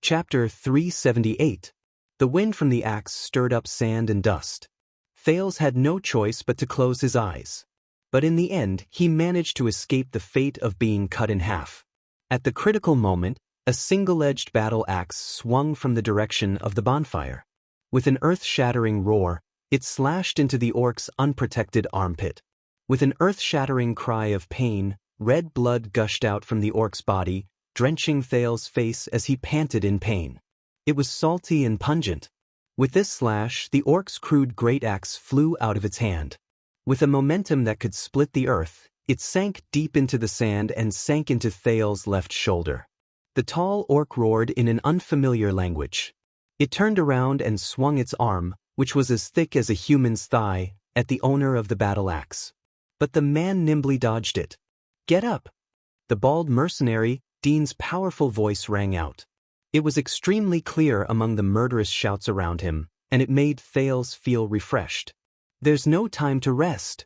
Chapter 378. The wind from the axe stirred up sand and dust. Thales had no choice but to close his eyes. But in the end, he managed to escape the fate of being cut in half. At the critical moment, a single-edged battle axe swung from the direction of the bonfire. With an earth-shattering roar, it slashed into the orc's unprotected armpit. With an earth-shattering cry of pain, red blood gushed out from the orc's body, drenching Thales' face as he panted in pain. It was salty and pungent. With this slash, the orc's crude great axe flew out of its hand. With a momentum that could split the earth, it sank deep into the sand and sank into Thales' left shoulder. The tall orc roared in an unfamiliar language. It turned around and swung its arm, which was as thick as a human's thigh, at the owner of the battle axe. But the man nimbly dodged it. "Get up!" The bald mercenary, Dean's powerful voice rang out. It was extremely clear among the murderous shouts around him, and it made Thales feel refreshed. "There's no time to rest."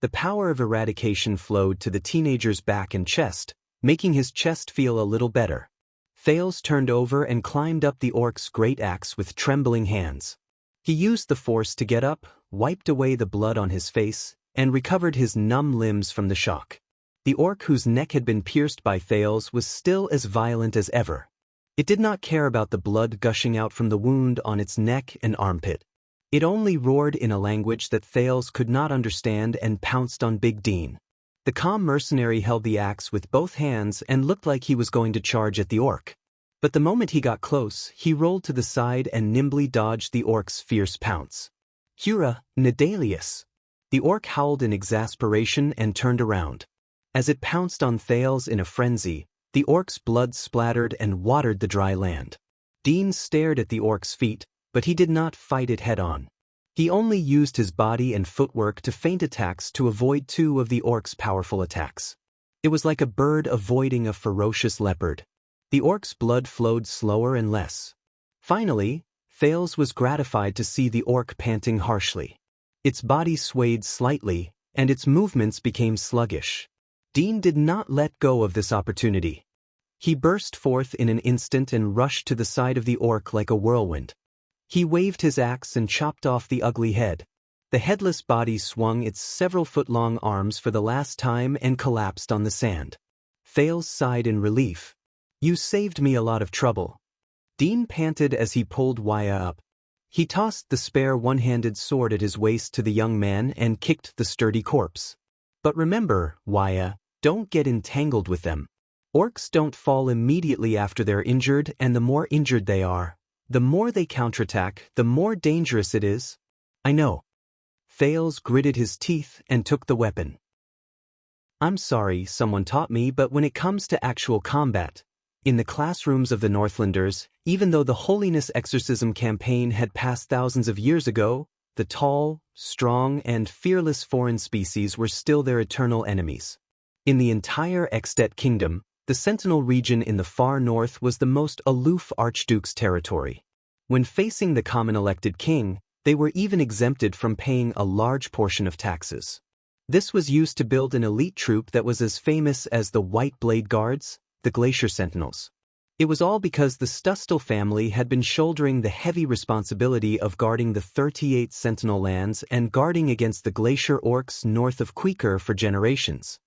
The power of eradication flowed to the teenager's back and chest, making his chest feel a little better. Thales turned over and climbed up the orc's great axe with trembling hands. He used the force to get up, wiped away the blood on his face, and recovered his numb limbs from the shock. The orc whose neck had been pierced by Thales was still as violent as ever. It did not care about the blood gushing out from the wound on its neck and armpit. It only roared in a language that Thales could not understand and pounced on Big Dean. The calm mercenary held the axe with both hands and looked like he was going to charge at the orc. But the moment he got close, he rolled to the side and nimbly dodged the orc's fierce pounce. "Hura, Nedalius!" The orc howled in exasperation and turned around. As it pounced on Thales in a frenzy, the orc's blood splattered and watered the dry land. Dean stared at the orc's feet, but he did not fight it head-on. He only used his body and footwork to feint attacks to avoid two of the orc's powerful attacks. It was like a bird avoiding a ferocious leopard. The orc's blood flowed slower and less. Finally, Thales was gratified to see the orc panting harshly. Its body swayed slightly, and its movements became sluggish. Dean did not let go of this opportunity. He burst forth in an instant and rushed to the side of the orc like a whirlwind. He waved his axe and chopped off the ugly head. The headless body swung its several-foot-long arms for the last time and collapsed on the sand. Thales sighed in relief. "You saved me a lot of trouble." Dean panted as he pulled Waya up. He tossed the spare one-handed sword at his waist to the young man and kicked the sturdy corpse. "But remember, Waya, don't get entangled with them. Orcs don't fall immediately after they're injured, and the more injured they are, the more they counterattack, the more dangerous it is." "I know." Thales gritted his teeth and took the weapon. "I'm sorry, someone taught me, but when it comes to actual combat, in the classrooms of the Northlanders, even though the Holiness Exorcism campaign had passed thousands of years ago, the tall, strong, and fearless foreign species were still their eternal enemies. In the entire Extet Kingdom, the Sentinel region in the far north was the most aloof Archduke's territory. When facing the common elected king, they were even exempted from paying a large portion of taxes. This was used to build an elite troop that was as famous as the White Blade Guards, the Glacier Sentinels. It was all because the Stustel family had been shouldering the heavy responsibility of guarding the 38 Sentinel lands and guarding against the glacier orcs north of Queeker for generations.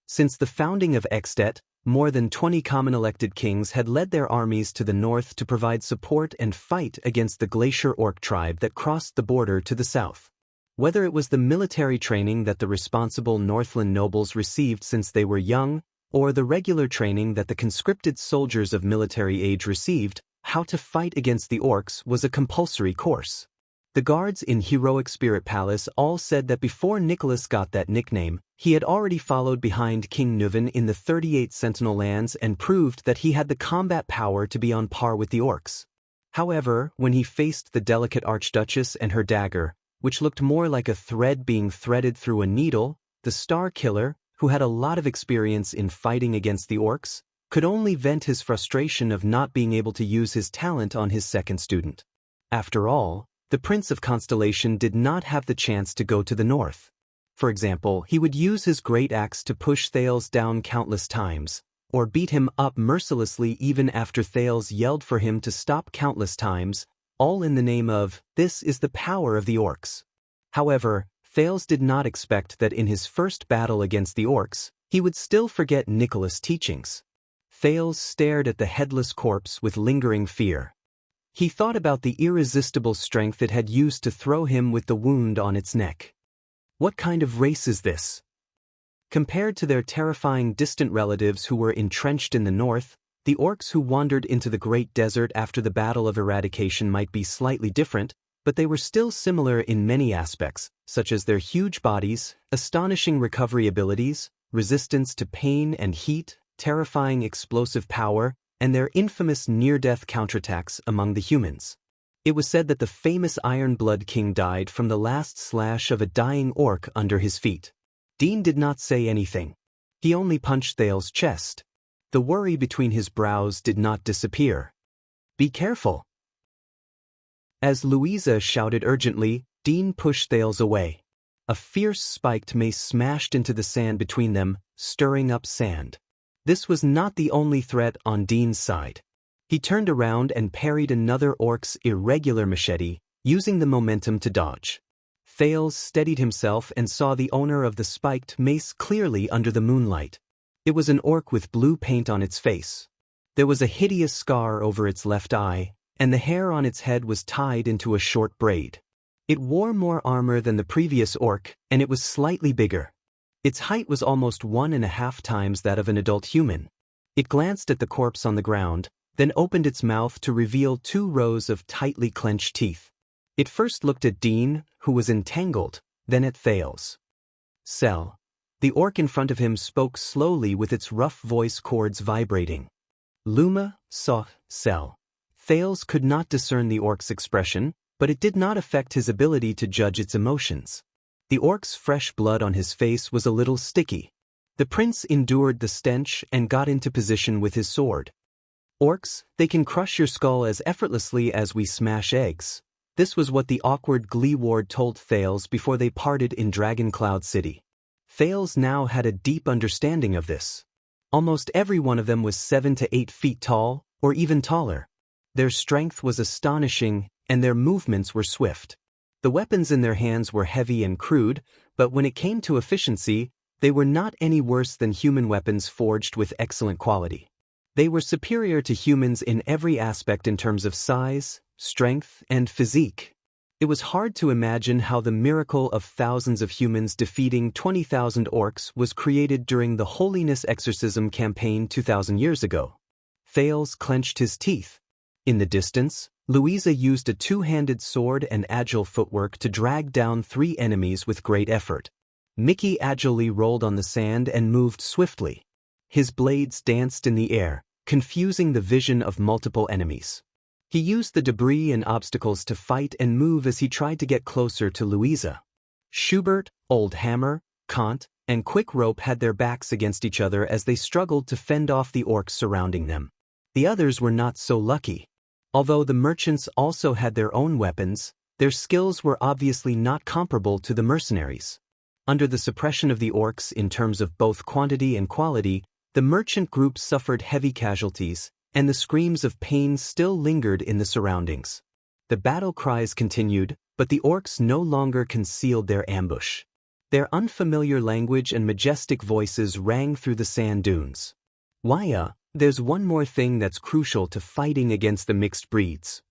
Since the founding of Extet, more than 20 common elected kings had led their armies to the north to provide support and fight against the glacier orc tribe that crossed the border to the south. Whether it was the military training that the responsible Northland nobles received since they were young, or the regular training that the conscripted soldiers of military age received, how to fight against the orcs was a compulsory course. The guards in Heroic Spirit Palace all said that before Nicholas got that nickname, he had already followed behind King Nuven in the 38 Sentinel lands and proved that he had the combat power to be on par with the orcs. However, when he faced the delicate Archduchess and her dagger, which looked more like a thread being threaded through a needle, the Star Killer, who had a lot of experience in fighting against the orcs, could only vent his frustration of not being able to use his talent on his second student. After all, the Prince of Constellation did not have the chance to go to the north. For example, he would use his great axe to push Thales down countless times, or beat him up mercilessly even after Thales yelled for him to stop countless times, all in the name of, "This is the power of the orcs." However, Thales did not expect that in his first battle against the orcs, he would still forget Nicholas' teachings. Thales stared at the headless corpse with lingering fear. He thought about the irresistible strength it had used to throw him with the wound on its neck. What kind of race is this? Compared to their terrifying distant relatives who were entrenched in the north, the orcs who wandered into the Great Desert after the Battle of Eradication might be slightly different, but they were still similar in many aspects, such as their huge bodies, astonishing recovery abilities, resistance to pain and heat, terrifying explosive power, and their infamous near-death counterattacks among the humans. It was said that the famous Iron Blood King died from the last slash of a dying orc under his feet. Dean did not say anything. He only punched Thales' chest. The worry between his brows did not disappear. "Be careful." As Louisa shouted urgently, Dean pushed Thales away. A fierce spiked mace smashed into the sand between them, stirring up sand. This was not the only threat on Dean's side. He turned around and parried another orc's irregular machete, using the momentum to dodge. Thales steadied himself and saw the owner of the spiked mace clearly under the moonlight. It was an orc with blue paint on its face. There was a hideous scar over its left eye, and the hair on its head was tied into a short braid. It wore more armor than the previous orc, and it was slightly bigger. Its height was almost 1.5 times that of an adult human. It glanced at the corpse on the ground, then opened its mouth to reveal 2 rows of tightly clenched teeth. It first looked at Dean, who was entangled, then at Thales. "Sell." The orc in front of him spoke slowly with its rough voice cords vibrating. "Luma, saw, sell." Thales could not discern the orc's expression, but it did not affect his ability to judge its emotions. The orc's fresh blood on his face was a little sticky. The prince endured the stench and got into position with his sword. "Orcs, they can crush your skull as effortlessly as we smash eggs." This was what the awkward Glee Ward told Thales before they parted in Dragon Cloud City. Thales now had a deep understanding of this. Almost every one of them was 7 to 8 feet tall, or even taller. Their strength was astonishing, and their movements were swift. The weapons in their hands were heavy and crude, but when it came to efficiency, they were not any worse than human weapons forged with excellent quality. They were superior to humans in every aspect in terms of size, strength, and physique. It was hard to imagine how the miracle of thousands of humans defeating 20,000 orcs was created during the Holiness Exorcism campaign 2,000 years ago. Thales clenched his teeth. In the distance, Louisa used a 2-handed sword and agile footwork to drag down 3 enemies with great effort. Mickey agilely rolled on the sand and moved swiftly. His blades danced in the air, confusing the vision of multiple enemies. He used the debris and obstacles to fight and move as he tried to get closer to Louisa. Schubert, Old Hammer, Kant, and Quick Rope had their backs against each other as they struggled to fend off the orcs surrounding them. The others were not so lucky. Although the merchants also had their own weapons, their skills were obviously not comparable to the mercenaries. Under the suppression of the orcs in terms of both quantity and quality, the merchant group suffered heavy casualties, and the screams of pain still lingered in the surroundings. The battle cries continued, but the orcs no longer concealed their ambush. Their unfamiliar language and majestic voices rang through the sand dunes. "Waya, there's one more thing that's crucial to fighting against the mixed breeds."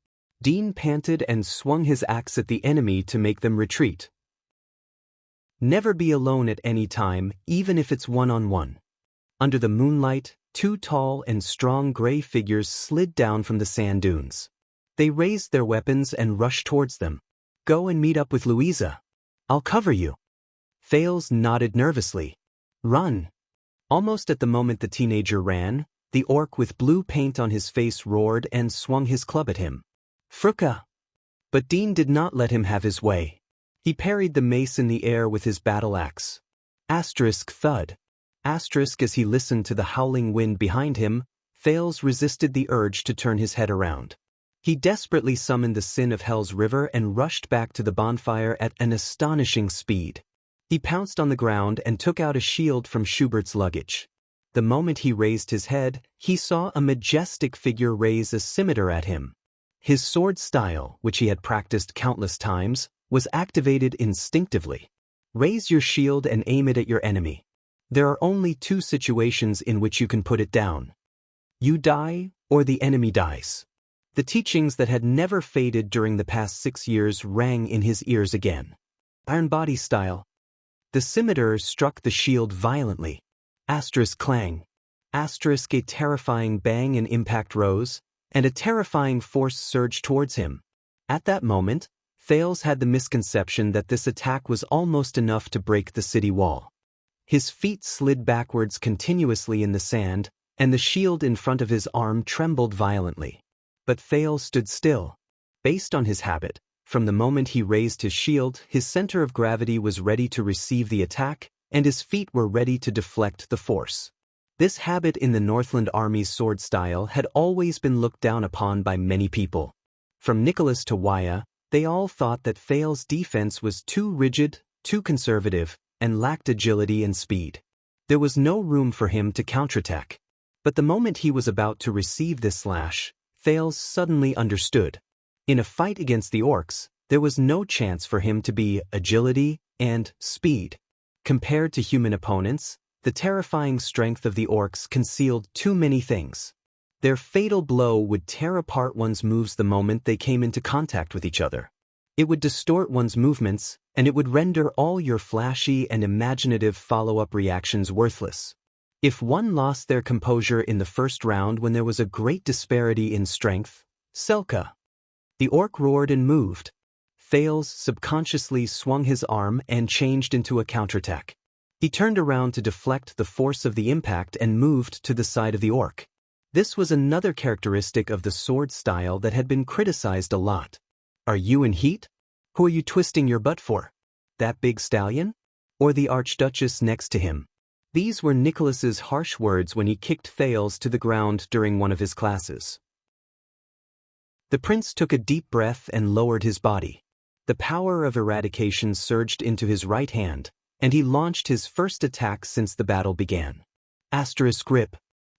Dean panted and swung his axe at the enemy to make them retreat. "Never be alone at any time, even if it's one-on-one." Under the moonlight, 2 tall and strong gray figures slid down from the sand dunes. They raised their weapons and rushed towards them. "Go and meet up with Louisa. I'll cover you." Thales nodded nervously. "Run." Almost at the moment the teenager ran, the orc with blue paint on his face roared and swung his club at him. "Fruka!" But Dean did not let him have his way. He parried the mace in the air with his battle axe. Asterisk thud. Asterisk as he listened to the howling wind behind him, Thales resisted the urge to turn his head around. He desperately summoned the sin of Hell's River and rushed back to the bonfire at an astonishing speed. He pounced on the ground and took out a shield from Schubert's luggage. The moment he raised his head, he saw a majestic figure raise a scimitar at him. His sword style, which he had practiced countless times, was activated instinctively. Raise your shield and aim it at your enemy. There are only two situations in which you can put it down. You die, or the enemy dies. The teachings that had never faded during the past 6 years rang in his ears again. Iron body style. The scimitar struck the shield violently. Asterisk clang. Asterisk a terrifying bang and impact rose, and a terrifying force surged towards him. At that moment, Thales had the misconception that this attack was almost enough to break the city wall. His feet slid backwards continuously in the sand, and the shield in front of his arm trembled violently. But Thales stood still. Based on his habit, from the moment he raised his shield, his center of gravity was ready to receive the attack, and his feet were ready to deflect the force. This habit in the Northland Army's sword style had always been looked down upon by many people. From Nicholas to Waya, they all thought that Thales' defense was too rigid, too conservative, and lacked agility and speed. There was no room for him to counterattack. But the moment he was about to receive this slash, Thales suddenly understood. In a fight against the orcs, there was no chance for him to be agility and speed. Compared to human opponents, the terrifying strength of the orcs concealed too many things. Their fatal blow would tear apart one's moves the moment they came into contact with each other. It would distort one's movements, and it would render all your flashy and imaginative follow-up reactions worthless. If one lost their composure in the first round when there was a great disparity in strength, Selka. The orc roared and moved. Thales subconsciously swung his arm and changed into a counterattack. He turned around to deflect the force of the impact and moved to the side of the orc. This was another characteristic of the sword style that had been criticized a lot. Are you in heat? Who are you twisting your butt for? That big stallion? Or the Archduchess next to him? These were Nicholas's harsh words when he kicked Thales to the ground during one of his classes. The prince took a deep breath and lowered his body. The power of eradication surged into his right hand, and he launched his first attack since the battle began. Asterisk grip.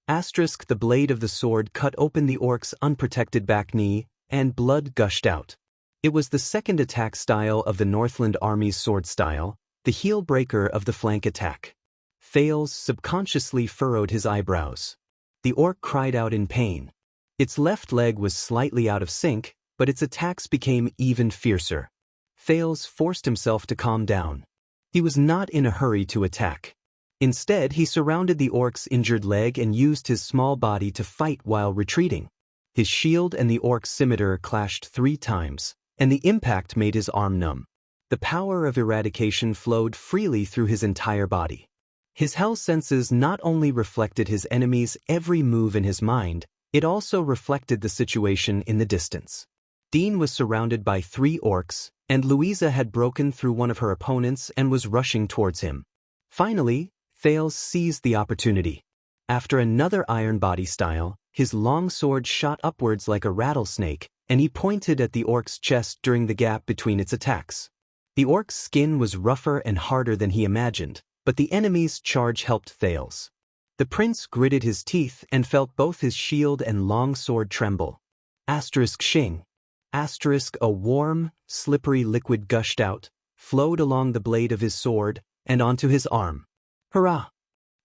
Asterisk the blade of the sword cut open the orc's unprotected back knee, and blood gushed out. It was the second attack style of the Northland Army's sword style, the heel breaker of the flank attack. Thales subconsciously furrowed his eyebrows. The orc cried out in pain. Its left leg was slightly out of sync, but its attacks became even fiercer. Thales forced himself to calm down. He was not in a hurry to attack. Instead, he surrounded the orc's injured leg and used his small body to fight while retreating. His shield and the orc's scimitar clashed 3 times, and the impact made his arm numb. The power of eradication flowed freely through his entire body. His hell senses not only reflected his enemy's every move in his mind, it also reflected the situation in the distance. Dean was surrounded by 3 orcs, and Louisa had broken through one of her opponents and was rushing towards him. Finally, Thales seized the opportunity. After another iron body style, his long sword shot upwards like a rattlesnake, and he pointed at the orc's chest during the gap between its attacks. The orc's skin was rougher and harder than he imagined, but the enemy's charge helped Thales. The prince gritted his teeth and felt both his shield and long sword tremble. Asterisk shing. Asterisk a warm, slippery liquid gushed out, flowed along the blade of his sword, and onto his arm. Hurrah!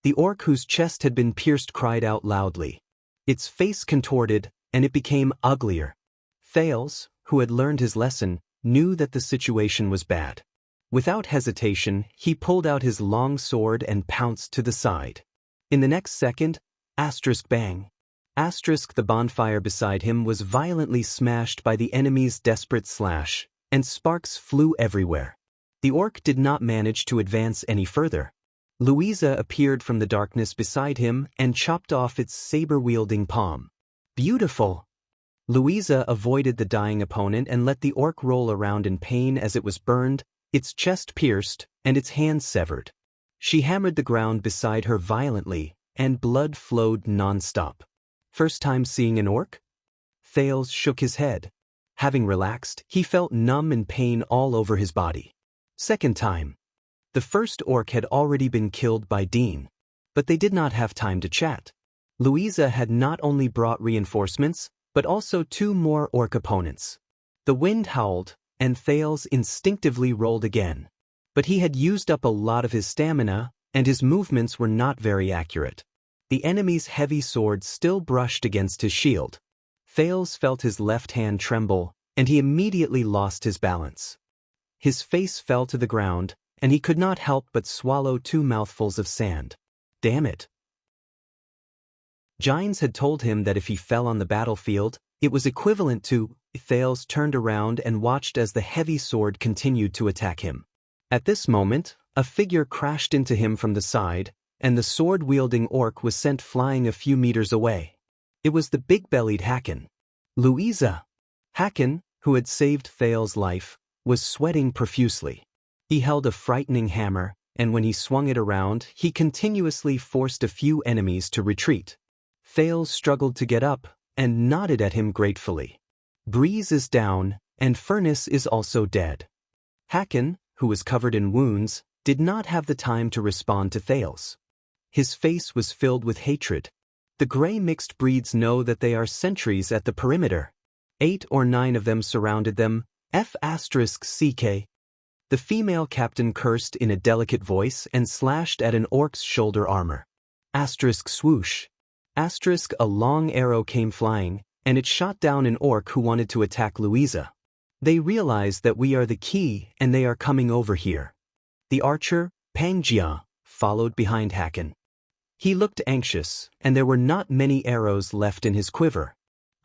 The orc whose chest had been pierced cried out loudly. Its face contorted, and it became uglier. Thales, who had learned his lesson, knew that the situation was bad. Without hesitation, he pulled out his long sword and pounced to the side. In the next second, asterisk bang. Asterisk the bonfire beside him was violently smashed by the enemy's desperate slash, and sparks flew everywhere. The orc did not manage to advance any further. Louisa appeared from the darkness beside him and chopped off its saber-wielding palm. Beautiful! Louisa avoided the dying opponent and let the orc roll around in pain as it was burned, its chest pierced, and its hand severed. She hammered the ground beside her violently, and blood flowed non-stop. First time seeing an orc? Thales shook his head. Having relaxed, he felt numb and pain all over his body. Second time. The first orc had already been killed by Dean. But they did not have time to chat. Louisa had not only brought reinforcements, but also 2 more orc opponents. The wind howled, and Thales instinctively rolled again. But he had used up a lot of his stamina, and his movements were not very accurate. The enemy's heavy sword still brushed against his shield. Thales felt his left hand tremble, and he immediately lost his balance. His face fell to the ground, and he could not help but swallow 2 mouthfuls of sand. Damn it. Gines had told him that if he fell on the battlefield, it was equivalent to. Thales turned around and watched as the heavy sword continued to attack him. At this moment, a figure crashed into him from the side, and the sword-wielding orc was sent flying a few meters away. It was the big-bellied Hakon. Louisa! Hakon, who had saved Thales' life, was sweating profusely. He held a frightening hammer, and when he swung it around, he continuously forced a few enemies to retreat. Thales struggled to get up, and nodded at him gratefully. Breeze is down, and Furnace is also dead. Hakon, who was covered in wounds, did not have the time to respond to Thales. His face was filled with hatred. The gray mixed breeds know that they are sentries at the perimeter. 8 or 9 of them surrounded them. F***ck. The female captain cursed in a delicate voice and slashed at an orc's shoulder armor. *swoosh. A long arrow came flying, and it shot down an orc who wanted to attack Louisa. They realize that we are the key and they are coming over here. The archer, Pangjia, followed behind Hakon. He looked anxious, and there were not many arrows left in his quiver.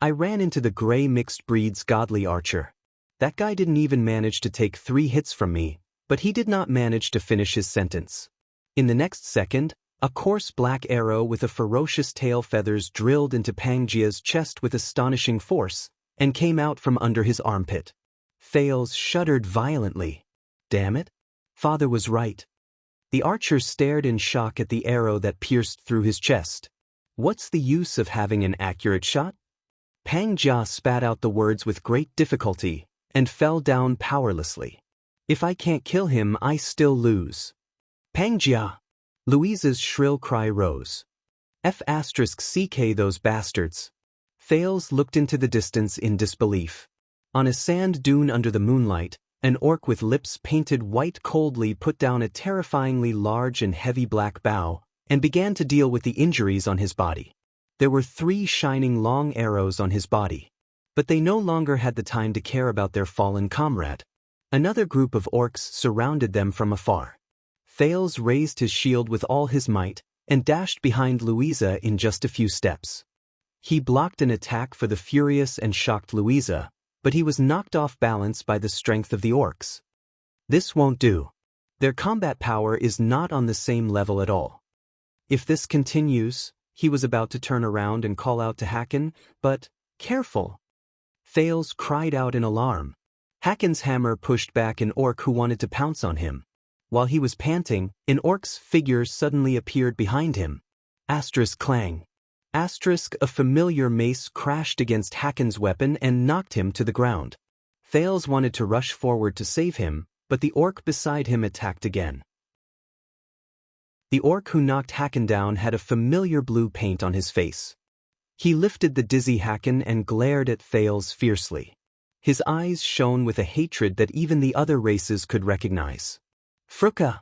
I ran into the gray mixed breed's godly archer. That guy didn't even manage to take 3 hits from me, but he did not manage to finish his sentence. In the next second, a coarse black arrow with a ferocious tail feathers drilled into Pangjia's chest with astonishing force, and came out from under his armpit. Thales shuddered violently. Damn it. Father was right. The archer stared in shock at the arrow that pierced through his chest. What's the use of having an accurate shot? Pangjia spat out the words with great difficulty, and fell down powerlessly. If I can't kill him, I still lose. Pangjia! Louisa's shrill cry rose. F***ck those bastards. Thales looked into the distance in disbelief. On a sand dune under the moonlight, an orc with lips painted white coldly put down a terrifyingly large and heavy black bow, and began to deal with the injuries on his body. There were 3 shining long arrows on his body. But they no longer had the time to care about their fallen comrade. Another group of orcs surrounded them from afar. Thales raised his shield with all his might, and dashed behind Louisa in just a few steps. He blocked an attack for the furious and shocked Louisa, but he was knocked off balance by the strength of the orcs. This won't do. Their combat power is not on the same level at all. If this continues, he was about to turn around and call out to Hakon, but, careful! Thales cried out in alarm. Hakon's hammer pushed back an orc who wanted to pounce on him. While he was panting, an orc's figure suddenly appeared behind him. Clang. A familiar mace crashed against Hakon's weapon and knocked him to the ground. Thales wanted to rush forward to save him, but the orc beside him attacked again. The orc who knocked Hakon down had a familiar blue paint on his face. He lifted the dizzy Hakon and glared at Thales fiercely. His eyes shone with a hatred that even the other races could recognize. Fruka!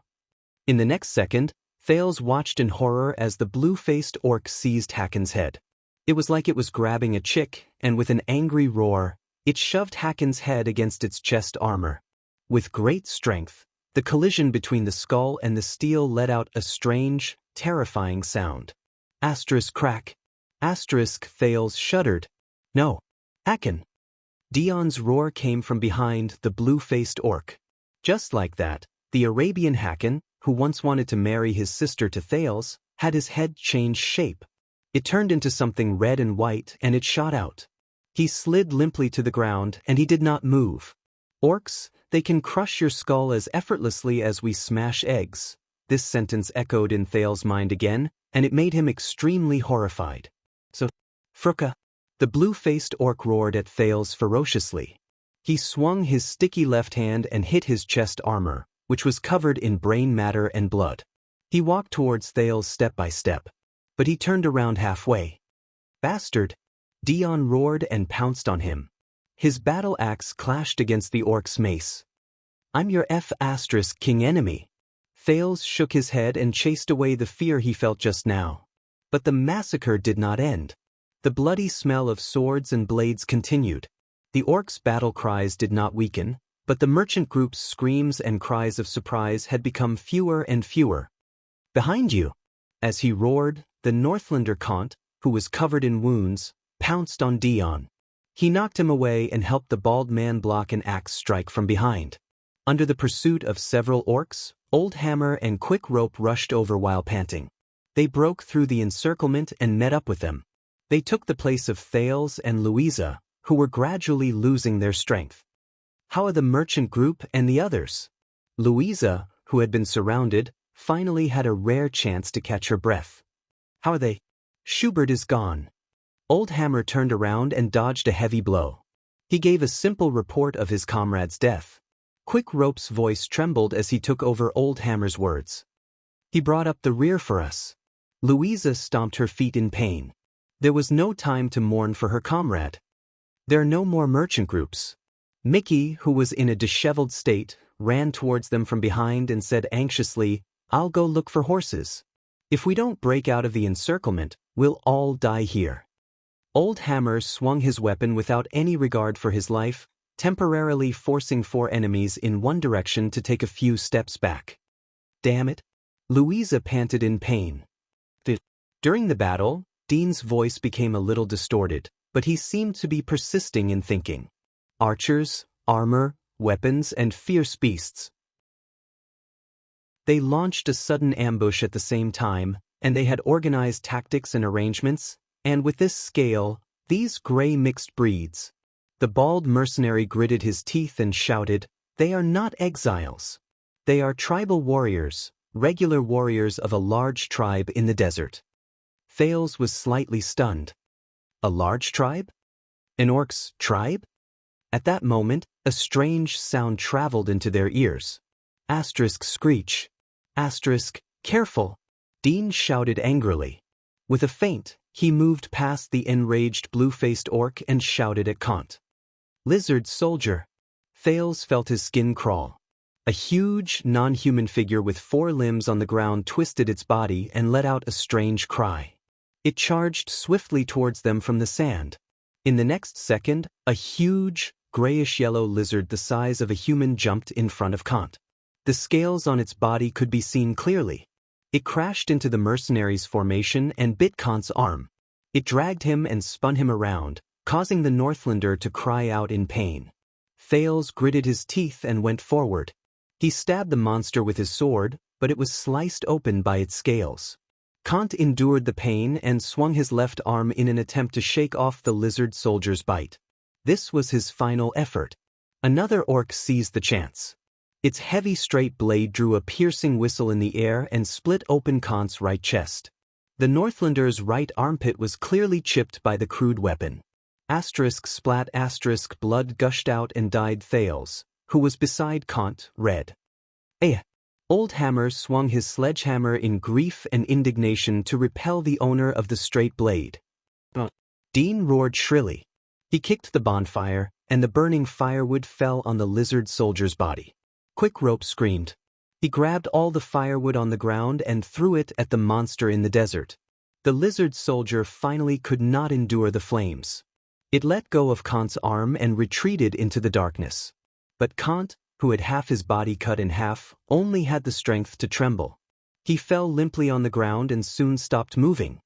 In the next second, Thales watched in horror as the blue-faced orc seized Hakon's head. It was like it was grabbing a chick, and with an angry roar, it shoved Hakon's head against its chest armor. With great strength, the collision between the skull and the steel let out a strange, terrifying sound. Crack. Thales shuddered. No. Hakon! Dion's roar came from behind the blue-faced orc. Just like that, the Arabian Hakon, who once wanted to marry his sister to Thales, had his head change shape. It turned into something red and white and it shot out. He slid limply to the ground and he did not move. Orcs, they can crush your skull as effortlessly as we smash eggs. This sentence echoed in Thales' mind again, and it made him extremely horrified. So, Fruka! The blue-faced orc roared at Thales ferociously. He swung his sticky left hand and hit his chest armor, which was covered in brain matter and blood. He walked towards Thales step by step, but he turned around halfway. "Bastard!" Dion roared and pounced on him. His battle axe clashed against the orc's mace. "I'm your king enemy." Thales shook his head and chased away the fear he felt just now. But the massacre did not end. The bloody smell of swords and blades continued. The orc's battle cries did not weaken, but the merchant group's screams and cries of surprise had become fewer and fewer. "Behind you!" As he roared, the Northlander Kant, who was covered in wounds, pounced on Dion. He knocked him away and helped the bald man block an axe strike from behind. Under the pursuit of several orcs, Old Hammer and Quick Rope rushed over while panting. They broke through the encirclement and met up with them. They took the place of Thales and Louisa, who were gradually losing their strength. "How are the merchant group and the others?" Louisa, who had been surrounded, finally had a rare chance to catch her breath. "How are they?" "Schubert is gone." Old Hammer turned around and dodged a heavy blow. He gave a simple report of his comrade's death. Quick Rope's voice trembled as he took over Old Hammer's words. "He brought up the rear for us." Louisa stomped her feet in pain. There was no time to mourn for her comrade. "There are no more merchant groups." Mickey, who was in a disheveled state, ran towards them from behind and said anxiously, "I'll go look for horses. If we don't break out of the encirclement, we'll all die here." Old Hammer swung his weapon without any regard for his life, temporarily forcing 4 enemies in one direction to take a few steps back. "Damn it!" Louisa panted in pain. During the battle, Dean's voice became a little distorted, but he seemed to be persisting in thinking. Archers, armor, weapons, and fierce beasts. They launched a sudden ambush at the same time, and they had organized tactics and arrangements, and with this scale, these gray mixed breeds. The bald mercenary gritted his teeth and shouted, "They are not exiles. They are tribal warriors, regular warriors of a large tribe in the desert." Thales was slightly stunned. A large tribe? An orc's tribe? At that moment, a strange sound traveled into their ears. Asterisk screech. Asterisk, careful! Dean shouted angrily. With a feint, he moved past the enraged blue-faced orc and shouted at Kant. "Lizard soldier!" Thales felt his skin crawl. A huge, non-human figure with 4 limbs on the ground twisted its body and let out a strange cry. It charged swiftly towards them from the sand. In the next second, a huge, grayish-yellow lizard the size of a human jumped in front of Kant. The scales on its body could be seen clearly. It crashed into the mercenary's formation and bit Kant's arm. It dragged him and spun him around, causing the Northlander to cry out in pain. Thales gritted his teeth and went forward. He stabbed the monster with his sword, but it was sliced open by its scales. Kant endured the pain and swung his left arm in an attempt to shake off the lizard soldier's bite. This was his final effort. Another orc seized the chance. Its heavy straight blade drew a piercing whistle in the air and split open Kant's right chest. The Northlander's right armpit was clearly chipped by the crude weapon. Asterisk splat asterisk blood gushed out and died Thales, who was beside Kant, red. Old Hammer swung his sledgehammer in grief and indignation to repel the owner of the straight blade. Dean roared shrilly. He kicked the bonfire, and the burning firewood fell on the lizard soldier's body. Quick Rope screamed. He grabbed all the firewood on the ground and threw it at the monster in the desert. The lizard soldier finally could not endure the flames. It let go of Kant's arm and retreated into the darkness. But Kant, who had half his body cut in half, only had the strength to tremble. He fell limply on the ground and soon stopped moving.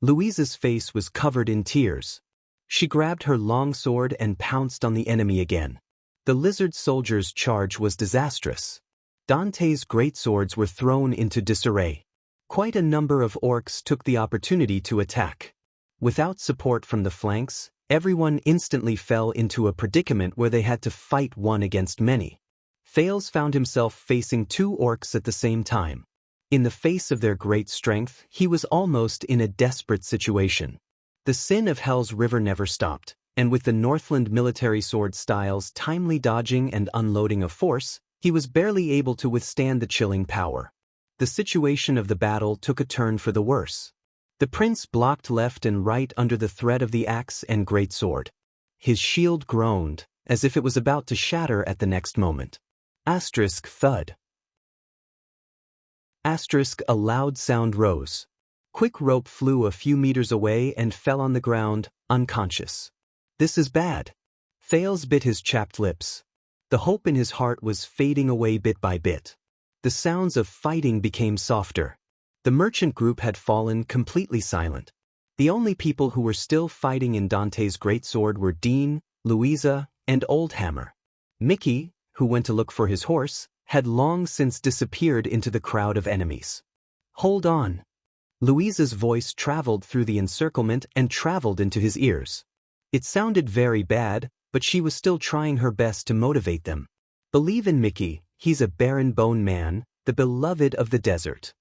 Louisa's face was covered in tears. She grabbed her long sword and pounced on the enemy again. The lizard soldier's charge was disastrous. Dante's greatswords were thrown into disarray. Quite a number of orcs took the opportunity to attack. Without support from the flanks, everyone instantly fell into a predicament where they had to fight one against many. Thales found himself facing 2 orcs at the same time. In the face of their great strength, he was almost in a desperate situation. The sin of Hell's River never stopped, and with the Northland military sword styles timely dodging and unloading of force, he was barely able to withstand the chilling power. the situation of the battle took a turn for the worse. The prince blocked left and right under the threat of the axe and greatsword. His shield groaned, as if it was about to shatter at the next moment. Thud. A loud sound rose. Quick Rope flew a few meters away and fell on the ground, unconscious. This is bad. Thales bit his chapped lips. The hope in his heart was fading away bit by bit. The sounds of fighting became softer. The merchant group had fallen completely silent. The only people who were still fighting in Dante's greatsword were Dean, Louisa, and Old Hammer. Mickey, who went to look for his horse, had long since disappeared into the crowd of enemies. Hold on. Louisa's voice traveled through the encirclement and traveled into his ears. It sounded very bad, but she was still trying her best to motivate them. Believe in Mickey, he's a barren bone man, the beloved of the desert.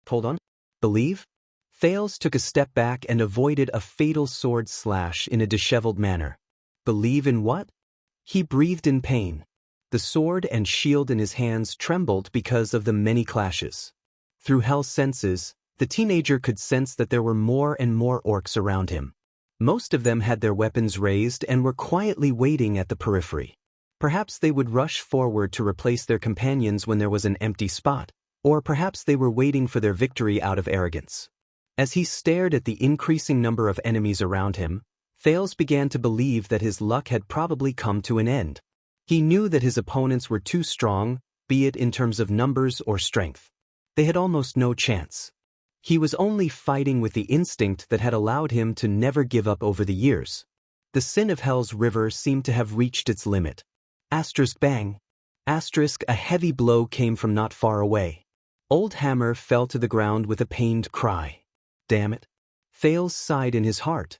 Hold on. Believe? Thales took a step back and avoided a fatal sword slash in a disheveled manner. Believe in what? He breathed in pain. The sword and shield in his hands trembled because of the many clashes. Through Hell's senses, the teenager could sense that there were more and more orcs around him. Most of them had their weapons raised and were quietly waiting at the periphery. Perhaps they would rush forward to replace their companions when there was an empty spot, or perhaps they were waiting for their victory out of arrogance. As he stared at the increasing number of enemies around him, Thales began to believe that his luck had probably come to an end. He knew that his opponents were too strong, be it in terms of numbers or strength. They had almost no chance. He was only fighting with the instinct that had allowed him to never give up over the years. The sin of Hell's river seemed to have reached its limit. Bang. A heavy blow came from not far away. Old Hammer fell to the ground with a pained cry. Damn it. Thales sighed in his heart.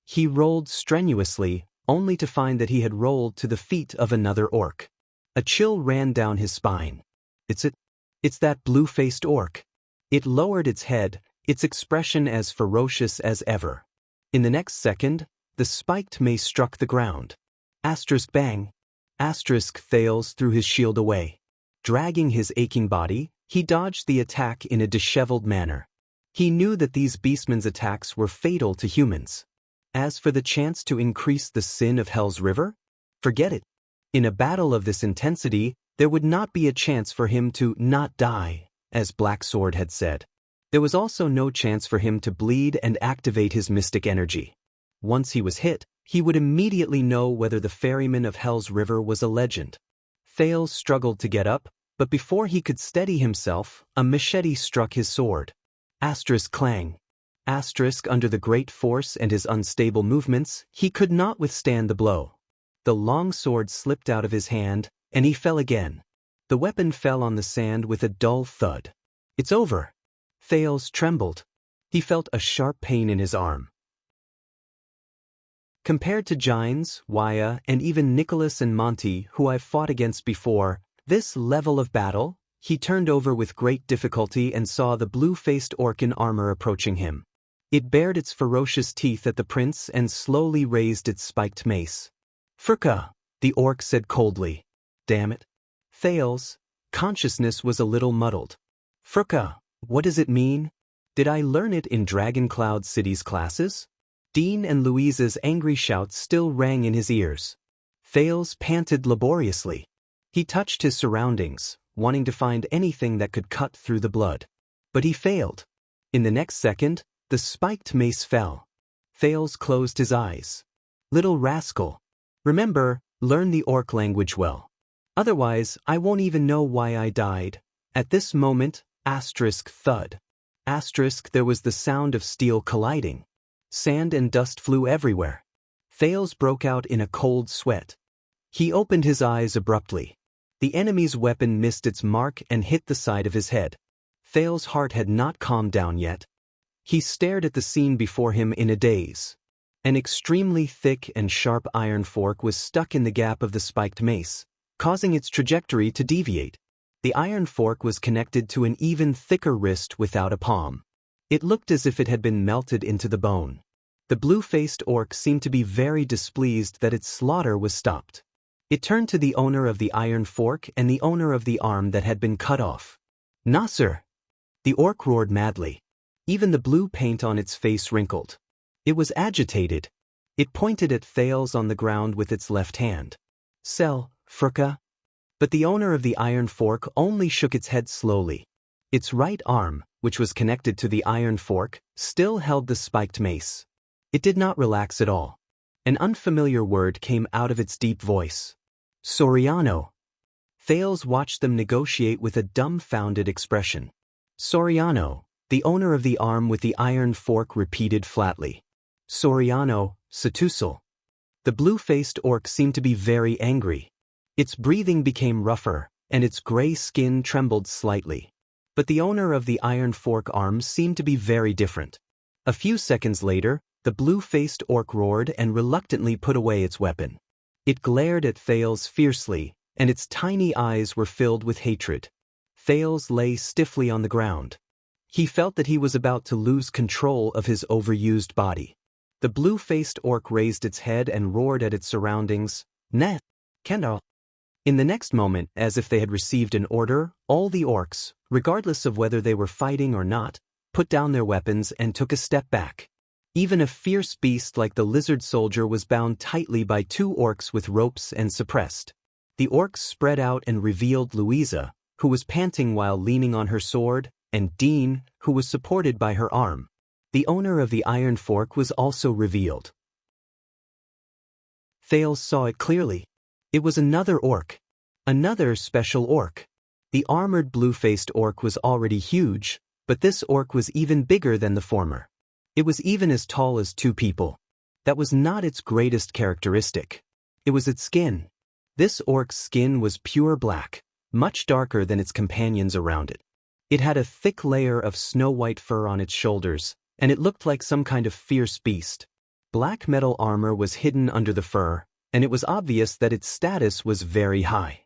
He rolled strenuously, only to find that he had rolled to the feet of another orc. A chill ran down his spine. It's that blue-faced orc. It lowered its head, its expression as ferocious as ever. In the next second, the spiked mace struck the ground. Bang. Thales threw his shield away. Dragging his aching body, he dodged the attack in a disheveled manner. He knew that these beastmen's attacks were fatal to humans. As for the chance to increase the sin of Hell's river? Forget it. In a battle of this intensity, there would not be a chance for him to not die, as Black Sword had said. There was also no chance for him to bleed and activate his mystic energy. Once he was hit, he would immediately know whether the ferryman of Hell's river was a legend. Thales struggled to get up, but before he could steady himself, a machete struck his sword. Clang. Under the great force and his unstable movements, he could not withstand the blow. The long sword slipped out of his hand, and he fell again. The weapon fell on the sand with a dull thud. It's over. Thales trembled. He felt a sharp pain in his arm. Compared to Gines, Waya, and even Nicholas and Monty, who I've fought against before, this level of battle, he turned over with great difficulty and saw the blue-faced orc in armor approaching him. It bared its ferocious teeth at the prince and slowly raised its spiked mace. Fricka, the orc said coldly. Damn it. Thales' consciousness was a little muddled. Fricka, what does it mean? Did I learn it in Dragon Cloud City's classes? Dean and Louisa's angry shouts still rang in his ears. Thales panted laboriously. He touched his surroundings, wanting to find anything that could cut through the blood. But he failed. In the next second, the spiked mace fell. Thales closed his eyes. Little rascal. Remember, learn the orc language well. Otherwise, I won't even know why I died. At this moment, thud. There was the sound of steel colliding. Sand and dust flew everywhere. Thales broke out in a cold sweat. He opened his eyes abruptly. The enemy's weapon missed its mark and hit the side of his head. Thales' heart had not calmed down yet. He stared at the scene before him in a daze. An extremely thick and sharp iron fork was stuck in the gap of the spiked mace, causing its trajectory to deviate. The iron fork was connected to an even thicker wrist without a palm. It looked as if it had been melted into the bone. The blue-faced orc seemed to be very displeased that its slaughter was stopped. It turned to the owner of the iron fork and the owner of the arm that had been cut off. Nasser! The orc roared madly. Even the blue paint on its face wrinkled. It was agitated. It pointed at Thales on the ground with its left hand. Sell, Furka. But the owner of the iron fork only shook its head slowly. Its right arm, which was connected to the iron fork, still held the spiked mace. It did not relax at all. An unfamiliar word came out of its deep voice. Soriano. Thales watched them negotiate with a dumbfounded expression. Soriano, the owner of the arm with the iron fork repeated flatly. Soriano, Satusal. The blue-faced orc seemed to be very angry. Its breathing became rougher, and its gray skin trembled slightly. But the owner of the iron fork arm seemed to be very different. A few seconds later, the blue-faced orc roared and reluctantly put away its weapon. It glared at Thales fiercely, and its tiny eyes were filled with hatred. Thales lay stiffly on the ground. He felt that he was about to lose control of his overused body. The blue-faced orc raised its head and roared at its surroundings. Nah, Kendall. In the next moment, as if they had received an order, all the orcs, regardless of whether they were fighting or not, put down their weapons and took a step back. Even a fierce beast like the lizard soldier was bound tightly by two orcs with ropes and suppressed. The orcs spread out and revealed Louisa, who was panting while leaning on her sword, and Dean, who was supported by her arm. The owner of the iron fork was also revealed. Thales saw it clearly. It was another orc. Another special orc. The armored blue-faced orc was already huge, but this orc was even bigger than the former. It was even as tall as two people. That was not its greatest characteristic. It was its skin. This orc's skin was pure black, much darker than its companions around it. It had a thick layer of snow-white fur on its shoulders, and it looked like some kind of fierce beast. Black metal armor was hidden under the fur, and it was obvious that its status was very high.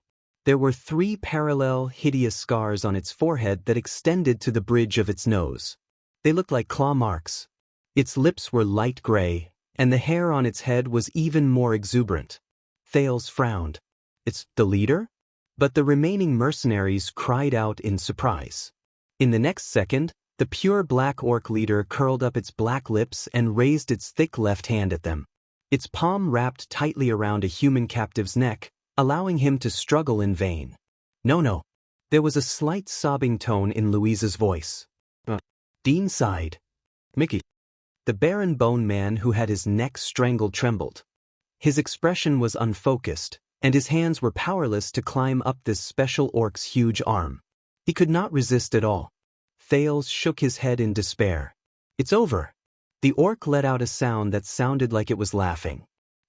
There were 3 parallel, hideous scars on its forehead that extended to the bridge of its nose. They looked like claw marks. Its lips were light gray, and the hair on its head was even more exuberant. Thales frowned. It's the leader? But the remaining mercenaries cried out in surprise. In the next second, the pure black orc leader curled up its black lips and raised its thick left hand at them. Its palm wrapped tightly around a human captive's neck, allowing him to struggle in vain. No. There was a slight sobbing tone in Louisa's voice. Dean sighed. Mickey. The barren bone man who had his neck strangled trembled. His expression was unfocused, and his hands were powerless to climb up this special orc's huge arm. He could not resist at all. Thales shook his head in despair. It's over. The orc let out a sound that sounded like it was laughing.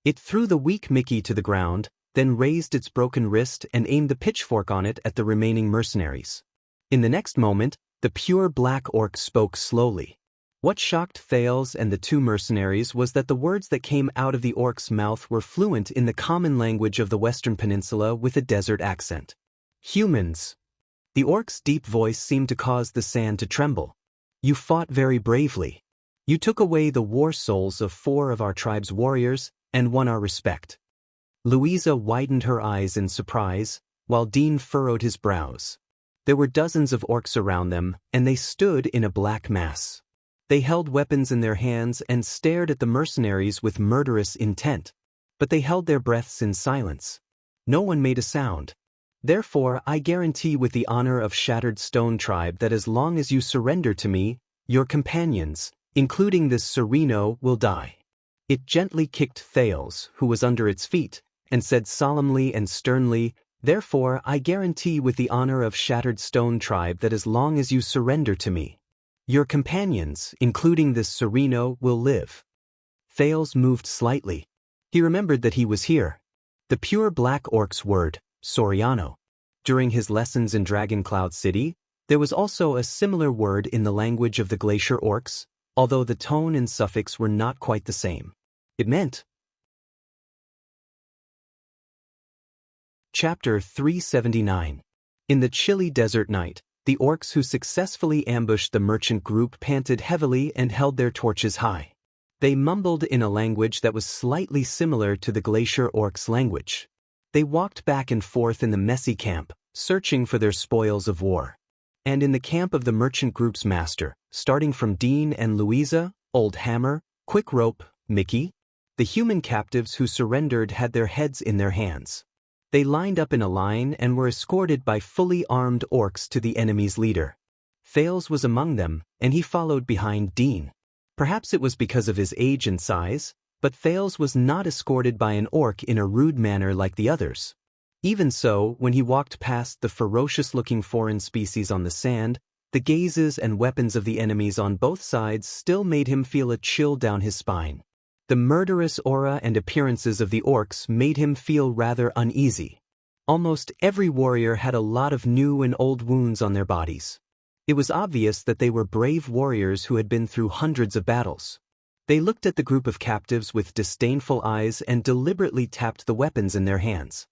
It threw the weak Mickey to the ground, then raised its broken wrist and aimed the pitchfork on it at the remaining mercenaries. In the next moment, the pure black orc spoke slowly. What shocked Thales and the 2 mercenaries was that the words that came out of the orc's mouth were fluent in the common language of the Western Peninsula with a desert accent. Humans. The orc's deep voice seemed to cause the sand to tremble. You fought very bravely. You took away the war souls of 4 of our tribe's warriors and won our respect. Louisa widened her eyes in surprise, while Dean furrowed his brows. There were dozens of orcs around them, and they stood in a black mass. They held weapons in their hands and stared at the mercenaries with murderous intent. But they held their breaths in silence. No one made a sound. Therefore, I guarantee with the honor of Shattered Stone Tribe that as long as you surrender to me, your companions, including this Sereno, will die. It gently kicked Thales, who was under its feet, and said solemnly and sternly, therefore I guarantee with the honor of Shattered Stone Tribe that as long as you surrender to me, your companions, including this Sereno, will live. Thales moved slightly. He remembered that he was here. The pure black orc's word, Soriano. During his lessons in Dragon Cloud City, there was also a similar word in the language of the Glacier Orcs, although the tone and suffix were not quite the same. It meant. Chapter 379. In the chilly desert night, the orcs who successfully ambushed the merchant group panted heavily and held their torches high. They mumbled in a language that was slightly similar to the Glacier Orcs' language. They walked back and forth in the messy camp, searching for their spoils of war. And in the camp of the merchant group's master, starting from Dean and Louisa, Old Hammer, Quick Rope, Mickey, the human captives who surrendered had their heads in their hands. They lined up in a line and were escorted by fully armed orcs to the enemy's leader. Thales was among them, and he followed behind Dean. Perhaps it was because of his age and size, but Thales was not escorted by an orc in a rude manner like the others. Even so, when he walked past the ferocious-looking foreign species on the sand, the gazes and weapons of the enemies on both sides still made him feel a chill down his spine. The murderous aura and appearances of the orcs made him feel rather uneasy. Almost every warrior had a lot of new and old wounds on their bodies. It was obvious that they were brave warriors who had been through hundreds of battles. They looked at the group of captives with disdainful eyes and deliberately tapped the weapons in their hands.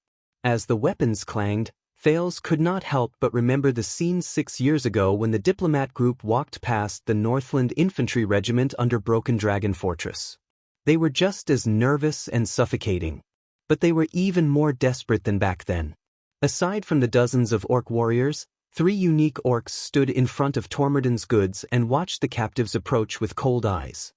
As the weapons clanged, Thales could not help but remember the scene 6 years ago when the diplomat group walked past the Northland Infantry Regiment under Broken Dragon Fortress. They were just as nervous and suffocating, but they were even more desperate than back then. Aside from the dozens of orc warriors, 3 unique orcs stood in front of Tormorden's goods and watched the captives approach with cold eyes.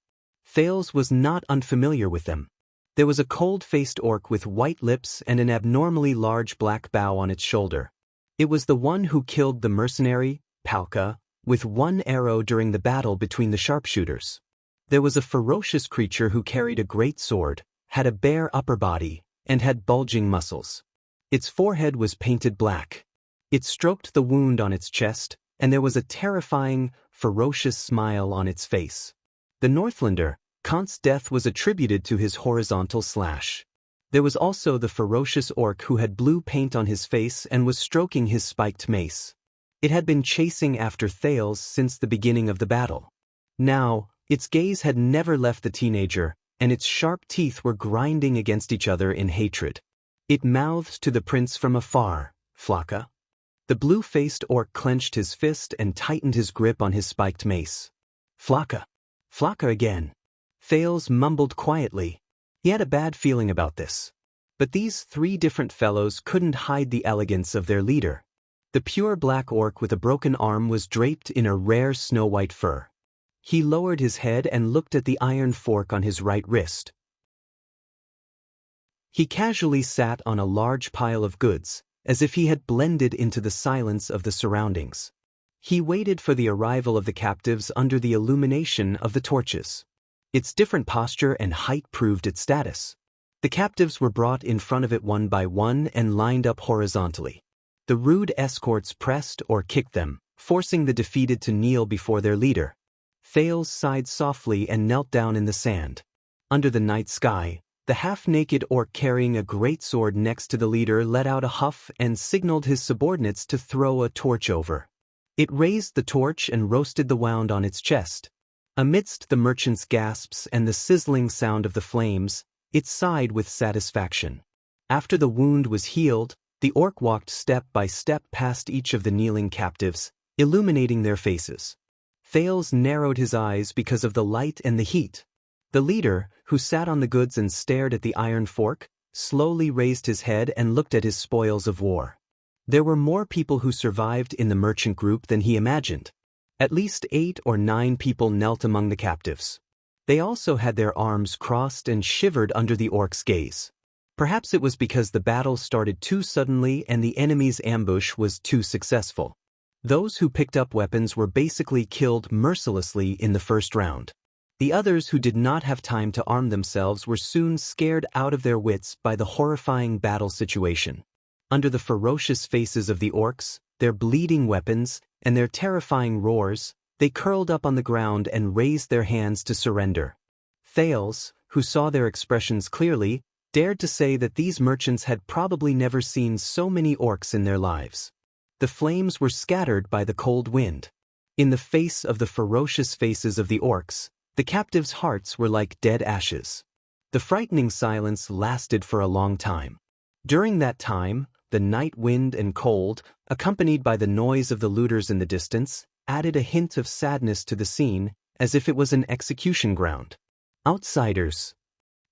Thales was not unfamiliar with them. There was a cold-faced orc with white lips and an abnormally large black bow on its shoulder. It was the one who killed the mercenary, Palka, with 1 arrow during the battle between the sharpshooters. There was a ferocious creature who carried a great sword, had a bare upper body, and had bulging muscles. Its forehead was painted black. It stroked the wound on its chest, and there was a terrifying, ferocious smile on its face. The Northlander, Kant's death was attributed to his horizontal slash. There was also the ferocious orc who had blue paint on his face and was stroking his spiked mace. It had been chasing after Thales since the beginning of the battle. Now, its gaze had never left the teenager, and its sharp teeth were grinding against each other in hatred. It mouthed to the prince from afar, "Flaka." The blue-faced orc clenched his fist and tightened his grip on his spiked mace. "Flaka. Flaka again." Thales mumbled quietly. He had a bad feeling about this. But these 3 different fellows couldn't hide the elegance of their leader. The pure black orc with a broken arm was draped in a rare snow-white fur. He lowered his head and looked at the iron fork on his right wrist. He casually sat on a large pile of goods, as if he had blended into the silence of the surroundings. He waited for the arrival of the captives under the illumination of the torches. Its different posture and height proved its status. The captives were brought in front of it one by one and lined up horizontally. The rude escorts pressed or kicked them, forcing the defeated to kneel before their leader. Thales sighed softly and knelt down in the sand. Under the night sky, the half-naked orc carrying a great sword next to the leader let out a huff and signaled his subordinates to throw a torch over. It raised the torch and roasted the wound on its chest. Amidst the merchant's gasps and the sizzling sound of the flames, it sighed with satisfaction. After the wound was healed, the orc walked step by step past each of the kneeling captives, illuminating their faces. Thales narrowed his eyes because of the light and the heat. The leader, who sat on the goods and stared at the iron fork, slowly raised his head and looked at his spoils of war. There were more people who survived in the merchant group than he imagined. At least 8 or 9 people knelt among the captives. They also had their arms crossed and shivered under the orc's gaze. Perhaps it was because the battle started too suddenly and the enemy's ambush was too successful. Those who picked up weapons were basically killed mercilessly in the first round. The others who did not have time to arm themselves were soon scared out of their wits by the horrifying battle situation. Under the ferocious faces of the orcs, their bleeding weapons, and their terrifying roars, they curled up on the ground and raised their hands to surrender. Thales, who saw their expressions clearly, dared to say that these merchants had probably never seen so many orcs in their lives. The flames were scattered by the cold wind. In the face of the ferocious faces of the orcs, the captives' hearts were like dead ashes. The frightening silence lasted for a long time. During that time, the night wind and cold, accompanied by the noise of the looters in the distance, added a hint of sadness to the scene, as if it was an execution ground. Outsiders.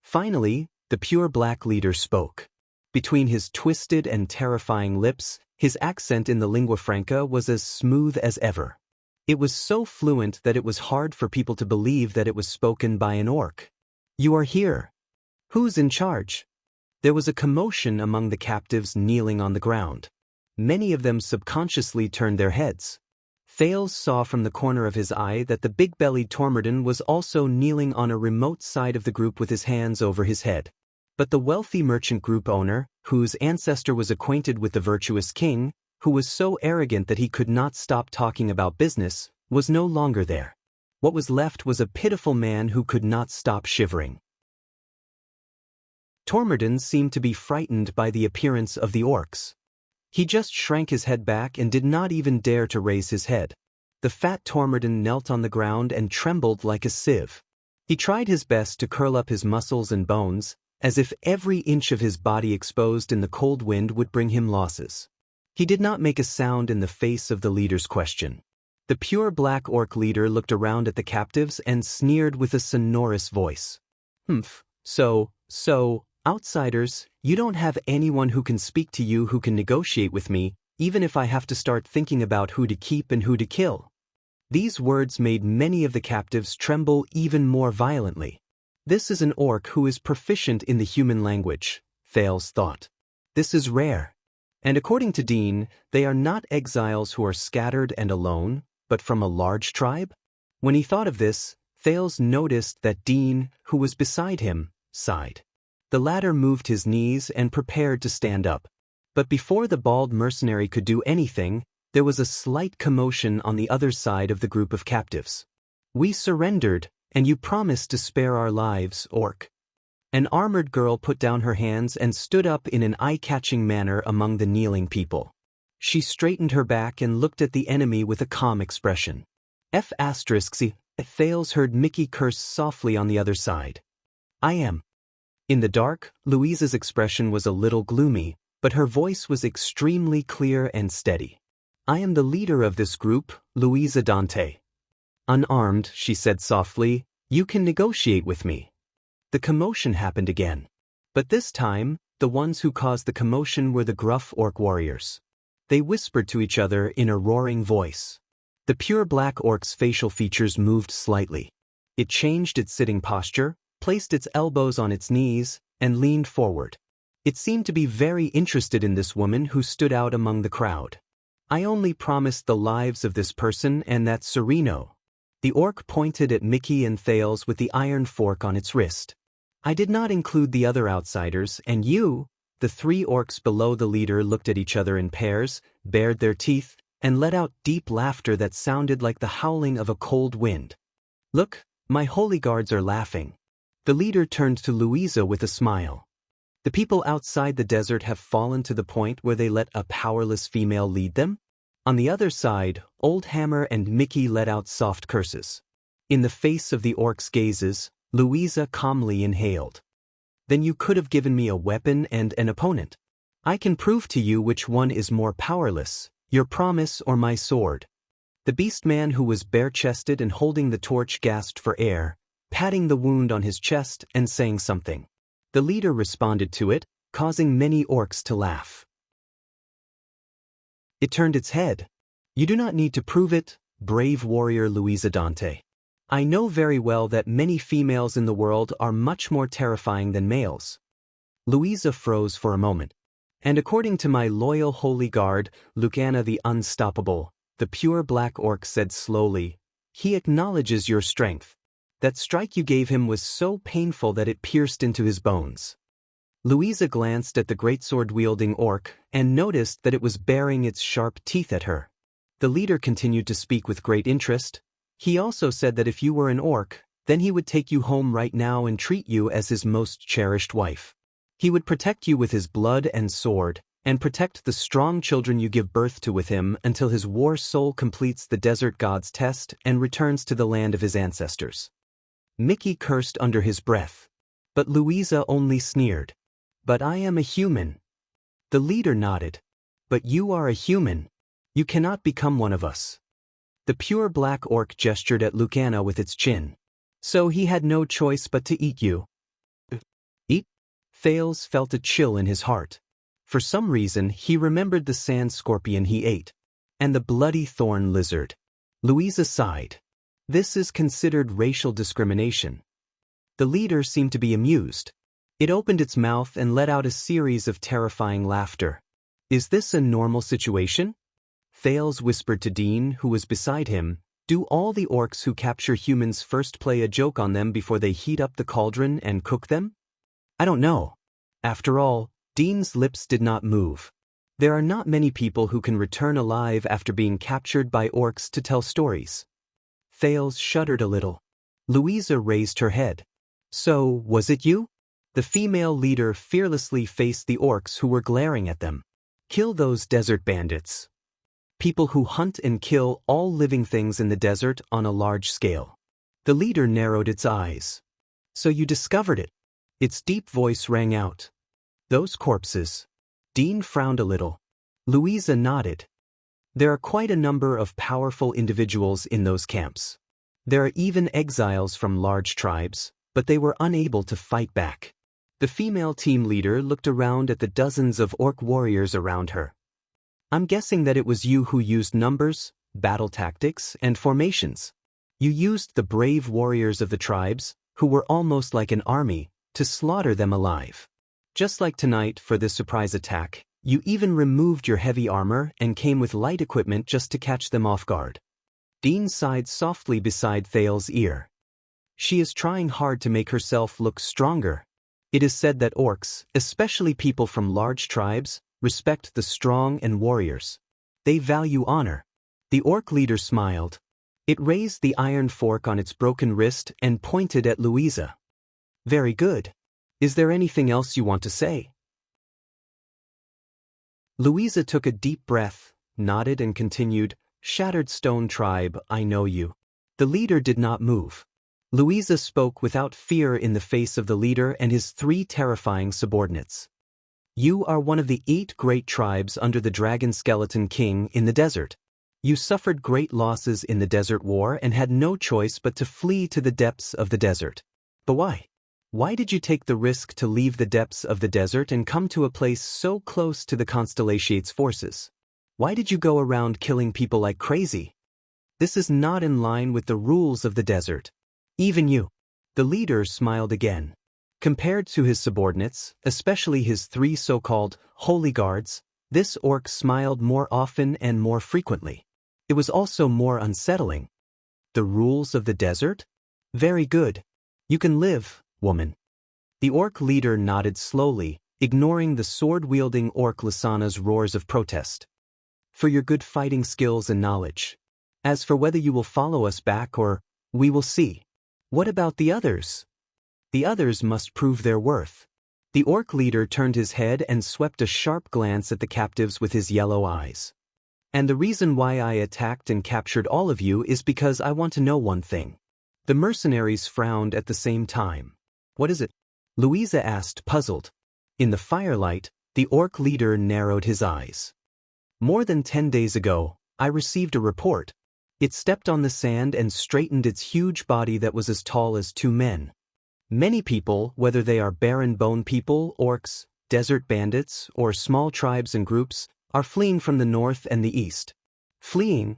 Finally, the pure black leader spoke. Between his twisted and terrifying lips, his accent in the lingua franca was as smooth as ever. It was so fluent that it was hard for people to believe that it was spoken by an orc. "You are here. Who's in charge?" There was a commotion among the captives kneeling on the ground. Many of them subconsciously turned their heads. Thales saw from the corner of his eye that the big-bellied Tormodon was also kneeling on a remote side of the group with his hands over his head. But the wealthy merchant group owner, whose ancestor was acquainted with the virtuous king, who was so arrogant that he could not stop talking about business, was no longer there. What was left was a pitiful man who could not stop shivering. Tormodon seemed to be frightened by the appearance of the orcs. He just shrank his head back and did not even dare to raise his head. The fat Tormodon knelt on the ground and trembled like a sieve. He tried his best to curl up his muscles and bones, as if every inch of his body exposed in the cold wind would bring him losses. He did not make a sound in the face of the leader's question. The pure black orc leader looked around at the captives and sneered with a sonorous voice. So, outsiders, you don't have anyone who can speak to you who can negotiate with me, even if I have to start thinking about who to keep and who to kill." These words made many of the captives tremble even more violently. This is an orc who is proficient in the human language, Thales thought. This is rare. And according to Dean, they are not exiles who are scattered and alone, but from a large tribe? When he thought of this, Thales noticed that Dean, who was beside him, sighed. The latter moved his knees and prepared to stand up. But before the bald mercenary could do anything, there was a slight commotion on the other side of the group of captives. "We surrendered, and you promised to spare our lives, orc." An armored girl put down her hands and stood up in an eye-catching manner among the kneeling people. She straightened her back and looked at the enemy with a calm expression. Thales heard Mickey curse softly on the other side. "I am." In the dark, Louisa's expression was a little gloomy, but her voice was extremely clear and steady. "I am the leader of this group, Louisa Dante." "Unarmed," she said softly, "you can negotiate with me." The commotion happened again. But this time, the ones who caused the commotion were the gruff orc warriors. They whispered to each other in a roaring voice. The pure black orc's facial features moved slightly. It changed its sitting posture, placed its elbows on its knees, and leaned forward. It seemed to be very interested in this woman who stood out among the crowd. "I only promised the lives of this person and that Sereno." The orc pointed at Mickey and Thales with the iron fork on its wrist. "I did not include the other outsiders, and you." The three orcs below the leader looked at each other in pairs, bared their teeth, and let out deep laughter that sounded like the howling of a cold wind. "Look, my holy guards are laughing." The leader turned to Louisa with a smile. "The people outside the desert have fallen to the point where they let a powerless female lead them?" On the other side, Old Hammer and Mickey let out soft curses. In the face of the orc's gazes, Louisa calmly inhaled. "Then you could have given me a weapon and an opponent. I can prove to you which one is more powerless, your promise or my sword." The beast man who was bare-chested and holding the torch gasped for air, patting the wound on his chest and saying something. The leader responded to it, causing many orcs to laugh. It turned its head. "You do not need to prove it, brave warrior Louisa Dante. I know very well that many females in the world are much more terrifying than males." Louisa froze for a moment. "And according to my loyal holy guard, Lucana the Unstoppable," the pure black orc said slowly, "he acknowledges your strength. That strike you gave him was so painful that it pierced into his bones." Louisa glanced at the greatsword-wielding orc and noticed that it was baring its sharp teeth at her. The leader continued to speak with great interest. "He also said that if you were an orc, then he would take you home right now and treat you as his most cherished wife. He would protect you with his blood and sword, and protect the strong children you give birth to with him until his war soul completes the desert god's test and returns to the land of his ancestors." Mickey cursed under his breath. But Louisa only sneered. "But I am a human." The leader nodded. "But you are a human. You cannot become one of us." The pure black orc gestured at Lucana with its chin. "So he had no choice but to eat you." "Eat?" Thales felt a chill in his heart. For some reason, he remembered the sand scorpion he ate. And the bloody thorn lizard. Louisa sighed. This is considered racial discrimination. The leader seemed to be amused. It opened its mouth and let out a series of terrifying laughter. Is this a normal situation? Thales whispered to Dean, who was beside him. Do all the orcs who capture humans first play a joke on them before they heat up the cauldron and cook them? I don't know. After all, Dean's lips did not move. There are not many people who can return alive after being captured by orcs to tell stories. Thales shuddered a little. Louisa raised her head. So, was it you? The female leader fearlessly faced the orcs who were glaring at them. Kill those desert bandits. People who hunt and kill all living things in the desert on a large scale. The leader narrowed its eyes. So you discovered it. Its deep voice rang out. Those corpses. Dean frowned a little. Louisa nodded. There are quite a number of powerful individuals in those camps. There are even exiles from large tribes, but they were unable to fight back. The female team leader looked around at the dozens of orc warriors around her. I'm guessing that it was you who used numbers, battle tactics, and formations. You used the brave warriors of the tribes, who were almost like an army, to slaughter them alive. Just like tonight for this surprise attack, you even removed your heavy armor and came with light equipment just to catch them off guard. Dean sighed softly beside Thales' ear. She is trying hard to make herself look stronger. It is said that orcs, especially people from large tribes, respect the strong and warriors. They value honor. The orc leader smiled. It raised the iron fork on its broken wrist and pointed at Louisa. Very good. Is there anything else you want to say? Louisa took a deep breath, nodded and continued, Shattered Stone Tribe, I know you. The leader did not move. Louisa spoke without fear in the face of the leader and his 3 terrifying subordinates. You are one of the 8 great tribes under the Dragon Skeleton King in the desert. You suffered great losses in the Desert War and had no choice but to flee to the depths of the desert. But why? Why did you take the risk to leave the depths of the desert and come to a place so close to the Constellation's forces? Why did you go around killing people like crazy? This is not in line with the rules of the desert. Even you. The leader smiled again. Compared to his subordinates, especially his 3 so-called holy guards, this orc smiled more often and more frequently. It was also more unsettling. The rules of the desert? Very good. You can live, woman. The orc leader nodded slowly, ignoring the sword-wielding orc Lasana's roars of protest. For your good fighting skills and knowledge. As for whether you will follow us back or, we will see. What about the others? The others must prove their worth. The orc leader turned his head and swept a sharp glance at the captives with his yellow eyes. And the reason why I attacked and captured all of you is because I want to know one thing. The mercenaries frowned at the same time. What is it? Louisa asked, puzzled. In the firelight, the orc leader narrowed his eyes. More than 10 days ago, I received a report. It stepped on the sand and straightened its huge body that was as tall as 2 men. Many people, whether they are barren bone people, orcs, desert bandits, or small tribes and groups, are fleeing from the north and the east. Fleeing?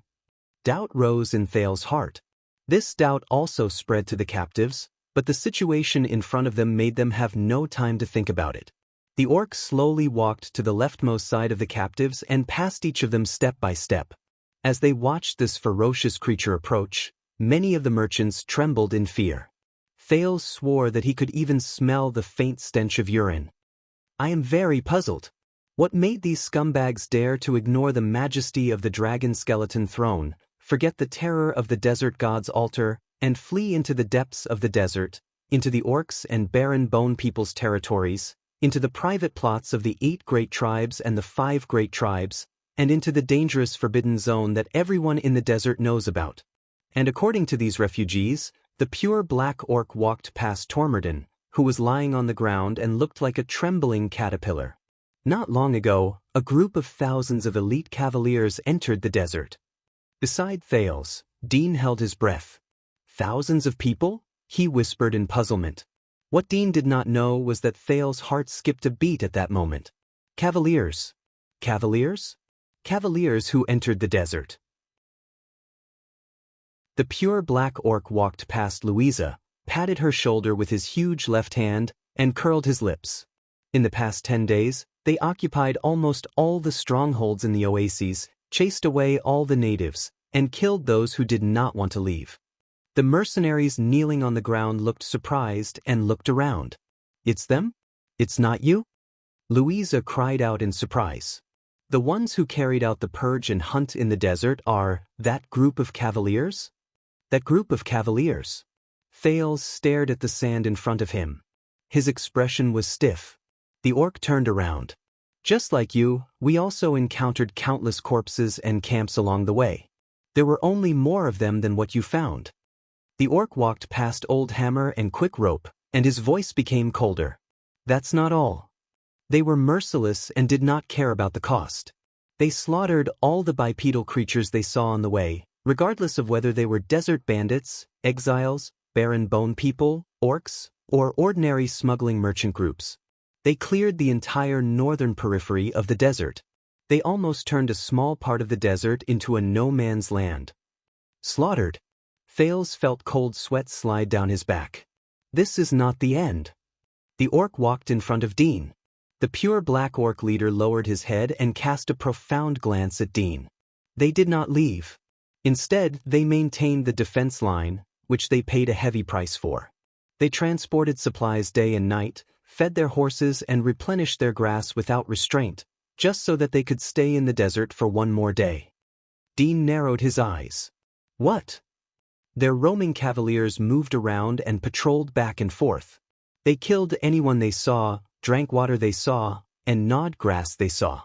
Doubt rose in Thales' heart. This doubt also spread to the captives, but the situation in front of them made them have no time to think about it. The orc slowly walked to the leftmost side of the captives and passed each of them step by step. As they watched this ferocious creature approach, many of the merchants trembled in fear. Thales swore that he could even smell the faint stench of urine. I am very puzzled. What made these scumbags dare to ignore the majesty of the dragon skeleton throne, forget the terror of the desert god's altar, and flee into the depths of the desert, into the orcs and barren bone people's territories, into the private plots of the 8 great tribes and the 5 great tribes, and into the dangerous forbidden zone that everyone in the desert knows about. And according to these refugees, the pure black orc walked past Tormerdon, who was lying on the ground and looked like a trembling caterpillar. Not long ago, a group of thousands of elite cavaliers entered the desert. Beside Thales, Dean held his breath. Thousands of people? He whispered in puzzlement. What Dean did not know was that Thales' heart skipped a beat at that moment. Cavaliers. Cavaliers? Cavaliers who entered the desert. The pure black orc walked past Louisa, patted her shoulder with his huge left hand, and curled his lips. In the past 10 days, they occupied almost all the strongholds in the oases, chased away all the natives, and killed those who did not want to leave. The mercenaries kneeling on the ground looked surprised and looked around. It's them? It's not you? Louisa cried out in surprise. The ones who carried out the purge and hunt in the desert are that group of cavaliers? That group of cavaliers. Thales stared at the sand in front of him. His expression was stiff. The orc turned around. Just like you, we also encountered countless corpses and camps along the way. There were only more of them than what you found. The orc walked past Old Hammer and Quick Rope, and his voice became colder. That's not all. They were merciless and did not care about the cost. They slaughtered all the bipedal creatures they saw on the way, regardless of whether they were desert bandits, exiles, barren bone people, orcs, or ordinary smuggling merchant groups. They cleared the entire northern periphery of the desert. They almost turned a small part of the desert into a no-man's land. Slaughtered. Thales felt cold sweat slide down his back. This is not the end. The orc walked in front of Dean. The pure black orc leader lowered his head and cast a profound glance at Dean. They did not leave. Instead, they maintained the defense line, which they paid a heavy price for. They transported supplies day and night, fed their horses and replenished their grass without restraint, just so that they could stay in the desert for one more day. Dean narrowed his eyes. What? Their roaming cavaliers moved around and patrolled back and forth. They killed anyone they saw, drank water they saw, and gnawed grass they saw.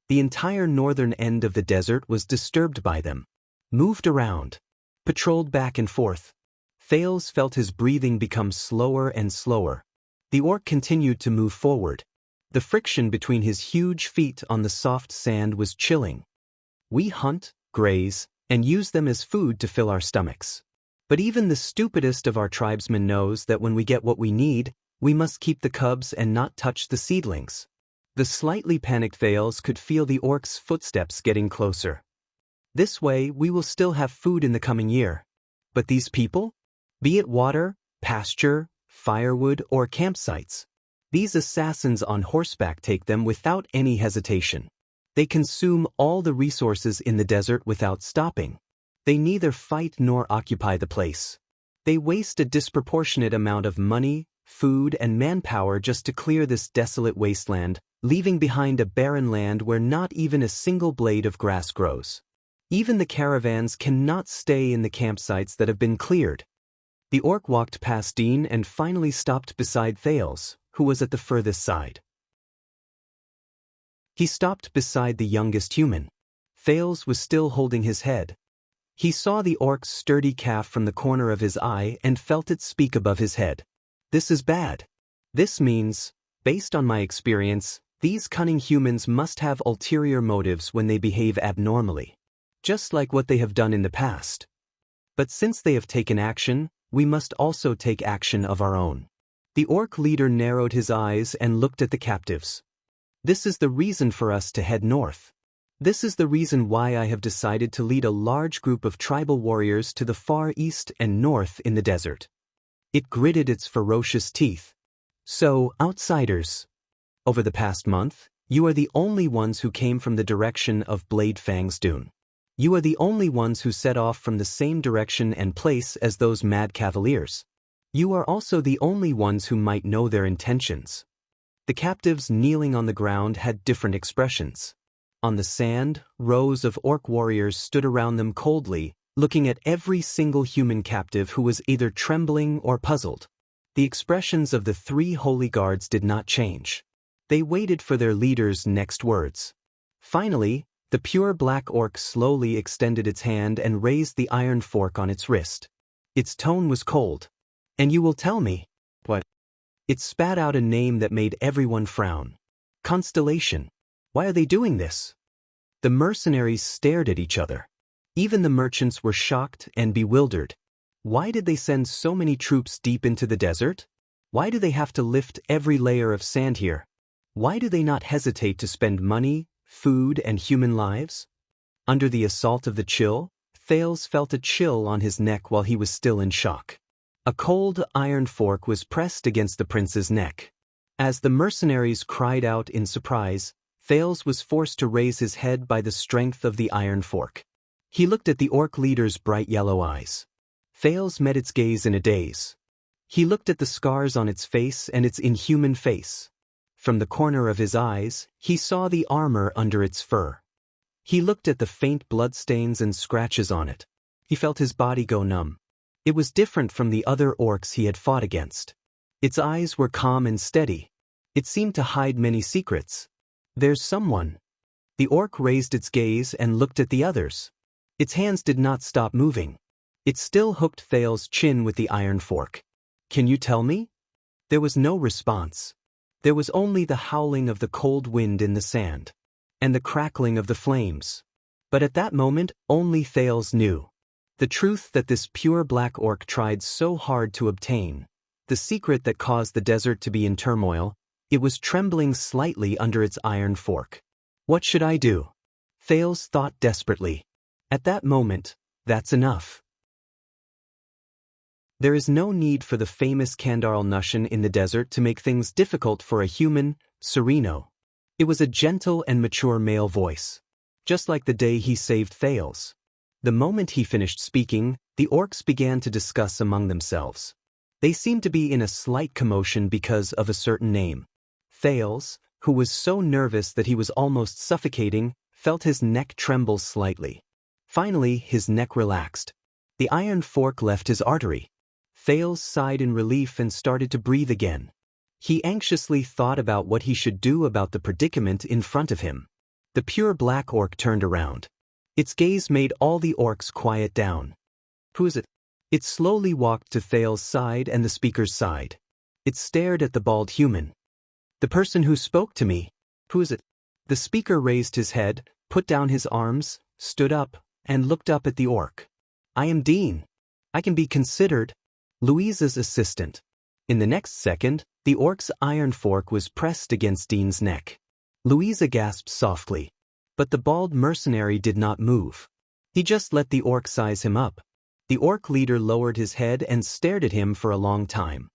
The entire northern end of the desert was disturbed by them. Moved around. Patrolled back and forth. Thales felt his breathing become slower and slower. The orc continued to move forward. The friction between his huge feet on the soft sand was chilling. We hunt, graze, and use them as food to fill our stomachs. But even the stupidest of our tribesmen knows that when we get what we need, we must keep the cubs and not touch the seedlings. The slightly panicked Thales could feel the orc's footsteps getting closer. This way, we will still have food in the coming year. But these people? Be it water, pasture, firewood, or campsites. These assassins on horseback take them without any hesitation. They consume all the resources in the desert without stopping. They neither fight nor occupy the place. They waste a disproportionate amount of money, food, and manpower just to clear this desolate wasteland, leaving behind a barren land where not even a single blade of grass grows. Even the caravans cannot stay in the campsites that have been cleared. The orc walked past Dean and finally stopped beside Thales, who was at the furthest side. He stopped beside the youngest human. Thales was still holding his head. He saw the orc's sturdy calf from the corner of his eye and felt it speak above his head. This is bad. This means, based on my experience, these cunning humans must have ulterior motives when they behave abnormally. Just like what they have done in the past. But since they have taken action, we must also take action of our own. The orc leader narrowed his eyes and looked at the captives. This is the reason for us to head north. This is the reason why I have decided to lead a large group of tribal warriors to the far east and north in the desert. It gritted its ferocious teeth. So, outsiders. Over the past month, you are the only ones who came from the direction of Blade Fang's dune. You are the only ones who set off from the same direction and place as those mad cavaliers. You are also the only ones who might know their intentions. The captives kneeling on the ground had different expressions. On the sand, rows of orc warriors stood around them coldly, looking at every single human captive who was either trembling or puzzled. The expressions of the 3 holy guards did not change. They waited for their leader's next words. Finally, the pure black orc slowly extended its hand and raised the iron fork on its wrist. Its tone was cold. And you will tell me. What? It spat out a name that made everyone frown. Constellation. Why are they doing this? The mercenaries stared at each other. Even the merchants were shocked and bewildered. Why did they send so many troops deep into the desert? Why do they have to lift every layer of sand here? Why do they not hesitate to spend money, food, and human lives? Under the assault of the chill, Thales felt a chill on his neck while he was still in shock. A cold iron fork was pressed against the prince's neck. As the mercenaries cried out in surprise, Thales was forced to raise his head by the strength of the iron fork. He looked at the orc leader's bright yellow eyes. Thales met its gaze in a daze. He looked at the scars on its face and its inhuman face. From the corner of his eyes, he saw the armor under its fur. He looked at the faint bloodstains and scratches on it. He felt his body go numb. It was different from the other orcs he had fought against. Its eyes were calm and steady. It seemed to hide many secrets. There's someone. The orc raised its gaze and looked at the others. Its hands did not stop moving. It still hooked Thales' chin with the iron fork. Can you tell me? There was no response. There was only the howling of the cold wind in the sand, and the crackling of the flames. But at that moment, only Thales knew. The truth that this pure black orc tried so hard to obtain, the secret that caused the desert to be in turmoil, it was trembling slightly under its iron fork. What should I do? Thales thought desperately. At that moment, that's enough. There is no need for the famous Kandarl Nushin in the desert to make things difficult for a human, Sereno. It was a gentle and mature male voice. Just like the day he saved Thales. The moment he finished speaking, the orcs began to discuss among themselves. They seemed to be in a slight commotion because of a certain name. Thales, who was so nervous that he was almost suffocating, felt his neck tremble slightly. Finally, his neck relaxed. The iron fork left his artery. Thales sighed in relief and started to breathe again. He anxiously thought about what he should do about the predicament in front of him. The pure black orc turned around. Its gaze made all the orcs quiet down. Who is it? It slowly walked to Thales' side and the speaker's side. It stared at the bald human. The person who spoke to me. Who is it? The speaker raised his head, put down his arms, stood up, and looked up at the orc. I am Dean. I can be considered Louisa's assistant. In the next second, the orc's iron fork was pressed against Dean's neck. Louisa gasped softly. But the bald mercenary did not move. He just let the orc size him up. The orc leader lowered his head and stared at him for a long time.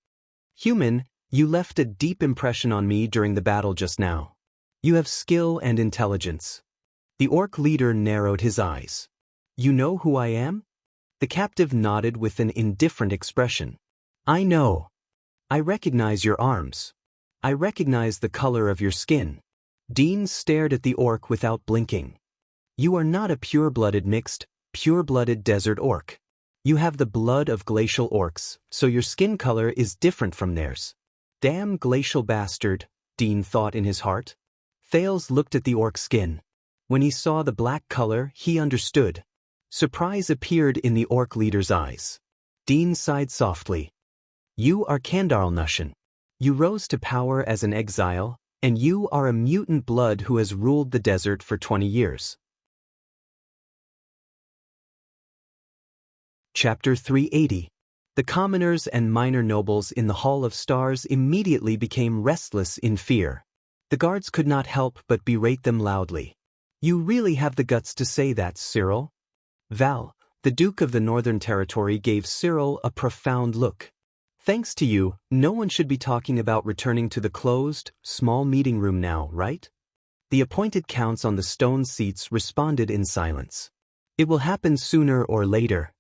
Human, you left a deep impression on me during the battle just now. You have skill and intelligence. The orc leader narrowed his eyes. You know who I am? The captive nodded with an indifferent expression. I know. I recognize your arms. I recognize the color of your skin. Dean stared at the orc without blinking. You are not a pure-blooded mixed, pure-blooded desert orc. You have the blood of glacial orcs, so your skin color is different from theirs. Damn glacial bastard, Dean thought in his heart. Thales looked at the orc's skin. When he saw the black color, he understood. Surprise appeared in the orc leader's eyes. Dean sighed softly. You are Kandarl Nushin. You rose to power as an exile, and you are a mutant blood who has ruled the desert for 20 years. Chapter 380. The commoners and minor nobles in the Hall of Stars immediately became restless in fear. The guards could not help but berate them loudly. You really have the guts to say that, Cyril? Val, the Duke of the Northern Territory, gave Cyril a profound look. Thanks to you, no one should be talking about returning to the closed, small meeting room now, right? The appointed counts on the stone seats responded in silence. It will happen sooner or later.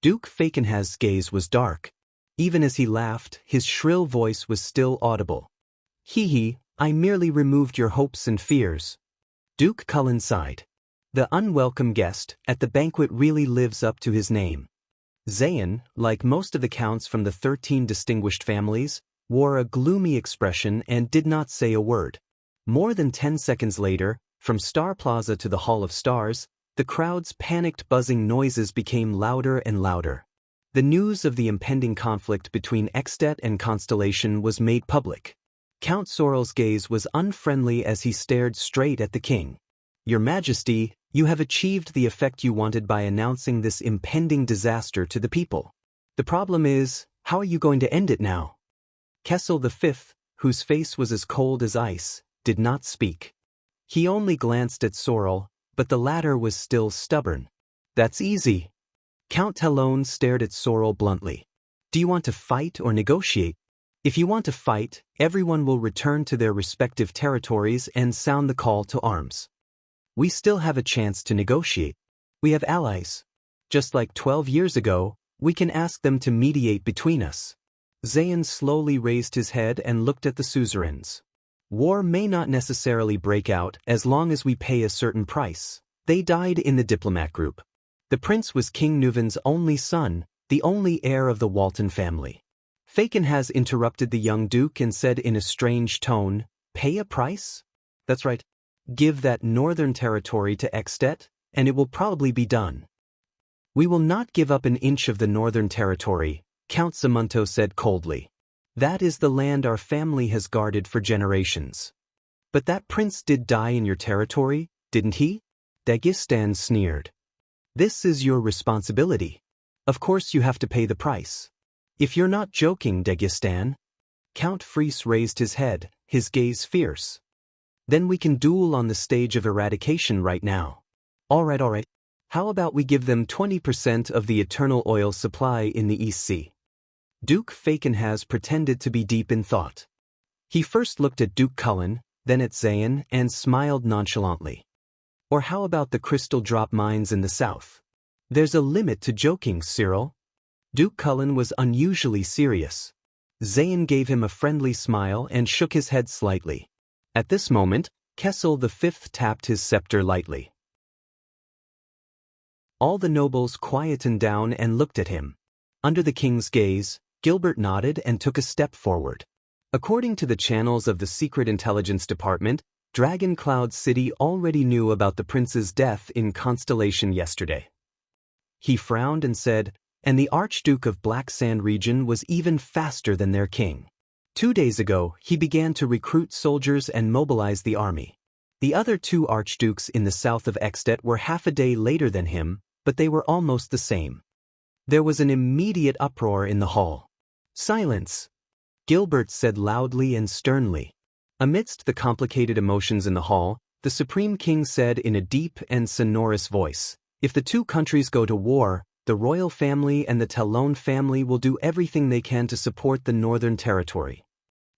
Duke Fakenhaz's gaze was dark. Even as he laughed, his shrill voice was still audible. Hee, I merely removed your hopes and fears. Duke Cullen sighed. The unwelcome guest at the banquet really lives up to his name. Zayn, like most of the counts from the 13 distinguished families, wore a gloomy expression and did not say a word. More than 10 seconds later, from Star Plaza to the Hall of Stars, the crowd's panicked buzzing noises became louder and louder. The news of the impending conflict between Extet and Constellation was made public. Count Sorrel's gaze was unfriendly as he stared straight at the king. Your Majesty, you have achieved the effect you wanted by announcing this impending disaster to the people. The problem is, how are you going to end it now? Kessel V, whose face was as cold as ice, did not speak. He only glanced at Sorrel, but the latter was still stubborn. That's easy. Count Talon stared at Sorrel bluntly. Do you want to fight or negotiate? If you want to fight, everyone will return to their respective territories and sound the call to arms. We still have a chance to negotiate. We have allies. Just like 12 years ago, we can ask them to mediate between us. Zayan slowly raised his head and looked at the suzerains. War may not necessarily break out as long as we pay a certain price. They died in the diplomat group. The prince was King Nuven's only son, the only heir of the Walton family. Faken has interrupted the young duke and said in a strange tone, "Pay a price?" That's right. Give that northern territory to Extet, and it will probably be done. We will not give up an inch of the northern territory, Count Zamunto said coldly. That is the land our family has guarded for generations. But that prince did die in your territory, didn't he? Daoist sneered. This is your responsibility. Of course you have to pay the price. If you're not joking, Daoist. Count Fries raised his head, his gaze fierce. Then we can duel on the stage of eradication right now. All right. How about we give them 20% of the eternal oil supply in the East Sea? Duke Faken has pretended to be deep in thought. He first looked at Duke Cullen, then at Zayan, and smiled nonchalantly. Or how about the crystal drop mines in the south? There's a limit to joking, Cyril. Duke Cullen was unusually serious. Zayan gave him a friendly smile and shook his head slightly. At this moment, Kessel V tapped his scepter lightly. All the nobles quietened down and looked at him. Under the king's gaze, Gilbert nodded and took a step forward. According to the channels of the Secret Intelligence Department, Dragon Cloud City already knew about the prince's death in Constellation yesterday. He frowned and said, and the Archduke of Black Sand region was even faster than their king. 2 days ago, he began to recruit soldiers and mobilize the army. The other 2 archdukes in the south of Extet were half a day later than him, but they were almost the same. There was an immediate uproar in the hall. Silence! Gilbert said loudly and sternly. Amidst the complicated emotions in the hall, the Supreme King said in a deep and sonorous voice, if the 2 countries go to war, the royal family and the Talon family will do everything they can to support the northern territory.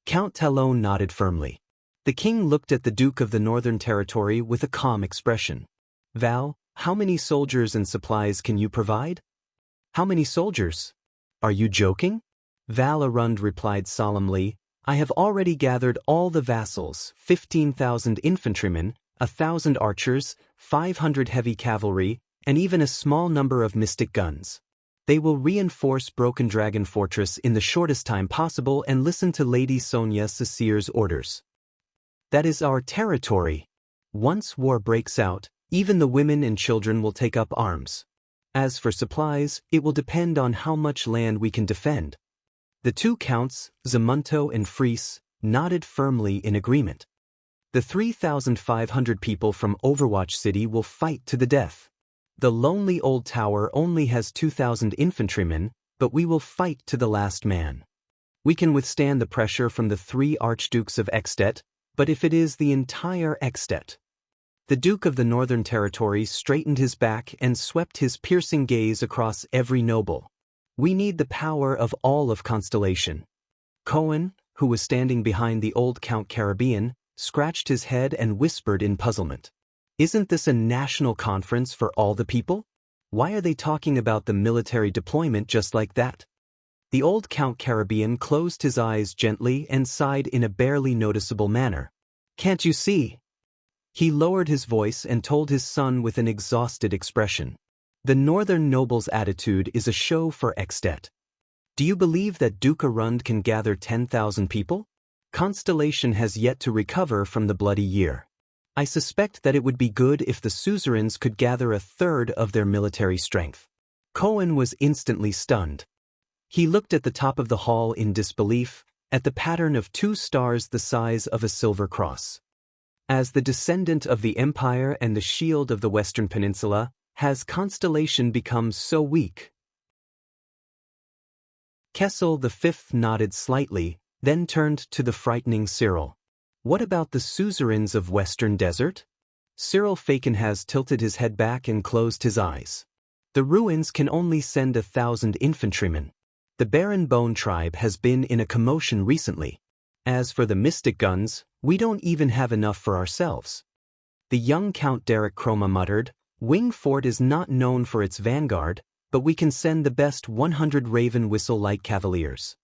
Count Talon nodded firmly. The king looked at the Duke of the Northern Territory with a calm expression. Val, how many soldiers and supplies can you provide? How many soldiers? Are you joking? Val Arund replied solemnly, I have already gathered all the vassals, 15,000 infantrymen, 1,000 archers, 500 heavy cavalry, and even a small number of mystic guns. They will reinforce Broken Dragon Fortress in the shortest time possible and listen to Lady Sonia Cecier's orders. That is our territory. Once war breaks out, even the women and children will take up arms. As for supplies, it will depend on how much land we can defend. The 2 counts, Zamunto and Fries, nodded firmly in agreement. The 3,500 people from Overwatch City will fight to the death. The lonely old tower only has 2,000 infantrymen, but we will fight to the last man. We can withstand the pressure from the 3 archdukes of Extet, but if it is the entire Extet. The Duke of the Northern Territory straightened his back and swept his piercing gaze across every noble. We need the power of all of Constellation. Cohen, who was standing behind the old Count Caribbean, scratched his head and whispered in puzzlement. Isn't this a national conference for all the people? Why are they talking about the military deployment just like that? The old Count Caribbean closed his eyes gently and sighed in a barely noticeable manner. Can't you see? He lowered his voice and told his son with an exhausted expression. The northern noble's attitude is a show for Extet. Do you believe that Duke Arund can gather 10,000 people? Constellation has yet to recover from the bloody year. I suspect that it would be good if the suzerains could gather a third of their military strength. Cohen was instantly stunned. He looked at the top of the hall in disbelief, at the pattern of 2 stars the size of a silver cross. As the descendant of the Empire and the shield of the Western Peninsula, has Constellation become so weak? Kessel V nodded slightly, then turned to the frightening Cyril. What about the suzerains of Western Desert? Cyril Faken has tilted his head back and closed his eyes. The ruins can only send 1,000 infantrymen. The Baron Bone tribe has been in a commotion recently. As for the mystic guns, we don't even have enough for ourselves. The young Count Derek Chroma muttered, Wing Fort is not known for its vanguard, but we can send the best 100 Raven Whistle Light Cavaliers.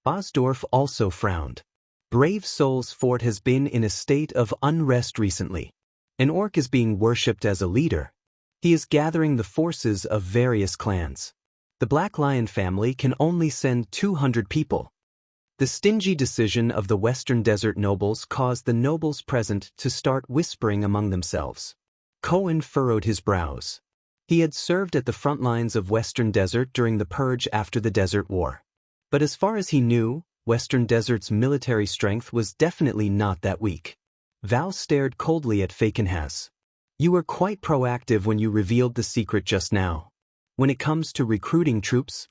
Osdorf also frowned. Brave Soul's fort has been in a state of unrest recently. An orc is being worshipped as a leader. He is gathering the forces of various clans. The Black Lion family can only send 200 people. The stingy decision of the Western Desert nobles caused the nobles present to start whispering among themselves. Cohen furrowed his brows. He had served at the front lines of Western Desert during the purge after the Desert War. But as far as he knew, Western Desert's military strength was definitely not that weak. Val stared coldly at Fakenhas. You were quite proactive when you revealed the secret just now. When it comes to recruiting troops,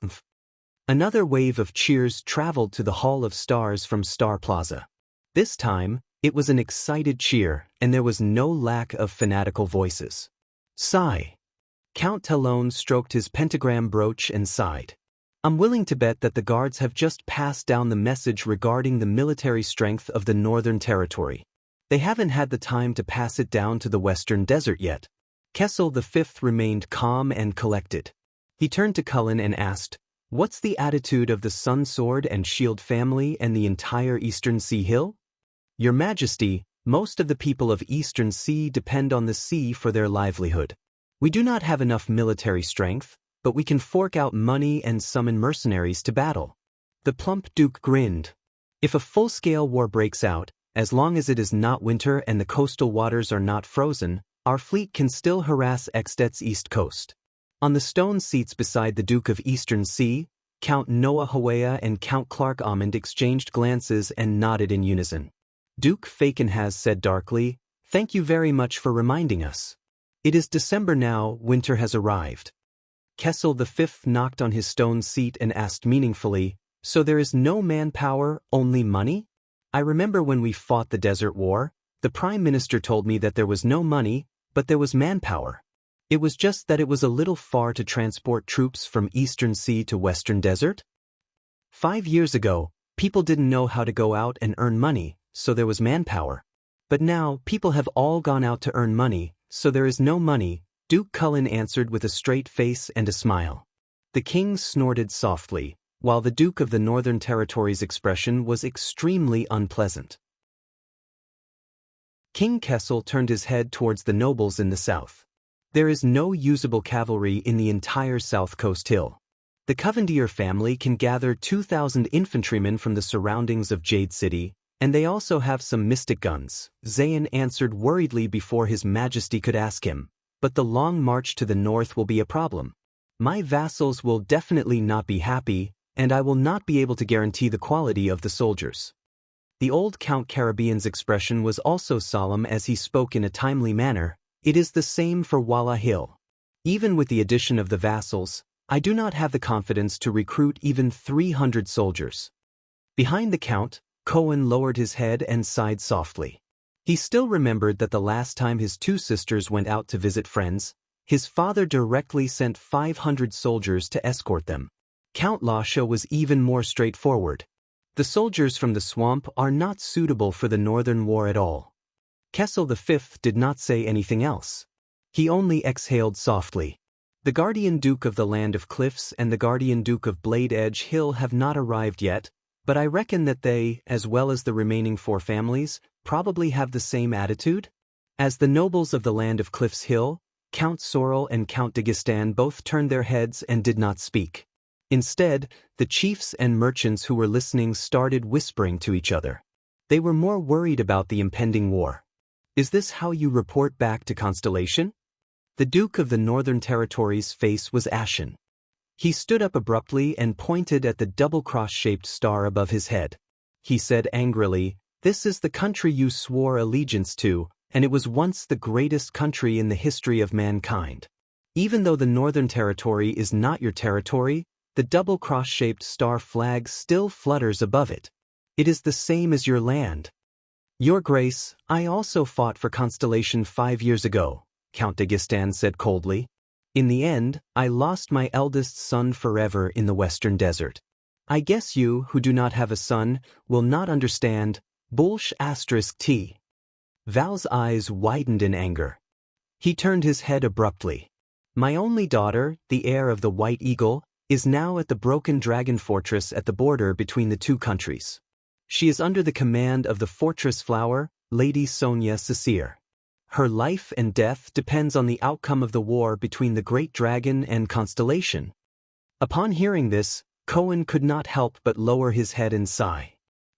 Another wave of cheers traveled to the Hall of Stars from Star Plaza. This time, it was an excited cheer, and there was no lack of fanatical voices. Sigh. Count Talon stroked his pentagram brooch and sighed. I'm willing to bet that the guards have just passed down the message regarding the military strength of the Northern Territory. They haven't had the time to pass it down to the Western Desert yet. Kessel V remained calm and collected. He turned to Cullen and asked, What's the attitude of the Sun Sword and Shield family and the entire Eastern Sea Hill? Your Majesty, most of the people of Eastern Sea depend on the sea for their livelihood. We do not have enough military strength, but we can fork out money and summon mercenaries to battle. The plump Duke grinned. If a full-scale war breaks out, as long as it is not winter and the coastal waters are not frozen, our fleet can still harass Extet's east coast. On the stone seats beside the Duke of Eastern Sea, Count Noah Hawea and Count Clark Amond exchanged glances and nodded in unison. Duke Fakenhas said darkly, Thank you very much for reminding us. It is December now, winter has arrived. Kessel V knocked on his stone seat and asked meaningfully, So there is no manpower, only money? I remember when we fought the Desert War, the Prime Minister told me that there was no money, but there was manpower. It was just that it was a little far to transport troops from Eastern Sea to Western Desert. 5 years ago, people didn't know how to go out and earn money, so there was manpower. But now, people have all gone out to earn money, so there is no money, Duke Cullen answered with a straight face and a smile. The king snorted softly, while the Duke of the Northern Territories' expression was extremely unpleasant. King Kessel turned his head towards the nobles in the south. There is no usable cavalry in the entire South Coast Hill. The Covendier family can gather 2,000 infantrymen from the surroundings of Jade City, and they also have some mystic guns, Zayn answered worriedly before His Majesty could ask him, but the long march to the north will be a problem. My vassals will definitely not be happy, and I will not be able to guarantee the quality of the soldiers. The old Count Caribbean's expression was also solemn as he spoke in a timely manner. It is the same for Walla Hill. Even with the addition of the vassals, I do not have the confidence to recruit even 300 soldiers. Behind the Count, Cohen lowered his head and sighed softly. He still remembered that the last time his two sisters went out to visit friends, his father directly sent 500 soldiers to escort them. Count Lasha was even more straightforward. The soldiers from the swamp are not suitable for the Northern War at all. Kessel V did not say anything else. He only exhaled softly. The Guardian Duke of the Land of Cliffs and the Guardian Duke of Blade Edge Hill have not arrived yet, but I reckon that they, as well as the remaining 4 families, probably have the same attitude. As the nobles of the Land of Cliffs Hill, Count Sorrel and Count Dagistan both turned their heads and did not speak. Instead, the chiefs and merchants who were listening started whispering to each other. They were more worried about the impending war. Is this how you report back to Constellation? The Duke of the Northern Territories' face was ashen. He stood up abruptly and pointed at the double-cross-shaped star above his head. He said angrily, This is the country you swore allegiance to, and it was once the greatest country in the history of mankind. Even though the Northern Territory is not your territory, the double-cross-shaped star flag still flutters above it. It is the same as your land. Your Grace, I also fought for Constellation 5 years ago, Count de Gistan said coldly. In the end, I lost my eldest son forever in the western desert. I guess you, who do not have a son, will not understand. T. Val's eyes widened in anger. He turned his head abruptly. My only daughter, the heir of the White Eagle, is now at the broken dragon fortress at the border between the two countries. She is under the command of the fortress flower, Lady Sonia Cecere. Her life and death depends on the outcome of the war between the Great Dragon and Constellation. Upon hearing this, Cohen could not help but lower his head and sigh.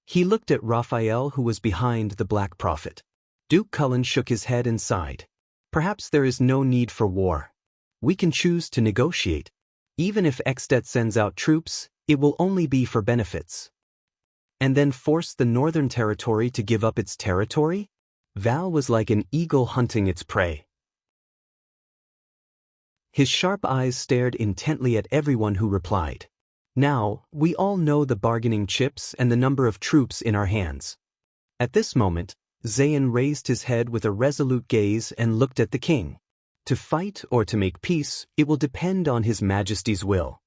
He looked at Raphael, who was behind the Black Prophet. Duke Cullen shook his head and sighed. Perhaps there is no need for war. We can choose to negotiate. Even if Extet sends out troops, it will only be for benefits. And then force the Northern Territory to give up its territory? Val was like an eagle hunting its prey. His sharp eyes stared intently at everyone who replied. Now, we all know the bargaining chips and the number of troops in our hands. At this moment, Zayn raised his head with a resolute gaze and looked at the king. To fight or to make peace, it will depend on His Majesty's will.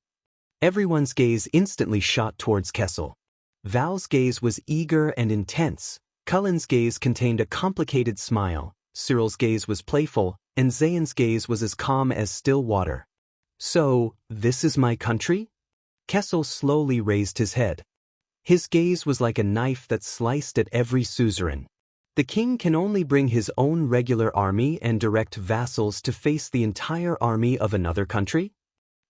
Everyone's gaze instantly shot towards Kessel. Val's gaze was eager and intense. Cullen's gaze contained a complicated smile, Cyril's gaze was playful, and Zayn's gaze was as calm as still water. So, this is my country? Kessel slowly raised his head. His gaze was like a knife that sliced at every suzerain. The king can only bring his own regular army and direct vassals to face the entire army of another country?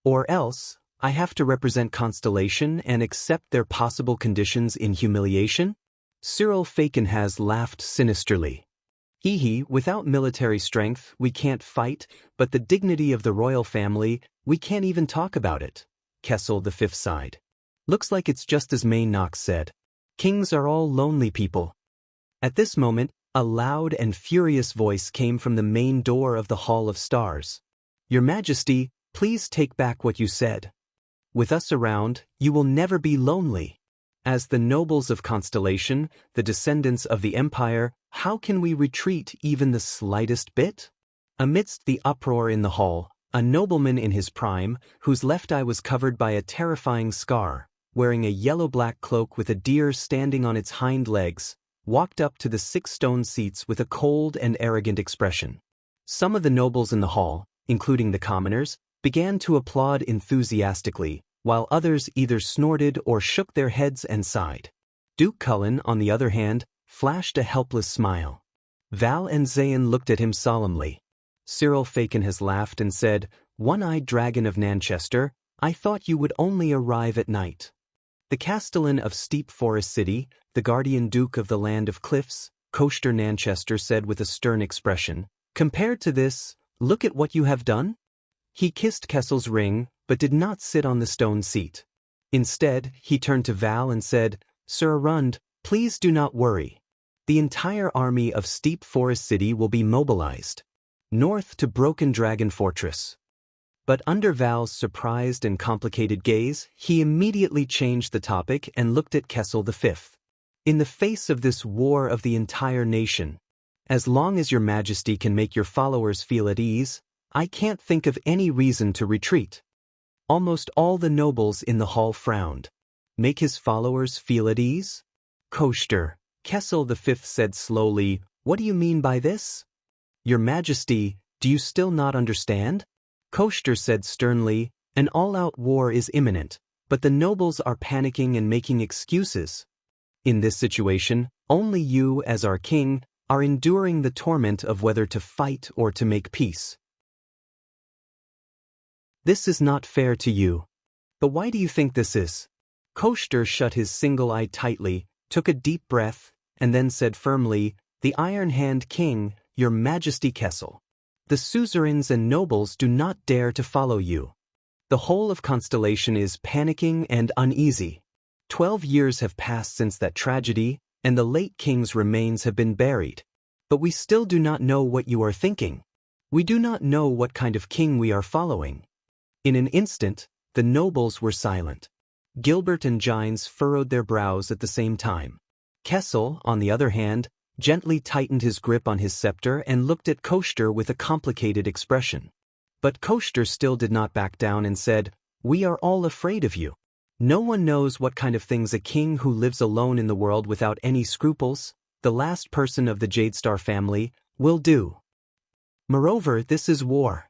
Or else, I have to represent Constellation and accept their possible conditions in humiliation? Cyril Fakenhas laughed sinisterly. Without military strength, we can't fight, but the dignity of the royal family, we can't even talk about it. Kessel V sighed. Looks like it's just as May Knox said. Kings are all lonely people. At this moment, a loud and furious voice came from the main door of the Hall of Stars. Your Majesty, please take back what you said. With us around, you will never be lonely. As the nobles of Constellation, the descendants of the Empire, how can we retreat even the slightest bit? Amidst the uproar in the hall, a nobleman in his prime, whose left eye was covered by a terrifying scar, wearing a yellow-black cloak with a deer standing on its hind legs, walked up to the 6 stone seats with a cold and arrogant expression. Some of the nobles in the hall, including the commoners, began to applaud enthusiastically, while others either snorted or shook their heads and sighed. Duke Cullen, on the other hand, flashed a helpless smile. Val and Zayn looked at him solemnly. Cyril Fakenhas laughed and said, One-eyed dragon of Nanchester, I thought you would only arrive at night. The Castellan of Steep Forest City, the guardian duke of the land of cliffs, Coaster Nanchester said with a stern expression, Compared to this, look at what you have done. He kissed Kessel's ring, but did not sit on the stone seat. Instead, he turned to Val and said, Sir Arund, please do not worry. The entire army of Steep Forest City will be mobilized north to Broken Dragon Fortress. But under Val's surprised and complicated gaze, he immediately changed the topic and looked at Kessel V. In the face of this war of the entire nation, as long as your Majesty can make your followers feel at ease, I can't think of any reason to retreat. Almost all the nobles in the hall frowned. Make his followers feel at ease? Coaster, Kessel V said slowly, what do you mean by this? Your Majesty, do you still not understand? Coaster said sternly, an all-out war is imminent, but the nobles are panicking and making excuses. In this situation, only you, as our king, are enduring the torment of whether to fight or to make peace. This is not fair to you. But why do you think this is? Coaster shut his single eye tightly, took a deep breath, and then said firmly, The Iron Hand King, your Majesty Kessel. The suzerains and nobles do not dare to follow you. The whole of Constellation is panicking and uneasy. 12 years have passed since that tragedy, and the late king's remains have been buried. But we still do not know what you are thinking. We do not know what kind of king we are following. In an instant, the nobles were silent. Gilbert and Gines furrowed their brows at the same time. Kessel, on the other hand, gently tightened his grip on his scepter and looked at Koshter with a complicated expression. But Koshter still did not back down and said, "We are all afraid of you. No one knows what kind of things a king who lives alone in the world without any scruples, the last person of the Jadestar family, will do. Moreover, this is war."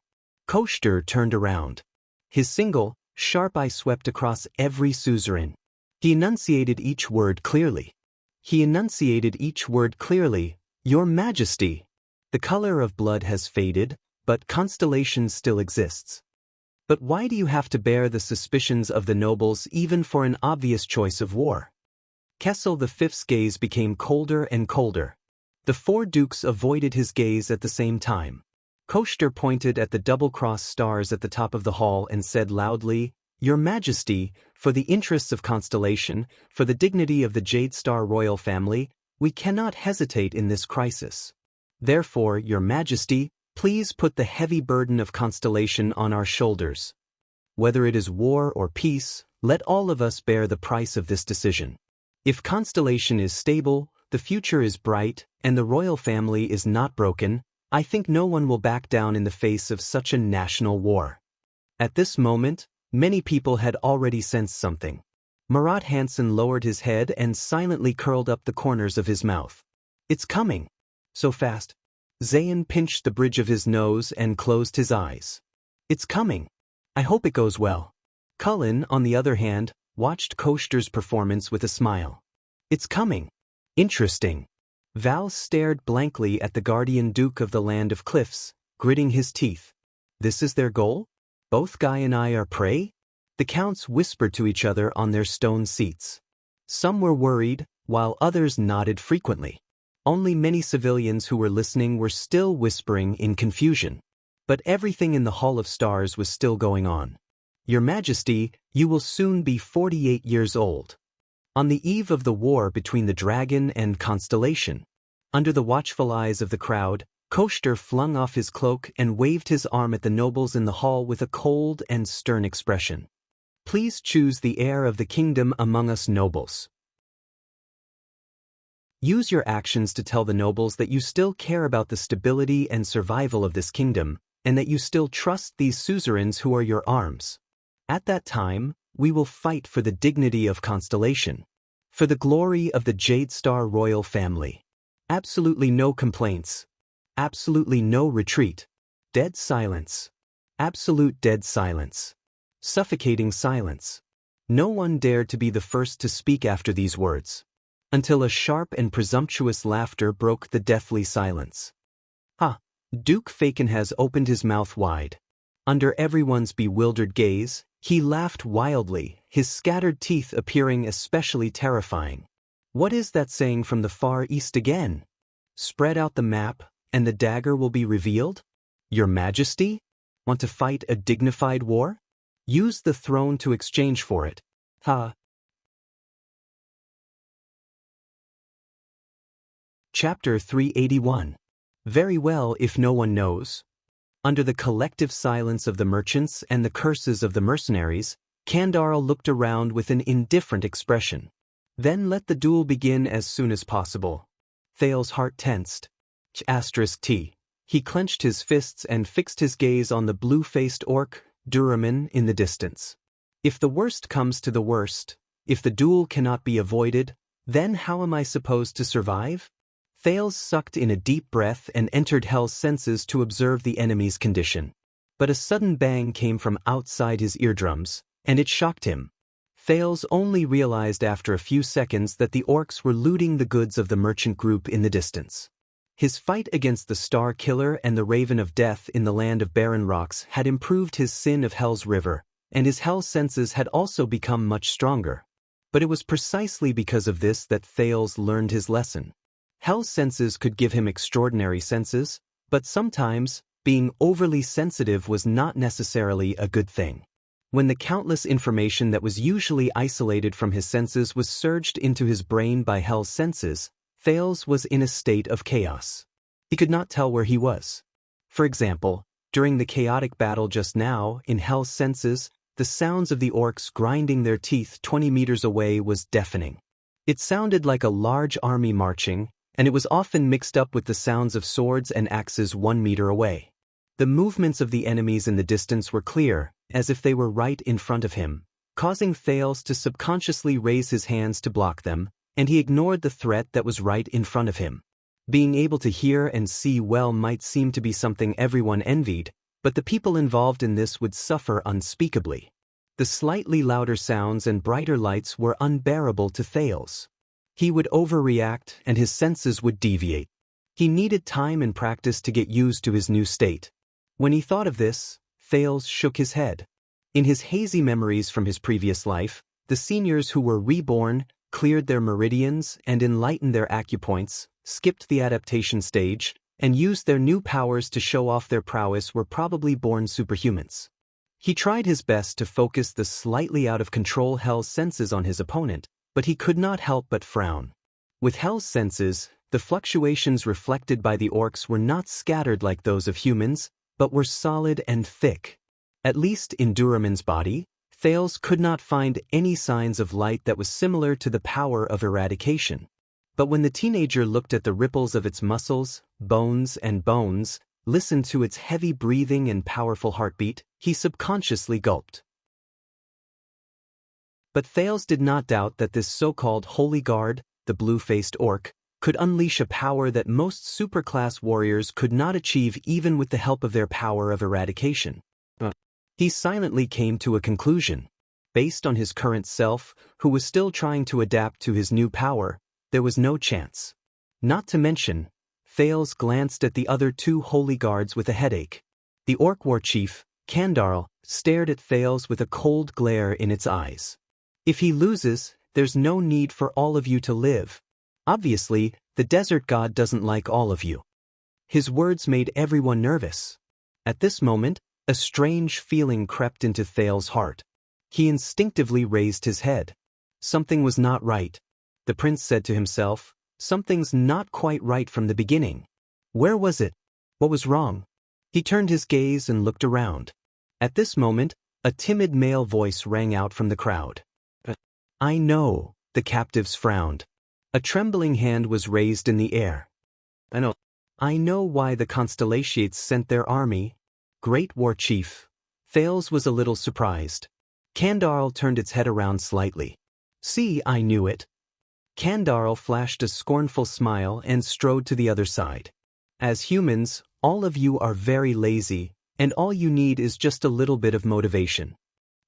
Koshter turned around. His single, sharp eye swept across every suzerain. He enunciated each word clearly. "Your Majesty. The color of blood has faded, but constellation still exists. But why do you have to bear the suspicions of the nobles even for an obvious choice of war?" Kessel V's gaze became colder and colder. The four dukes avoided his gaze at the same time. Koshter pointed at the double-cross stars at the top of the hall and said loudly, "Your Majesty, for the interests of Constellation, for the dignity of the Jadestar royal family, we cannot hesitate in this crisis. Therefore, Your Majesty, please put the heavy burden of Constellation on our shoulders. Whether it is war or peace, let all of us bear the price of this decision. If Constellation is stable, the future is bright, and the royal family is not broken, I think no one will back down in the face of such a national war." At this moment, many people had already sensed something. Marat Hansen lowered his head and silently curled up the corners of his mouth. "It's coming. So fast." Zayn pinched the bridge of his nose and closed his eyes. "It's coming. I hope it goes well." Cullen, on the other hand, watched Koshter's performance with a smile. "It's coming. Interesting." Val stared blankly at the guardian duke of the Land of Cliffs, gritting his teeth. "This is their goal? Both Guy and I are prey?" The counts whispered to each other on their stone seats. Some were worried, while others nodded frequently. Only many civilians who were listening were still whispering in confusion. But everything in the Hall of Stars was still going on. "Your Majesty, you will soon be 48 years old." On the eve of the war between the dragon and Constellation, under the watchful eyes of the crowd, Koshter flung off his cloak and waved his arm at the nobles in the hall with a cold and stern expression. "Please choose the heir of the kingdom among us nobles. Use your actions to tell the nobles that you still care about the stability and survival of this kingdom, and that you still trust these suzerains who are your arms. At that time, we will fight for the dignity of Constellation, for the glory of the Jadestar royal family. Absolutely no complaints. Absolutely no retreat. Dead silence. Absolute dead silence. Suffocating silence. No one dared to be the first to speak after these words, until a sharp and presumptuous laughter broke the deathly silence. "Ha!" Duke Fakenhas opened his mouth wide. Under everyone's bewildered gaze, he laughed wildly, his scattered teeth appearing especially terrifying. "What is that saying from the Far East again? Spread out the map, and the dagger will be revealed? Your Majesty? Want to fight a dignified war? Use the throne to exchange for it. Ha!" Chapter 381. Very well if no one knows. Under the collective silence of the merchants and the curses of the mercenaries, Kandarl looked around with an indifferent expression. "Then let the duel begin as soon as possible." Thal's heart tensed. T. He clenched his fists and fixed his gaze on the blue-faced orc, Duraman, in the distance. If the worst comes to the worst, if the duel cannot be avoided, then how am I supposed to survive? Thales sucked in a deep breath and entered Hell's senses to observe the enemy's condition. But a sudden bang came from outside his eardrums, and it shocked him. Thales only realized after a few seconds that the orcs were looting the goods of the merchant group in the distance. His fight against the Star Killer and the Raven of Death in the land of barren rocks had improved his sin of Hell's River, and his Hell senses had also become much stronger. But it was precisely because of this that Thales learned his lesson. Hell's senses could give him extraordinary senses, but sometimes, being overly sensitive was not necessarily a good thing. When the countless information that was usually isolated from his senses was surged into his brain by Hell's senses, Thales was in a state of chaos. He could not tell where he was. For example, during the chaotic battle just now, in Hell's senses, the sounds of the orcs grinding their teeth 20 meters away was deafening. It sounded like a large army marching, and it was often mixed up with the sounds of swords and axes 1 meter away. The movements of the enemies in the distance were clear, as if they were right in front of him, causing Thales to subconsciously raise his hands to block them, and he ignored the threat that was right in front of him. Being able to hear and see well might seem to be something everyone envied, but the people involved in this would suffer unspeakably. The slightly louder sounds and brighter lights were unbearable to Thales. He would overreact and his senses would deviate. He needed time and practice to get used to his new state. When he thought of this, Thales shook his head. In his hazy memories from his previous life, the seniors who were reborn, cleared their meridians and enlightened their acupoints, skipped the adaptation stage, and used their new powers to show off their prowess were probably born superhumans. He tried his best to focus the slightly out-of-control Hell's senses on his opponent, but he could not help but frown. With Hell's senses, the fluctuations reflected by the orcs were not scattered like those of humans, but were solid and thick. At least in Duraman's body, Thales could not find any signs of light that was similar to the power of eradication. But when the teenager looked at the ripples of its muscles, bones, listened to its heavy breathing and powerful heartbeat, he subconsciously gulped. But Thales did not doubt that this so-called Holy Guard, the blue-faced orc, could unleash a power that most superclass warriors could not achieve even with the help of their power of eradication. He silently came to a conclusion. Based on his current self, who was still trying to adapt to his new power, there was no chance. Not to mention, Thales glanced at the other 2 holy guards with a headache. The orc war chief, Kandarl, stared at Thales with a cold glare in its eyes. If he loses, there's no need for all of you to live. Obviously, the desert god doesn't like all of you. His words made everyone nervous. At this moment, a strange feeling crept into Thales' heart. He instinctively raised his head. Something was not right. The prince said to himself, something's not quite right from the beginning. Where was it? What was wrong? He turned his gaze and looked around. At this moment, a timid male voice rang out from the crowd. I know, the captives frowned. A trembling hand was raised in the air. I know why the Constellations sent their army. Great War Chief. Thales was a little surprised. Kandarl turned its head around slightly. See, I knew it. Kandarl flashed a scornful smile and strode to the other side. As humans, all of you are very lazy, and all you need is just a little bit of motivation.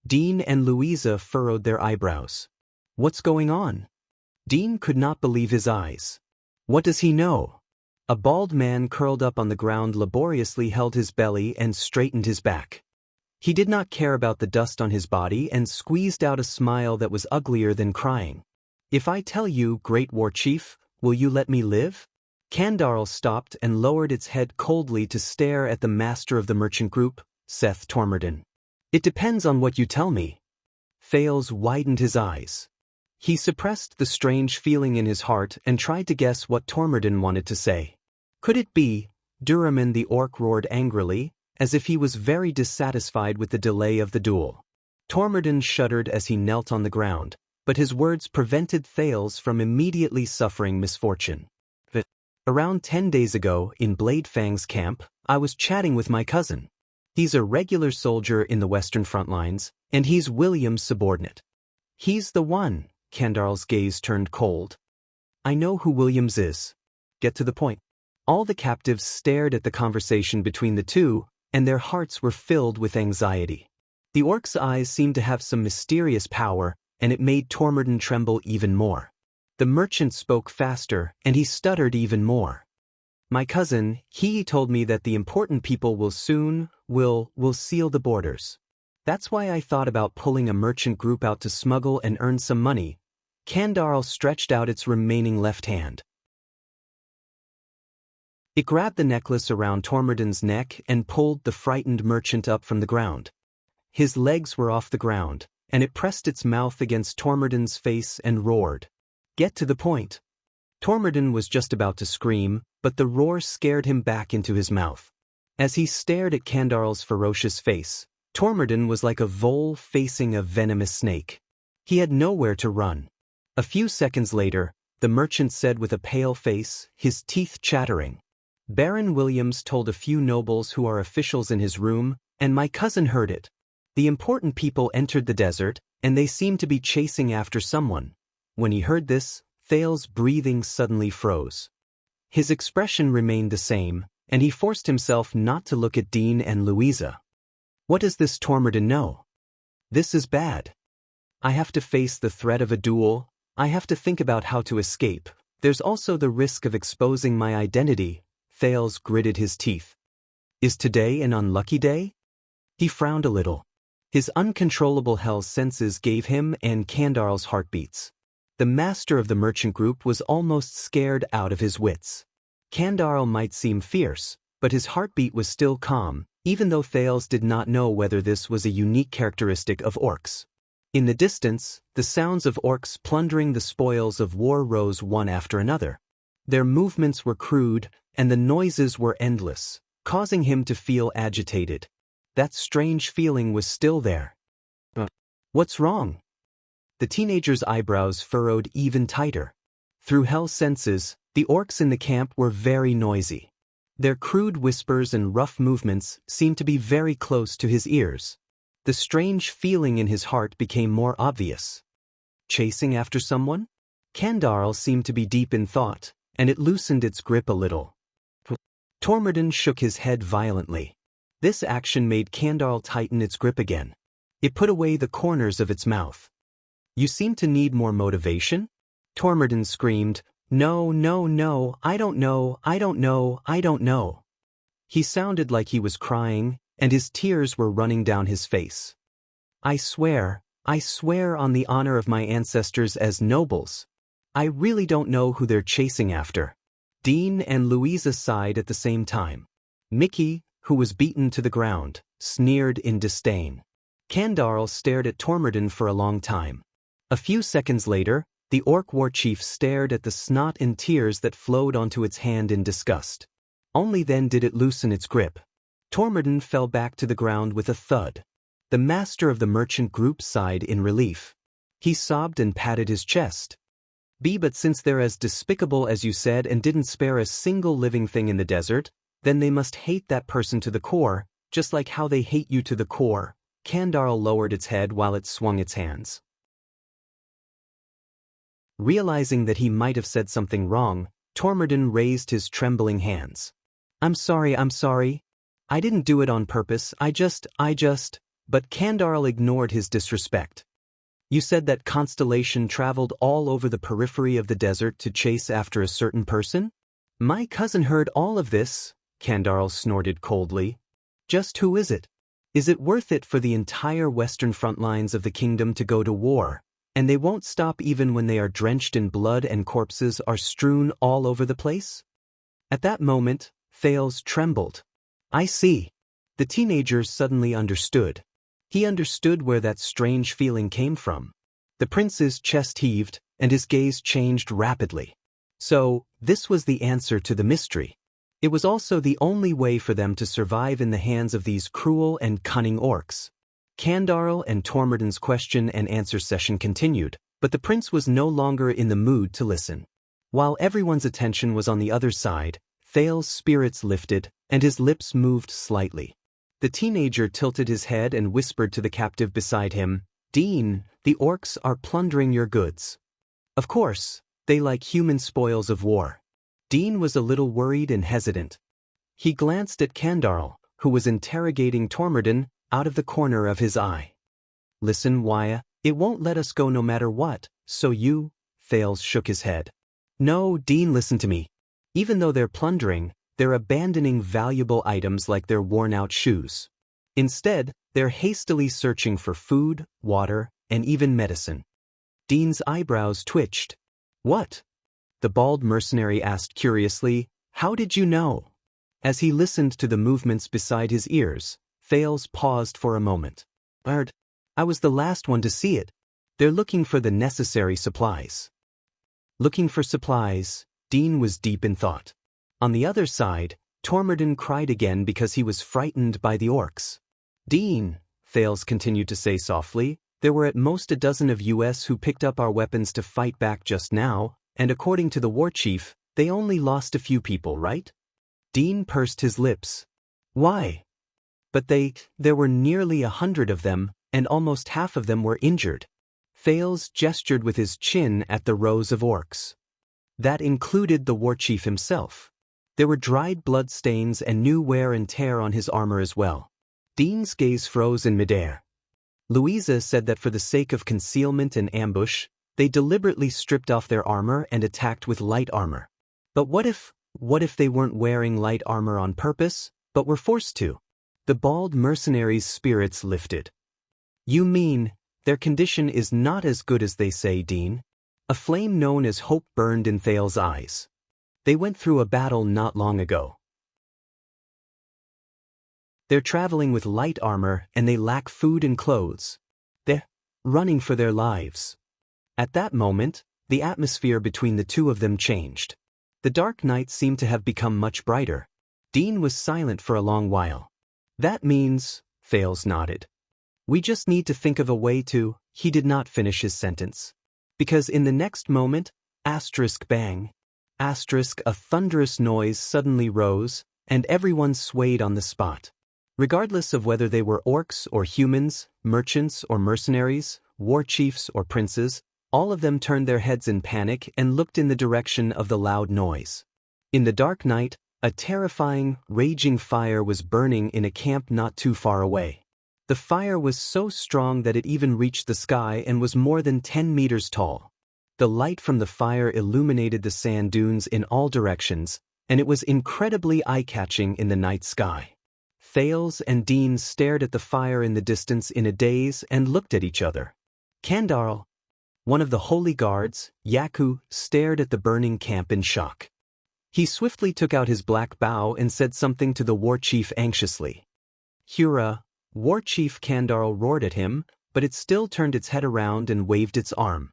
Dean and Louisa furrowed their eyebrows. What's going on? Dean could not believe his eyes. What does he know? A bald man curled up on the ground laboriously held his belly and straightened his back. He did not care about the dust on his body and squeezed out a smile that was uglier than crying. If I tell you, Great War Chief, will you let me live? Kandarl stopped and lowered its head coldly to stare at the master of the merchant group, Seth Tormorden. It depends on what you tell me. Thales widened his eyes. He suppressed the strange feeling in his heart and tried to guess what Tormorden wanted to say. Could it be? Duraman the orc roared angrily, as if he was very dissatisfied with the delay of the duel. Tormorden shuddered as he knelt on the ground, but his words prevented Thales from immediately suffering misfortune. Around 10 days ago, in Bladefang's camp, I was chatting with my cousin. He's a regular soldier in the Western front lines, and he's William's subordinate. He's the one. Kandarl's gaze turned cold. I know who Williams is. Get to the point. All the captives stared at the conversation between the two, and their hearts were filled with anxiety. The orc's eyes seemed to have some mysterious power, and it made Tormorden tremble even more. The merchant spoke faster, and he stuttered even more. My cousin, he told me that the important people will soon, will seal the borders. That's why I thought about pulling a merchant group out to smuggle and earn some money. Kandarl stretched out its remaining left hand. It grabbed the necklace around Tormorden's neck and pulled the frightened merchant up from the ground. His legs were off the ground, and it pressed its mouth against Tormorden's face and roared. Get to the point. Tormorden was just about to scream, but the roar scared him back into his mouth. As he stared at Kandarl's ferocious face, Tormorden was like a vole facing a venomous snake. He had nowhere to run. A few seconds later, the merchant said with a pale face, his teeth chattering. Baron Williams told a few nobles who are officials in his room, and my cousin heard it. The important people entered the desert, and they seemed to be chasing after someone. When he heard this, Thale's breathing suddenly froze. His expression remained the same, and he forced himself not to look at Dean and Louisa. What does this Tormodin know? This is bad. I have to face the threat of a duel, I have to think about how to escape. There's also the risk of exposing my identity. Thales gritted his teeth. Is today an unlucky day? He frowned a little. His uncontrollable hell senses gave him and Kandarl's heartbeats. The master of the merchant group was almost scared out of his wits. Kandarl might seem fierce, but his heartbeat was still calm, even though Thales did not know whether this was a unique characteristic of orcs. In the distance, the sounds of orcs plundering the spoils of war rose one after another. Their movements were crude, and the noises were endless, causing him to feel agitated. That strange feeling was still there. What's wrong? The teenager's eyebrows furrowed even tighter. Through hell senses, the orcs in the camp were very noisy. Their crude whispers and rough movements seemed to be very close to his ears. The strange feeling in his heart became more obvious. Chasing after someone? Kandarl seemed to be deep in thought, and it loosened its grip a little. Tormodin shook his head violently. This action made Kandarl tighten its grip again. It put away the corners of its mouth. You seem to need more motivation? Tormodin screamed, No, no, no, I don't know, I don't know, I don't know. He sounded like he was crying, and his tears were running down his face. I swear on the honor of my ancestors as nobles. I really don't know who they're chasing after. Dean and Louisa sighed at the same time. Mickey, who was beaten to the ground, sneered in disdain. Kandarl stared at Tormodin for a long time. A few seconds later, the orc war chief stared at the snot and tears that flowed onto its hand in disgust. Only then did it loosen its grip. Tormodin fell back to the ground with a thud. The master of the merchant group sighed in relief. He sobbed and patted his chest. But since they're as despicable as you said and didn't spare a single living thing in the desert, then they must hate that person to the core, just like how they hate you to the core. Kandarl lowered its head while it swung its hands. Realizing that he might have said something wrong, Tormodin raised his trembling hands. I'm sorry. I didn't do it on purpose, I just. But Kandarl ignored his disrespect. You said that Constellation traveled all over the periphery of the desert to chase after a certain person? My cousin heard all of this, Kandarl snorted coldly. Just who is it? Is it worth it for the entire western front lines of the kingdom to go to war, and they won't stop even when they are drenched in blood and corpses are strewn all over the place? At that moment, Thales trembled. I see. The teenager suddenly understood. He understood where that strange feeling came from. The prince's chest heaved, and his gaze changed rapidly. So, this was the answer to the mystery. It was also the only way for them to survive in the hands of these cruel and cunning orcs. Kandarl and Tormodin's question and answer session continued, but the prince was no longer in the mood to listen. While everyone's attention was on the other side, Thale's spirits lifted, and his lips moved slightly. The teenager tilted his head and whispered to the captive beside him, Dean, the orcs are plundering your goods. Of course, they like human spoils of war. Dean was a little worried and hesitant. He glanced at Kandarl, who was interrogating Tormodin, out of the corner of his eye. Listen, Waya, it won't let us go no matter what, so you, Thales shook his head. No, Dean, listen to me. Even though they're plundering, they're abandoning valuable items like their worn-out shoes. Instead, they're hastily searching for food, water, and even medicine. Dean's eyebrows twitched. What? The bald mercenary asked curiously, How did you know? As he listened to the movements beside his ears, Thales paused for a moment. I was the last one to see it. They're looking for the necessary supplies. Looking for supplies, Dean was deep in thought. On the other side, Tormodin cried again because he was frightened by the orcs. Dean, Thales continued to say softly, there were at most a dozen of us who picked up our weapons to fight back just now. and according to the war chief, they only lost a few people, right? Dean pursed his lips. Why? But there were nearly 100 of them, and almost half of them were injured. Thales gestured with his chin at the rows of orcs. That included the war chief himself. There were dried blood stains and new wear and tear on his armor as well. Dean's gaze froze in midair. Louisa said that for the sake of concealment and ambush, they deliberately stripped off their armor and attacked with light armor. But what if they weren't wearing light armor on purpose, but were forced to? The bald mercenaries' spirits lifted. You mean, their condition is not as good as they say, Dean? A flame known as hope burned in Thales' eyes. They went through a battle not long ago. They're traveling with light armor and they lack food and clothes. They're running for their lives. At that moment, the atmosphere between the two of them changed. The dark night seemed to have become much brighter. Dean was silent for a long while. That means, Thales nodded. We just need to think of a way to, he did not finish his sentence. Because in the next moment, bang, a thunderous noise suddenly rose, and everyone swayed on the spot. Regardless of whether they were orcs or humans, merchants or mercenaries, war chiefs or princes, all of them turned their heads in panic and looked in the direction of the loud noise. In the dark night, a terrifying, raging fire was burning in a camp not too far away. The fire was so strong that it even reached the sky and was more than 10 meters tall. The light from the fire illuminated the sand dunes in all directions, and it was incredibly eye-catching in the night sky. Thales and Dean stared at the fire in the distance in a daze and looked at each other. Kandarl, one of the holy guards, Yaku, stared at the burning camp in shock. He swiftly took out his black bow and said something to the war chief anxiously. Hura, war chief Kandarl roared at him, but it still turned its head around and waved its arm.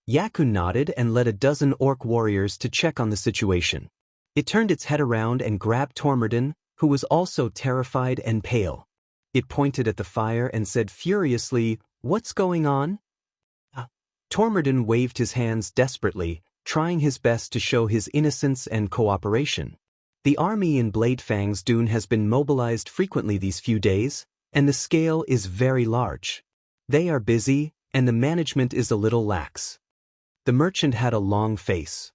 Yaku nodded and led a dozen orc warriors to check on the situation. It turned its head around and grabbed Tormodin, who was also terrified and pale. It pointed at the fire and said furiously, "What's going on?" Tormodin waved his hands desperately, trying his best to show his innocence and cooperation. The army in Bladefang's dune has been mobilized frequently these few days, and the scale is very large. They are busy, and the management is a little lax. The merchant had a long face.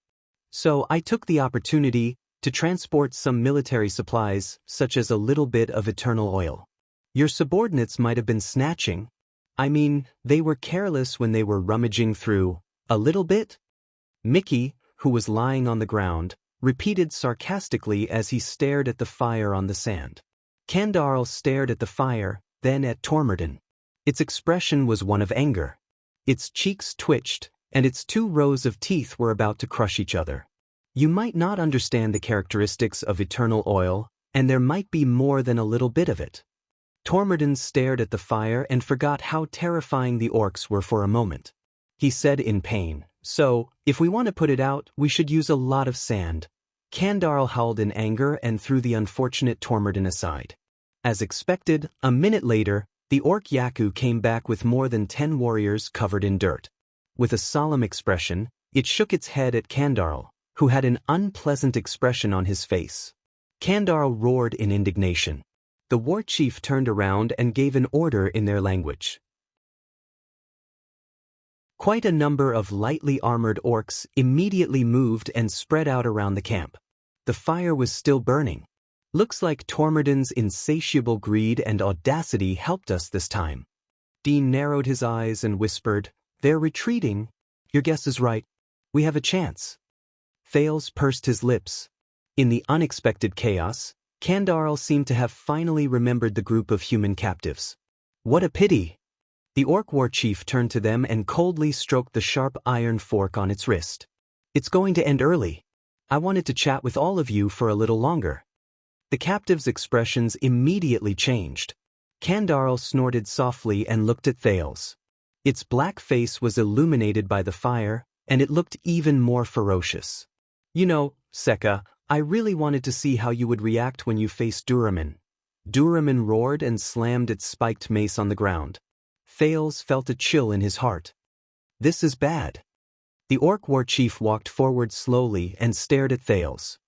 So I took the opportunity to transport some military supplies, such as a little bit of eternal oil. Your subordinates might have been snatching. I mean, they were careless when they were rummaging through. A little bit? Mickey, who was lying on the ground, repeated sarcastically as he stared at the fire on the sand. Kandarl stared at the fire, then at Tormodin. Its expression was one of anger. Its cheeks twitched, and its 2 rows of teeth were about to crush each other. You might not understand the characteristics of eternal oil, and there might be more than a little bit of it. Tormodin stared at the fire and forgot how terrifying the orcs were for a moment. He said in pain, "So, if we want to put it out, we should use a lot of sand." Kandarl howled in anger and threw the unfortunate Tormodin aside. As expected, a minute later, the orc Yaku came back with more than 10 warriors covered in dirt. With a solemn expression, it shook its head at Kandarl, who had an unpleasant expression on his face. Kandarl roared in indignation. The war chief turned around and gave an order in their language. Quite a number of lightly armored orcs immediately moved and spread out around the camp. The fire was still burning. Looks like Tormodin's insatiable greed and audacity helped us this time. Dean narrowed his eyes and whispered, "They're retreating. Your guess is right. We have a chance." Thales pursed his lips. In the unexpected chaos, Kandarl seemed to have finally remembered the group of human captives. What a pity! The orc war chief turned to them and coldly stroked the sharp iron fork on its wrist. "It's going to end early. I wanted to chat with all of you for a little longer." The captives' expressions immediately changed. Kandarl snorted softly and looked at Thales. Its black face was illuminated by the fire, and it looked even more ferocious. "You know, Sekka, I really wanted to see how you would react when you faced Duraman." Duraman roared and slammed its spiked mace on the ground. Thales felt a chill in his heart. This is bad. The orc war chief walked forward slowly and stared at Thales.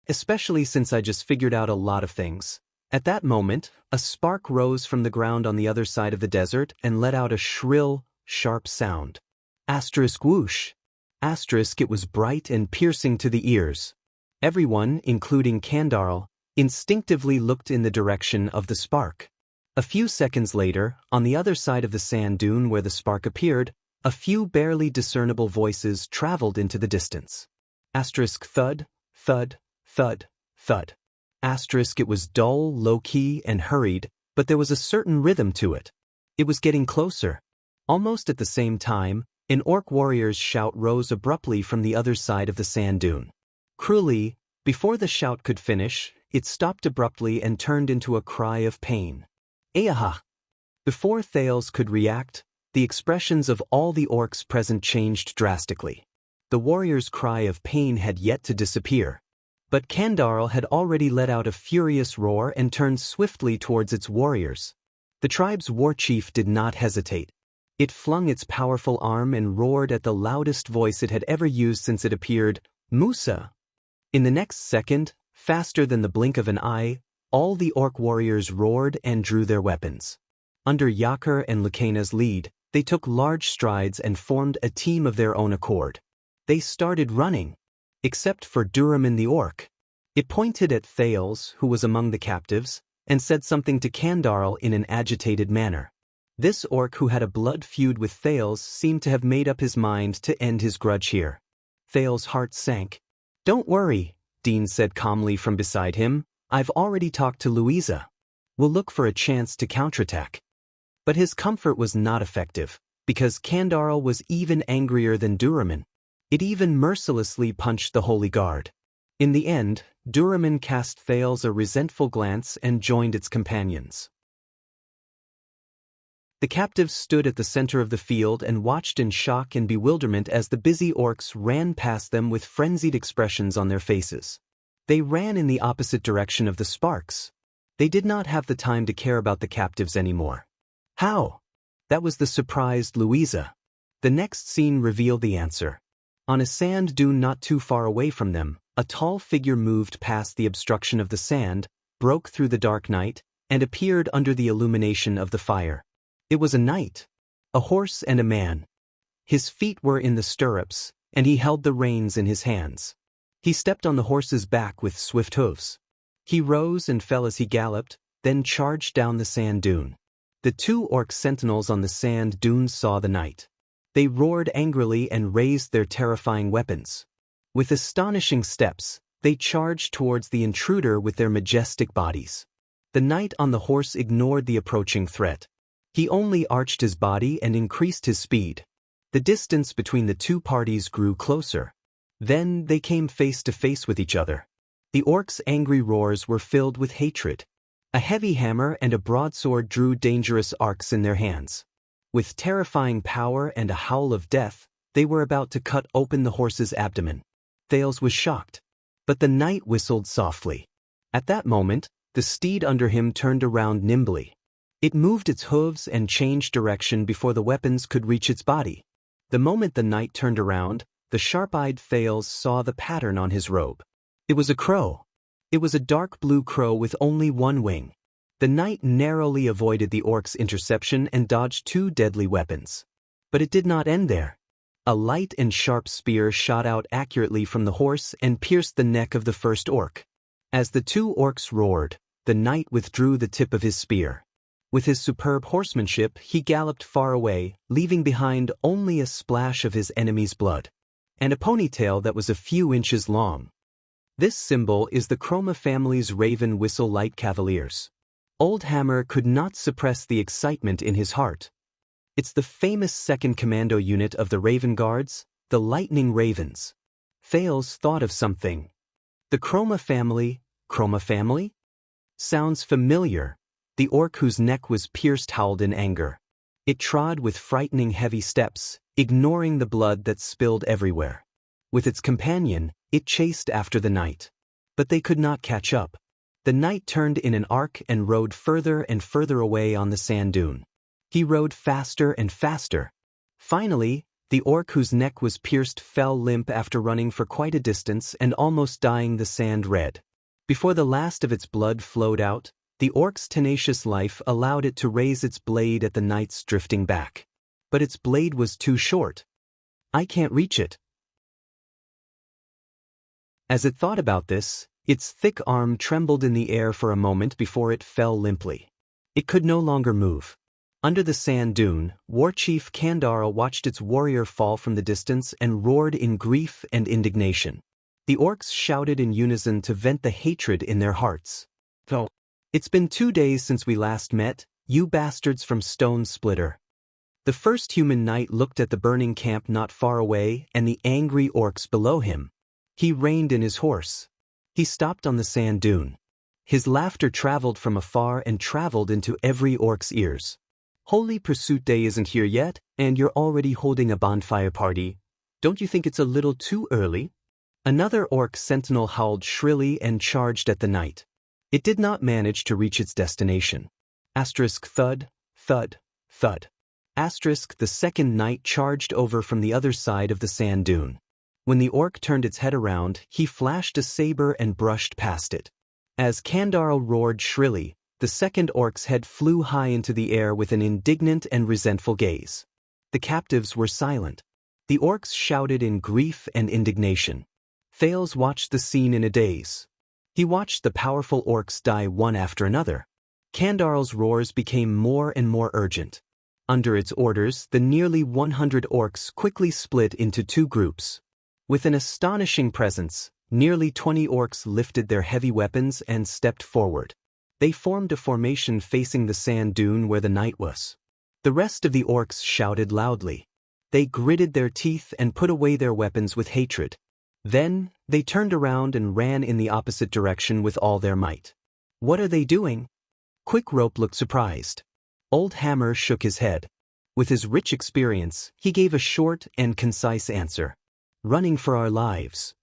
Especially since I just figured out a lot of things. At that moment, a spark rose from the ground on the other side of the desert and let out a shrill, sharp sound. Asterisk whoosh. Asterisk it was bright and piercing to the ears. Everyone, including Kandarl, instinctively looked in the direction of the spark. A few seconds later, on the other side of the sand dune where the spark appeared, a few barely discernible voices traveled into the distance. Asterisk thud, thud, thud, thud. Asterisk it was dull, low-key, and hurried, but there was a certain rhythm to it. It was getting closer. Almost at the same time, an orc warrior's shout rose abruptly from the other side of the sand dune. Cruelly, before the shout could finish, it stopped abruptly and turned into a cry of pain. Ayaha! Before Thales could react, the expressions of all the orcs present changed drastically. The warrior's cry of pain had yet to disappear. But Kandarl had already let out a furious roar and turned swiftly towards its warriors. The tribe's war chief did not hesitate. It flung its powerful arm and roared at the loudest voice it had ever used since it appeared, Musa! In the next second, faster than the blink of an eye, all the orc warriors roared and drew their weapons. Under Yakir and Lucaina's lead, they took large strides and formed a team of their own accord. They started running. Except for Duraman the orc. It pointed at Thales, who was among the captives, and said something to Kandarl in an agitated manner. This orc who had a blood feud with Thales seemed to have made up his mind to end his grudge here. Thales' heart sank. Don't worry, Dean said calmly from beside him. I've already talked to Louisa. We'll look for a chance to counterattack. But his comfort was not effective, because Kandarl was even angrier than Duraman. It even mercilessly punched the Holy Guard. In the end, Duraman cast Thales a resentful glance and joined its companions. The captives stood at the center of the field and watched in shock and bewilderment as the busy orcs ran past them with frenzied expressions on their faces. They ran in the opposite direction of the sparks. They did not have the time to care about the captives anymore. How? That was the surprised Louisa. The next scene revealed the answer. On a sand dune not too far away from them, a tall figure moved past the obstruction of the sand, broke through the dark night, and appeared under the illumination of the fire. It was a knight, a horse and a man. His feet were in the stirrups, and he held the reins in his hands. He stepped on the horse's back with swift hooves. He rose and fell as he galloped, then charged down the sand dune. The two orc sentinels on the sand dunes saw the knight. They roared angrily and raised their terrifying weapons. With astonishing steps, they charged towards the intruder with their majestic bodies. The knight on the horse ignored the approaching threat. He only arched his body and increased his speed. The distance between the two parties grew closer. Then they came face to face with each other. The orcs' angry roars were filled with hatred. A heavy hammer and a broadsword drew dangerous arcs in their hands. With terrifying power and a howl of death, they were about to cut open the horse's abdomen. Thales was shocked. But the knight whistled softly. At that moment, the steed under him turned around nimbly. It moved its hooves and changed direction before the weapons could reach its body. The moment the knight turned around, the sharp-eyed Thales saw the pattern on his robe. It was a crow. It was a dark blue crow with only one wing. The knight narrowly avoided the orc's interception and dodged two deadly weapons. But it did not end there. A light and sharp spear shot out accurately from the horse and pierced the neck of the first orc. As the two orcs roared, the knight withdrew the tip of his spear. With his superb horsemanship, he galloped far away, leaving behind only a splash of his enemy's blood. And a ponytail that was a few inches long. This symbol is the Chroma family's Raven Whistle Light Cavaliers. Old Hammer could not suppress the excitement in his heart. It's the famous 2nd Commando unit of the Raven Guards, the Lightning Ravens. Thales thought of something. The Chroma family? Sounds familiar. The orc whose neck was pierced howled in anger. It trod with frightening heavy steps, ignoring the blood that spilled everywhere. With its companion, it chased after the knight. But they could not catch up. The knight turned in an arc and rode further and further away on the sand dune. He rode faster and faster. Finally, The orc whose neck was pierced fell limp after running for quite a distance and almost dyeing the sand red. Before the last of its blood flowed out, the orc's tenacious life allowed it to raise its blade at the knight's drifting back. But its blade was too short. "I can't reach it." As it thought about this, its thick arm trembled in the air for a moment before it fell limply. It could no longer move. Under the sand dune, War Chief Kandara watched its warrior fall from the distance and roared in grief and indignation. The orcs shouted in unison to vent the hatred in their hearts. "Oh, it's been 2 days since we last met, you bastards from Stone Splitter." The first human knight looked at the burning camp not far away and the angry orcs below him. He reined in his horse. He stopped on the sand dune. His laughter traveled from afar and traveled into every orc's ears. "Holy Pursuit Day isn't here yet, and you're already holding a bonfire party. Don't you think it's a little too early?" Another orc sentinel howled shrilly and charged at the knight. It did not manage to reach its destination. Thud, thud, thud. The second knight charged over from the other side of the sand dune. When the orc turned its head around, he flashed a saber and brushed past it. As Kandara roared shrilly, the second orc's head flew high into the air with an indignant and resentful gaze. The captives were silent. The orcs shouted in grief and indignation. Thales watched the scene in a daze. He watched the powerful orcs die one after another. Kandara's roars became more and more urgent. Under its orders, the nearly 100 orcs quickly split into 2 groups. With an astonishing presence, nearly 20 orcs lifted their heavy weapons and stepped forward. They formed a formation facing the sand dune where the knight was. The rest of the orcs shouted loudly. They gritted their teeth and put away their weapons with hatred. Then, they turned around and ran in the opposite direction with all their might. "What are they doing?" Quick Rope looked surprised. Old Hammer shook his head. With his rich experience, he gave a short and concise answer. "Running for our lives."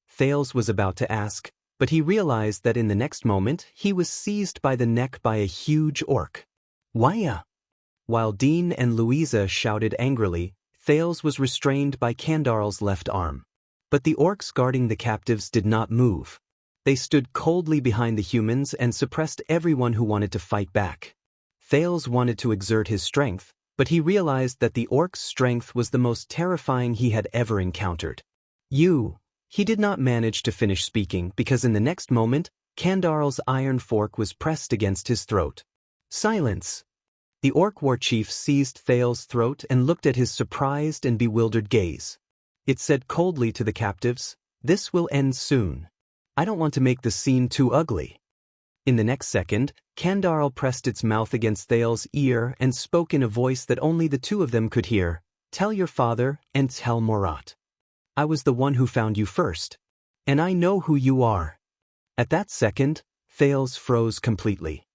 Thales was about to ask, but he realized that in the next moment he was seized by the neck by a huge orc. "Why?" While Dean and Louisa shouted angrily, Thales was restrained by Kandara's left arm. But the orcs guarding the captives did not move. They stood coldly behind the humans and suppressed everyone who wanted to fight back. Thales wanted to exert his strength, but he realized that the orc's strength was the most terrifying he had ever encountered. He did not manage to finish speaking because in the next moment, Kandara's iron fork was pressed against his throat. "Silence!" The orc war chief seized Thales' throat and looked at his surprised and bewildered gaze. It said coldly to the captives, "This will end soon. I don't want to make the scene too ugly." In the next second, Kandara pressed its mouth against Thales' ear and spoke in a voice that only the 2 of them could hear. "Tell your father and tell Morat. I was the one who found you first. And I know who you are." At that second, Thales froze completely.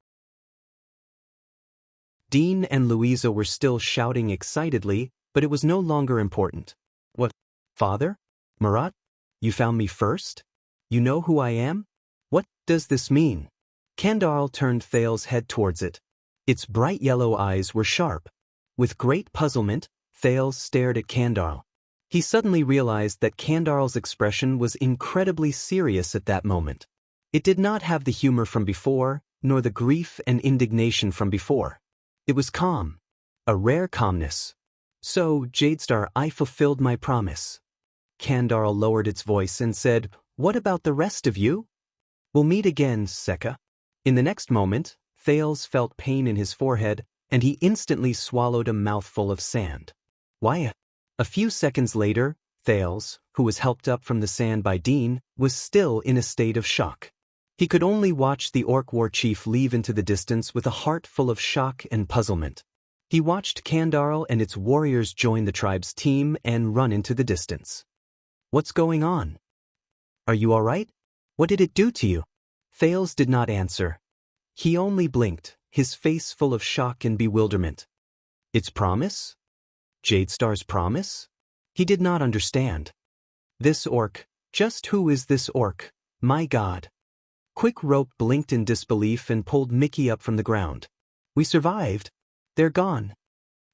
Dean and Louisa were still shouting excitedly, but it was no longer important. "What? Father? Morat? You found me first? You know who I am? What does this mean?" Kandara turned Thales' head towards it. Its bright yellow eyes were sharp. With great puzzlement, Thales stared at Kandara. He suddenly realized that Kandara's expression was incredibly serious at that moment. It did not have the humor from before, nor the grief and indignation from before. It was calm. A rare calmness. "So, Jadestar, I fulfilled my promise." Kandara lowered its voice and said, "What about the rest of you?" "We'll meet again, Seka." In the next moment, Thales felt pain in his forehead, and he instantly swallowed a mouthful of sand. "Why?" A few seconds later, Thales, who was helped up from the sand by Dean, was still in a state of shock. He could only watch the orc war chief leave into the distance with a heart full of shock and puzzlement. He watched Kandara and its warriors join the tribe's team and run into the distance. "What's going on? Are you all right? What did it do to you?" Thales did not answer. He only blinked, his face full of shock and bewilderment. "Its promise? Jadestar's promise?" He did not understand. "This orc, just who is this orc? My God." Quick Rope blinked in disbelief and pulled Mickey up from the ground. "We survived. They're gone."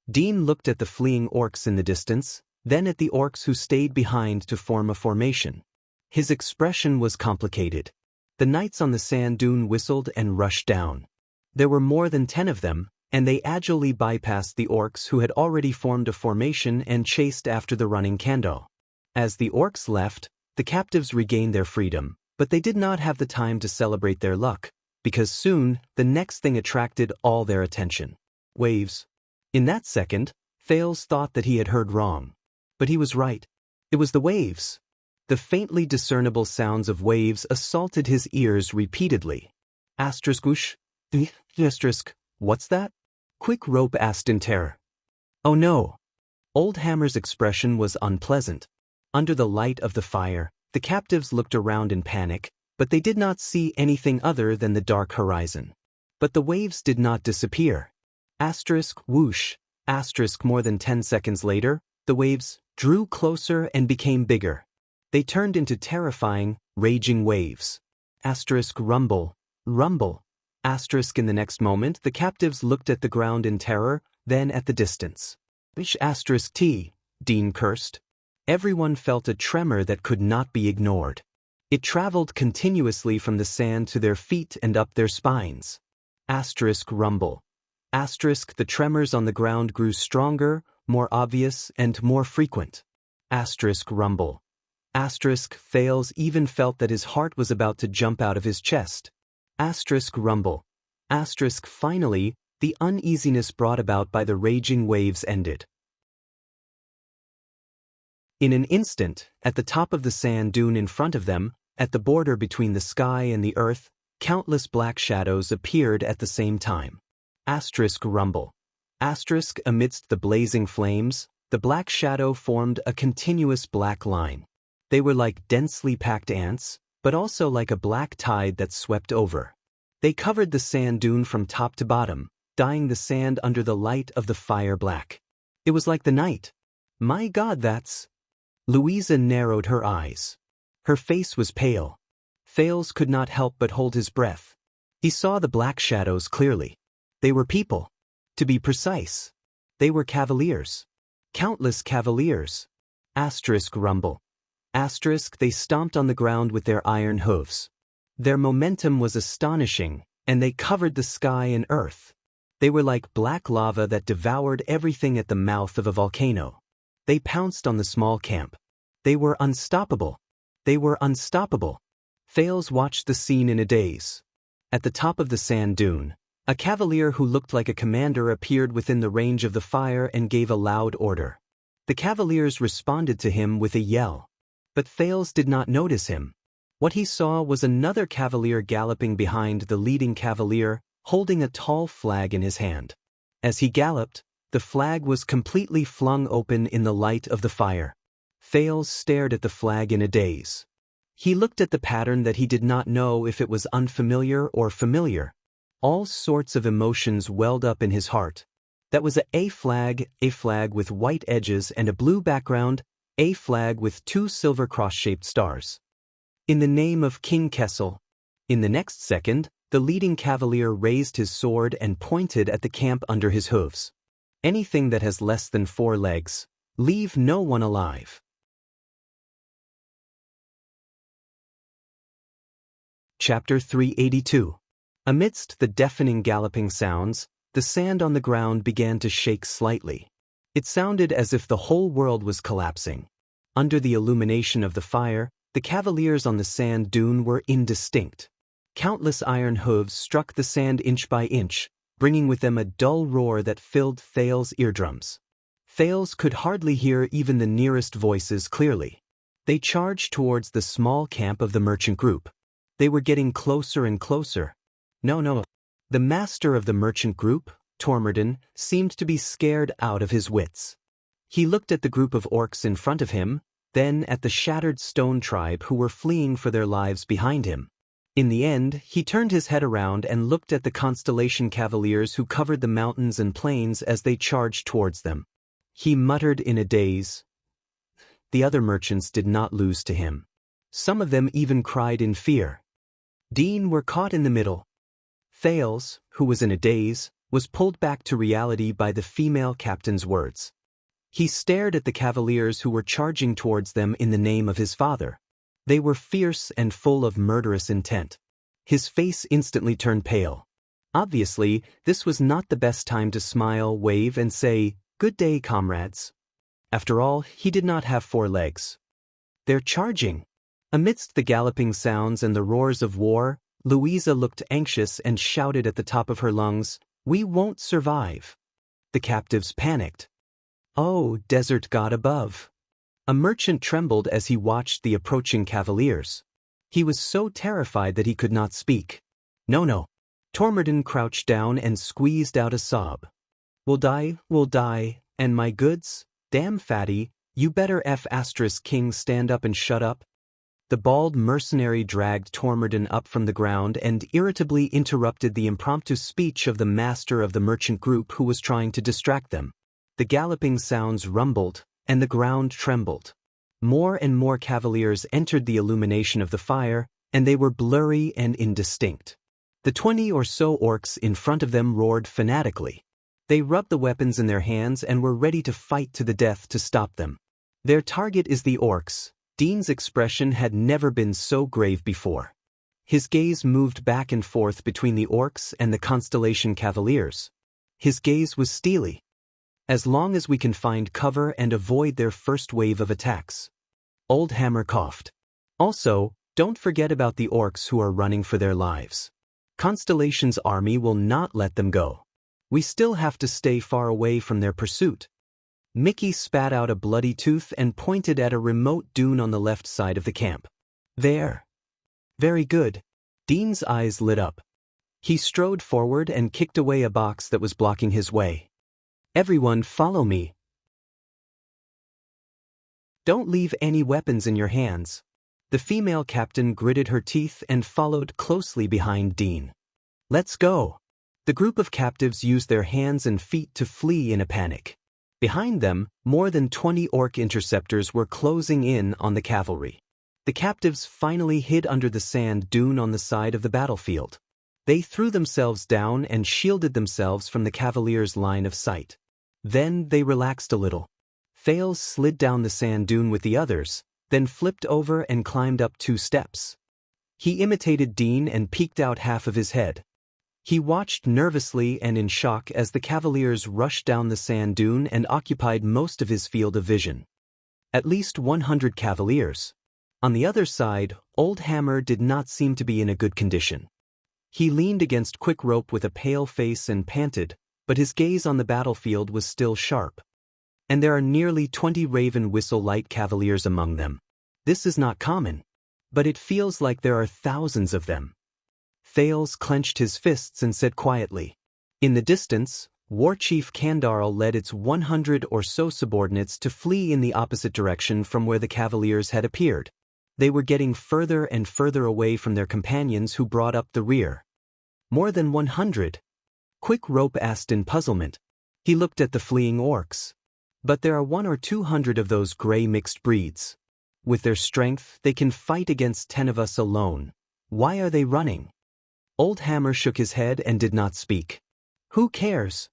Dean looked at the fleeing orcs in the distance, then at the orcs who stayed behind to form a formation. His expression was complicated. The knights on the sand dune whistled and rushed down. There were more than 10 of them, and they agilely bypassed the orcs who had already formed a formation and chased after the running Kando. As the orcs left, the captives regained their freedom, but they did not have the time to celebrate their luck, because soon the next thing attracted all their attention. Waves. In that second, Thales thought that he had heard wrong. But he was right. It was the waves. The faintly discernible sounds of waves assaulted his ears repeatedly. Whoosh. What's that? Quick Rope asked in terror. Oh no. Old Hammer's expression was unpleasant. Under the light of the fire, the captives looked around in panic, but they did not see anything other than the dark horizon. But the waves did not disappear. Whoosh. More than 10 seconds later, the waves drew closer and became bigger. They turned into terrifying, raging waves. Rumble. In the next moment, the captives looked at the ground in terror, then at the distance. Dean cursed. Everyone felt a tremor that could not be ignored. It traveled continuously from the sand to their feet and up their spines. Rumble. The tremors on the ground grew stronger, more obvious, and more frequent. Rumble. Thales even felt that his heart was about to jump out of his chest. Rumble. Finally, the uneasiness brought about by the raging waves ended. In an instant, at the top of the sand dune in front of them, at the border between the sky and the earth, countless black shadows appeared at the same time. Rumble. Amidst the blazing flames, the black shadow formed a continuous black line. They were like densely packed ants, but also like a black tide that swept over. They covered the sand dune from top to bottom, dyeing the sand under the light of the fire black. It was like the night. My God, that's... Louisa narrowed her eyes. Her face was pale. Thales could not help but hold his breath. He saw the black shadows clearly. They were people. To be precise, they were cavaliers. Countless cavaliers. Rumble. They stomped on the ground with their iron hooves. Their momentum was astonishing, and they covered the sky and earth. They were like black lava that devoured everything at the mouth of a volcano. They pounced on the small camp. They were unstoppable. Thales watched the scene in a daze. At the top of the sand dune, a cavalier who looked like a commander appeared within the range of the fire and gave a loud order. The cavaliers responded to him with a yell. But Thales did not notice him. What he saw was another cavalier galloping behind the leading cavalier, holding a tall flag in his hand. As he galloped, the flag was completely flung open in the light of the fire. Thales stared at the flag in a daze. He looked at the pattern that he did not know if it was unfamiliar or familiar. All sorts of emotions welled up in his heart. That was a flag with white edges and a blue background, a flag with 2 silver cross-shaped stars. In the name of King Kessel. In the next second, the leading cavalier raised his sword and pointed at the camp under his hooves. Anything that has less than 4 legs, leave no one alive. Chapter 382. Amidst the deafening galloping sounds, the sand on the ground began to shake slightly. It sounded as if the whole world was collapsing. Under the illumination of the fire, the cavaliers on the sand dune were indistinct. Countless iron hooves struck the sand inch by inch, bringing with them a dull roar that filled Thales' eardrums. Thales could hardly hear even the nearest voices clearly. They charged towards the small camp of the merchant group. They were getting closer and closer. No. The master of the merchant group, Tormorden, seemed to be scared out of his wits. He looked at the group of orcs in front of him, then at the shattered stone tribe who were fleeing for their lives behind him. In the end, he turned his head around and looked at the Constellation Cavaliers who covered the mountains and plains as they charged towards them. He muttered in a daze. The other merchants did not lose to him. Some of them even cried in fear. Dean were caught in the middle. Thales, who was in a daze, was pulled back to reality by the female captain's words. He stared at the cavaliers who were charging towards them in the name of his father. They were fierce and full of murderous intent. His face instantly turned pale. Obviously, this was not the best time to smile, wave, and say, "Good day, comrades." After all, he did not have 4 legs. "They're charging." Amidst the galloping sounds and the roars of war, Louisa looked anxious and shouted at the top of her lungs, "We won't survive." The captives panicked. "Oh, desert god above." A merchant trembled as he watched the approaching cavaliers. He was so terrified that he could not speak. No. Tormodin crouched down and squeezed out a sob. We'll die, and my goods? Damn fatty, you better King stand up and shut up." The bald mercenary dragged Tormodin up from the ground and irritably interrupted the impromptu speech of the master of the merchant group who was trying to distract them. The galloping sounds rumbled, and the ground trembled. More and more cavaliers entered the illumination of the fire, and they were blurry and indistinct. The 20 or so orcs in front of them roared fanatically. They rubbed the weapons in their hands and were ready to fight to the death to stop them. Their target is the orcs. Dean's expression had never been so grave before. His gaze moved back and forth between the orcs and the Constellation Cavaliers. His gaze was steely. As long as we can find cover and avoid their first wave of attacks. Old Hammer coughed. Also, don't forget about the orcs who are running for their lives. Constellation's army will not let them go. We still have to stay far away from their pursuit. Mickey spat out a bloody tooth and pointed at a remote dune on the left side of the camp. There. Very good. Dean's eyes lit up. He strode forward and kicked away a box that was blocking his way. Everyone follow me. Don't leave any weapons in your hands. The female captain gritted her teeth and followed closely behind Dean. Let's go. The group of captives used their hands and feet to flee in a panic. Behind them, more than 20 orc interceptors were closing in on the cavalry. The captives finally hid under the sand dune on the side of the battlefield. They threw themselves down and shielded themselves from the cavaliers' line of sight. Then they relaxed a little. Thales slid down the sand dune with the others, then flipped over and climbed up 2 steps. He imitated Dean and peeked out half of his head. He watched nervously and in shock as the cavaliers rushed down the sand dune and occupied most of his field of vision. At least 100 cavaliers. On the other side, Old Hammer did not seem to be in a good condition. He leaned against Quick Rope with a pale face and panted, but his gaze on the battlefield was still sharp. And there are nearly 20 Raven Whistle Light cavaliers among them. This is not common. But it feels like there are thousands of them. Thales clenched his fists and said quietly. In the distance, War Chief Kandarl led its 100 or so subordinates to flee in the opposite direction from where the cavaliers had appeared. They were getting further and further away from their companions who brought up the rear. More than 100? Quick Rope asked in puzzlement. He looked at the fleeing orcs. But there are 100 or 200 of those gray mixed breeds. With their strength, they can fight against 10 of us alone. Why are they running? Old Hammer shook his head and did not speak. Who cares?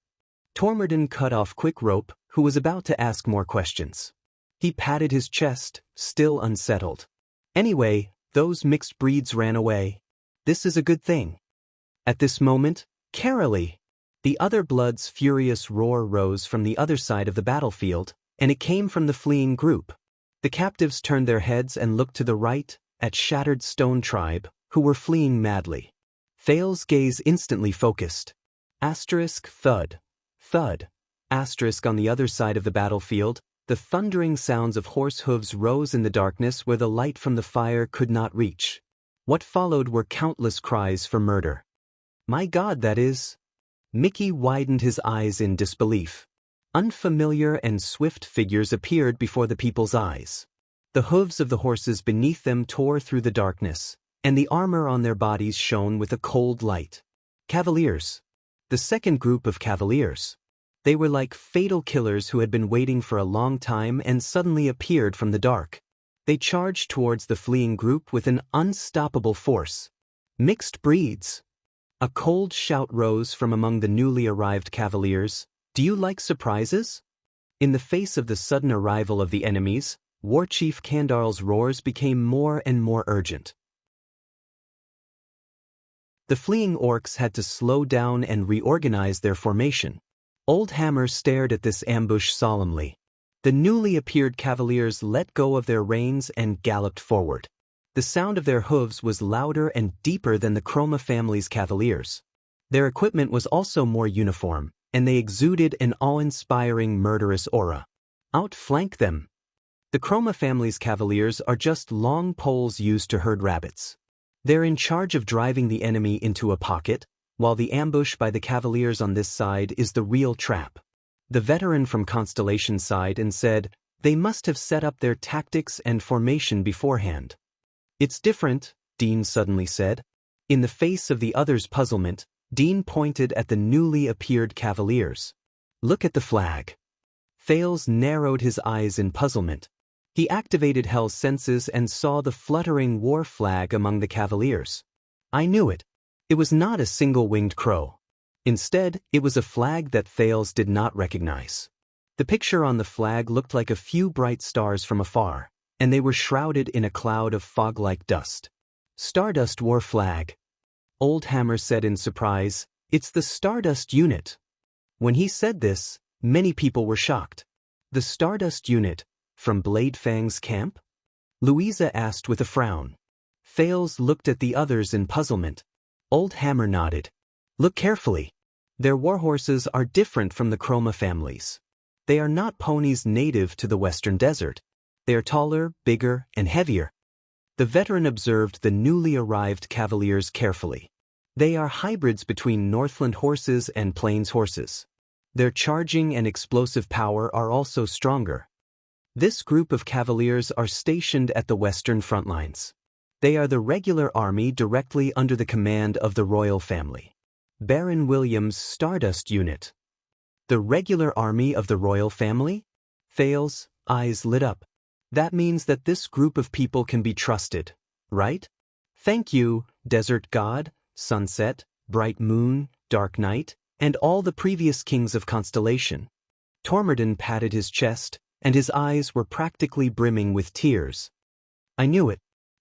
Tormodin cut off Quick Rope, who was about to ask more questions. He patted his chest, still unsettled. Anyway, those mixed breeds ran away. This is a good thing. At this moment, Carolee! The other blood's furious roar rose from the other side of the battlefield, and it came from the fleeing group. The captives turned their heads and looked to the right, at Shattered Stone Tribe, who were fleeing madly. Thales' gaze instantly focused. Asterisk thud. Thud. Asterisk on the other side of the battlefield, the thundering sounds of horse hooves rose in the darkness where the light from the fire could not reach. What followed were countless cries for murder. My God, that is. Mickey widened his eyes in disbelief. Unfamiliar and swift figures appeared before the people's eyes. The hooves of the horses beneath them tore through the darkness, and the armor on their bodies shone with a cold light. Cavaliers. The second group of cavaliers. They were like fatal killers who had been waiting for a long time and suddenly appeared from the dark. They charged towards the fleeing group with an unstoppable force. Mixed breeds. A cold shout rose from among the newly arrived cavaliers. Do you like surprises? In the face of the sudden arrival of the enemies, War Chief Kandarl's roars became more and more urgent. The fleeing orcs had to slow down and reorganize their formation. Old Hammer stared at this ambush solemnly. The newly appeared cavaliers let go of their reins and galloped forward. The sound of their hooves was louder and deeper than the Chroma family's cavaliers. Their equipment was also more uniform, and they exuded an awe-inspiring murderous aura. Outflank them. The Chroma family's cavaliers are just long poles used to herd rabbits. They're in charge of driving the enemy into a pocket, while the ambush by the cavaliers on this side is the real trap. The veteran from Constellation sighed and said, "They must have set up their tactics and formation beforehand." "It's different," Dean suddenly said. In the face of the others' puzzlement, Dean pointed at the newly appeared cavaliers. "Look at the flag." Thales narrowed his eyes in puzzlement. He activated Hell's senses and saw the fluttering war flag among the cavaliers. I knew it. It was not a single-winged crow. Instead, it was a flag that Thales did not recognize. The picture on the flag looked like a few bright stars from afar, and they were shrouded in a cloud of fog-like dust. "Stardust War Flag," Old Hammer said in surprise. "It's the Stardust Unit." When he said this, many people were shocked. "The Stardust Unit? From Blade Fang's camp?" Louisa asked with a frown. Thales looked at the others in puzzlement. Old Hammer nodded. "Look carefully. Their warhorses are different from the Chroma families. They are not ponies native to the Western Desert. They are taller, bigger, and heavier." The veteran observed the newly arrived cavaliers carefully. They are hybrids between Northland horses and Plains horses. Their charging and explosive power are also stronger. This group of cavaliers are stationed at the Western front lines. They are the regular army directly under the command of the royal family. Baron William's Stardust Unit. The regular army of the royal family? Thales' eyes lit up. That means that this group of people can be trusted, right? "Thank you, Desert God, Sunset, Bright Moon, Dark Night, and all the previous kings of Constellation." Tormodon patted his chest, and his eyes were practically brimming with tears. "I knew it.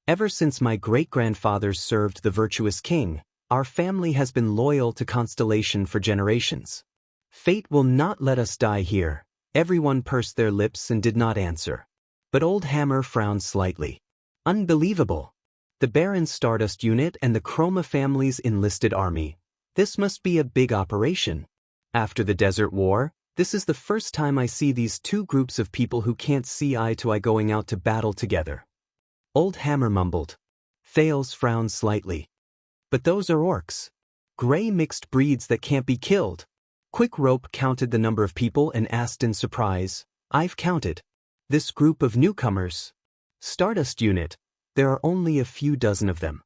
Ever since my great-grandfathers served the virtuous king, our family has been loyal to Constellation for generations. Fate will not let us die here." Everyone pursed their lips and did not answer. But Old Hammer frowned slightly. "Unbelievable. The Baron's Stardust Unit and the Chroma family's enlisted army. This must be a big operation. After the Desert War, this is the first time I see these two groups of people who can't see eye to eye going out to battle together." Old Hammer mumbled. Thales frowned slightly. "But those are orcs. Gray mixed breeds that can't be killed." Quick Rope counted the number of people and asked in surprise, "I've counted. This group of newcomers, Stardust Unit, there are only a few dozen of them.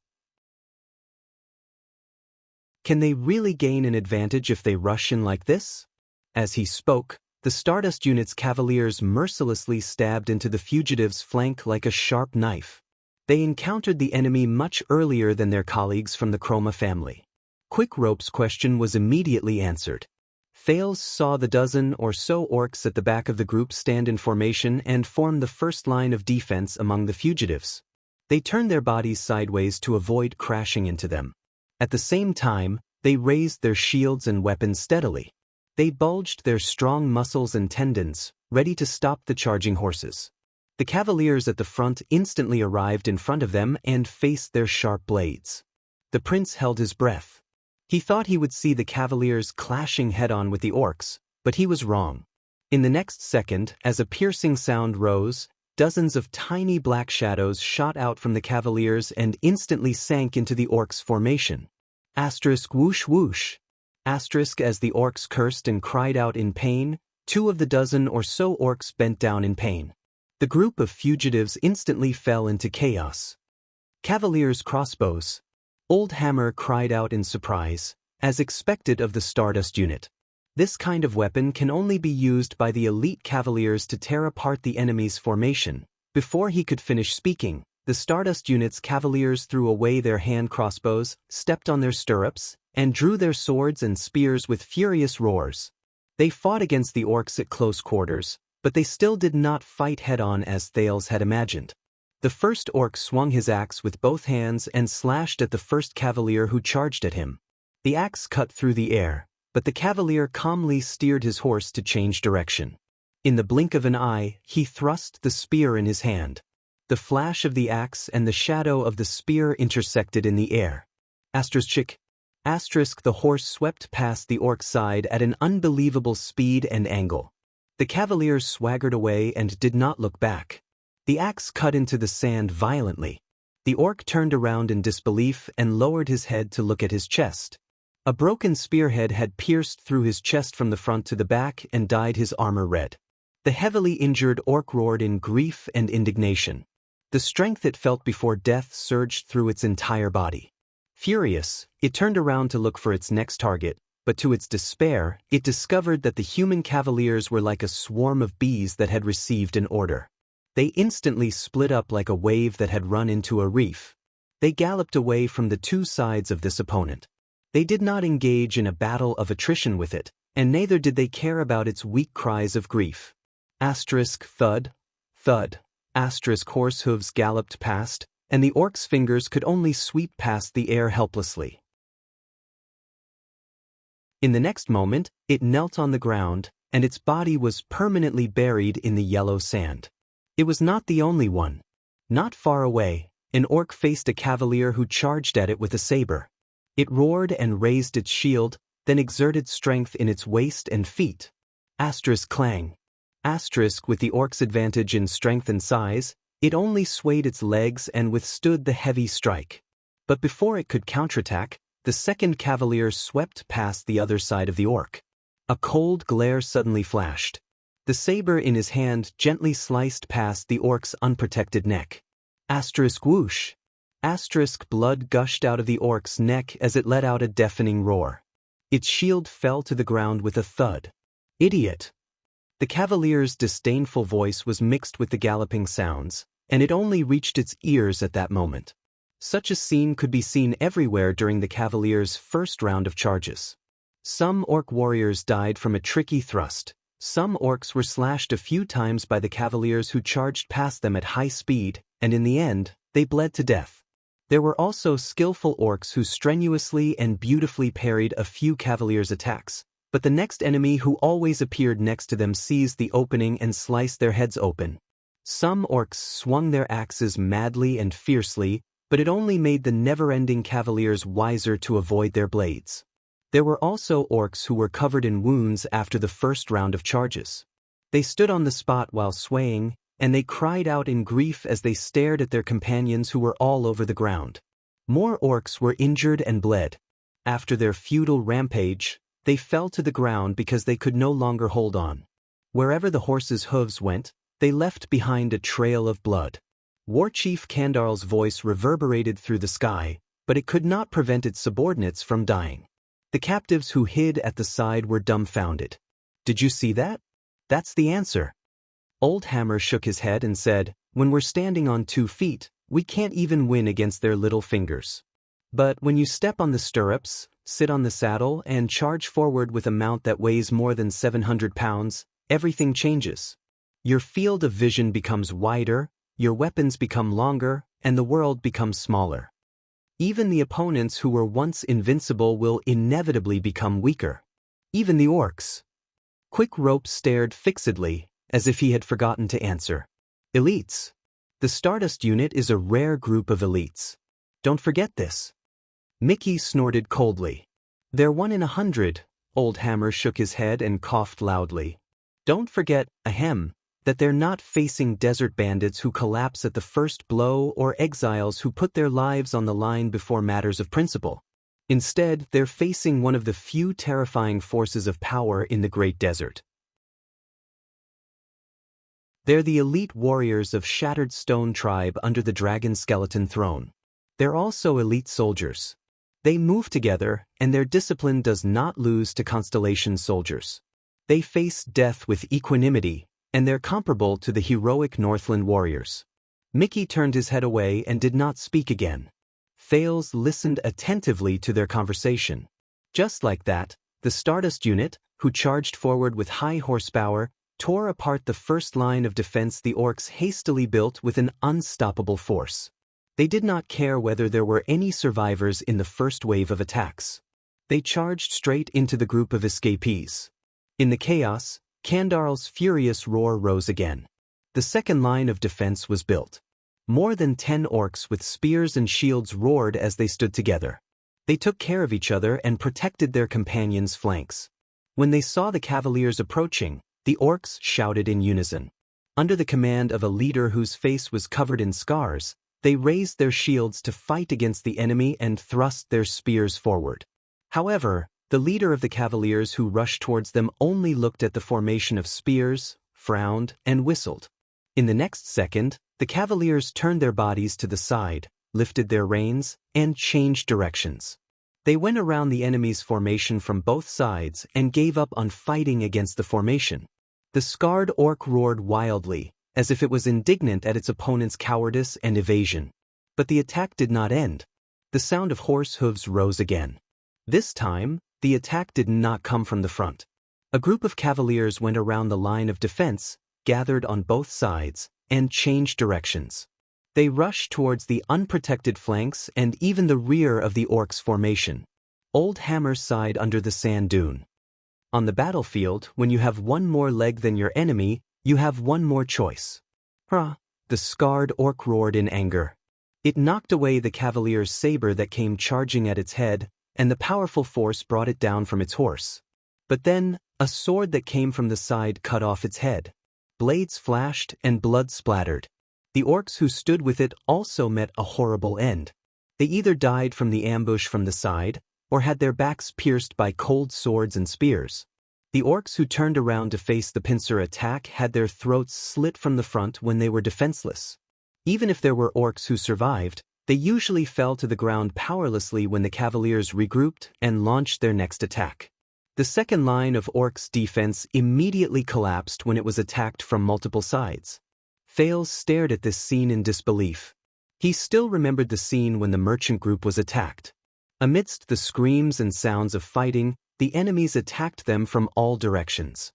Can they really gain an advantage if they rush in like this?" As he spoke, the Stardust Unit's cavaliers mercilessly stabbed into the fugitives' flank like a sharp knife. They encountered the enemy much earlier than their colleagues from the Chroma family. Quick Rope's question was immediately answered. Thales saw the dozen or so orcs at the back of the group stand in formation and form the first line of defense among the fugitives. They turned their bodies sideways to avoid crashing into them. At the same time, they raised their shields and weapons steadily. They bulged their strong muscles and tendons, ready to stop the charging horses. The cavaliers at the front instantly arrived in front of them and faced their sharp blades. The prince held his breath. He thought he would see the cavaliers clashing head-on with the orcs, but he was wrong. In the next second, as a piercing sound rose, dozens of tiny black shadows shot out from the cavaliers and instantly sank into the orcs' formation. Asterisk whoosh whoosh. Asterisk as the orcs cursed and cried out in pain, 2 of the dozen or so orcs bent down in pain. The group of fugitives instantly fell into chaos. "Cavaliers' crossbows." Old Hammer cried out in surprise, as expected of the Stardust Unit. This kind of weapon can only be used by the elite cavaliers to tear apart the enemy's formation. Before he could finish speaking, the Stardust Unit's cavaliers threw away their hand crossbows, stepped on their stirrups, and drew their swords and spears with furious roars. They fought against the orcs at close quarters, But they still did not fight head-on as Thales had imagined. The first orc swung his axe with both hands and slashed at the first cavalier who charged at him. The axe cut through the air, but the cavalier calmly steered his horse to change direction. In the blink of an eye, he thrust the spear in his hand. The flash of the axe and the shadow of the spear intersected in the air. Asterisk, the horse swept past the orc's side at an unbelievable speed and angle. The cavalier swaggered away and did not look back. The axe cut into the sand violently. The orc turned around in disbelief and lowered his head to look at his chest. A broken spearhead had pierced through his chest from the front to the back and dyed his armor red. The heavily injured orc roared in grief and indignation. The strength it felt before death surged through its entire body. Furious, it turned around to look for its next target, but to its despair, it discovered that the human cavaliers were like a swarm of bees that had received an order. They instantly split up like a wave that had run into a reef. They galloped away from the two sides of this opponent. They did not engage in a battle of attrition with it, and neither did they care about its weak cries of grief. Asterisk thud, thud. Asterisk horse hooves galloped past, and the orc's fingers could only sweep past the air helplessly. In the next moment, it knelt on the ground, and its body was permanently buried in the yellow sand. It was not the only one. Not far away, an orc faced a cavalier who charged at it with a saber. It roared and raised its shield, then exerted strength in its waist and feet. Asterisk clang. Asterisk with the orc's advantage in strength and size, it only swayed its legs and withstood the heavy strike. But before it could counterattack, the second cavalier swept past the other side of the orc. A cold glare suddenly flashed. The saber in his hand gently sliced past the orc's unprotected neck. Asterisk whoosh. Asterisk blood gushed out of the orc's neck as it let out a deafening roar. Its shield fell to the ground with a thud. Idiot! The cavalier's disdainful voice was mixed with the galloping sounds, and it only reached its ears at that moment. Such a scene could be seen everywhere during the cavalier's first round of charges. Some orc warriors died from a tricky thrust. Some orcs were slashed a few times by the cavaliers who charged past them at high speed, and in the end, they bled to death. There were also skillful orcs who strenuously and beautifully parried a few cavaliers' attacks, but the next enemy who always appeared next to them seized the opening and sliced their heads open. Some orcs swung their axes madly and fiercely, but it only made the never-ending cavaliers wiser to avoid their blades. There were also orcs who were covered in wounds after the first round of charges. They stood on the spot while swaying, and they cried out in grief as they stared at their companions who were all over the ground. More orcs were injured and bled. After their futile rampage, they fell to the ground because they could no longer hold on. Wherever the horses' hooves went, they left behind a trail of blood. War Chief Kandarl's voice reverberated through the sky, but it could not prevent its subordinates from dying. The captives who hid at the side were dumbfounded. Did you see that? That's the answer. Old Hammer shook his head and said, when we're standing on 2 feet, we can't even win against their little fingers. But when you step on the stirrups, sit on the saddle, and charge forward with a mount that weighs more than 700 pounds, everything changes. Your field of vision becomes wider, your weapons become longer, and the world becomes smaller. Even the opponents who were once invincible will inevitably become weaker. Even the orcs. Quick Rope stared fixedly, as if he had forgotten to answer. Elites. The Stardust unit is a rare group of elites. Don't forget this. Mickey snorted coldly. They're 1 in 100, Old Hammer shook his head and coughed loudly. Don't forget, ahem, that they're not facing desert bandits who collapse at the first blow or exiles who put their lives on the line before matters of principle. Instead, they're facing one of the few terrifying forces of power in the Great Desert. They're the elite warriors of Shattered Stone Tribe under the Dragon Skeleton Throne. They're also elite soldiers. They move together, and their discipline does not lose to Constellation soldiers. They face death with equanimity, and they're comparable to the heroic Northland warriors. Mickey turned his head away and did not speak again. Thales listened attentively to their conversation. Just like that, the Stardust unit, who charged forward with high horsepower, tore apart the first line of defense the orcs hastily built with an unstoppable force. They did not care whether there were any survivors in the first wave of attacks. They charged straight into the group of escapees. In the chaos, Kandarl's furious roar rose again. The second line of defense was built. More than 10 orcs with spears and shields roared as they stood together. They took care of each other and protected their companions' flanks. When they saw the cavaliers approaching, the orcs shouted in unison. Under the command of a leader whose face was covered in scars, they raised their shields to fight against the enemy and thrust their spears forward. However, the leader of the cavaliers who rushed towards them only looked at the formation of spears, frowned, and whistled. In the next second, the cavaliers turned their bodies to the side, lifted their reins, and changed directions. They went around the enemy's formation from both sides and gave up on fighting against the formation. The scarred orc roared wildly, as if it was indignant at its opponent's cowardice and evasion. But the attack did not end. The sound of horse hooves rose again. This time, the attack did not come from the front. A group of cavaliers went around the line of defense, gathered on both sides, and changed directions. They rushed towards the unprotected flanks and even the rear of the orcs' formation. Old Hammer sighed under the sand dune. On the battlefield, when you have one more leg than your enemy, you have one more choice. Hurrah! The scarred orc roared in anger. It knocked away the cavalier's saber that came charging at its head, and the powerful force brought it down from its horse. But then, a sword that came from the side cut off its head. Blades flashed and blood splattered. The orcs who stood with it also met a horrible end. They either died from the ambush from the side, or had their backs pierced by cold swords and spears. The orcs who turned around to face the pincer attack had their throats slit from the front when they were defenseless. Even if there were orcs who survived, they usually fell to the ground powerlessly when the cavaliers regrouped and launched their next attack. The second line of orcs' defense immediately collapsed when it was attacked from multiple sides. Thales stared at this scene in disbelief. He still remembered the scene when the merchant group was attacked. Amidst the screams and sounds of fighting, the enemies attacked them from all directions.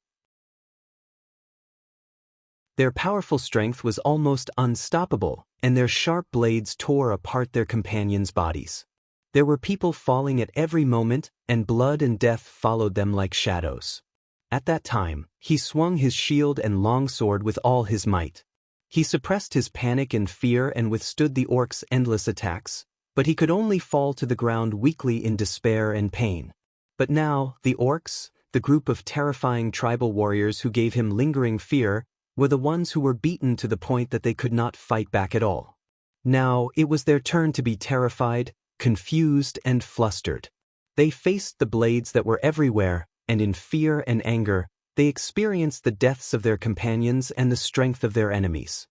Their powerful strength was almost unstoppable, and their sharp blades tore apart their companions' bodies. There were people falling at every moment, and blood and death followed them like shadows. At that time, he swung his shield and longsword with all his might. He suppressed his panic and fear and withstood the orcs' endless attacks, but he could only fall to the ground weakly in despair and pain. But now, the orcs, the group of terrifying tribal warriors who gave him lingering fear, were the ones who were beaten to the point that they could not fight back at all. Now, it was their turn to be terrified, confused, and flustered. They faced the blades that were everywhere, and in fear and anger, they experienced the deaths of their companions and the strength of their enemies.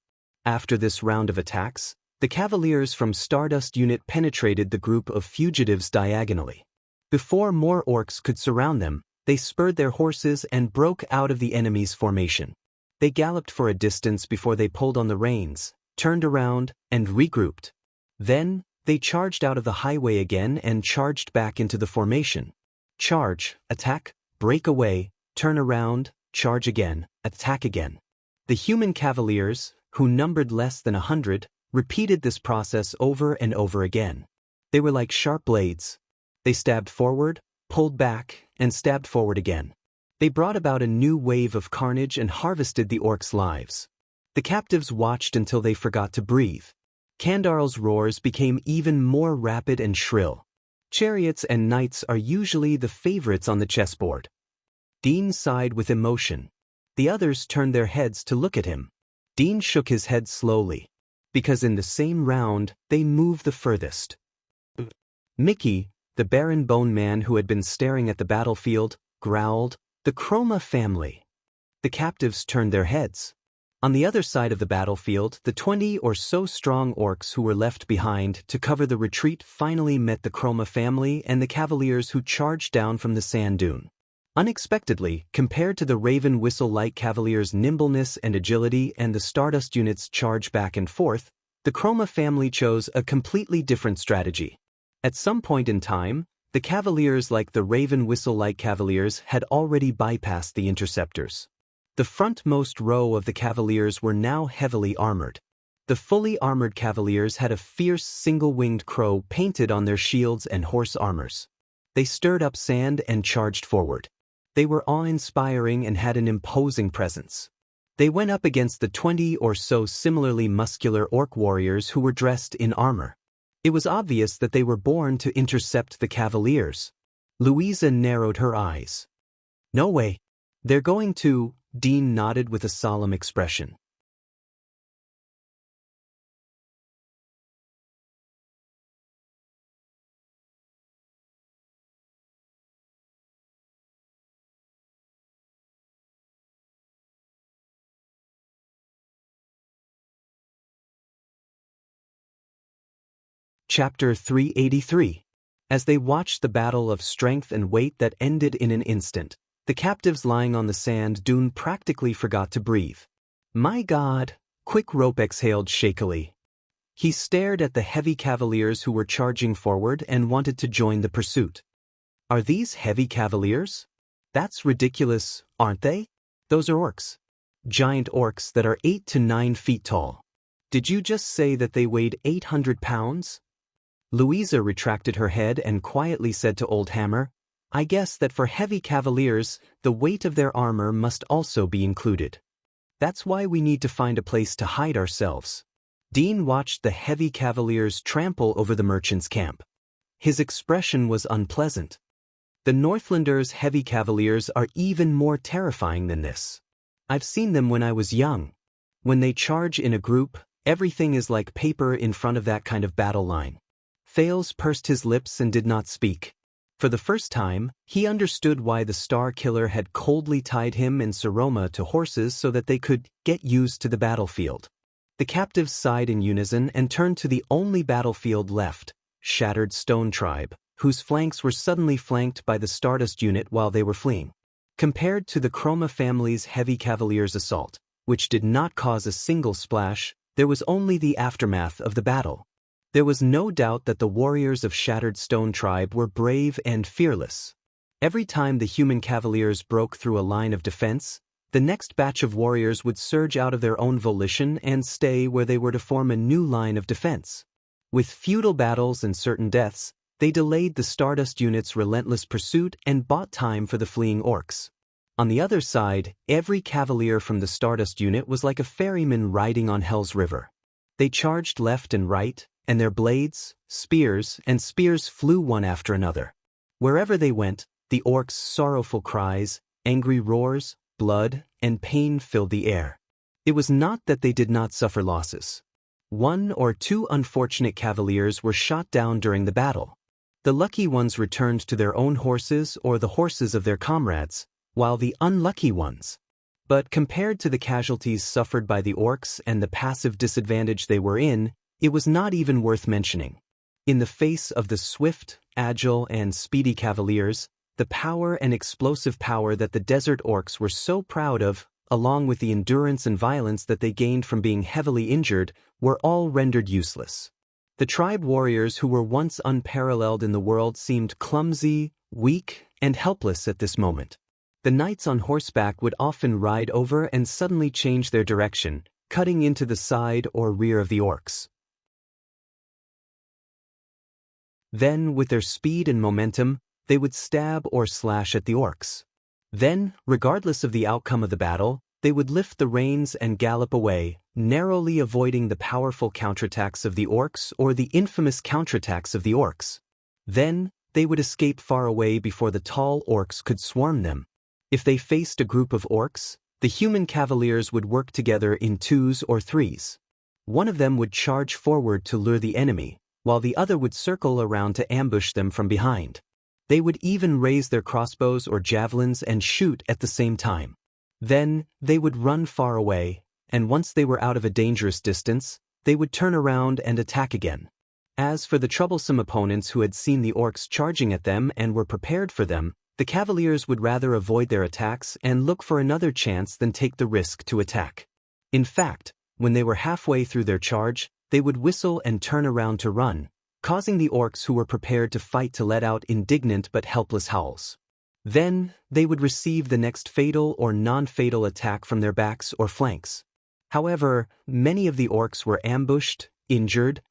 After this round of attacks, the cavaliers from Stardust Unit penetrated the group of fugitives diagonally. Before more orcs could surround them, they spurred their horses and broke out of the enemy's formation. They galloped for a distance before they pulled on the reins, turned around, and regrouped. Then, they charged out of the highway again and charged back into the formation. Charge, attack, break away, turn around, charge again, attack again. The human cavaliers, who numbered less than 100, repeated this process over and over again. They were like sharp blades. They stabbed forward, pulled back, and stabbed forward again. They brought about a new wave of carnage and harvested the orcs' lives. The captives watched until they forgot to breathe. Kandarl's roars became even more rapid and shrill. Chariots and knights are usually the favorites on the chessboard. Dean sighed with emotion. The others turned their heads to look at him. Dean shook his head slowly, because in the same round, they moved the furthest. Mickey, the barren bone man who had been staring at the battlefield, growled, "The Chroma family." The captives turned their heads. On the other side of the battlefield, the 20 or so strong orcs who were left behind to cover the retreat finally met the Chroma family and the cavaliers who charged down from the sand dune. Unexpectedly, compared to the Raven Whistle-like cavaliers' nimbleness and agility and the Stardust Unit's charge back and forth, the Chroma family chose a completely different strategy. At some point in time, the cavaliers like the Raven Whistle-like cavaliers had already bypassed the interceptors. The frontmost row of the cavaliers were now heavily armored. The fully armored cavaliers had a fierce single-winged crow painted on their shields and horse armors. They stirred up sand and charged forward. They were awe-inspiring and had an imposing presence. They went up against the 20 or so similarly muscular orc warriors who were dressed in armor. It was obvious that they were born to intercept the cavaliers. Louisa narrowed her eyes. "No way. They're going to," Dean nodded with a solemn expression. Chapter 383. As they watched the battle of strength and weight that ended in an instant, the captives lying on the sand dune practically forgot to breathe. "My God," Quick Rope exhaled shakily. He stared at the heavy cavaliers who were charging forward and wanted to join the pursuit. "Are these heavy cavaliers? That's ridiculous, aren't they? Those are orcs. Giant orcs that are 8 to 9 feet tall. Did you just say that they weighed 800 pounds? Louisa retracted her head and quietly said to Old Hammer, "I guess that for heavy cavaliers, the weight of their armor must also be included. That's why we need to find a place to hide ourselves." Dean watched the heavy cavaliers trample over the merchant's camp. His expression was unpleasant. The Northlanders' heavy cavaliers are even more terrifying than this. I've seen them when I was young. When they charge in a group, everything is like paper in front of that kind of battle line. Thales pursed his lips and did not speak. For the first time, he understood why the Star Killer had coldly tied him and Saroma to horses so that they could get used to the battlefield. The captives sighed in unison and turned to the only battlefield left, Shattered Stone Tribe, whose flanks were suddenly flanked by the Stardust unit while they were fleeing. Compared to the Chroma family's heavy cavaliers' assault, which did not cause a single splash, there was only the aftermath of the battle. There was no doubt that the warriors of Shattered Stone Tribe were brave and fearless. Every time the human cavaliers broke through a line of defense, the next batch of warriors would surge out of their own volition and stay where they were to form a new line of defense. With futile battles and certain deaths, they delayed the Stardust unit's relentless pursuit and bought time for the fleeing orcs. On the other side, every cavalier from the Stardust unit was like a ferryman riding on Hell's River. They charged left and right, and their blades, spears, and spears flew one after another. Wherever they went, the orcs' sorrowful cries, angry roars, blood, and pain filled the air. It was not that they did not suffer losses. 1 or 2 unfortunate cavaliers were shot down during the battle. The lucky ones returned to their own horses or the horses of their comrades, while the unlucky ones. But compared to the casualties suffered by the orcs and the passive disadvantage they were in, it was not even worth mentioning. In the face of the swift, agile, and speedy cavaliers, the power and explosive power that the desert orcs were so proud of, along with the endurance and violence that they gained from being heavily injured, were all rendered useless. The tribe warriors who were once unparalleled in the world seemed clumsy, weak, and helpless at this moment. The knights on horseback would often ride over and suddenly change their direction, cutting into the side or rear of the orcs. Then, with their speed and momentum, they would stab or slash at the orcs. Then, regardless of the outcome of the battle, they would lift the reins and gallop away, narrowly avoiding the powerful counterattacks of the orcs or the infamous counterattacks of the orcs. Then, they would escape far away before the tall orcs could swarm them. If they faced a group of orcs, the human cavaliers would work together in 2s or 3s. One of them would charge forward to lure the enemy, while the other would circle around to ambush them from behind. They would even raise their crossbows or javelins and shoot at the same time. Then, they would run far away, and once they were out of a dangerous distance, they would turn around and attack again. As for the troublesome opponents who had seen the orcs charging at them and were prepared for them, the cavaliers would rather avoid their attacks and look for another chance than take the risk to attack. In fact, when they were halfway through their charge, they would whistle and turn around to run, causing the orcs who were prepared to fight to let out indignant but helpless howls. Then, they would receive the next fatal or non-fatal attack from their backs or flanks. However, many of the orcs were ambushed, injured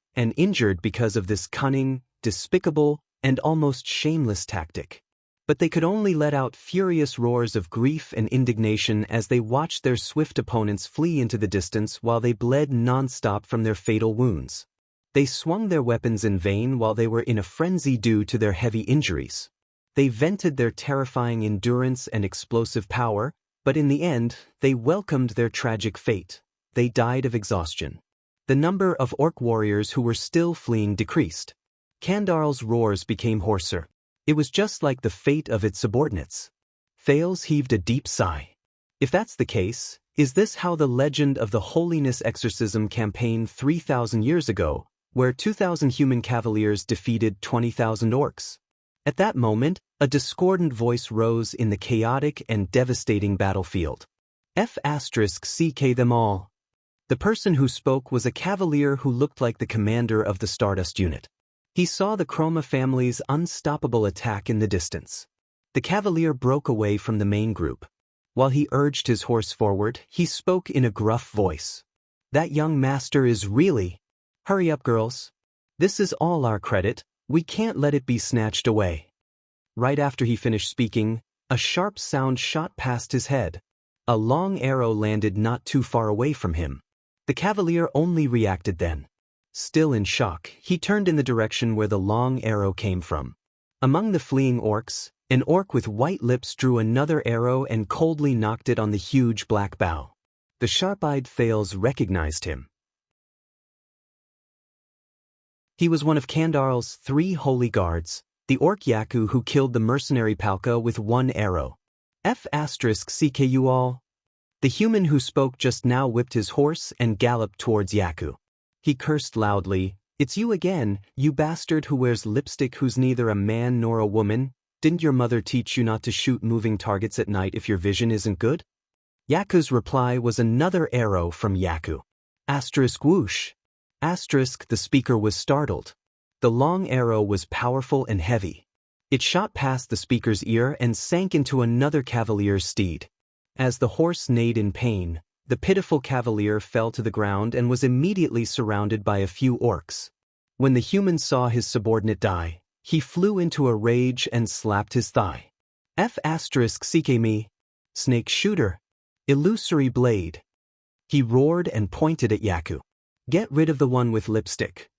because of this cunning, despicable, and almost shameless tactic. But they could only let out furious roars of grief and indignation as they watched their swift opponents flee into the distance while they bled non-stop from their fatal wounds. They swung their weapons in vain while they were in a frenzy due to their heavy injuries. They vented their terrifying endurance and explosive power, but in the end, they welcomed their tragic fate. They died of exhaustion. The number of orc warriors who were still fleeing decreased. Kandarl's roars became hoarser. It was just like the fate of its subordinates. Thales heaved a deep sigh. If that's the case, is this how the legend of the Holiness Exorcism campaign 3,000 years ago, where 2,000 human cavaliers defeated 20,000 orcs? At that moment, a discordant voice rose in the chaotic and devastating battlefield. F***ck them all. The person who spoke was a cavalier who looked like the commander of the Stardust unit. He saw the Chroma family's unstoppable attack in the distance. The cavalier broke away from the main group. While he urged his horse forward, he spoke in a gruff voice. "That young master is really... Hurry up, girls. This is all our credit, we can't let it be snatched away." Right after he finished speaking, a sharp sound shot past his head. A long arrow landed not too far away from him. The cavalier only reacted then. Still in shock, he turned in the direction where the long arrow came from. Among the fleeing orcs, an orc with white lips drew another arrow and coldly knocked it on the huge black bow. The sharp-eyed Thales recognized him. He was one of Kandarl's 3 holy guards, the orc Yaku who killed the mercenary Palka with 1 arrow. F***ck you all. The human who spoke just now whipped his horse and galloped towards Yaku. He cursed loudly, "It's you again, you bastard who wears lipstick who's neither a man nor a woman. Didn't your mother teach you not to shoot moving targets at night if your vision isn't good?" Yaku's reply was another arrow from Yaku. Whoosh. The speaker was startled. The long arrow was powerful and heavy. It shot past the speaker's ear and sank into another cavalier's steed. As the horse neighed in pain, the pitiful cavalier fell to the ground and was immediately surrounded by a few orcs. When the human saw his subordinate die, he flew into a rage and slapped his thigh. F***ck me. Snake shooter. Illusory blade. He roared and pointed at Yaku. "Get rid of the one with lipstick."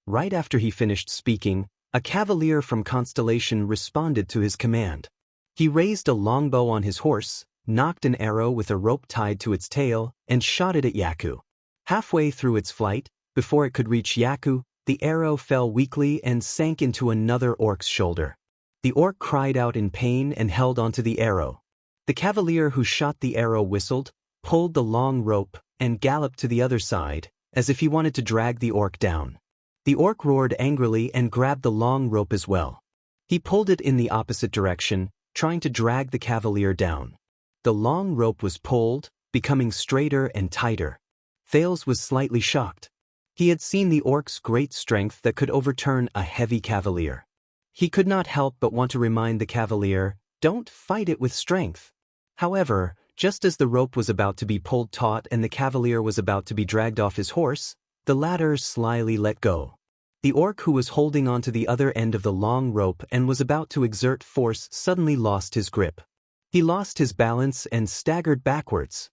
Right after he finished speaking, a cavalier from Constellation responded to his command. He raised a longbow on his horse, knocked an arrow with a rope tied to its tail, and shot it at Yaku. Halfway through its flight, before it could reach Yaku, the arrow fell weakly and sank into another orc's shoulder. The orc cried out in pain and held onto the arrow. The cavalier who shot the arrow whistled, pulled the long rope, and galloped to the other side, as if he wanted to drag the orc down. The orc roared angrily and grabbed the long rope as well. He pulled it in the opposite direction, trying to drag the cavalier down. The long rope was pulled, becoming straighter and tighter. Thales was slightly shocked. He had seen the orc's great strength that could overturn a heavy cavalier. He could not help but want to remind the cavalier, "Don't fight it with strength." However, just as the rope was about to be pulled taut and the cavalier was about to be dragged off his horse, the latter slyly let go. The orc who was holding onto the other end of the long rope and was about to exert force suddenly lost his grip. He lost his balance and staggered backwards.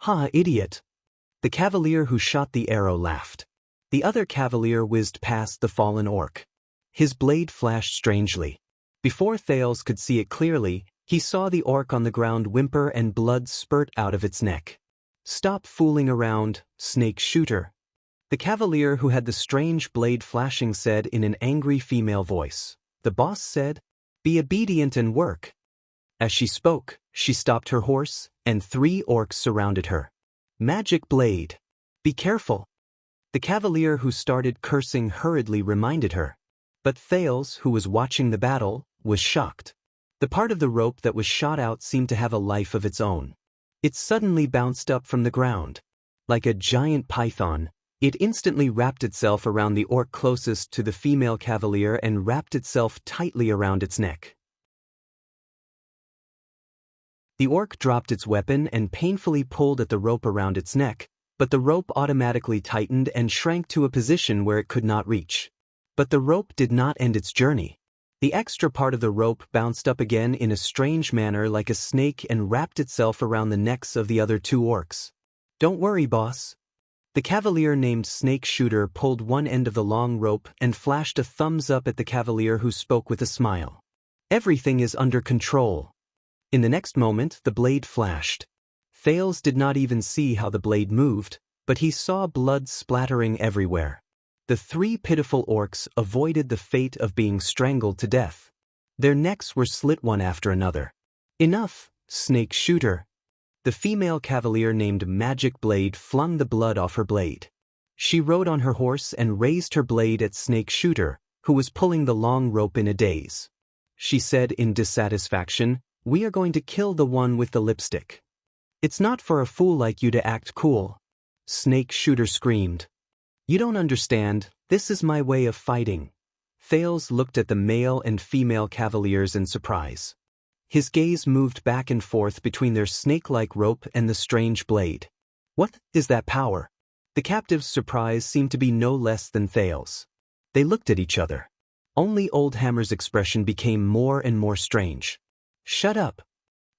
"Ha, idiot!" The cavalier who shot the arrow laughed. The other cavalier whizzed past the fallen orc. His blade flashed strangely. Before Thales could see it clearly, he saw the orc on the ground whimper and blood spurt out of its neck. "Stop fooling around, snake shooter." The cavalier who had the strange blade flashing said in an angry female voice. The boss said, "Be obedient and work." As she spoke, she stopped her horse, and 3 orcs surrounded her. "Magic blade. Be careful." The cavalier who started cursing hurriedly reminded her. But Thales, who was watching the battle, was shocked. The part of the rope that was shot out seemed to have a life of its own. It suddenly bounced up from the ground. Like a giant python, it instantly wrapped itself around the orc closest to the female cavalier and wrapped itself tightly around its neck. The orc dropped its weapon and painfully pulled at the rope around its neck, but the rope automatically tightened and shrank to a position where it could not reach. But the rope did not end its journey. The extra part of the rope bounced up again in a strange manner like a snake and wrapped itself around the necks of the other two orcs. "Don't worry, boss." The cavalier named Snake Shooter pulled one end of the long rope and flashed a thumbs up at the cavalier, who spoke with a smile. "Everything is under control." In the next moment, the blade flashed. Thales did not even see how the blade moved, but he saw blood splattering everywhere. The three pitiful orcs avoided the fate of being strangled to death. Their necks were slit one after another. "Enough, Snake Shooter." The female cavalier named Magic Blade flung the blood off her blade. She rode on her horse and raised her blade at Snake Shooter, who was pulling the long rope in a daze. She said in dissatisfaction, "We are going to kill the one with the lipstick." "It's not for a fool like you to act cool," Snake Shooter screamed. "You don't understand, this is my way of fighting." Thales looked at the male and female cavaliers in surprise. His gaze moved back and forth between their snake-like rope and the strange blade. "What is that power?" The captive's surprise seemed to be no less than Thales. They looked at each other. Only Old Hammer's expression became more and more strange. "Shut up."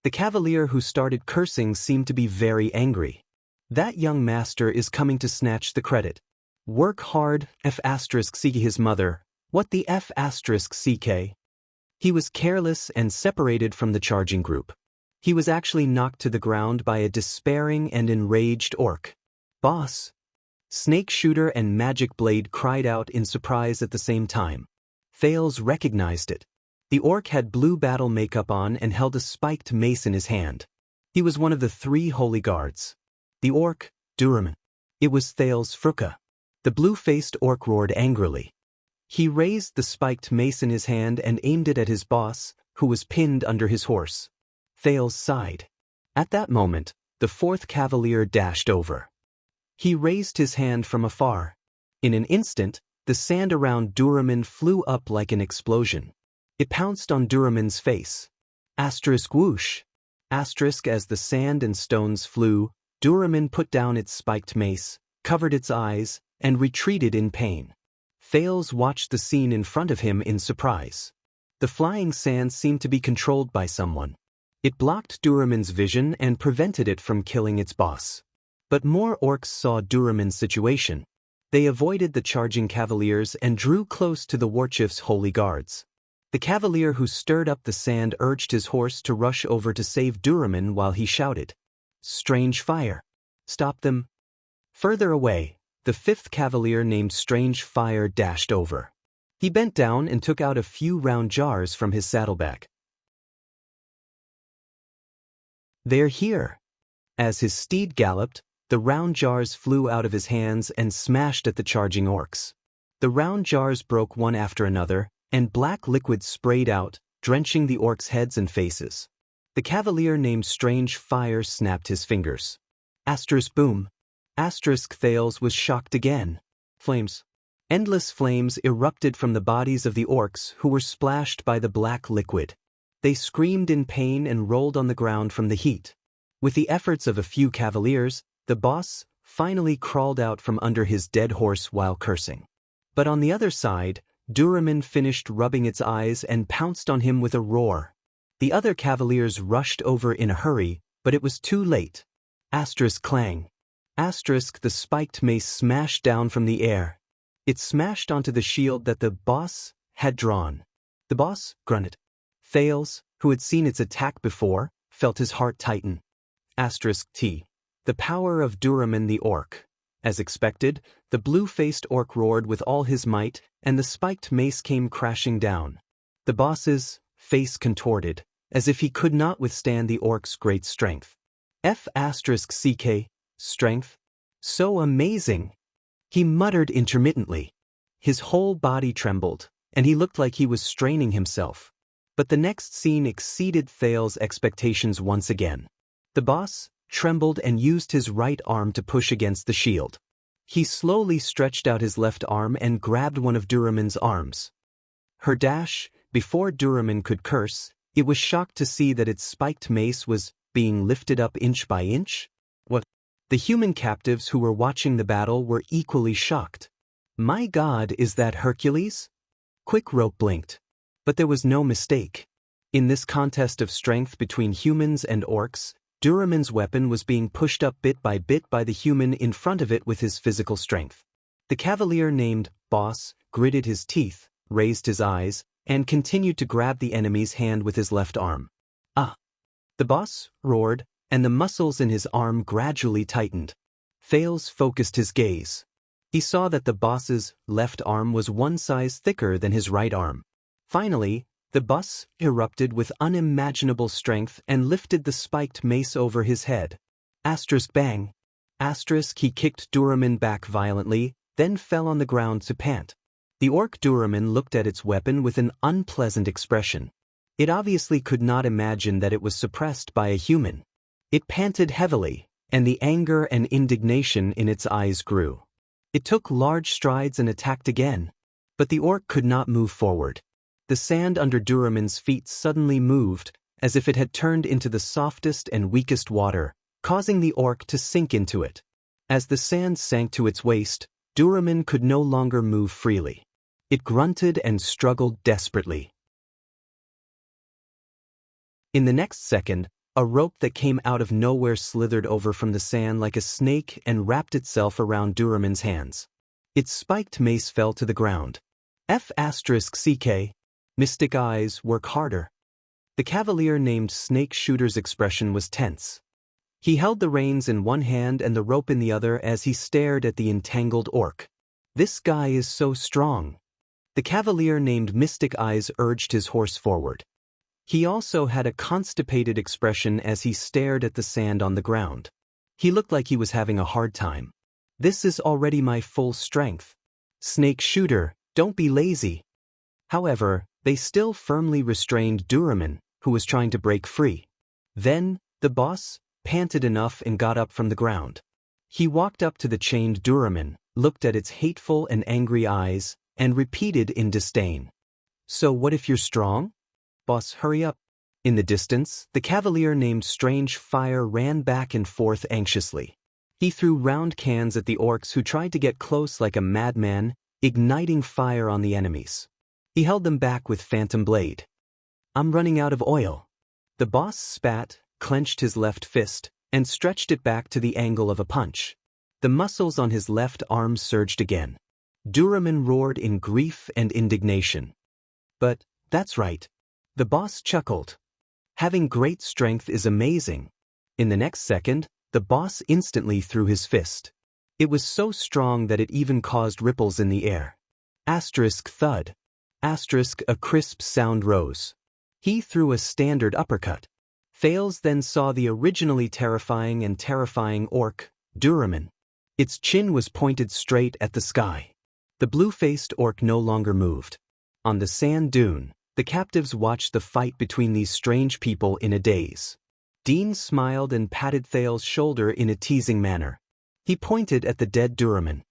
The cavalier who started cursing seemed to be very angry. "That young master is coming to snatch the credit. Work hard, F*ck his mother. What the F*ck? He was careless and separated from the charging group. He was actually knocked to the ground by a despairing and enraged orc. "Boss!" Snake Shooter and Magic Blade cried out in surprise at the same time. Thales recognized it. The orc had blue battle makeup on and held a spiked mace in his hand. He was one of the three holy guards. The orc, Duraman. It was Thales Fruka. The blue-faced orc roared angrily. He raised the spiked mace in his hand and aimed it at his boss, who was pinned under his horse. Thales sighed. At that moment, the fourth cavalier dashed over. He raised his hand from afar. In an instant, the sand around Duraman flew up like an explosion. It pounced on Duraman's face. Asterisk whoosh. Asterisk as the sand and stones flew, Duraman put down its spiked mace, covered its eyes, and retreated in pain. Thales watched the scene in front of him in surprise. The flying sand seemed to be controlled by someone. It blocked Duraman's vision and prevented it from killing its boss. But more orcs saw Duraman's situation. They avoided the charging cavaliers and drew close to the warchief's holy guards. The cavalier who stirred up the sand urged his horse to rush over to save Duraman while he shouted, "Strange fire! Stop them!" Further away, the fifth cavalier named Strange Fire dashed over. He bent down and took out a few round jars from his saddlebag. "They're here." As his steed galloped, the round jars flew out of his hands and smashed at the charging orcs. The round jars broke one after another, and black liquid sprayed out, drenching the orcs' heads and faces. The cavalier named Strange Fire snapped his fingers. Asterisk boom. Asterisk Thales was shocked again. Flames. Endless flames erupted from the bodies of the orcs who were splashed by the black liquid. They screamed in pain and rolled on the ground from the heat. With the efforts of a few cavaliers, the boss finally crawled out from under his dead horse while cursing. But on the other side, Duraman finished rubbing its eyes and pounced on him with a roar. The other cavaliers rushed over in a hurry, but it was too late. Asterisk clang. Asterisk the spiked mace smashed down from the air. It smashed onto the shield that the boss had drawn. The boss grunted. Thales, who had seen its attack before, felt his heart tighten. Asterisk T. The power of Duraman the orc. As expected, the blue-faced orc roared with all his might, and the spiked mace came crashing down. The boss's face contorted, as if he could not withstand the orc's great strength. F*ck, strength? So amazing! He muttered intermittently. His whole body trembled, and he looked like he was straining himself. But the next scene exceeded Thales' expectations once again. The boss trembled and used his right arm to push against the shield. He slowly stretched out his left arm and grabbed one of Duraman's arms. Her dash, before Duraman could curse, it was shocked to see that its spiked mace was being lifted up inch by inch? What? The human captives who were watching the battle were equally shocked. My God, is that Hercules? Quick Rope blinked. But there was no mistake. In this contest of strength between humans and orcs, Duraman's weapon was being pushed up bit by the human in front of it with his physical strength. The cavalier named Boss gritted his teeth, raised his eyes, and continued to grab the enemy's hand with his left arm. Ah! The boss roared, and the muscles in his arm gradually tightened. Thales focused his gaze. He saw that the boss's left arm was one size thicker than his right arm. Finally, the boss erupted with unimaginable strength and lifted the spiked mace over his head. Asterisk bang. Asterisk he kicked Duraman back violently, then fell on the ground to pant. The orc Duraman looked at its weapon with an unpleasant expression. It obviously could not imagine that it was suppressed by a human. It panted heavily, and the anger and indignation in its eyes grew. It took large strides and attacked again. But the orc could not move forward. The sand under Duraman's feet suddenly moved, as if it had turned into the softest and weakest water, causing the orc to sink into it. As the sand sank to its waist, Duraman could no longer move freely. It grunted and struggled desperately. In the next second, a rope that came out of nowhere slithered over from the sand like a snake and wrapped itself around Duraman's hands. Its spiked mace fell to the ground. F***ck. Mystic eyes, work harder. The cavalier named Snake Shooter's expression was tense. He held the reins in one hand and the rope in the other as he stared at the entangled orc. This guy is so strong. The cavalier named Mystic Eyes urged his horse forward. He also had a constipated expression as he stared at the sand on the ground. He looked like he was having a hard time. This is already my full strength. Snake Shooter, don't be lazy. However, they still firmly restrained Duraman, who was trying to break free. Then, the boss panted enough and got up from the ground. He walked up to the chained Duraman, looked at its hateful and angry eyes, and repeated in disdain. So what if you're strong? Boss, hurry up. In the distance, the cavalier named Strange Fire ran back and forth anxiously. He threw round cans at the orcs who tried to get close like a madman, igniting fire on the enemies. He held them back with Phantom Blade. I'm running out of oil. The boss spat, clenched his left fist, and stretched it back to the angle of a punch. The muscles on his left arm surged again. Duraman roared in grief and indignation. But, that's right. The boss chuckled. Having great strength is amazing. In the next second, the boss instantly threw his fist. It was so strong that it even caused ripples in the air. Asterisk thud. Asterisk a crisp sound rose. He threw a standard uppercut. Thales then saw the originally terrifying orc, Duraman. Its chin was pointed straight at the sky. The blue-faced orc no longer moved. On the sand dune, the captives watched the fight between these strange people in a daze. Dean smiled and patted Thales' shoulder in a teasing manner. He pointed at the dead Duraman.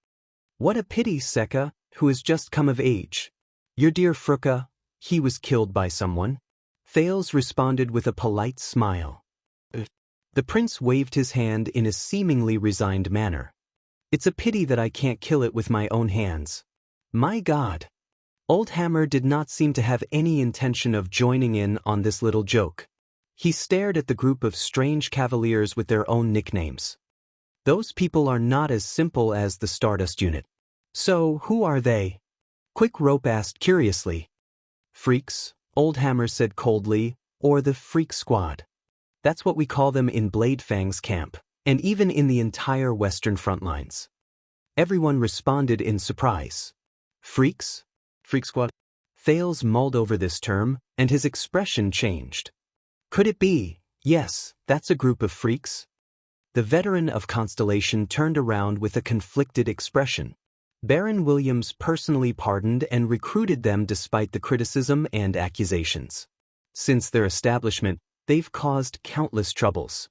What a pity, Sekka, who has just come of age. Your dear Fruka, he was killed by someone. Thales responded with a polite smile. The prince waved his hand in a seemingly resigned manner. It's a pity that I can't kill it with my own hands. My God. Old Hammer did not seem to have any intention of joining in on this little joke. He stared at the group of strange cavaliers with their own nicknames. Those people are not as simple as the Stardust unit. So, who are they? Quick Rope asked curiously. Freaks, Old Hammer said coldly, or the Freak Squad. That's what we call them in Blade Fang's camp, and even in the entire Western front lines. Everyone responded in surprise. Freaks? Freak Squad? Thales mulled over this term, and his expression changed. Could it be, yes, that's a group of freaks? The veteran of Constellation turned around with a conflicted expression. Baron Williams personally pardoned and recruited them despite the criticism and accusations. Since their establishment, they've caused countless troubles.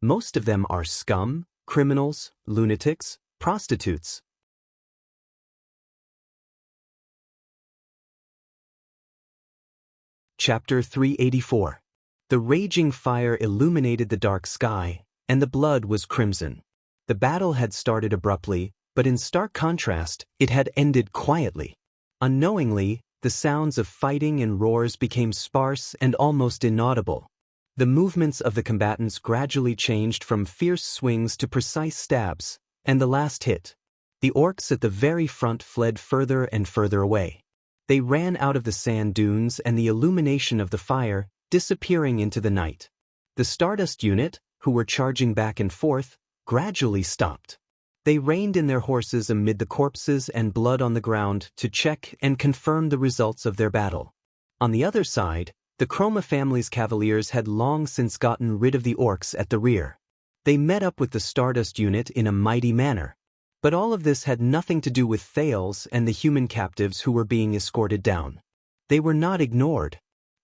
Most of them are scum, criminals, lunatics, prostitutes. Chapter 384. The raging fire illuminated the dark sky, and the blood was crimson. The battle had started abruptly, but in stark contrast, it had ended quietly. Unknowingly, the sounds of fighting and roars became sparse and almost inaudible. The movements of the combatants gradually changed from fierce swings to precise stabs, and the last hit. The orcs at the very front fled further and further away. They ran out of the sand dunes and the illumination of the fire, disappearing into the night. The Stardust unit, who were charging back and forth, gradually stopped. They reined in their horses amid the corpses and blood on the ground to check and confirm the results of their battle. On the other side, the Chroma family's cavaliers had long since gotten rid of the orcs at the rear. They met up with the Stardust unit in a mighty manner. But all of this had nothing to do with Thales and the human captives who were being escorted down. They were not ignored.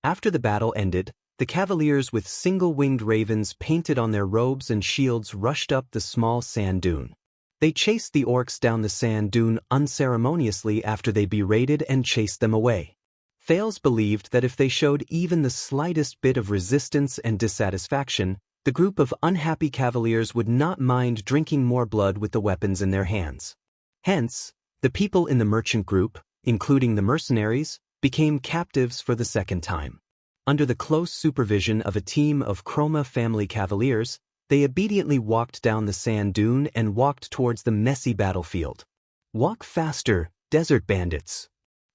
After the battle ended, the cavaliers with single-winged ravens painted on their robes and shields rushed up the small sand dune. They chased the orcs down the sand dune unceremoniously after they berated and chased them away. Thales believed that if they showed even the slightest bit of resistance and dissatisfaction, the group of unhappy cavaliers would not mind drinking more blood with the weapons in their hands. Hence, the people in the merchant group, including the mercenaries, became captives for the second time. Under the close supervision of a team of Chroma family cavaliers, they obediently walked down the sand dune and walked towards the messy battlefield. "Walk faster, desert bandits,"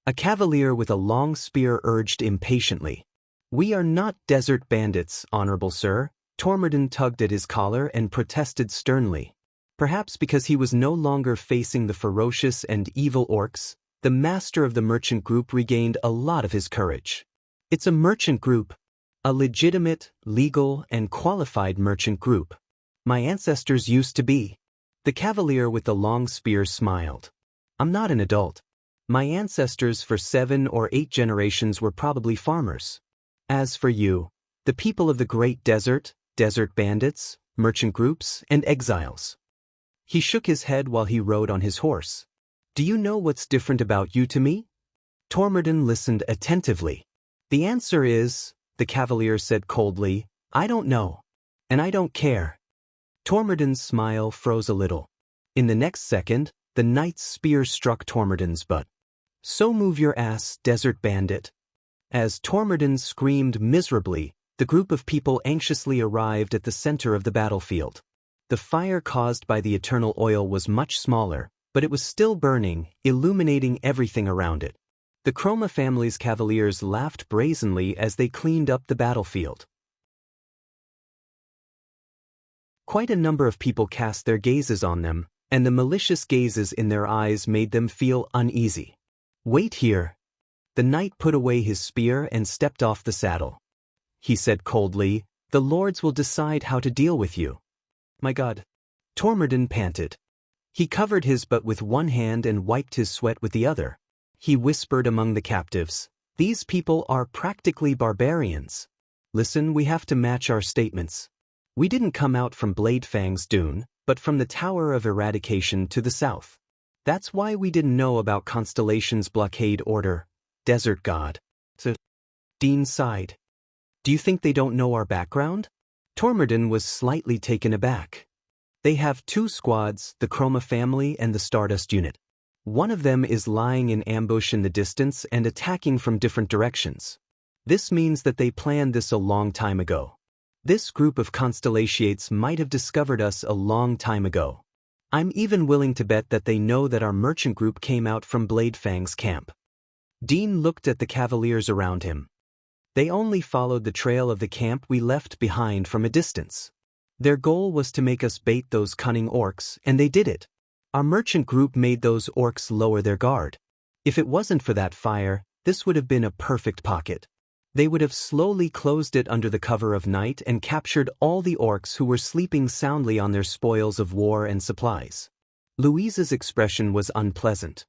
a cavalier with a long spear urged impatiently. "We are not desert bandits, honorable sir." Tormodin tugged at his collar and protested sternly. Perhaps because he was no longer facing the ferocious and evil orcs, the master of the merchant group regained a lot of his courage. "It's a merchant group. A legitimate, legal, and qualified merchant group. My ancestors used to be." The cavalier with the long spear smiled. "I'm not an adult. My ancestors for 7 or 8 generations were probably farmers. As for you, the people of the Great Desert, desert bandits, merchant groups, and exiles." He shook his head while he rode on his horse. "Do you know what's different about you to me?" Tormodin listened attentively. "The answer is," the cavalier said coldly, "I don't know. And I don't care." Tormodin's smile froze a little. In the next second, the knight's spear struck Tormodin's butt. "So move your ass, desert bandit." As Tormodin screamed miserably, the group of people anxiously arrived at the center of the battlefield. The fire caused by the eternal oil was much smaller, but it was still burning, illuminating everything around it. The Chroma family's cavaliers laughed brazenly as they cleaned up the battlefield. Quite a number of people cast their gazes on them, and the malicious gazes in their eyes made them feel uneasy. "Wait here." The knight put away his spear and stepped off the saddle. He said coldly, "The lords will decide how to deal with you." "My God." Tormodin panted. He covered his butt with one hand and wiped his sweat with the other. He whispered among the captives, "These people are practically barbarians. Listen, we have to match our statements. We didn't come out from Bladefang's dune, but from the Tower of Eradication to the south. That's why we didn't know about Constellation's blockade order, Desert God." So, Dean sighed. "Do you think they don't know our background?" Tormodin was slightly taken aback. "They have 2 squads, the Chroma family and the Stardust unit. One of them is lying in ambush in the distance and attacking from different directions. This means that they planned this a long time ago. This group of Constellations might have discovered us a long time ago. I'm even willing to bet that they know that our merchant group came out from Bladefang's camp." Dean looked at the cavaliers around him. "They only followed the trail of the camp we left behind from a distance. Their goal was to make us bait those cunning orcs, and they did it. Our merchant group made those orcs lower their guard. If it wasn't for that fire, this would have been a perfect pocket. They would have slowly closed it under the cover of night and captured all the orcs who were sleeping soundly on their spoils of war and supplies." Louise's expression was unpleasant.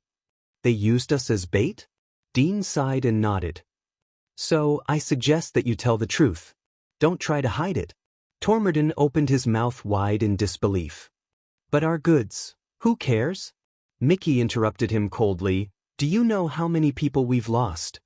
"They used us as bait?" Dean sighed and nodded. "So, I suggest that you tell the truth. Don't try to hide it." Tormodin opened his mouth wide in disbelief. "But our goods, who cares?" Mickey interrupted him coldly. "Do you know how many people we've lost?"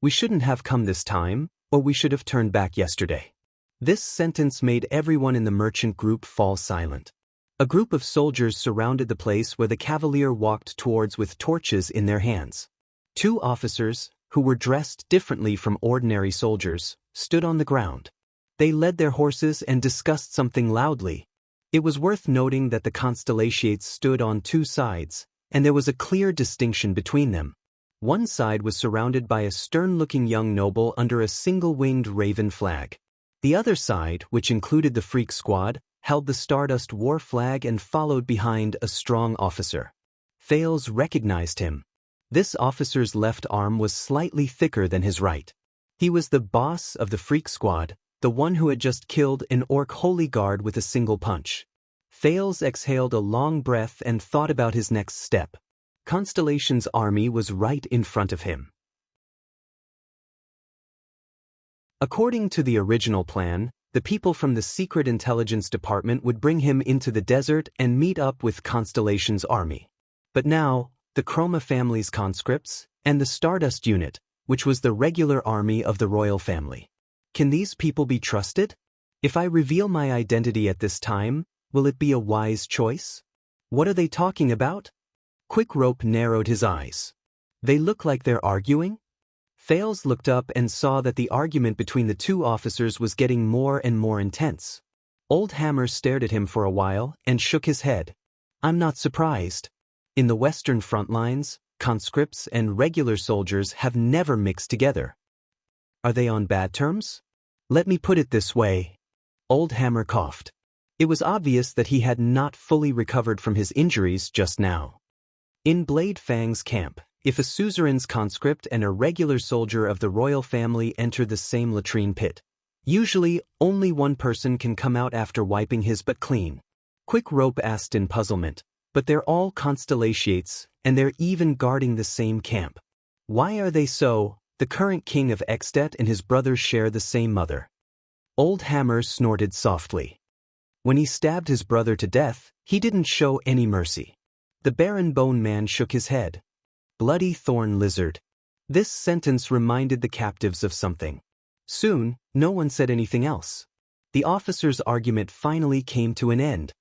We shouldn't have come this time, or we should have turned back yesterday. This sentence made everyone in the merchant group fall silent. A group of soldiers surrounded the place where the cavalier walked towards with torches in their hands. Two officers, who were dressed differently from ordinary soldiers, stood on the ground. They led their horses and discussed something loudly. It was worth noting that the constellations stood on two sides, and there was a clear distinction between them. One side was surrounded by a stern-looking young noble under a single-winged raven flag. The other side, which included the freak squad, held the Stardust war flag and followed behind a strong officer. Thales recognized him. This officer's left arm was slightly thicker than his right. He was the boss of the freak squad, the one who had just killed an orc holy guard with a single punch. Thales exhaled a long breath and thought about his next step. Constellation's army was right in front of him. According to the original plan, the people from the Secret Intelligence Department would bring him into the desert and meet up with Constellation's army. But now, the Chroma family's conscripts, and the Stardust unit, which was the regular army of the royal family. Can these people be trusted? If I reveal my identity at this time, will it be a wise choice? What are they talking about? Quick Rope narrowed his eyes. They look like they're arguing? Thales looked up and saw that the argument between the two officers was getting more and more intense. Old Hammer stared at him for a while and shook his head. I'm not surprised. In the Western front lines, conscripts and regular soldiers have never mixed together. Are they on bad terms? Let me put it this way. Old Hammer coughed. It was obvious that he had not fully recovered from his injuries just now. In Blade Fang's camp, if a suzerain's conscript and a regular soldier of the royal family enter the same latrine pit, usually only one person can come out after wiping his butt clean. Quick Rope asked in puzzlement, but they're all constellations, and they're even guarding the same camp. Why are they so? The current king of Extet and his brothers share the same mother. Old Hammer snorted softly. When he stabbed his brother to death, he didn't show any mercy. The Baron Bone Man shook his head. Bloody thorn lizard. This sentence reminded the captives of something. Soon, no one said anything else. The officer's argument finally came to an end.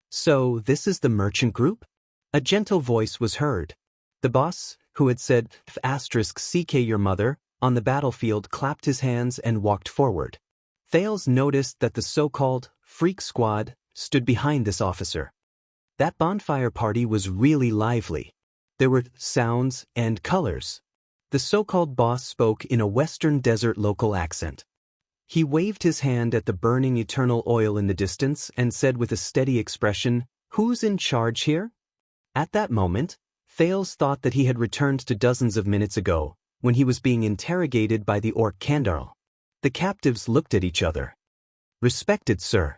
So, this is the merchant group? A gentle voice was heard. The boss, who had said, *CK your mother, on the battlefield clapped his hands and walked forward. Thales noticed that the so-called freak squad stood behind this officer. That bonfire party was really lively. There were sounds and colors. The so-called boss spoke in a Western desert local accent. He waved his hand at the burning eternal oil in the distance and said with a steady expression, "Who's in charge here?" At that moment, Thales thought that he had returned to dozens of minutes ago, when he was being interrogated by the orc Kandarl. The captives looked at each other. "Respected sir."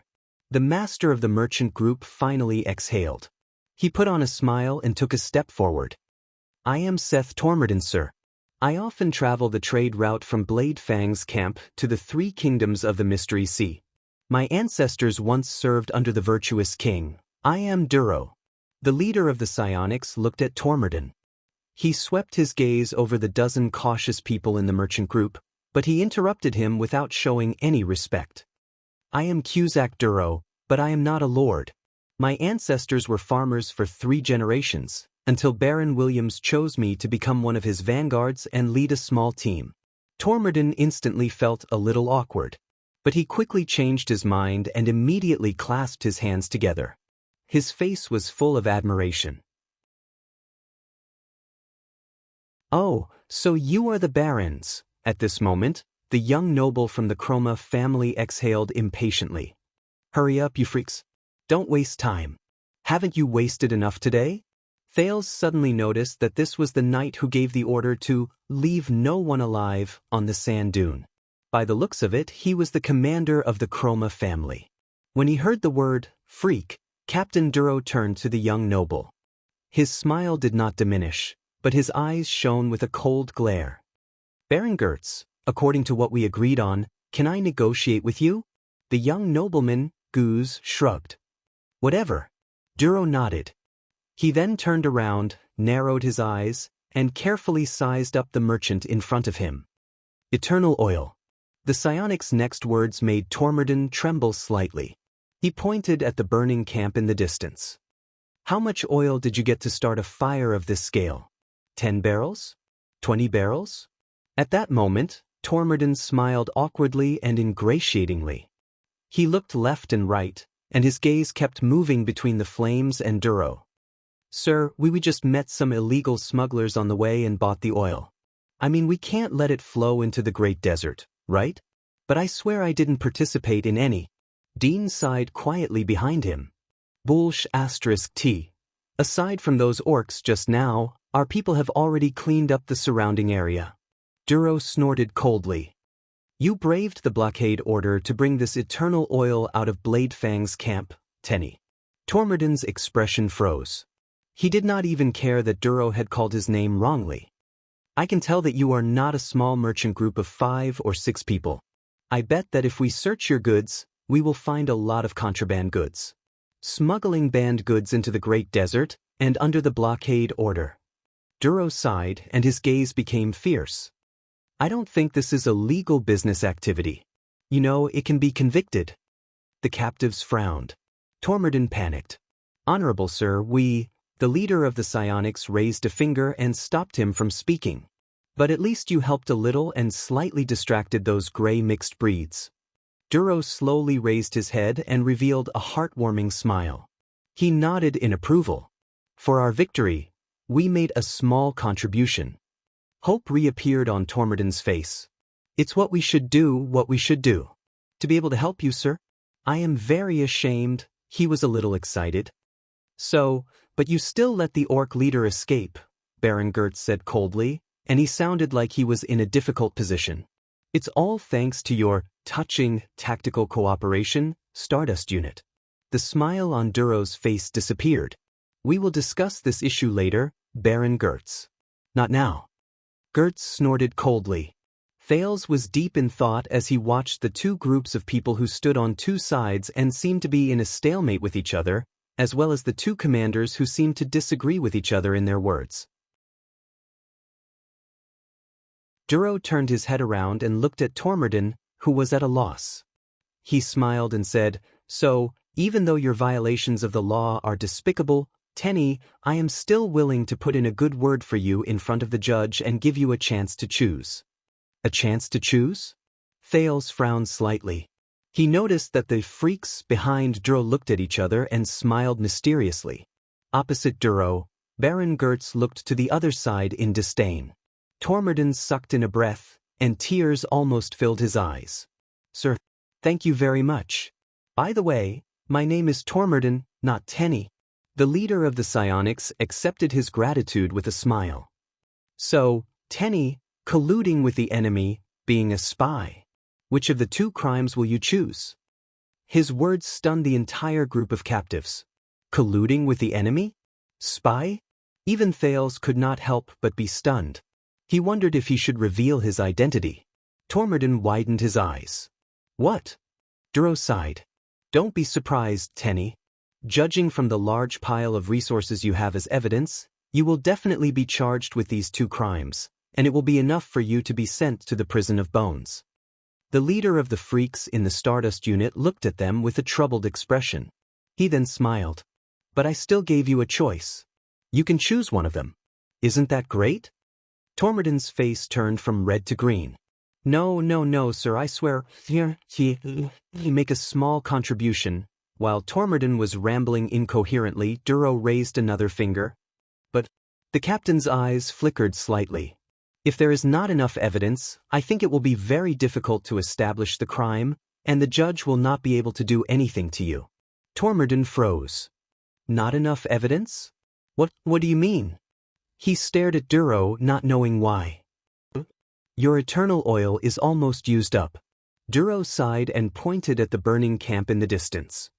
The master of the merchant group finally exhaled. He put on a smile and took a step forward. "I am Seth Tormorden, sir. I often travel the trade route from Blade Fang's camp to the three kingdoms of the Mystery Sea. My ancestors once served under the virtuous king. I am Duro." The leader of the psionics looked at Tormorden. He swept his gaze over the dozen cautious people in the merchant group, but he interrupted him without showing any respect. "I am Cusack Duro, but I am not a lord. My ancestors were farmers for 3 generations, until Baron Williams chose me to become one of his vanguards and lead a small team." Tormorden instantly felt a little awkward, but he quickly changed his mind and immediately clasped his hands together. His face was full of admiration. "Oh, so you are the barons." At this moment, the young noble from the Chroma family exhaled impatiently. "Hurry up, you freaks. Don't waste time. Haven't you wasted enough today?" Thales suddenly noticed that this was the knight who gave the order to leave no one alive on the sand dune. By the looks of it, he was the commander of the Chroma family. When he heard the word freak, Captain Duro turned to the young noble. His smile did not diminish, but his eyes shone with a cold glare. "Baron Gertz, according to what we agreed on, can I negotiate with you?" The young nobleman, Goose, shrugged. "Whatever." Duro nodded. He then turned around, narrowed his eyes, and carefully sized up the merchant in front of him. Eternal oil. The psionic's next words made Tormodin tremble slightly. He pointed at the burning camp in the distance. How much oil did you get to start a fire of this scale? 10 barrels? 20 barrels? At that moment, Tormodin smiled awkwardly and ingratiatingly. He looked left and right, and his gaze kept moving between the flames and Duro. Sir, we just met some illegal smugglers on the way and bought the oil. I mean, we can't let it flow into the Great Desert, right? But I swear I didn't participate in any. Dean sighed quietly behind him. Bullsh *T. Aside from those orcs just now, our people have already cleaned up the surrounding area. Duro snorted coldly. You braved the blockade order to bring this eternal oil out of Bladefang's camp, Tenny. Tormodin's expression froze. He did not even care that Duro had called his name wrongly. I can tell that you are not a small merchant group of 5 or 6 people. I bet that if we search your goods, we will find a lot of contraband goods. Smuggling banned goods into the Great Desert and under the blockade order. Duro sighed and his gaze became fierce. I don't think this is a legal business activity. You know, it can be convicted. The captives frowned. Tormodin panicked. Honorable sir, The leader of the psionics raised a finger and stopped him from speaking. But at least you helped a little and slightly distracted those gray mixed breeds. Duro slowly raised his head and revealed a heartwarming smile. He nodded in approval. For our victory, we made a small contribution. Hope reappeared on Tormodin's face. It's what we should do. To be able to help you, sir. I am very ashamed. He was a little excited. But you still let the orc leader escape, Baron Gertz said coldly, and he sounded like he was in a difficult position. It's all thanks to your touching tactical cooperation, Stardust Unit. The smile on Duro's face disappeared. We will discuss this issue later, Baron Gertz. Not now. Gertz snorted coldly. Thales was deep in thought as he watched the two groups of people who stood on two sides and seemed to be in a stalemate with each other, as well as the two commanders who seemed to disagree with each other in their words. Duro turned his head around and looked at Tormodin, who was at a loss. He smiled and said, So, even though your violations of the law are despicable, Tenny, I am still willing to put in a good word for you in front of the judge and give you a chance to choose. A chance to choose? Thales frowned slightly. He noticed that the freaks behind Duro looked at each other and smiled mysteriously. Opposite Duro, Baron Gertz looked to the other side in disdain. Tormodin sucked in a breath, and tears almost filled his eyes. Sir, thank you very much. By the way, my name is Tormodin, not Tenny. The leader of the psionics accepted his gratitude with a smile. So, Tenny, colluding with the enemy, being a spy. Which of the two crimes will you choose? His words stunned the entire group of captives. Colluding with the enemy? Spy? Even Thales could not help but be stunned. He wondered if he should reveal his identity. Tormodin widened his eyes. What? Duro sighed. Don't be surprised, Tenny. Judging from the large pile of resources you have as evidence, you will definitely be charged with these two crimes, and it will be enough for you to be sent to the prison of bones. The leader of the freaks in the Stardust unit looked at them with a troubled expression. He then smiled. But I still gave you a choice. You can choose one of them. Isn't that great? Tormodin's face turned from red to green. No, sir, I swear. Here, make a small contribution. While Tormodin was rambling incoherently, Duro raised another finger. But the captain's eyes flickered slightly. If there is not enough evidence, I think it will be very difficult to establish the crime, and the judge will not be able to do anything to you. Tormodin froze. Not enough evidence? What do you mean? He stared at Duro, not knowing why. Your eternal oil is almost used up. Duro sighed and pointed at the burning camp in the distance.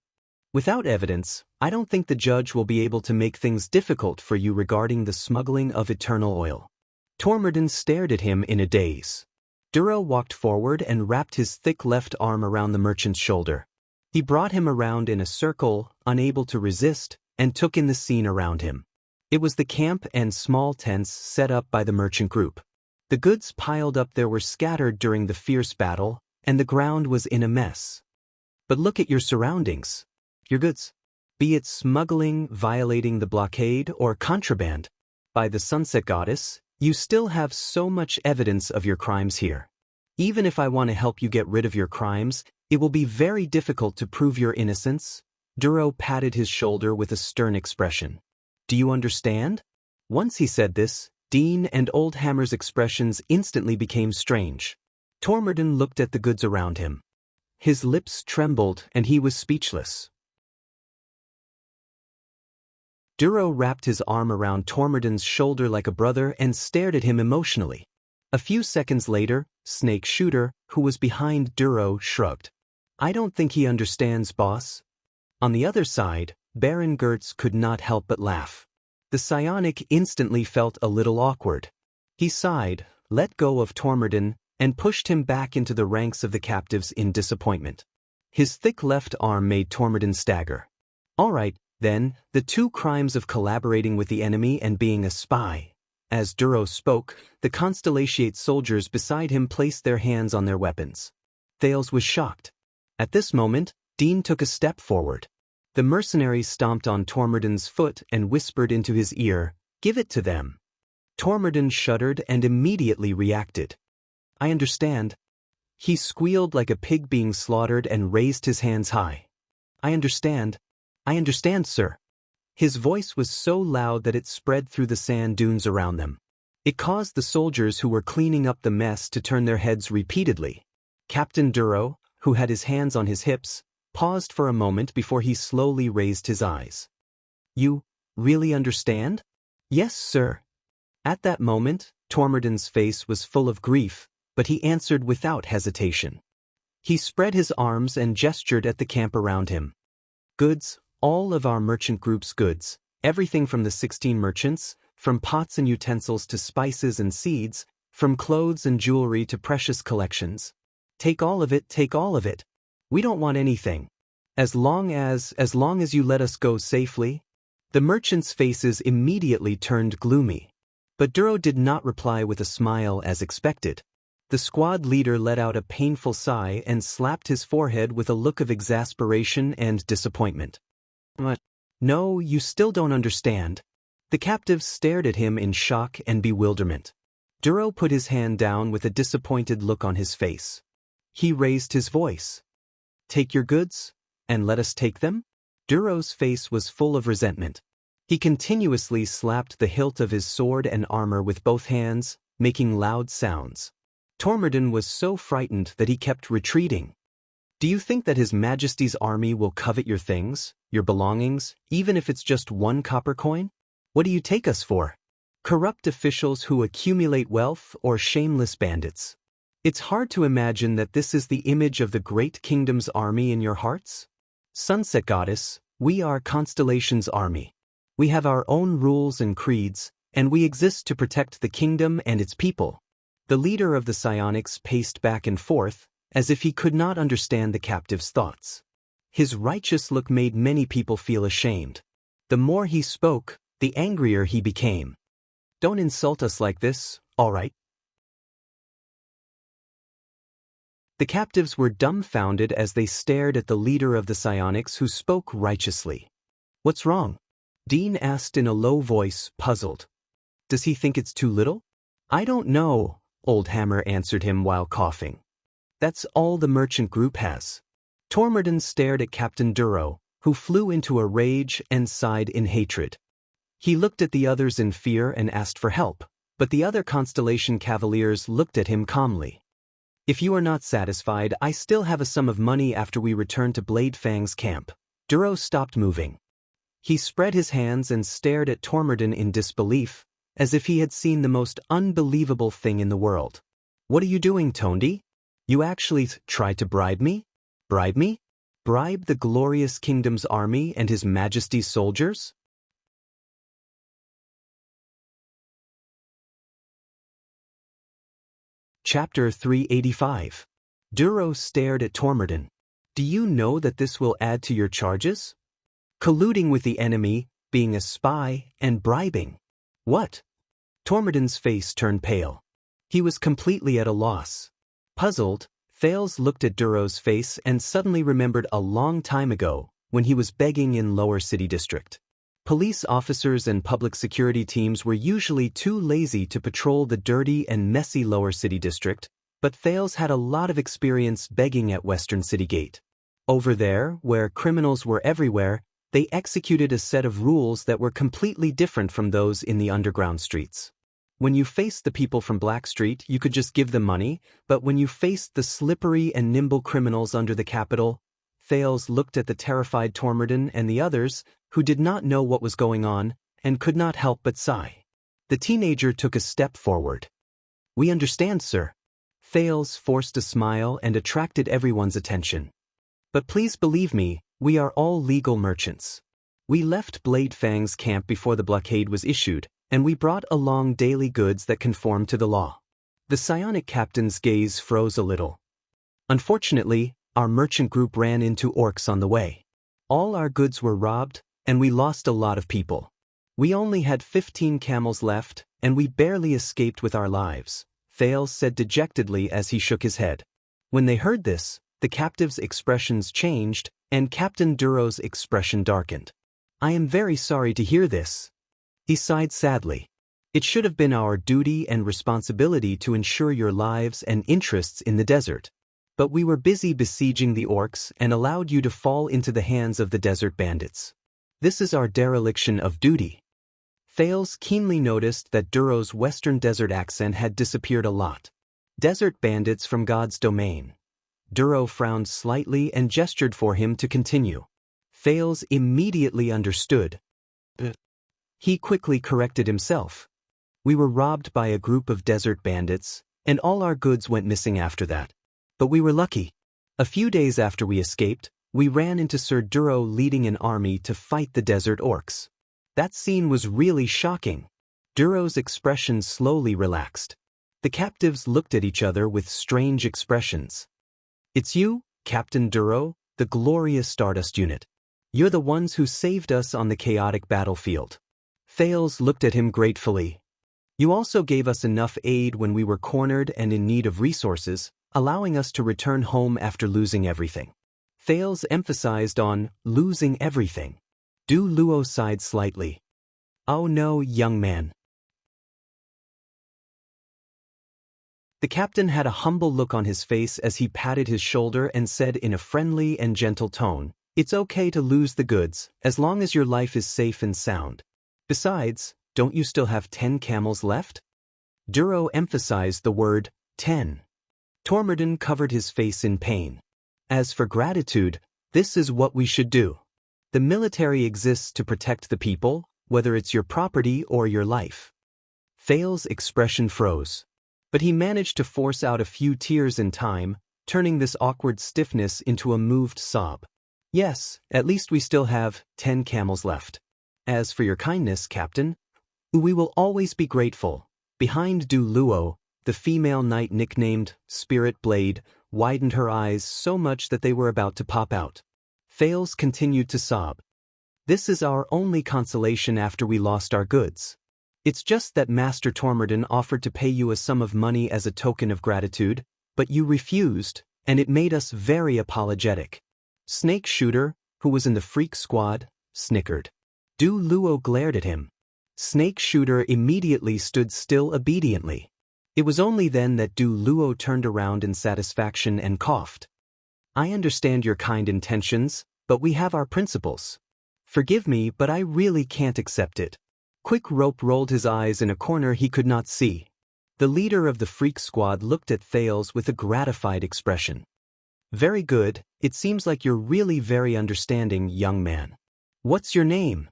Without evidence, I don't think the judge will be able to make things difficult for you regarding the smuggling of eternal oil. Tormodin stared at him in a daze. Duro walked forward and wrapped his thick left arm around the merchant's shoulder. He brought him around in a circle, unable to resist, and took in the scene around him. It was the camp and small tents set up by the merchant group. The goods piled up there were scattered during the fierce battle, and the ground was in a mess. But look at your surroundings. Your goods. Be it smuggling, violating the blockade, or contraband. By the Sunset Goddess, you still have so much evidence of your crimes here. Even if I want to help you get rid of your crimes, it will be very difficult to prove your innocence. Duro patted his shoulder with a stern expression. Do you understand? Once he said this, Dean and Old Hammer's expressions instantly became strange. Tormodin looked at the goods around him. His lips trembled and he was speechless. Duro wrapped his arm around Tormodin's shoulder like a brother and stared at him emotionally. A few seconds later, Snake Shooter, who was behind Duro, shrugged. I don't think he understands, boss. On the other side, Baron Gertz could not help but laugh. The psionic instantly felt a little awkward. He sighed, let go of Tormodin, and pushed him back into the ranks of the captives in disappointment. His thick left arm made Tormodin stagger. All right, then, the two crimes of collaborating with the enemy and being a spy. As Duro spoke, the Constellatiate soldiers beside him placed their hands on their weapons. Thales was shocked. At this moment, Dean took a step forward. The mercenary stomped on Tormodin's foot and whispered into his ear, "Give it to them." Tormodin shuddered and immediately reacted. I understand. He squealed like a pig being slaughtered and raised his hands high. I understand, sir. His voice was so loud that it spread through the sand dunes around them. It caused the soldiers who were cleaning up the mess to turn their heads repeatedly. Captain Duro, who had his hands on his hips, paused for a moment before he slowly raised his eyes. You really understand? Yes, sir. At that moment, Tormodin's face was full of grief, but he answered without hesitation. He spread his arms and gestured at the camp around him. Goods, all of our merchant group's goods, everything from the 16 merchants, from pots and utensils to spices and seeds, from clothes and jewelry to precious collections. Take all of it, take all of it. We don't want anything. As long as you let us go safely. The merchants' faces immediately turned gloomy. But Duro did not reply with a smile as expected. The squad leader let out a painful sigh and slapped his forehead with a look of exasperation and disappointment. What? No, you still don't understand. The captives stared at him in shock and bewilderment. Duro put his hand down with a disappointed look on his face. He raised his voice. Take your goods, and let us take them? Duro's face was full of resentment. He continuously slapped the hilt of his sword and armor with both hands, making loud sounds. Tormodin was so frightened that he kept retreating. Do you think that His Majesty's army will covet your things, your belongings, even if it's just one copper coin? What do you take us for? Corrupt officials who accumulate wealth or shameless bandits? It's hard to imagine that this is the image of the great kingdom's army in your hearts? Sunset Goddess, we are Constellation's army. We have our own rules and creeds, and we exist to protect the kingdom and its people. The leader of the psionics paced back and forth, as if he could not understand the captive's thoughts. His righteous look made many people feel ashamed. The more he spoke, the angrier he became. Don't insult us like this, all right? The captives were dumbfounded as they stared at the leader of the psionics who spoke righteously. What's wrong? Dean asked in a low voice, puzzled. Does he think it's too little? I don't know, Old Hammer answered him while coughing. That's all the merchant group has. Tormodin stared at Captain Duro, who flew into a rage and sighed in hatred. He looked at the others in fear and asked for help, but the other Constellation Cavaliers looked at him calmly. If you are not satisfied, I still have a sum of money after we return to Blade Fang's camp. Duro stopped moving. He spread his hands and stared at Tormodin in disbelief, as if he had seen the most unbelievable thing in the world. What are you doing, Tondi? You actually tried to bribe me? Bribe me? Bribe the glorious kingdom's army and His Majesty's soldiers? Chapter 385. Duro stared at Tormodin. Do you know that this will add to your charges? Colluding with the enemy, being a spy, and bribing. What? Tormodin's face turned pale. He was completely at a loss. Puzzled, Thales looked at Duro's face and suddenly remembered a long time ago, when he was begging in Lower City District. Police officers and public security teams were usually too lazy to patrol the dirty and messy Lower City District, but Thales had a lot of experience begging at Western City Gate. Over there, where criminals were everywhere, they executed a set of rules that were completely different from those in the underground streets. When you faced the people from Black Street, you could just give them money, but when you faced the slippery and nimble criminals under the Capitol, Thales looked at the terrified Tormorden and the others, who did not know what was going on, and could not help but sigh. The teenager took a step forward. "We understand, sir." Thales forced a smile and attracted everyone's attention. "But please believe me, we are all legal merchants. We left Blade Fang's camp before the blockade was issued, and we brought along daily goods that conform to the law." The psionic captain's gaze froze a little. "Unfortunately, our merchant group ran into orcs on the way. All our goods were robbed, and we lost a lot of people. We only had 15 camels left, and we barely escaped with our lives," Thales said dejectedly as he shook his head. When they heard this, the captives' expressions changed, and Captain Duro's expression darkened. "I am very sorry to hear this." He sighed sadly. "It should have been our duty and responsibility to ensure your lives and interests in the desert. But we were busy besieging the orcs and allowed you to fall into the hands of the desert bandits. This is our dereliction of duty." Thales keenly noticed that Duro's Western Desert accent had disappeared a lot. "Desert bandits from God's domain." Duro frowned slightly and gestured for him to continue. Thales immediately understood. He quickly corrected himself. "We were robbed by a group of desert bandits, and all our goods went missing after that. But we were lucky. A few days after we escaped, we ran into Sir Duro leading an army to fight the desert orcs. That scene was really shocking." Duro's expression slowly relaxed. The captives looked at each other with strange expressions. "It's you, Captain Duro, the glorious Stardust unit. You're the ones who saved us on the chaotic battlefield." Thales looked at him gratefully. "You also gave us enough aid when we were cornered and in need of resources, allowing us to return home after losing everything." Thales emphasized on losing everything. Du Luo sighed slightly. "Oh no, young man." The captain had a humble look on his face as he patted his shoulder and said in a friendly and gentle tone, "It's okay to lose the goods, as long as your life is safe and sound. Besides, don't you still have 10 camels left?" Duro emphasized the word 10. Tormorden covered his face in pain. "As for gratitude, this is what we should do. The military exists to protect the people, whether it's your property or your life." Thales' expression froze. But he managed to force out a few tears in time, turning this awkward stiffness into a moved sob. "Yes, at least we still have 10 camels left. As for your kindness, Captain, we will always be grateful." Behind Du Luo, the female knight nicknamed Spirit Blade widened her eyes so much that they were about to pop out. Thales continued to sob. "This is our only consolation after we lost our goods. It's just that Master Tormorden offered to pay you a sum of money as a token of gratitude, but you refused, and it made us very apologetic." Snake Shooter, who was in the freak squad, snickered. Du Luo glared at him. Snake Shooter immediately stood still obediently. It was only then that Du Luo turned around in satisfaction and coughed. "I understand your kind intentions, but we have our principles. Forgive me, but I really can't accept it." Quick Rope rolled his eyes in a corner he could not see. The leader of the freak squad looked at Thales with a gratified expression. "Very good, it seems like you're really very understanding, young man. What's your name?"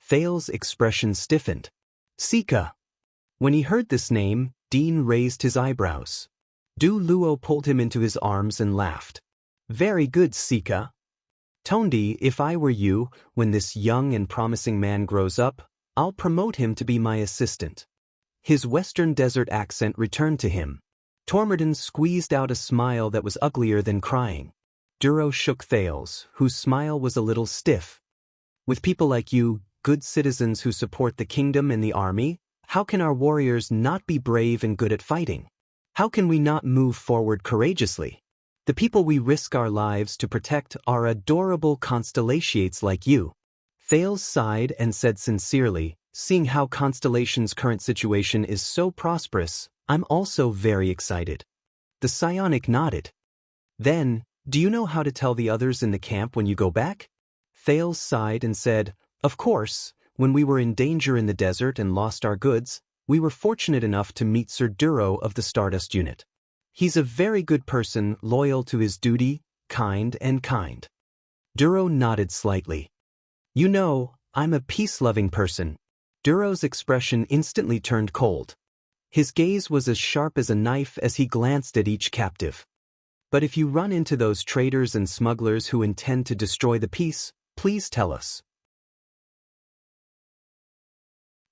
Thales' expression stiffened. "Sika." When he heard this name, Dean raised his eyebrows. Du Luo pulled him into his arms and laughed. "Very good, Sika. Tondi, if I were you, when this young and promising man grows up, I'll promote him to be my assistant." His Western Desert accent returned to him. Tormorden squeezed out a smile that was uglier than crying. Duro shook Thales, whose smile was a little stiff. "With people like you, good citizens who support the kingdom and the army, how can our warriors not be brave and good at fighting?" How can we not move forward courageously? The people we risk our lives to protect are adorable constellations like you. Thales sighed and said sincerely, seeing how Constellation's current situation is so prosperous, I'm also very excited. The psionic nodded. Then, do you know how to tell the others in the camp when you go back? Thales sighed and said, of course, when we were in danger in the desert and lost our goods, we were fortunate enough to meet Sir Duro of the Stardust Unit. He's a very good person, loyal to his duty, kind. Duro nodded slightly. You know, I'm a peace-loving person. Duro's expression instantly turned cold. His gaze was as sharp as a knife as he glanced at each captive. But if you run into those traitors and smugglers who intend to destroy the peace, please tell us.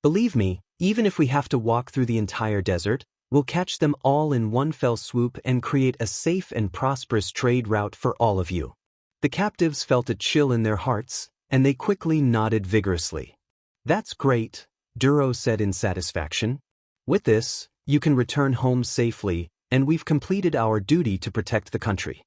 Believe me, even if we have to walk through the entire desert, we'll catch them all in one fell swoop and create a safe and prosperous trade route for all of you. The captives felt a chill in their hearts, and they quickly nodded vigorously. That's great, Duro said in satisfaction. With this, you can return home safely, and we've completed our duty to protect the country.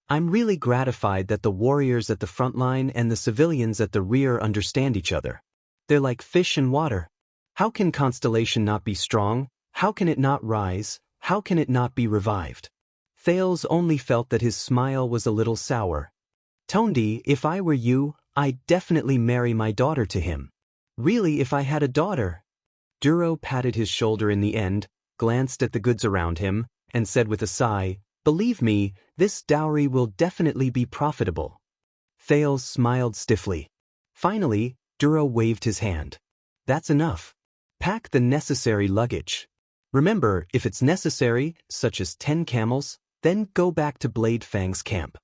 I'm really gratified that the warriors at the front line and the civilians at the rear understand each other. They're like fish and water. How can Constellation not be strong? How can it not rise? How can it not be revived? Thales only felt that his smile was a little sour. Tondi, if I were you, I'd definitely marry my daughter to him. Really, if I had a daughter? Duro patted his shoulder in the end, glanced at the goods around him, and said with a sigh, believe me, this dowry will definitely be profitable. Thales smiled stiffly. Finally, Duro waved his hand. That's enough. Pack the necessary luggage. Remember, if it's necessary, such as 10 camels, then go back to Blade Fang's camp.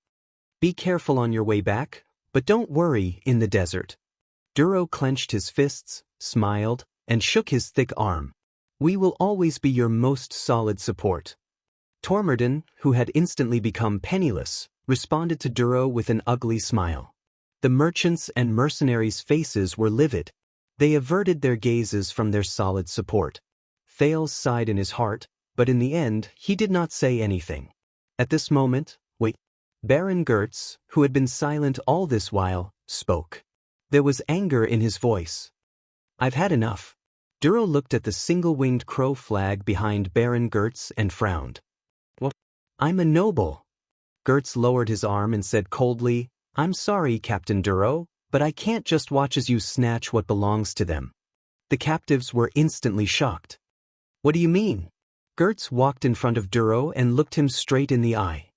Be careful on your way back, but don't worry in the desert. Duro clenched his fists, smiled, and shook his thick arm. We will always be your most solid support. Tormodin, who had instantly become penniless, responded to Duro with an ugly smile. The merchants and mercenaries' faces were livid. They averted their gazes from their solid support. Thales sighed in his heart, but in the end he did not say anything. At this moment, Baron Gertz, who had been silent all this while, spoke. There was anger in his voice. I've had enough. Duro looked at the single-winged crow flag behind Baron Gertz and frowned. What? I'm a noble. Gertz lowered his arm and said coldly, I'm sorry, Captain Duro, but I can't just watch as you snatch what belongs to them. The captives were instantly shocked. What do you mean? Gertz walked in front of Duro and looked him straight in the eye.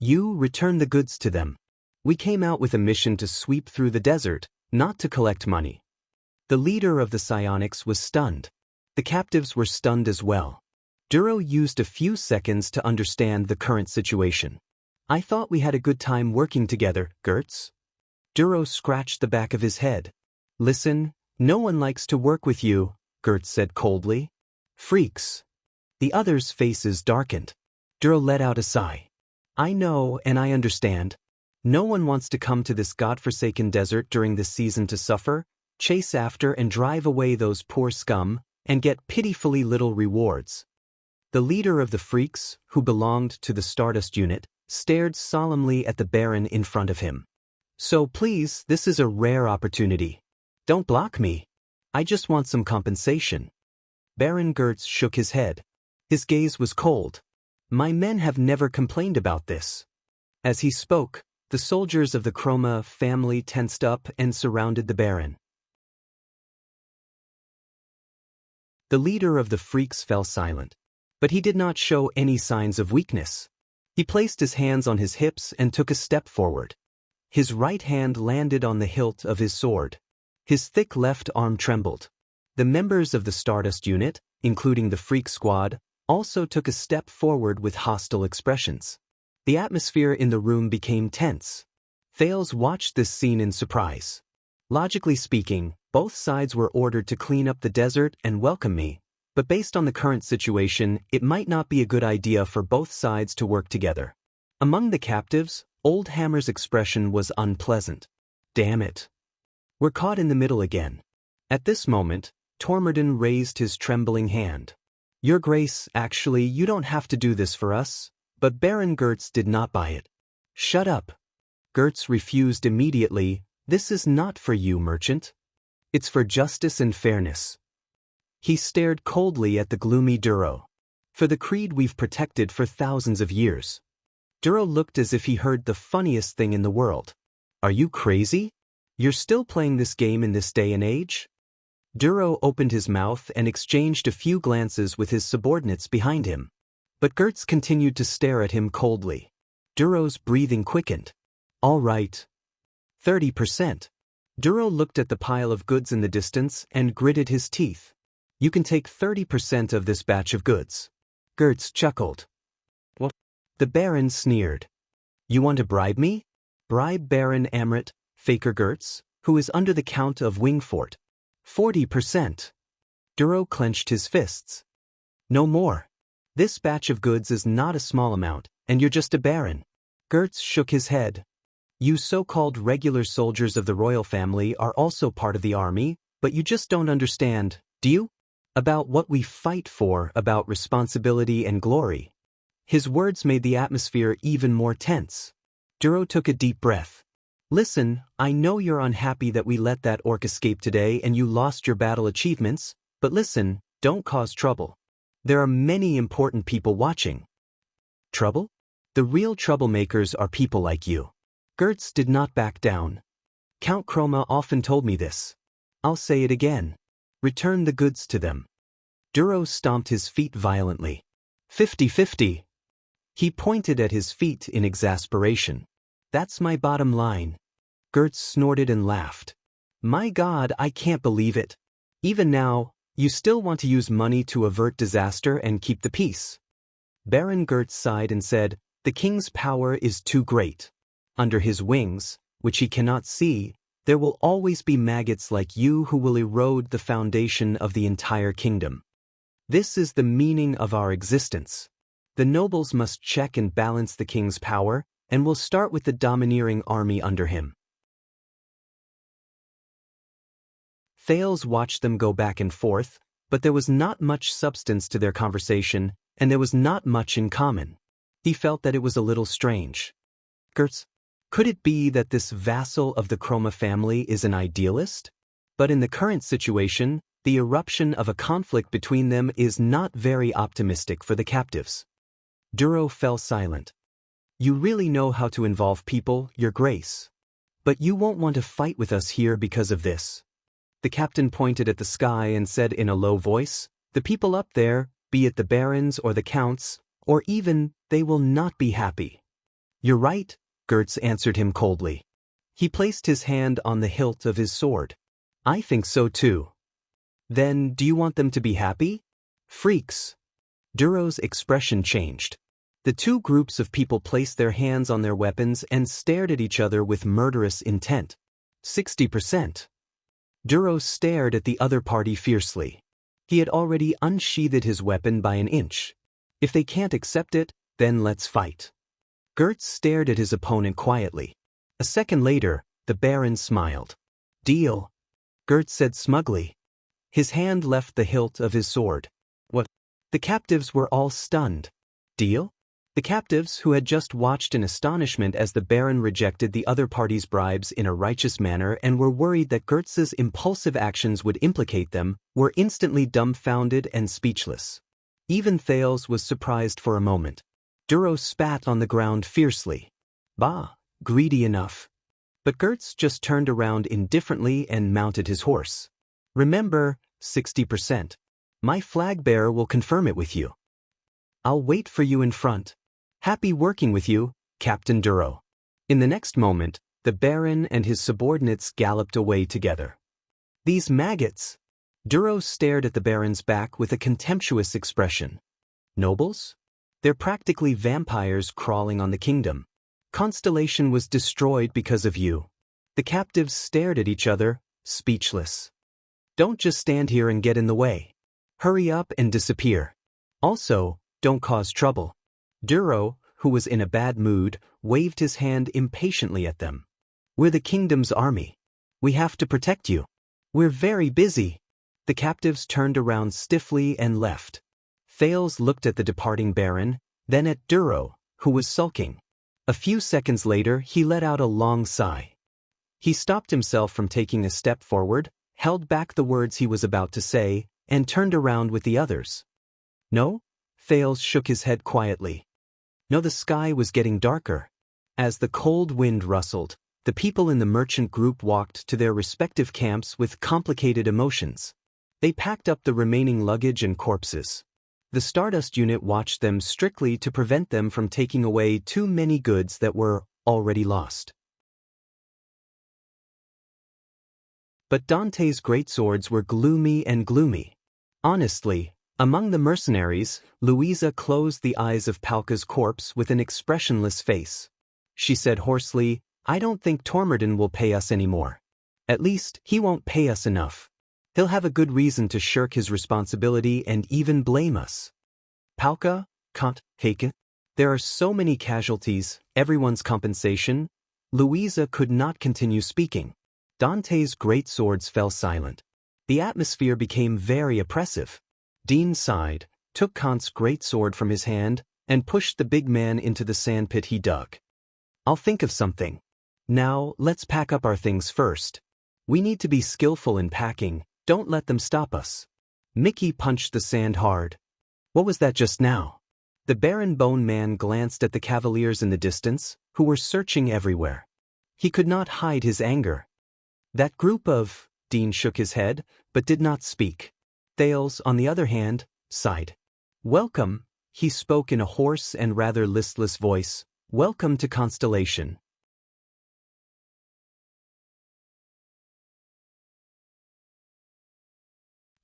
You return the goods to them. We came out with a mission to sweep through the desert, not to collect money. The leader of the psionics was stunned. The captives were stunned as well. Duro used a few seconds to understand the current situation. I thought we had a good time working together, Gertz. Duro scratched the back of his head. Listen, no one likes to work with you, Gertz said coldly. Freaks. The others' faces darkened. Duro let out a sigh. I know and I understand. No one wants to come to this godforsaken desert during this season to suffer, chase after and drive away those poor scum, and get pitifully little rewards. The leader of the freaks, who belonged to the Stardust Unit, stared solemnly at the Baron in front of him. So please, this is a rare opportunity. Don't block me. I just want some compensation. Baron Gertz shook his head. His gaze was cold. My men have never complained about this. As he spoke, the soldiers of the Chroma family tensed up and surrounded the Baron. The leader of the freaks fell silent, but he did not show any signs of weakness. He placed his hands on his hips and took a step forward. His right hand landed on the hilt of his sword. His thick left arm trembled. The members of the Stardust Unit, including the Freak Squad, also took a step forward with hostile expressions. The atmosphere in the room became tense. Thales watched this scene in surprise. Logically speaking, both sides were ordered to clean up the desert and welcome me, but based on the current situation, it might not be a good idea for both sides to work together. Among the captives, Old Hammer's expression was unpleasant. Damn it. We're caught in the middle again. At this moment, Tormodin raised his trembling hand. Your Grace, actually, you don't have to do this for us. But Baron Gertz did not buy it. Shut up. Gertz refused immediately. This is not for you, merchant. It's for justice and fairness. He stared coldly at the gloomy Duro. For the creed we've protected for thousands of years. Duro looked as if he heard the funniest thing in the world. Are you crazy? You're still playing this game in this day and age? Duro opened his mouth and exchanged a few glances with his subordinates behind him. But Gertz continued to stare at him coldly. Duro's breathing quickened. All right. 30%. Duro looked at the pile of goods in the distance and gritted his teeth. You can take 30% of this batch of goods. Gertz chuckled. What? The Baron sneered. You want to bribe me? Bribe Baron Amrit, Faker Gertz, who is under the Count of Wingfort. 40%. Duro clenched his fists. No more. This batch of goods is not a small amount, and you're just a baron. Gertz shook his head. You so-called regular soldiers of the royal family are also part of the army, but you just don't understand, do you? About what we fight for, about responsibility and glory. His words made the atmosphere even more tense. Duro took a deep breath. Listen, I know you're unhappy that we let that orc escape today and you lost your battle achievements, but listen, don't cause trouble. There are many important people watching. Trouble? The real troublemakers are people like you. Gertz did not back down. Count Chroma often told me this. I'll say it again. Return the goods to them. Duro stomped his feet violently. 50-50. He pointed at his feet in exasperation. That's my bottom line. Gertz snorted and laughed. My God, I can't believe it. Even now, you still want to use money to avert disaster and keep the peace. Baron Gertz sighed and said, the king's power is too great. Under his wings, which he cannot see, there will always be maggots like you who will erode the foundation of the entire kingdom. This is the meaning of our existence. The nobles must check and balance the king's power, and will start with the domineering army under him. Thales watched them go back and forth, but there was not much substance to their conversation, and there was not much in common. He felt that it was a little strange. Gertz, could it be that this vassal of the Chroma family is an idealist? But in the current situation, the eruption of a conflict between them is not very optimistic for the captives. Duro fell silent. You really know how to involve people, Your Grace. But you won't want to fight with us here because of this. The captain pointed at the sky and said in a low voice, the people up there, be it the barons or the counts, or even, they will not be happy. You're right, Gertz answered him coldly. He placed his hand on the hilt of his sword. I think so too. Then, do you want them to be happy? Freaks. Duro's expression changed. The two groups of people placed their hands on their weapons and stared at each other with murderous intent. 60%. Duro stared at the other party fiercely. He had already unsheathed his weapon by an inch. If they can't accept it, then let's fight. Gertz stared at his opponent quietly. A second later, the Baron smiled. Deal. Gertz said smugly. His hand left the hilt of his sword. What? The captives were all stunned. Deal? The captives, who had just watched in astonishment as the Baron rejected the other party's bribes in a righteous manner and were worried that Gertz's impulsive actions would implicate them, were instantly dumbfounded and speechless. Even Thales was surprised for a moment. Duro spat on the ground fiercely. Bah, greedy enough. But Gertz just turned around indifferently and mounted his horse. Remember, 60%. My flag bearer will confirm it with you. I'll wait for you in front. Happy working with you, Captain Duro. In the next moment, the Baron and his subordinates galloped away together. These maggots! Duro stared at the Baron's back with a contemptuous expression. Nobles? They're practically vampires crawling on the kingdom. Constellation was destroyed because of you. The captives stared at each other, speechless. Don't just stand here and get in the way. Hurry up and disappear. Also, don't cause trouble. Duro, who was in a bad mood, waved his hand impatiently at them. We're the kingdom's army. We have to protect you. We're very busy. The captives turned around stiffly and left. Thales looked at the departing Baron, then at Duro, who was sulking. A few seconds later he let out a long sigh. He stopped himself from taking a step forward, held back the words he was about to say, and turned around with the others. No? Thales shook his head quietly. No, the sky was getting darker. As the cold wind rustled, the people in the merchant group walked to their respective camps with complicated emotions. They packed up the remaining luggage and corpses. The Stardust unit watched them strictly to prevent them from taking away too many goods that were already lost. But Dante's greatswords were gloomy and gloomy. Honestly, among the mercenaries, Louisa closed the eyes of Palka's corpse with an expressionless face. She said hoarsely, "I don't think Tormodin will pay us anymore. At least, he won't pay us enough. He'll have a good reason to shirk his responsibility and even blame us." Palka, Kant, Heike. There are so many casualties, everyone's compensation. Louisa could not continue speaking. Dante's great swords fell silent. The atmosphere became very oppressive. Dean sighed, took Kant's great sword from his hand, and pushed the big man into the sandpit he dug. "I'll think of something. Now, let's pack up our things first. We need to be skillful in packing, don't let them stop us." Mickey punched the sand hard. What was that just now? The Baron Bone Man glanced at the cavaliers in the distance, who were searching everywhere. He could not hide his anger. That group of... Dean shook his head, but did not speak. Thales, on the other hand, sighed. "Welcome," he spoke in a hoarse and rather listless voice. "Welcome to Constellation."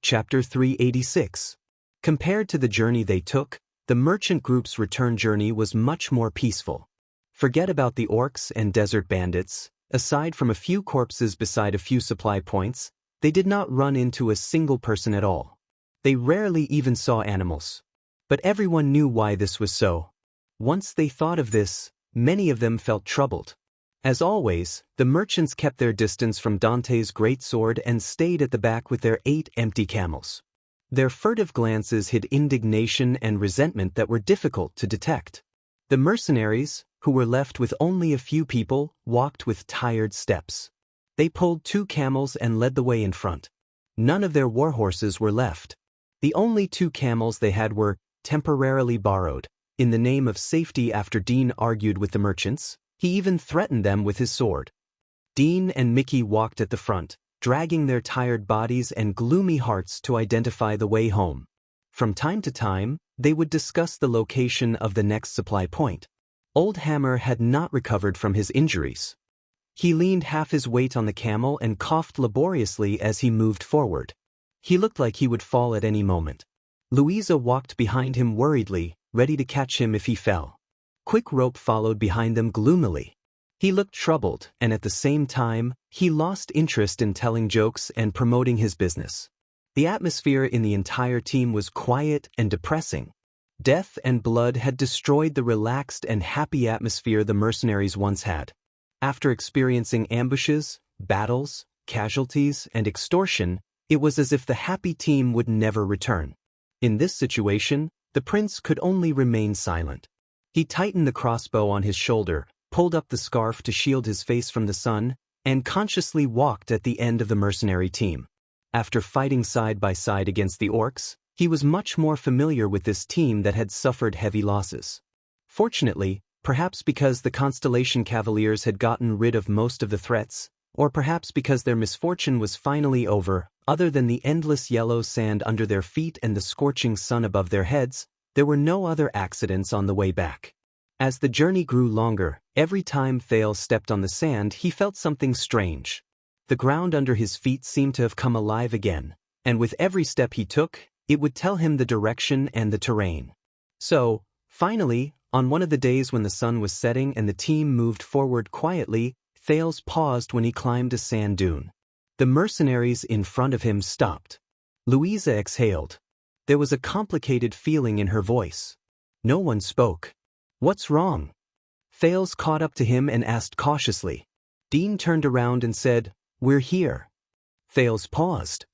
Chapter 386. Compared to the journey they took, the merchant group's return journey was much more peaceful. Forget about the orcs and desert bandits. Aside from a few corpses beside a few supply points, they did not run into a single person at all. They rarely even saw animals. But everyone knew why this was so. Once they thought of this, many of them felt troubled. As always, the merchants kept their distance from Dante's great sword and stayed at the back with their 8 empty camels. Their furtive glances hid indignation and resentment that were difficult to detect. The mercenaries, who were left with only a few people, walked with tired steps. They pulled 2 camels and led the way in front. None of their war horses were left. The only 2 camels they had were temporarily borrowed, in the name of safety after Dean argued with the merchants. He even threatened them with his sword. Dean and Mickey walked at the front, dragging their tired bodies and gloomy hearts to identify the way home. From time to time, they would discuss the location of the next supply point. Old Hammer had not recovered from his injuries. He leaned half his weight on the camel and coughed laboriously as he moved forward. He looked like he would fall at any moment. Louisa walked behind him worriedly, ready to catch him if he fell. Quick Rope followed behind them gloomily. He looked troubled, and at the same time, he lost interest in telling jokes and promoting his business. The atmosphere in the entire team was quiet and depressing. Death and blood had destroyed the relaxed and happy atmosphere the mercenaries once had. After experiencing ambushes, battles, casualties, and extortion, it was as if the happy team would never return. In this situation, the prince could only remain silent. He tightened the crossbow on his shoulder, pulled up the scarf to shield his face from the sun, and consciously walked at the end of the mercenary team. After fighting side by side against the orcs, he was much more familiar with this team that had suffered heavy losses. Fortunately, perhaps because the Constellation Cavaliers had gotten rid of most of the threats, or perhaps because their misfortune was finally over, other than the endless yellow sand under their feet and the scorching sun above their heads, there were no other accidents on the way back. As the journey grew longer, every time Thales stepped on the sand he felt something strange. The ground under his feet seemed to have come alive again, and with every step he took, it would tell him the direction and the terrain. So, finally, on one of the days when the sun was setting and the team moved forward quietly, Thales paused when he climbed a sand dune. The mercenaries in front of him stopped. Louisa exhaled. There was a complicated feeling in her voice. No one spoke. "What's wrong?" Thales caught up to him and asked cautiously. Dean turned around and said, "We're here." Thales paused.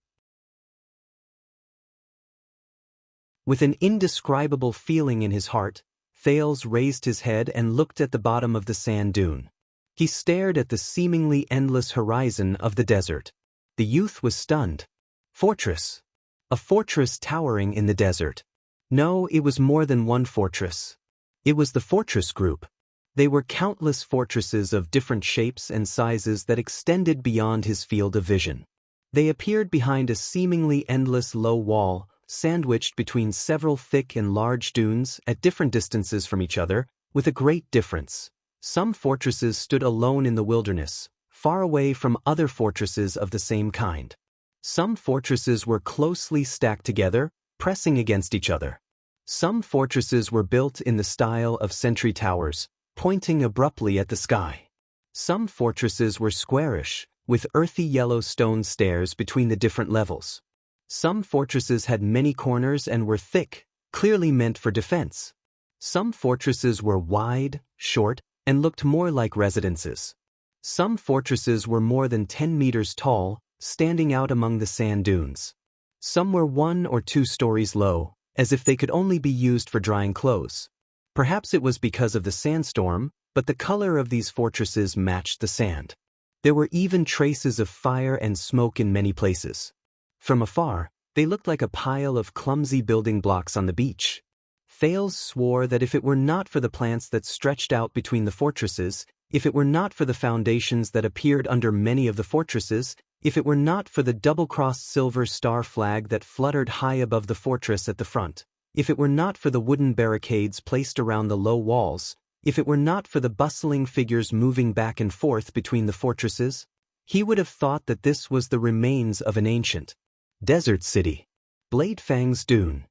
With an indescribable feeling in his heart, Thales raised his head and looked at the bottom of the sand dune. He stared at the seemingly endless horizon of the desert. The youth was stunned. Fortress. A fortress towering in the desert. No, it was more than one fortress. It was the fortress group. They were countless fortresses of different shapes and sizes that extended beyond his field of vision. They appeared behind a seemingly endless low wall, sandwiched between several thick and large dunes at different distances from each other, with a great difference. Some fortresses stood alone in the wilderness, far away from other fortresses of the same kind. Some fortresses were closely stacked together, pressing against each other. Some fortresses were built in the style of sentry towers, pointing abruptly at the sky. Some fortresses were squarish, with earthy yellow stone stairs between the different levels. Some fortresses had many corners and were thick, clearly meant for defense. Some fortresses were wide, short, and looked more like residences. Some fortresses were more than 10 meters tall, standing out among the sand dunes. Some were 1 or 2 stories low, as if they could only be used for drying clothes. Perhaps it was because of the sandstorm, but the color of these fortresses matched the sand. There were even traces of fire and smoke in many places. From afar, they looked like a pile of clumsy building blocks on the beach. Thales swore that if it were not for the plants that stretched out between the fortresses, if it were not for the foundations that appeared under many of the fortresses, if it were not for the double-crossed silver star flag that fluttered high above the fortress at the front, if it were not for the wooden barricades placed around the low walls, if it were not for the bustling figures moving back and forth between the fortresses, he would have thought that this was the remains of an ancient desert city. Bladefang's Dune.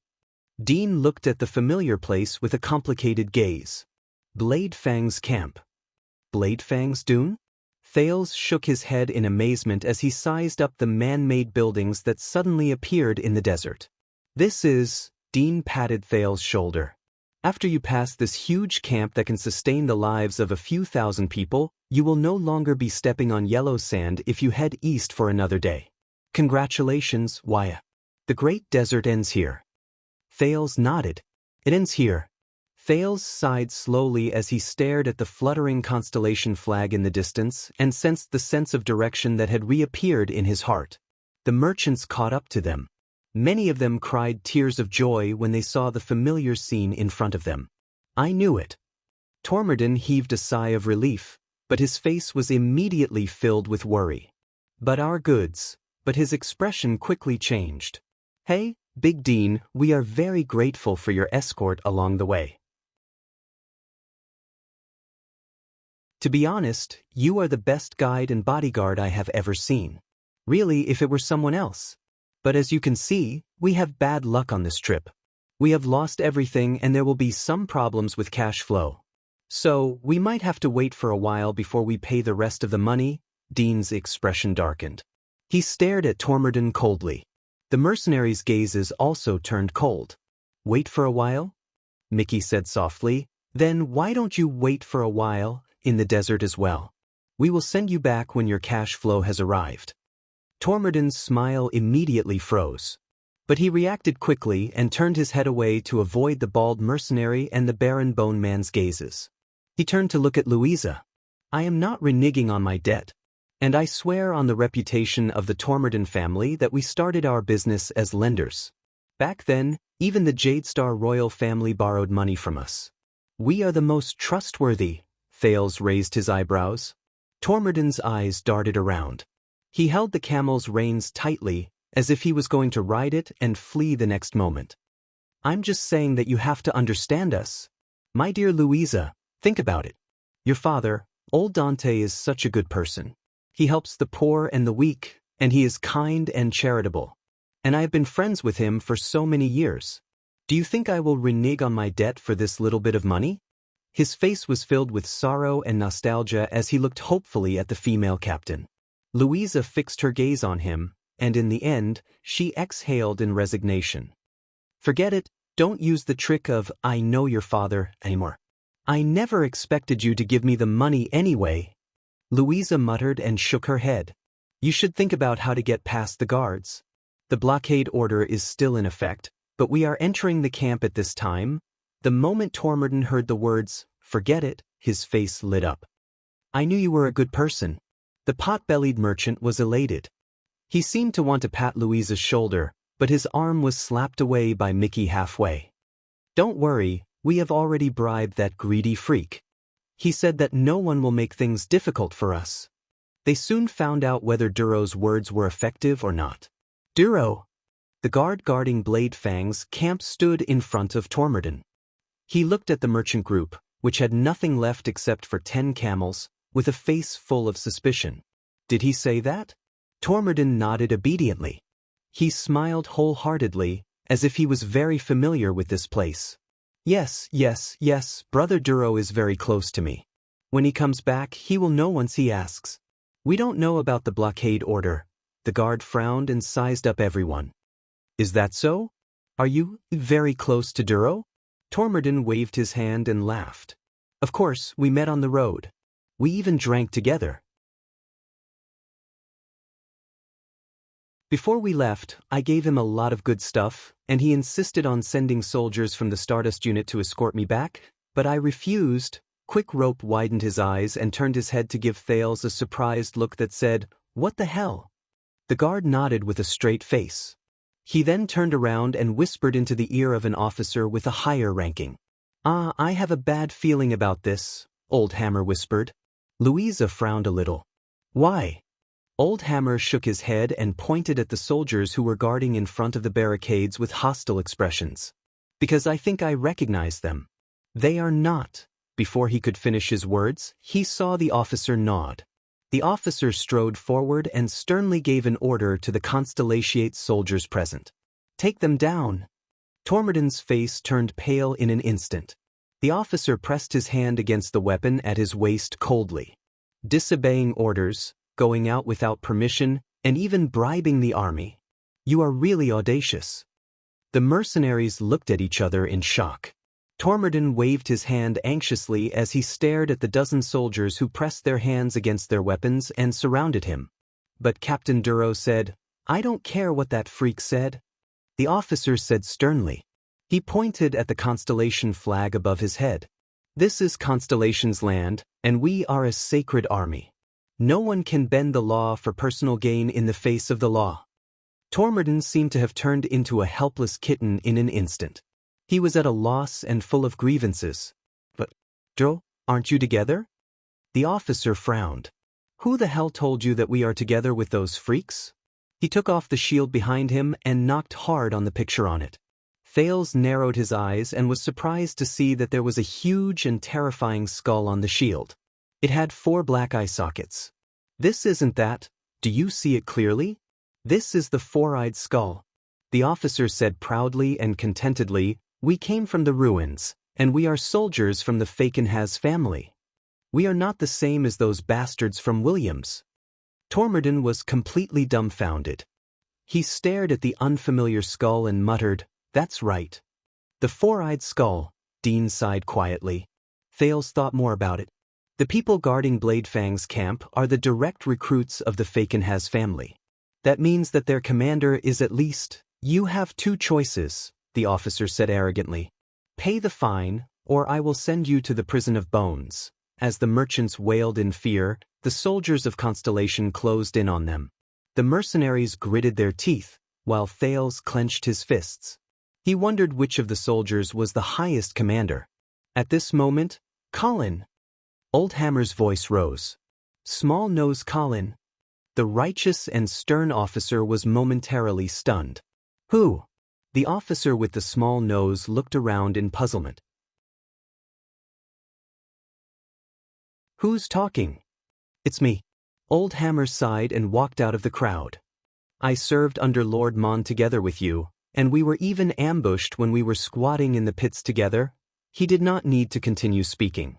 Dean looked at the familiar place with a complicated gaze. Bladefang's camp. Bladefang's Dune? Thales shook his head in amazement as he sized up the man-made buildings that suddenly appeared in the desert. This is, Dean patted Thales' shoulder. After you pass this huge camp that can sustain the lives of a few thousand people, you will no longer be stepping on yellow sand if you head east for another day. Congratulations, Waya. The great desert ends here. Thales nodded. It ends here. Thales sighed slowly as he stared at the fluttering constellation flag in the distance and sensed the sense of direction that had reappeared in his heart. The merchants caught up to them. Many of them cried tears of joy when they saw the familiar scene in front of them. I knew it. Tormodin heaved a sigh of relief, but his face was immediately filled with worry. But our goods. But his expression quickly changed. Hey, Big Dean, we are very grateful for your escort along the way. To be honest, you are the best guide and bodyguard I have ever seen. Really, if it were someone else. But as you can see, we have bad luck on this trip. We have lost everything and there will be some problems with cash flow. So, we might have to wait for a while before we pay the rest of the money. Dean's expression darkened. He stared at Tormodin coldly. The mercenaries' gazes also turned cold. Wait for a while? Mickey said softly. Then why don't you wait for a while, in the desert as well? We will send you back when your cash flow has arrived. Tormodin's smile immediately froze. But he reacted quickly and turned his head away to avoid the bald mercenary and the barren bone man's gazes. He turned to look at Louisa. I am not reneging on my debt. And I swear on the reputation of the Tormodin family that we started our business as lenders. Back then, even the Jadestar royal family borrowed money from us. We are the most trustworthy. Thales raised his eyebrows. Tormodin's eyes darted around. He held the camel's reins tightly, as if he was going to ride it and flee the next moment. I'm just saying that you have to understand us. My dear Louisa, think about it. Your father, old Dante, is such a good person. He helps the poor and the weak, and he is kind and charitable. And I have been friends with him for so many years. Do you think I will renege on my debt for this little bit of money? His face was filled with sorrow and nostalgia as he looked hopefully at the female captain. Louisa fixed her gaze on him, and in the end, she exhaled in resignation. Forget it, don't use the trick of, I know your father, anymore. I never expected you to give me the money anyway. Louisa muttered and shook her head. You should think about how to get past the guards. The blockade order is still in effect, But we are entering the camp at this time. The moment Tormerton heard the words, "Forget it," his face lit up. "I knew you were a good person." The pot-bellied merchant was elated. He seemed to want to pat Louise's shoulder, but his arm was slapped away by Mickey halfway. "Don't worry, we have already bribed that greedy freak. He said that no one will make things difficult for us." They soon found out whether Duro's words were effective or not. Duro! The guard guarding Blade Fang's camp stood in front of Tormerton. He looked at the merchant group, which had nothing left except for 10 camels, with a face full of suspicion. Did he say that? Tormerton nodded obediently. He smiled wholeheartedly, as if he was very familiar with this place. Yes, Brother Duro is very close to me. When he comes back, he will know once he asks. We don't know about the blockade order. The guard frowned and sized up everyone. Is that so? Are you very close to Duro? Tormerton waved his hand and laughed. Of course, we met on the road. We even drank together. Before we left, I gave him a lot of good stuff, and he insisted on sending soldiers from the Stardust unit to escort me back, but I refused. Quick Rope widened his eyes and turned his head to give Thales a surprised look that said, "What the hell?" The guard nodded with a straight face. He then turned around and whispered into the ear of an officer with a higher ranking. I have a bad feeling about this," Old Hammer whispered. Louisa frowned a little. Why? Old Hammer shook his head and pointed at the soldiers who were guarding in front of the barricades with hostile expressions. Because I think I recognize them. They are not. Before he could finish his words, he saw the officer nod. The officer strode forward and sternly gave an order to the Constellatiate soldiers present. Take them down. Tormerton's face turned pale in an instant. The officer pressed his hand against the weapon at his waist coldly. Disobeying orders, going out without permission, and even bribing the army. You are really audacious. The mercenaries looked at each other in shock. Tormerton waved his hand anxiously as he stared at the dozen soldiers who pressed their hands against their weapons and surrounded him. But Captain Duro said, I don't care what that freak said. The officer said sternly. He pointed at the Constellation flag above his head. This is Constellation's land, and we are a sacred army. No one can bend the law for personal gain in the face of the law. Tormerton seemed to have turned into a helpless kitten in an instant. He was at a loss and full of grievances. But, Dro, aren't you together? The officer frowned. Who the hell told you that we are together with those freaks? He took off the shield behind him and knocked hard on the picture on it. Thales narrowed his eyes and was surprised to see that there was a huge and terrifying skull on the shield. It had 4 black eye sockets. This isn't that. Do you see it clearly? This is the 4-eyed skull. The officer said proudly and contentedly, we came from the ruins, and we are soldiers from the Fakenhas family. We are not the same as those bastards from Williams. Tormerton was completely dumbfounded. He stared at the unfamiliar skull and muttered, That's right. The 4-eyed skull, Dean sighed quietly. Thales thought more about it. The people guarding Blade Fang's camp are the direct recruits of the Fakenhas family. That means that their commander is at least, you have 2 choices, the officer said arrogantly. Pay the fine, or I will send you to the prison of bones. As the merchants wailed in fear, the soldiers of Constellation closed in on them. The mercenaries gritted their teeth, while Thales clenched his fists. He wondered which of the soldiers was the highest commander. At this moment, Colin. Old Hammer's voice rose. Small Nose Colin. The righteous and stern officer was momentarily stunned. Who? The officer with the small nose looked around in puzzlement. Who's talking? It's me. Old Hammer sighed and walked out of the crowd. I served under Lord Mon together with you, and we were even ambushed when we were squatting in the pits together. He did not need to continue speaking.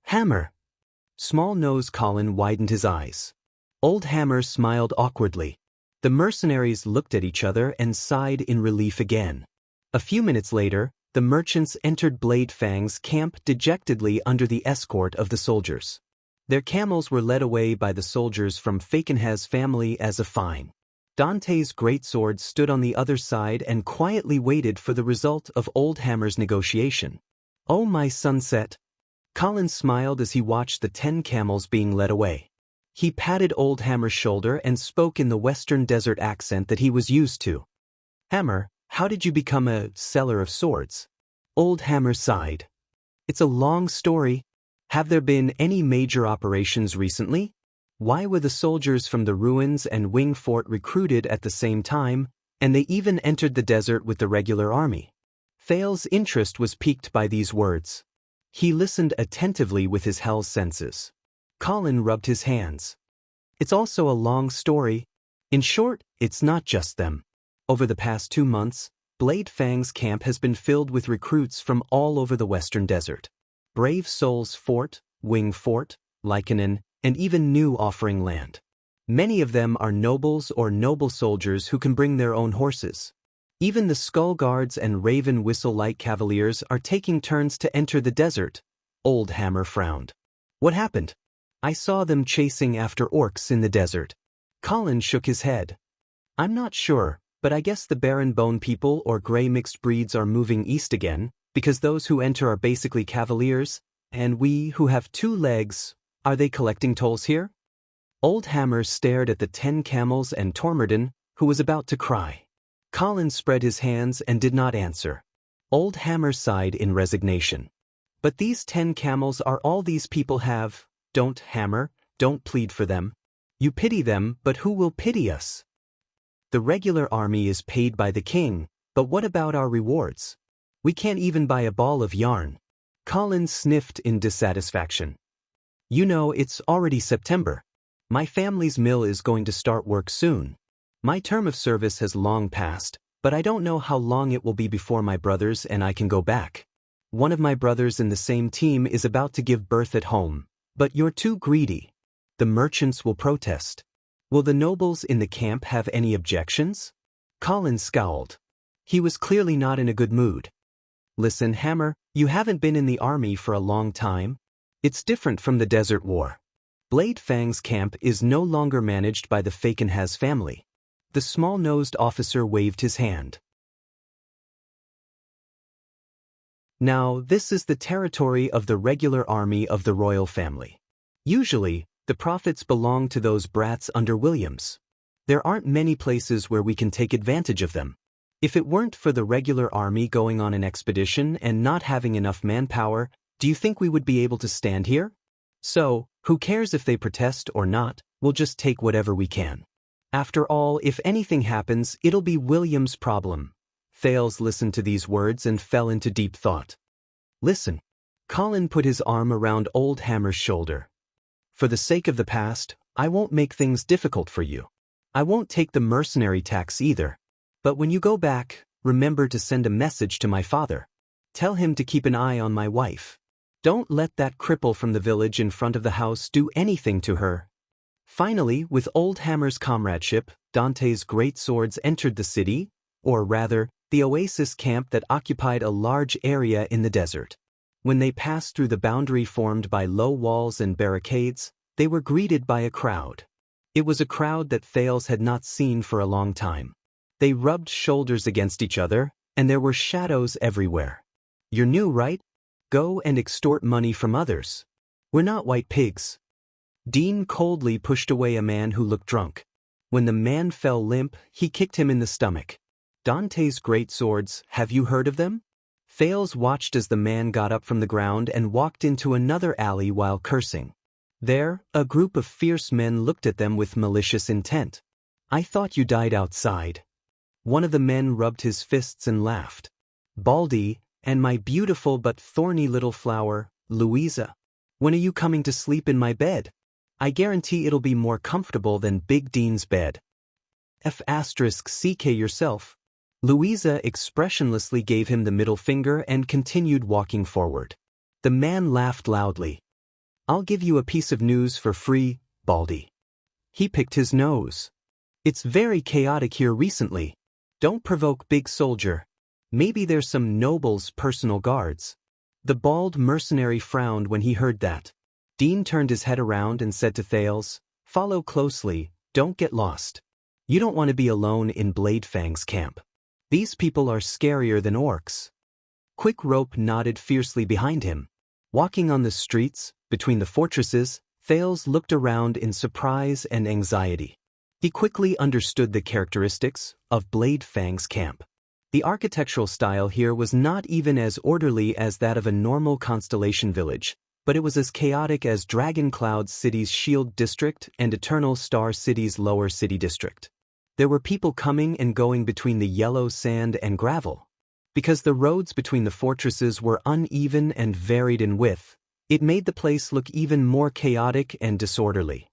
Hammer. Small Nose Colin widened his eyes. Old Hammer smiled awkwardly. The mercenaries looked at each other and sighed in relief again. A few minutes later, the merchants entered Blade Fang's camp dejectedly under the escort of the soldiers. Their camels were led away by the soldiers from Fakenhas family as a fine. Dante's greatsword stood on the other side and quietly waited for the result of Old Hammer's negotiation. "Oh, my sunset." Colin smiled as he watched the 10 camels being led away. He patted Old Hammer's shoulder and spoke in the western desert accent that he was used to. "Hammer, how did you become a seller of swords?" Old Hammer sighed. "It's a long story. Have there been any major operations recently? Why were the soldiers from the ruins and Wing Fort recruited at the same time, and they even entered the desert with the regular army?" Thale's interest was piqued by these words. He listened attentively with his hell's senses. Colin rubbed his hands. "It's also a long story. In short, it's not just them. Over the past 2 months, Blade Fang's camp has been filled with recruits from all over the western desert. Brave Soul's Fort, Wing Fort, Lycanon, and even New Offering Land. Many of them are nobles or noble soldiers who can bring their own horses. Even the Skull Guards and Raven Whistle Light Cavaliers are taking turns to enter the desert." Old Hammer frowned. "What happened?" "I saw them chasing after orcs in the desert." Colin shook his head. "I'm not sure, but I guess the Barren Bone people or gray mixed breeds are moving east again, because those who enter are basically cavaliers, and we who have 2 legs, are they collecting tolls here?" Old Hammer stared at the 10 camels and Tormerdon, who was about to cry. Colin spread his hands and did not answer. Old Hammer sighed in resignation. "But these 10 camels are all these people have. Don't, Hammer, don't plead for them. You pity them, but who will pity us? The regular army is paid by the king, but what about our rewards? We can't even buy a ball of yarn." Colin sniffed in dissatisfaction. "You know, it's already September. My family's mill is going to start work soon. My term of service has long passed, but I don't know how long it will be before my brothers and I can go back. One of my brothers in the same team is about to give birth at home, but you're too greedy. The merchants will protest. Will the nobles in the camp have any objections?" Colin scowled. He was clearly not in a good mood. "Listen, Hammer, you haven't been in the army for a long time. It's different from the Desert War. Blade Fang's camp is no longer managed by the Fakenhaz family." The small-nosed officer waved his hand. "Now, this is the territory of the regular army of the royal family. Usually, the profits belong to those brats under Williams. There aren't many places where we can take advantage of them. If it weren't for the regular army going on an expedition and not having enough manpower, do you think we would be able to stand here? So, who cares if they protest or not, we'll just take whatever we can. After all, if anything happens, it'll be William's problem." Thales listened to these words and fell into deep thought. "Listen." Colin put his arm around Old Hammer's shoulder. "For the sake of the past, I won't make things difficult for you. I won't take the mercenary tax either. But when you go back, remember to send a message to my father. Tell him to keep an eye on my wife. Don't let that cripple from the village in front of the house do anything to her." Finally, with Old Hammer's comradeship, Dante's great swords entered the city, or rather, the oasis camp that occupied a large area in the desert. When they passed through the boundary formed by low walls and barricades, they were greeted by a crowd. It was a crowd that Thales had not seen for a long time. They rubbed shoulders against each other, and there were shadows everywhere. "You're new, right? Go and extort money from others. We're not white pigs." Dean coldly pushed away a man who looked drunk. When the man fell limp, he kicked him in the stomach. "Dante's great swords, have you heard of them?" Thales watched as the man got up from the ground and walked into another alley while cursing. There, a group of fierce men looked at them with malicious intent. "I thought you died outside." One of the men rubbed his fists and laughed. "Baldy, and my beautiful but thorny little flower, Louisa. When are you coming to sleep in my bed? I guarantee it'll be more comfortable than Big Dean's bed. F***ck yourself." Louisa expressionlessly gave him the middle finger and continued walking forward. The man laughed loudly. "I'll give you a piece of news for free, Baldy." He picked his nose. "It's very chaotic here recently. Don't provoke, big soldier. Maybe there's some nobles' personal guards." The bald mercenary frowned when he heard that. Dean turned his head around and said to Thales, "Follow closely, don't get lost." You don't want to be alone in Bladefang's camp. These people are scarier than orcs. Quick Rope nodded fiercely behind him. Walking on the streets, between the fortresses, Thales looked around in surprise and anxiety. He quickly understood the characteristics of Bladefang's camp. The architectural style here was not even as orderly as that of a normal constellation village, but it was as chaotic as Dragon Cloud City's Shield District and Eternal Star City's Lower City District. There were people coming and going between the yellow sand and gravel. Because the roads between the fortresses were uneven and varied in width, it made the place look even more chaotic and disorderly.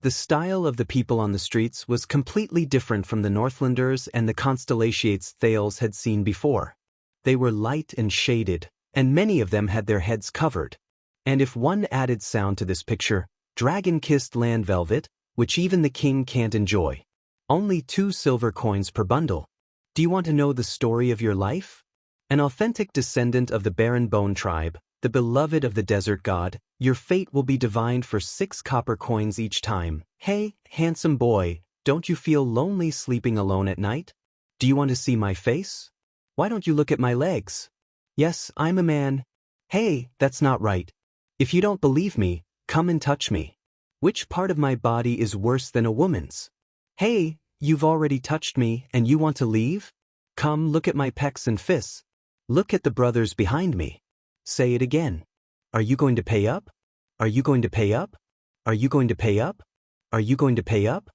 The style of the people on the streets was completely different from the Northlanders and the Constellations Thales had seen before. They were light and shaded, and many of them had their heads covered. And if one added sound to this picture, dragon-kissed land velvet, which even the king can't enjoy. Only 2 silver coins per bundle. Do you want to know the story of your life? An authentic descendant of the Baron Bone tribe, the beloved of the desert god, your fate will be divined for 6 copper coins each time. Hey, handsome boy, don't you feel lonely sleeping alone at night? Do you want to see my face? Why don't you look at my legs? Yes, I'm a man. Hey, that's not right. If you don't believe me, come and touch me. Which part of my body is worse than a woman's? Hey, you've already touched me and you want to leave? Come look at my pecs and fists. Look at the brothers behind me. Say it again. Are you going to pay up? Are you going to pay up? Are you going to pay up? Are you going to pay up?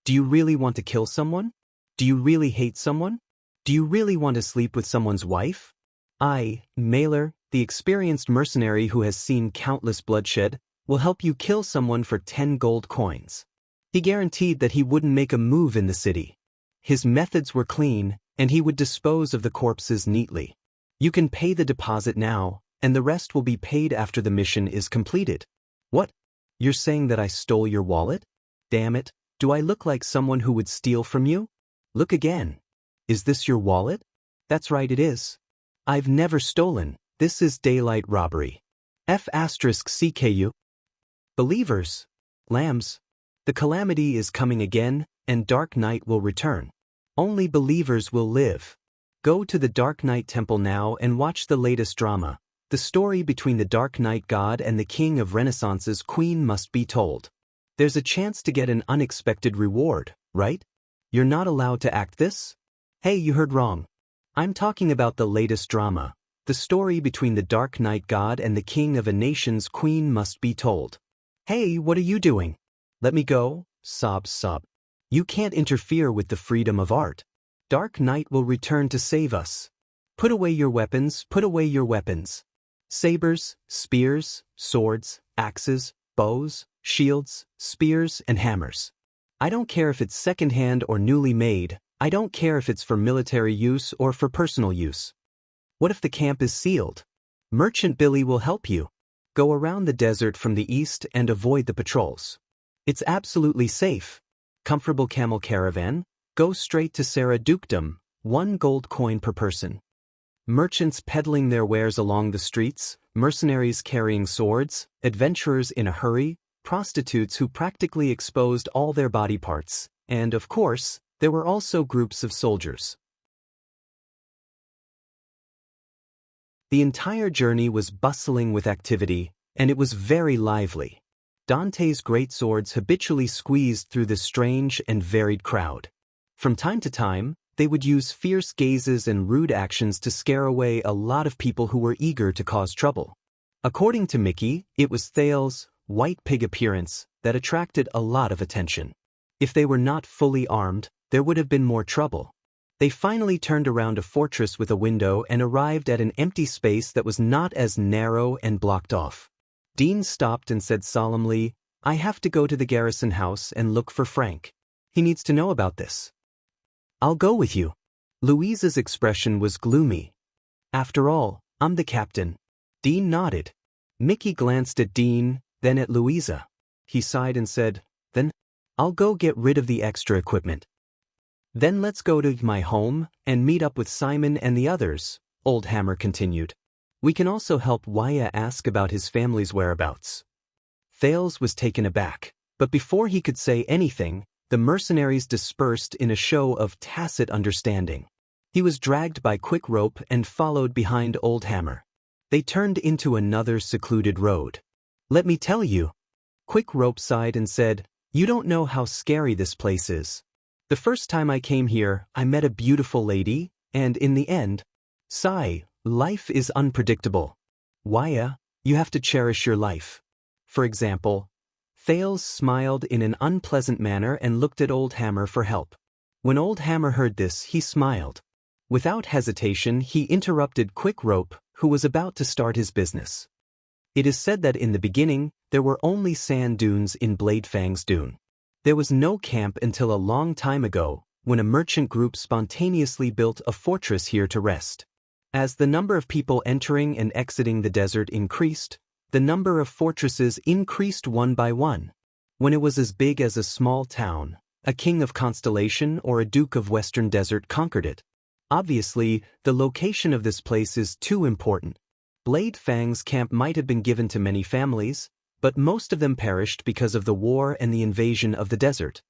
Do you really want to kill someone? Do you really hate someone? Do you really want to sleep with someone's wife? I, Mailer, the experienced mercenary who has seen countless bloodshed, will help you kill someone for 10 gold coins. He guaranteed that he wouldn't make a move in the city. His methods were clean, and he would dispose of the corpses neatly. You can pay the deposit now, and the rest will be paid after the mission is completed. What? You're saying that I stole your wallet? Damn it, do I look like someone who would steal from you? Look again. Is this your wallet? That's right, it is. I've never stolen. This is daylight robbery. F*CKU. Believers. Lambs. The calamity is coming again, and dark night will return. Only believers will live. Go to the Dark Knight Temple now and watch the latest drama. The story between the Dark Knight God and the King of Renaissance's Queen must be told. There's a chance to get an unexpected reward, right? You're not allowed to act this? Hey, you heard wrong. I'm talking about the latest drama. The story between the Dark Knight God and the King of a nation's Queen must be told. Hey, what are you doing? Let me go, sob. You can't interfere with the freedom of art. Dark Knight will return to save us. Put away your weapons, put away your weapons. Sabers, spears, swords, axes, bows, shields, spears, and hammers. I don't care if it's second-hand or newly made. I don't care if it's for military use or for personal use. What if the camp is sealed? Merchant Billy will help you. Go around the desert from the east and avoid the patrols. It's absolutely safe. Comfortable camel caravan. Go straight to Sarah Dukedom, 1 gold coin per person. Merchants peddling their wares along the streets, mercenaries carrying swords, adventurers in a hurry, prostitutes who practically exposed all their body parts, and, of course, there were also groups of soldiers. The entire journey was bustling with activity, and it was very lively. Dante's great swords habitually squeezed through the strange and varied crowd. From time to time, they would use fierce gazes and rude actions to scare away a lot of people who were eager to cause trouble. According to Mickey, it was Thales' white pig appearance that attracted a lot of attention. If they were not fully armed, there would have been more trouble. They finally turned around a fortress with a window and arrived at an empty space that was not as narrow and blocked off. Dean stopped and said solemnly, I have to go to the garrison house and look for Frank. He needs to know about this. I'll go with you. Louisa's expression was gloomy. After all, I'm the captain. Dean nodded. Mickey glanced at Dean, then at Louisa. He sighed and said, Then, I'll go get rid of the extra equipment. Then let's go to my home and meet up with Simon and the others, Old Hammer continued. We can also help Waya ask about his family's whereabouts. Thales was taken aback. But before he could say anything, the mercenaries dispersed in a show of tacit understanding. He was dragged by quick rope and followed behind Old Hammer. They turned into another secluded road. "Let me tell you." Quick rope sighed and said, "You don't know how scary this place is. The first time I came here, I met a beautiful lady, and in the end, life is unpredictable. Why, you have to cherish your life." For example, Thales smiled in an unpleasant manner and looked at Old Hammer for help. When Old Hammer heard this, he smiled. Without hesitation, he interrupted Quick Rope, who was about to start his business. It is said that in the beginning, there were only sand dunes in Bladefang's dune. There was no camp until a long time ago, when a merchant group spontaneously built a fortress here to rest. As the number of people entering and exiting the desert increased, the number of fortresses increased one by one. When it was as big as a small town, a king of Constellation or a duke of Western Desert conquered it. Obviously, the location of this place is too important. Bladefang's camp might have been given to many families, but most of them perished because of the war and the invasion of the desert.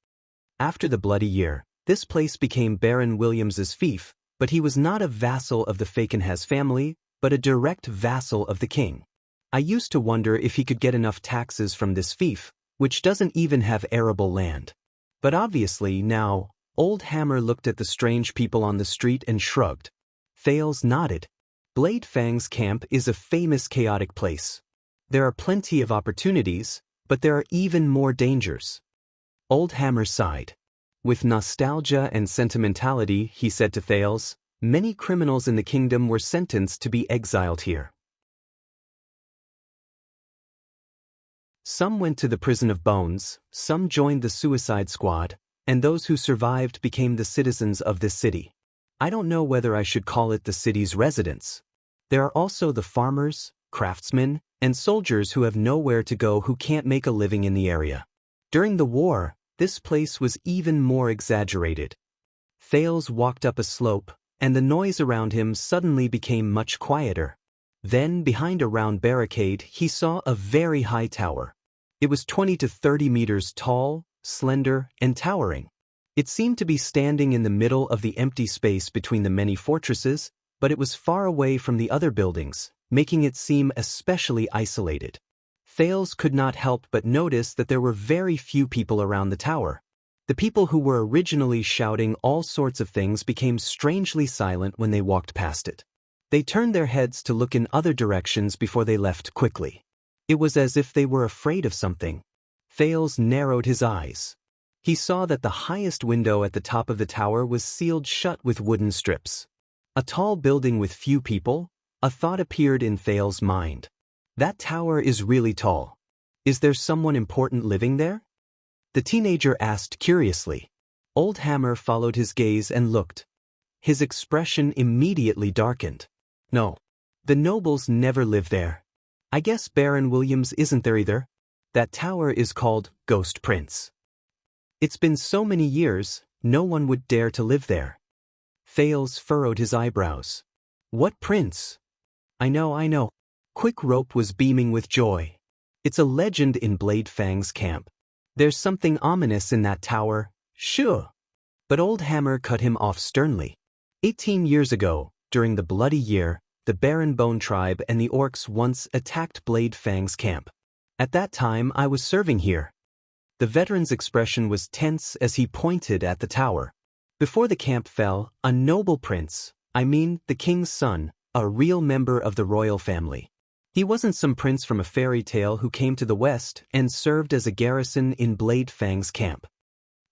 After the Bloody Year, this place became Baron Williams's fief, but he was not a vassal of the Fakenhas family, but a direct vassal of the king. I used to wonder if he could get enough taxes from this fief, which doesn't even have arable land. But obviously now, Old Hammer looked at the strange people on the street and shrugged. Thales nodded. Bladefang's camp is a famous chaotic place. There are plenty of opportunities, but there are even more dangers. Old Hammer sighed. With nostalgia and sentimentality, he said to Thales, many criminals in the kingdom were sentenced to be exiled here. Some went to the prison of bones, some joined the suicide squad, and those who survived became the citizens of this city. I don't know whether I should call it the city's residents. There are also the farmers, craftsmen, and soldiers who have nowhere to go who can't make a living in the area. During the war, this place was even more exaggerated. Thales walked up a slope, and the noise around him suddenly became much quieter. Then, behind a round barricade, he saw a very high tower. It was 20 to 30 meters tall, slender, and towering. It seemed to be standing in the middle of the empty space between the many fortresses, but it was far away from the other buildings, making it seem especially isolated. Thales could not help but notice that there were very few people around the tower. The people who were originally shouting all sorts of things became strangely silent when they walked past it. They turned their heads to look in other directions before they left quickly. It was as if they were afraid of something. Thales narrowed his eyes. He saw that the highest window at the top of the tower was sealed shut with wooden strips. A tall building with few people? A thought appeared in Thales' mind. That tower is really tall. Is there someone important living there? The teenager asked curiously. Old Hammer followed his gaze and looked. His expression immediately darkened. No. The nobles never live there. I guess Baron Williams isn't there either. That tower is called Ghost Prince. It's been so many years, no one would dare to live there. Thales furrowed his eyebrows. What prince? I know. Quick Rope was beaming with joy. It's a legend in Bladefang's camp. There's something ominous in that tower, sure. But Old Hammer cut him off sternly. 18 years ago, during the Bloody Year, the Baron Bone tribe and the orcs once attacked Bladefang's camp. At that time, I was serving here. The veteran's expression was tense as he pointed at the tower. Before the camp fell, a noble prince, the king's son, a real member of the royal family. He wasn't some prince from a fairy tale who came to the west and served as a garrison in Bladefang's camp.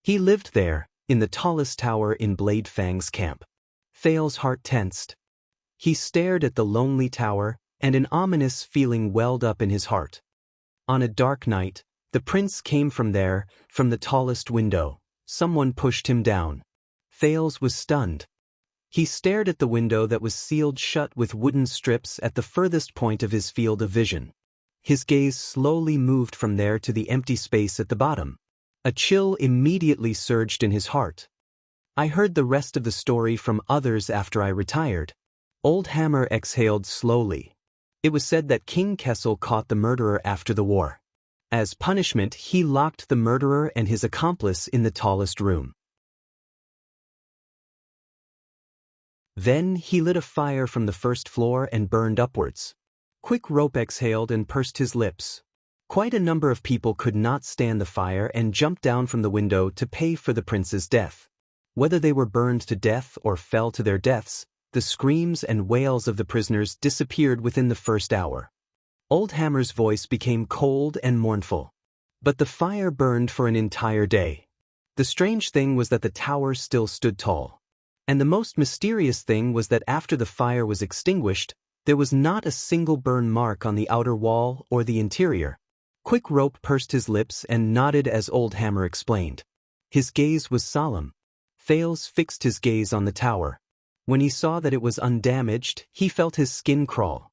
He lived there, in the tallest tower in Bladefang's camp. Thales' heart tensed. He stared at the lonely tower, and an ominous feeling welled up in his heart. On a dark night, the prince came from there, from the tallest window. Someone pushed him down. Thales was stunned. He stared at the window that was sealed shut with wooden strips at the furthest point of his field of vision. His gaze slowly moved from there to the empty space at the bottom. A chill immediately surged in his heart. I heard the rest of the story from others after I retired. Old Hammer exhaled slowly. It was said that King Kessel caught the murderer after the war. As punishment, he locked the murderer and his accomplice in the tallest room. Then he lit a fire from the first floor and burned upwards. Quick Rope exhaled and pursed his lips. Quite a number of people could not stand the fire and jumped down from the window to pay for the prince's death. Whether they were burned to death or fell to their deaths, the screams and wails of the prisoners disappeared within the first hour. Old Hammer's voice became cold and mournful. But the fire burned for an entire day. The strange thing was that the tower still stood tall. And the most mysterious thing was that after the fire was extinguished, there was not a single burn mark on the outer wall or the interior. Quick Rope pursed his lips and nodded as Old Hammer explained. His gaze was solemn. Thales fixed his gaze on the tower. When he saw that it was undamaged, he felt his skin crawl.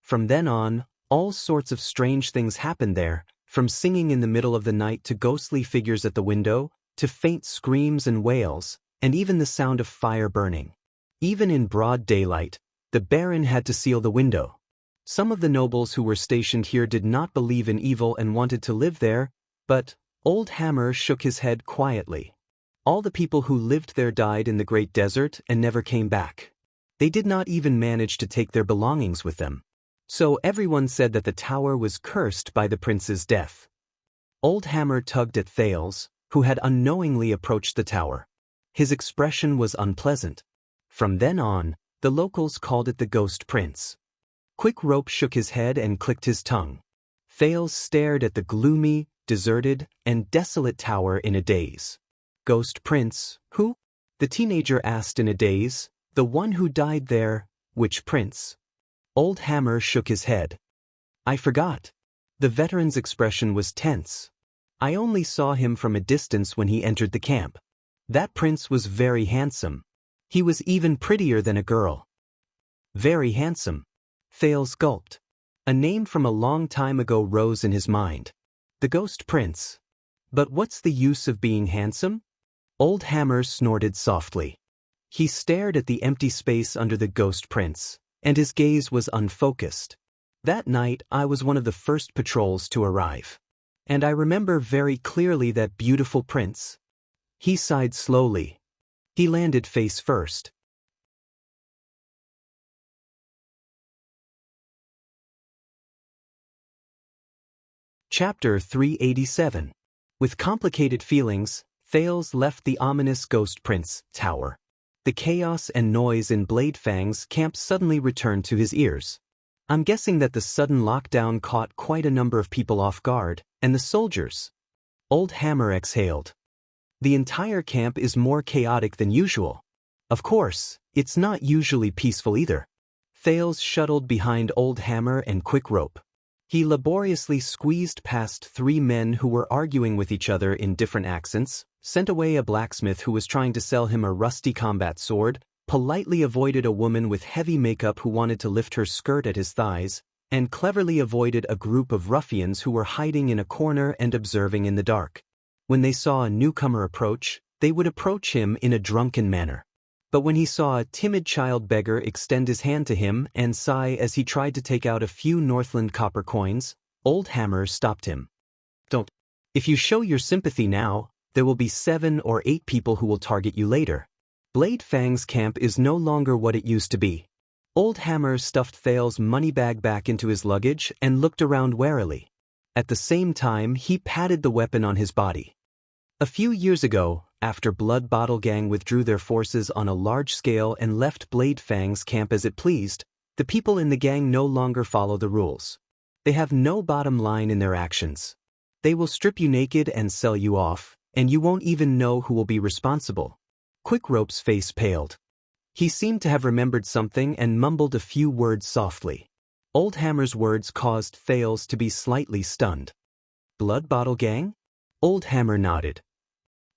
From then on, all sorts of strange things happened there, from singing in the middle of the night to ghostly figures at the window, to faint screams and wails, and even the sound of fire burning. Even in broad daylight, the Baron had to seal the window. Some of the nobles who were stationed here did not believe in evil and wanted to live there, but Old Hammer shook his head quietly. All the people who lived there died in the Great Desert and never came back. They did not even manage to take their belongings with them. So everyone said that the tower was cursed by the prince's death. Old Hammer tugged at Thales, who had unknowingly approached the tower. His expression was unpleasant. From then on, the locals called it the Ghost Prince. Quick Rope shook his head and clicked his tongue. Thales stared at the gloomy, deserted, and desolate tower in a daze. Ghost Prince, who? The teenager asked in a daze. The one who died there, which prince? Old Hammer shook his head. I forgot. The veteran's expression was tense. I only saw him from a distance when he entered the camp. That prince was very handsome. He was even prettier than a girl. Very handsome. Thales gulped. A name from a long time ago rose in his mind. The Ghost Prince. But what's the use of being handsome? Old Hammer snorted softly. He stared at the empty space under the Ghost Prince, and his gaze was unfocused. That night I was one of the first patrols to arrive. And I remember very clearly that beautiful prince. He sighed slowly. He landed face first. Chapter 387. With complicated feelings, Thales left the ominous Ghost Prince tower. The chaos and noise in Bladefang's camp suddenly returned to his ears. I'm guessing that the sudden lockdown caught quite a number of people off guard, and the soldiers. Old Hammer exhaled. The entire camp is more chaotic than usual. Of course, it's not usually peaceful either. Thales shuttled behind Old Hammer and Quick Rope. He laboriously squeezed past 3 men who were arguing with each other in different accents, sent away a blacksmith who was trying to sell him a rusty combat sword, politely avoided a woman with heavy makeup who wanted to lift her skirt at his thighs, and cleverly avoided a group of ruffians who were hiding in a corner and observing in the dark. When they saw a newcomer approach, they would approach him in a drunken manner. But when he saw a timid child beggar extend his hand to him and sigh as he tried to take out a few Northland copper coins, Old Hammer stopped him. Don't. If you show your sympathy now, there will be 7 or 8 people who will target you later. Bladefang's camp is no longer what it used to be. Old Hammer stuffed Thales' money bag back into his luggage and looked around warily. At the same time, he patted the weapon on his body. A few years ago, after Blood Bottle Gang withdrew their forces on a large scale and left Bladefang's camp as it pleased, the people in the gang no longer follow the rules. They have no bottom line in their actions. They will strip you naked and sell you off, and you won't even know who will be responsible. Quick Rope's face paled. He seemed to have remembered something and mumbled a few words softly. Old Hammer's words caused Thales to be slightly stunned. Blood Bottle Gang? Old Hammer nodded.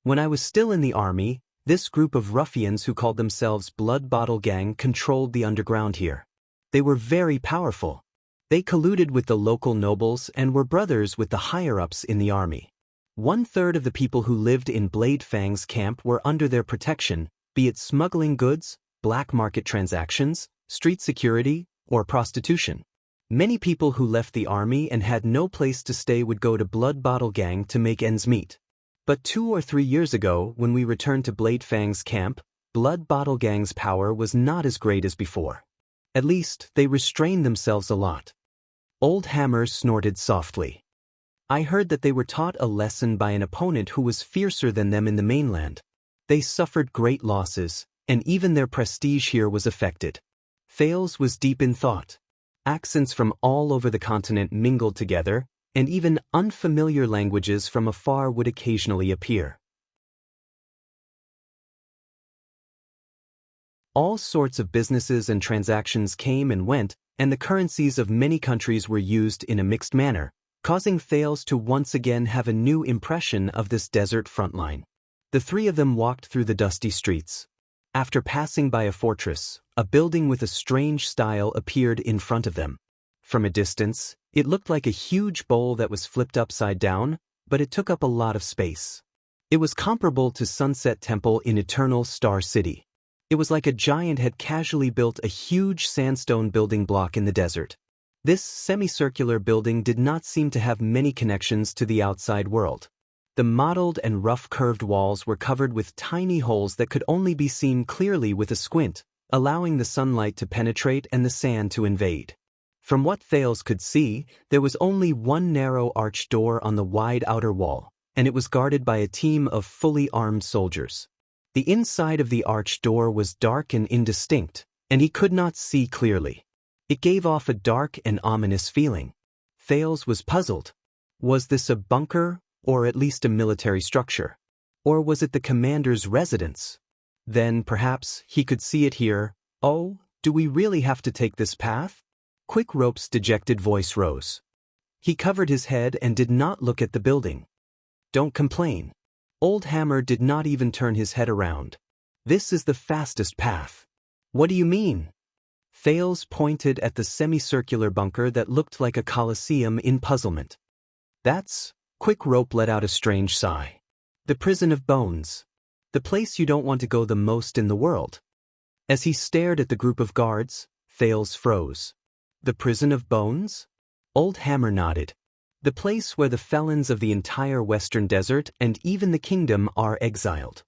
When I was still in the army, this group of ruffians who called themselves Blood Bottle Gang controlled the underground here. They were very powerful. They colluded with the local nobles and were brothers with the higher-ups in the army. 1/3 of the people who lived in Bladefang's camp were under their protection, be it smuggling goods, black market transactions, street security, or prostitution. Many people who left the army and had no place to stay would go to Blood Bottle Gang to make ends meet. But 2 or 3 years ago, when we returned to Blade Fang's camp, Blood Bottle Gang's power was not as great as before. At least, they restrained themselves a lot. Old Hammer snorted softly. I heard that they were taught a lesson by an opponent who was fiercer than them in the mainland. They suffered great losses, and even their prestige here was affected. Thales was deep in thought. Accents from all over the continent mingled together, and even unfamiliar languages from afar would occasionally appear. All sorts of businesses and transactions came and went, and the currencies of many countries were used in a mixed manner, causing Thales to once again have a new impression of this desert frontline. The three of them walked through the dusty streets. After passing by a fortress, a building with a strange style appeared in front of them. From a distance, it looked like a huge bowl that was flipped upside down, but it took up a lot of space. It was comparable to Sunset Temple in Eternal Star City. It was like a giant had casually built a huge sandstone building block in the desert. This semicircular building did not seem to have many connections to the outside world. The mottled and rough curved walls were covered with tiny holes that could only be seen clearly with a squint, allowing the sunlight to penetrate and the sand to invade. From what Thales could see, there was only one narrow arched door on the wide outer wall, and it was guarded by a team of fully armed soldiers. The inside of the arched door was dark and indistinct, and he could not see clearly. It gave off a dark and ominous feeling. Thales was puzzled. Was this a bunker, or at least a military structure? Or was it the commander's residence? Then, perhaps, he could see it here. Oh, do we really have to take this path? Quick Rope's dejected voice rose. He covered his head and did not look at the building. Don't complain. Old Hammer did not even turn his head around. This is the fastest path. What do you mean? Thales pointed at the semicircular bunker that looked like a coliseum in puzzlement. That's... Quick Rope let out a strange sigh. The prison of bones. The place you don't want to go the most in the world. As he stared at the group of guards, Thales froze. The prison of bones? Old Hammer nodded. The place where the felons of the entire Western Desert and even the kingdom are exiled.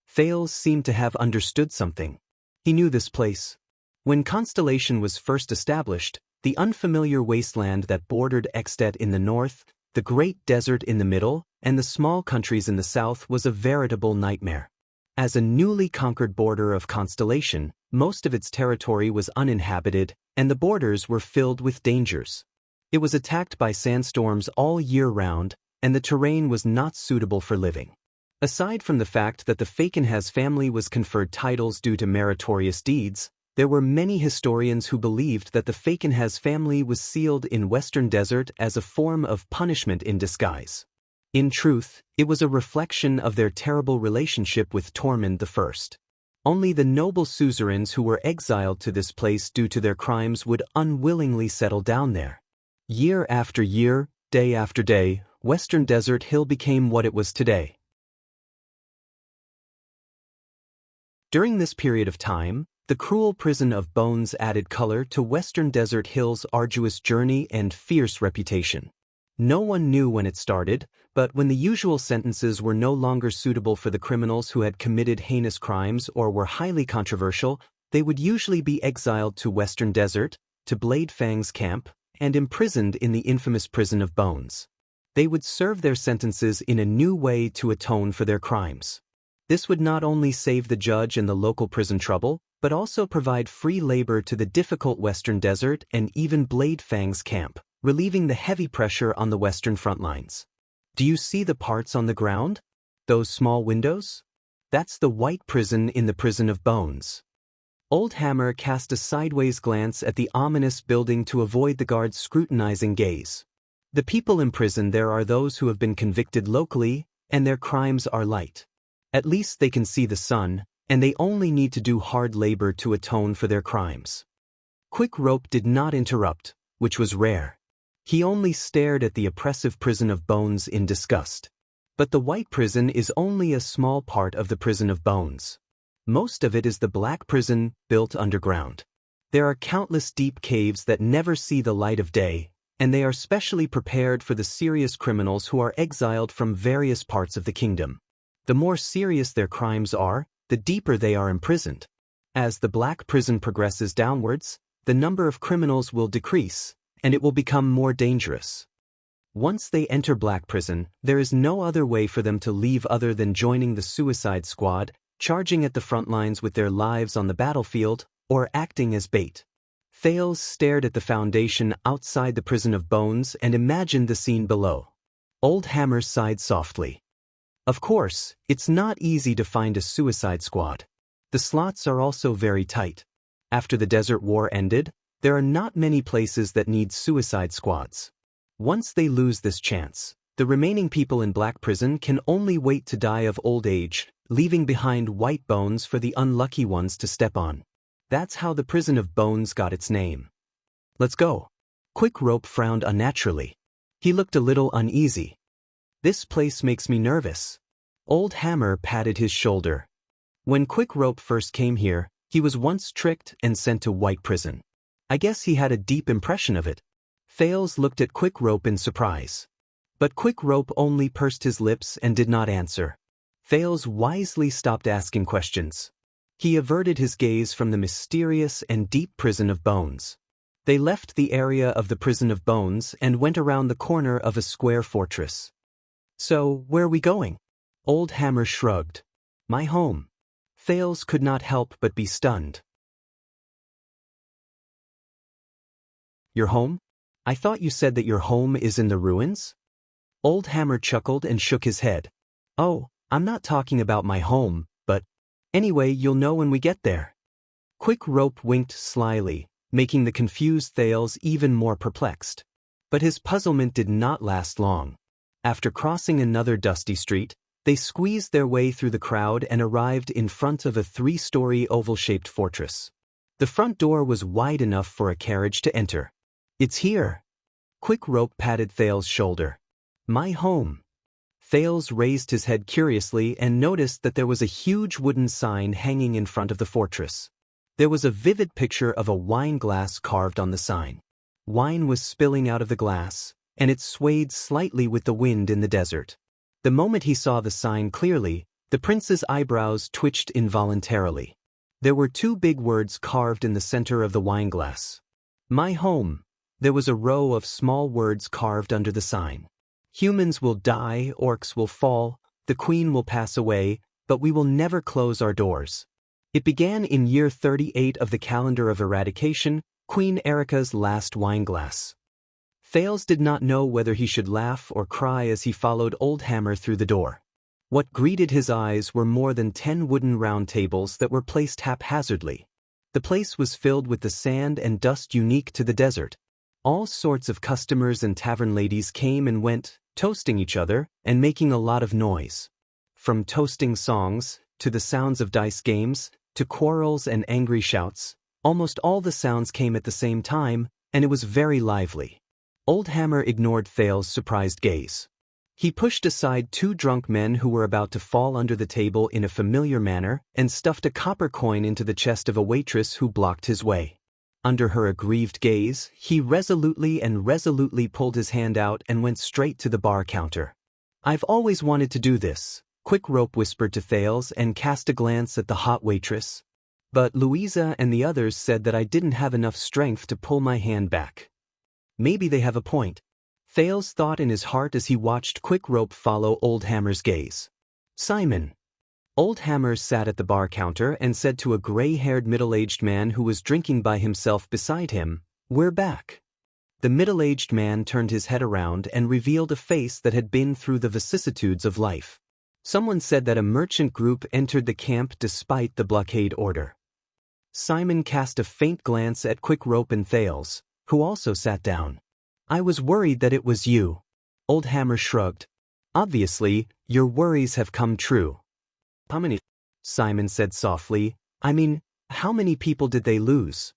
Thales seemed to have understood something. He knew this place. When Constellation was first established, the unfamiliar wasteland that bordered Extet in the north, the great desert in the middle, and the small countries in the south was a veritable nightmare. As a newly conquered border of Constellation, most of its territory was uninhabited, and the borders were filled with dangers. It was attacked by sandstorms all year round, and the terrain was not suitable for living. Aside from the fact that the Fakenhas family was conferred titles due to meritorious deeds, there were many historians who believed that the Fakenhas family was sealed in Western Desert as a form of punishment in disguise. In truth, it was a reflection of their terrible relationship with Tormund I. Only the noble suzerains who were exiled to this place due to their crimes would unwillingly settle down there. Year after year, day after day, Western Desert Hill became what it was today. During this period of time, the cruel prison of bones added color to Western Desert Hill's arduous journey and fierce reputation. No one knew when it started, but when the usual sentences were no longer suitable for the criminals who had committed heinous crimes or were highly controversial, they would usually be exiled to Western Desert, to Blade Fang's camp, and imprisoned in the infamous prison of bones. They would serve their sentences in a new way to atone for their crimes. This would not only save the judge and the local prison trouble, but also provide free labor to the difficult Western Desert and even Blade Fang's camp, relieving the heavy pressure on the Western front lines. Do you see the parts on the ground? Those small windows? That's the white prison in the prison of bones. Old Hammer cast a sideways glance at the ominous building to avoid the guard's scrutinizing gaze. The people imprisoned there are those who have been convicted locally, and their crimes are light. At least they can see the sun, and they only need to do hard labor to atone for their crimes. Quick Rope did not interrupt, which was rare. He only stared at the oppressive prison of bones in disgust. But the white prison is only a small part of the prison of bones. Most of it is the black prison, built underground. There are countless deep caves that never see the light of day, and they are specially prepared for the serious criminals who are exiled from various parts of the kingdom. The more serious their crimes are, the deeper they are imprisoned. As the black prison progresses downwards, the number of criminals will decrease, and it will become more dangerous. Once they enter black prison, there is no other way for them to leave other than joining the suicide squad, charging at the front lines with their lives on the battlefield, or acting as bait. Thales stared at the foundation outside the prison of bones and imagined the scene below. Old Hammer sighed softly. Of course, it's not easy to find a suicide squad. The slots are also very tight. After the Desert War ended, there are not many places that need suicide squads. Once they lose this chance, the remaining people in black prison can only wait to die of old age, leaving behind white bones for the unlucky ones to step on. That's how the prison of bones got its name. Let's go. Quick Rope frowned unnaturally. He looked a little uneasy. This place makes me nervous. Old Hammer patted his shoulder. When Quick Rope first came here, he was once tricked and sent to white prison. I guess he had a deep impression of it. Thales looked at Quick Rope in surprise. But Quick Rope only pursed his lips and did not answer. Thales wisely stopped asking questions. He averted his gaze from the mysterious and deep prison of bones. They left the area of the prison of bones and went around the corner of a square fortress. So, where are we going? Old Hammer shrugged. My home. Thales could not help but be stunned. Your home? I thought you said that your home is in the ruins? Old Hammer chuckled and shook his head. Oh, I'm not talking about my home, but anyway, you'll know when we get there. Quick Rope winked slyly, making the confused Thales even more perplexed. But his puzzlement did not last long. After crossing another dusty street, they squeezed their way through the crowd and arrived in front of a 3-story oval-shaped fortress. The front door was wide enough for a carriage to enter. It's here. Quick Rope patted Thales' shoulder. My home. Thales raised his head curiously and noticed that there was a huge wooden sign hanging in front of the fortress. There was a vivid picture of a wine glass carved on the sign. Wine was spilling out of the glass, and it swayed slightly with the wind in the desert. The moment he saw the sign clearly, the prince's eyebrows twitched involuntarily. There were 2 big words carved in the center of the wine glass. My home. There was a row of small words carved under the sign. Humans will die, orcs will fall, the queen will pass away, but we will never close our doors. It began in year 38 of the calendar of eradication, Queen Erica's last wineglass. Thales did not know whether he should laugh or cry as he followed Old Hammer through the door. What greeted his eyes were more than 10 wooden round tables that were placed haphazardly. The place was filled with the sand and dust unique to the desert. All sorts of customers and tavern ladies came and went, toasting each other and making a lot of noise. From toasting songs, to the sounds of dice games, to quarrels and angry shouts, almost all the sounds came at the same time, and it was very lively. Old Hammer ignored Thales' surprised gaze. He pushed aside 2 drunk men who were about to fall under the table in a familiar manner and stuffed a copper coin into the chest of a waitress who blocked his way. Under her aggrieved gaze, he resolutely pulled his hand out and went straight to the bar counter. I've always wanted to do this, Quick Rope whispered to Thales and cast a glance at the hot waitress. But Louisa and the others said that I didn't have enough strength to pull my hand back. Maybe they have a point. Thales thought in his heart as he watched Quick Rope follow Old Hammer's gaze. Simon. Old Hammer sat at the bar counter and said to a gray-haired middle-aged man who was drinking by himself beside him, "We're back." The middle-aged man turned his head around and revealed a face that had been through the vicissitudes of life. Someone said that a merchant group entered the camp despite the blockade order. Simon cast a faint glance at Quick Rope and Thales, who also sat down. I was worried that it was you. Old Hammer shrugged. Obviously, your worries have come true. How many? Simon said softly. I mean, how many people did they lose?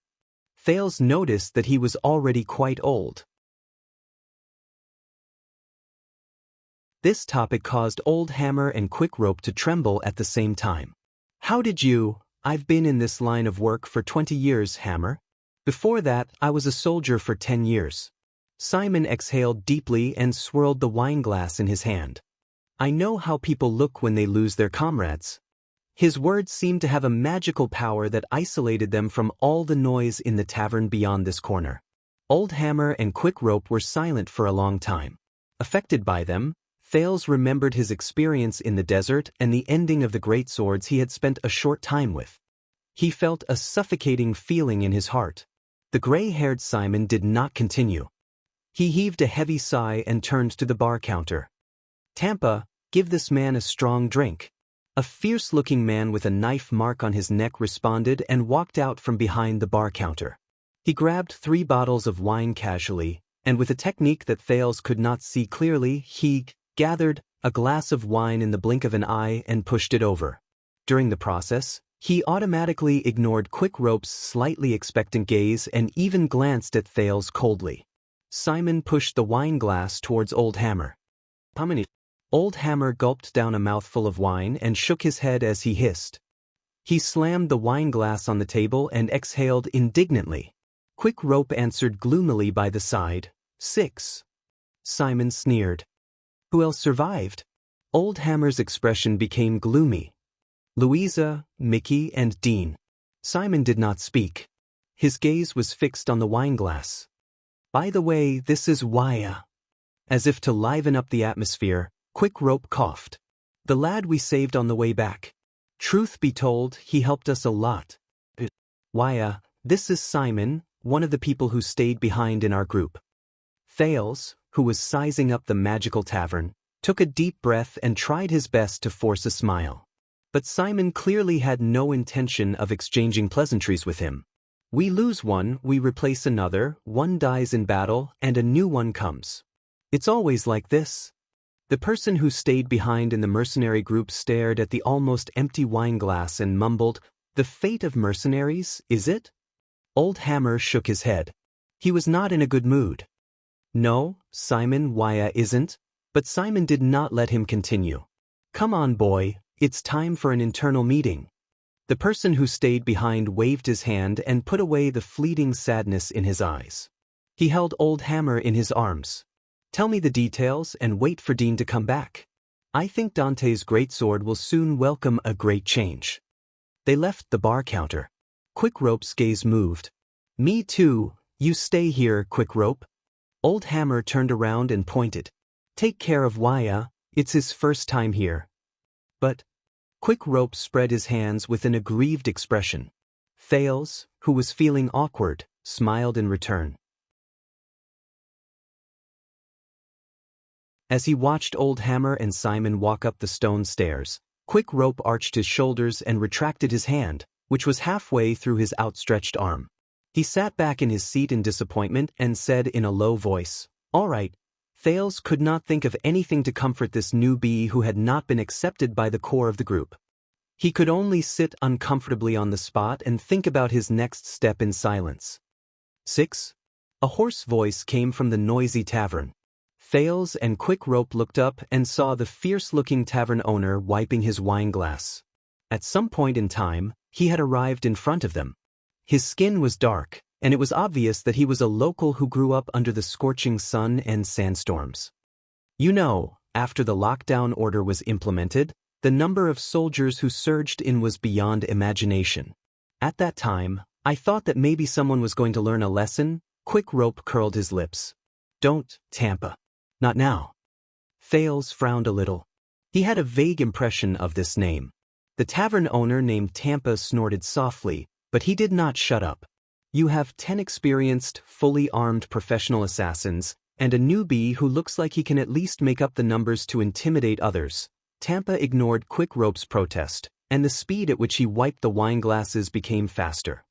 Thales noticed that he was already quite old. This topic caused Old Hammer and Quick Rope to tremble at the same time. How did you? I've been in this line of work for 20 years, Hammer. Before that, I was a soldier for 10 years. Simon exhaled deeply and swirled the wineglass in his hand. I know how people look when they lose their comrades. His words seemed to have a magical power that isolated them from all the noise in the tavern beyond this corner. Old Hammer and Quick Rope were silent for a long time. Affected by them, Thales remembered his experience in the desert and the ending of the great swords he had spent a short time with. He felt a suffocating feeling in his heart. The gray-haired Simon did not continue. He heaved a heavy sigh and turned to the bar counter. Tampa, give this man a strong drink. A fierce-looking man with a knife mark on his neck responded and walked out from behind the bar counter. He grabbed 3 bottles of wine casually, and with a technique that Thales could not see clearly, he gathered a glass of wine in the blink of an eye and pushed it over. During the process, he automatically ignored Quick Rope's slightly expectant gaze and even glanced at Thales coldly. Simon pushed the wine glass towards Old Hammer. Old Hammer gulped down a mouthful of wine and shook his head as he hissed. He slammed the wine glass on the table and exhaled indignantly. Quick Rope answered gloomily by the side. 6. Simon sneered. Who else survived? Old Hammer's expression became gloomy. Louisa, Mickey, and Dean. Simon did not speak. His gaze was fixed on the wineglass. By the way, this is Wuxia. As if to liven up the atmosphere, Quick Rope coughed. The lad we saved on the way back. Truth be told, he helped us a lot. Wuxia, this is Simon, one of the people who stayed behind in our group. Thales, who was sizing up the magical tavern, took a deep breath and tried his best to force a smile. But Simon clearly had no intention of exchanging pleasantries with him. We lose one, we replace another, one dies in battle, and a new one comes. It's always like this. The person who stayed behind in the mercenary group stared at the almost empty wineglass and mumbled, "The fate of mercenaries, is it?" Old Hammer shook his head. He was not in a good mood. No, Simon, Wuxia isn't, but Simon did not let him continue. Come on, boy, it's time for an internal meeting. The person who stayed behind waved his hand and put away the fleeting sadness in his eyes. He held Old Hammer in his arms. Tell me the details and wait for Dean to come back. I think Dante's greatsword will soon welcome a great change. They left the bar counter. Quick Rope's gaze moved. Me too, you stay here, Quick Rope. Old Hammer turned around and pointed. Take care of Wuxia, it's his first time here. But Quick Rope spread his hands with an aggrieved expression. Thales, who was feeling awkward, smiled in return. As he watched Old Hammer and Simon walk up the stone stairs, Quick Rope arched his shoulders and retracted his hand, which was halfway through his outstretched arm. He sat back in his seat in disappointment and said in a low voice, All right. Thales could not think of anything to comfort this newbie who had not been accepted by the core of the group. He could only sit uncomfortably on the spot and think about his next step in silence. 6. A hoarse voice came from the noisy tavern. Thales and Quick Rope looked up and saw the fierce-looking tavern owner wiping his wineglass. At some point in time, he had arrived in front of them. His skin was dark, and it was obvious that he was a local who grew up under the scorching sun and sandstorms. You know, after the lockdown order was implemented, the number of soldiers who surged in was beyond imagination. At that time, I thought that maybe someone was going to learn a lesson. Quick Rope curled his lips. Don't, Tampa. Not now. Thales frowned a little. He had a vague impression of this name. The tavern owner named Tampa snorted softly, but he did not shut up. You have 10 experienced, fully armed professional assassins, and a newbie who looks like he can at least make up the numbers to intimidate others. Tampa ignored Quick Rope's protest, and the speed at which he wiped the wineglasses became faster.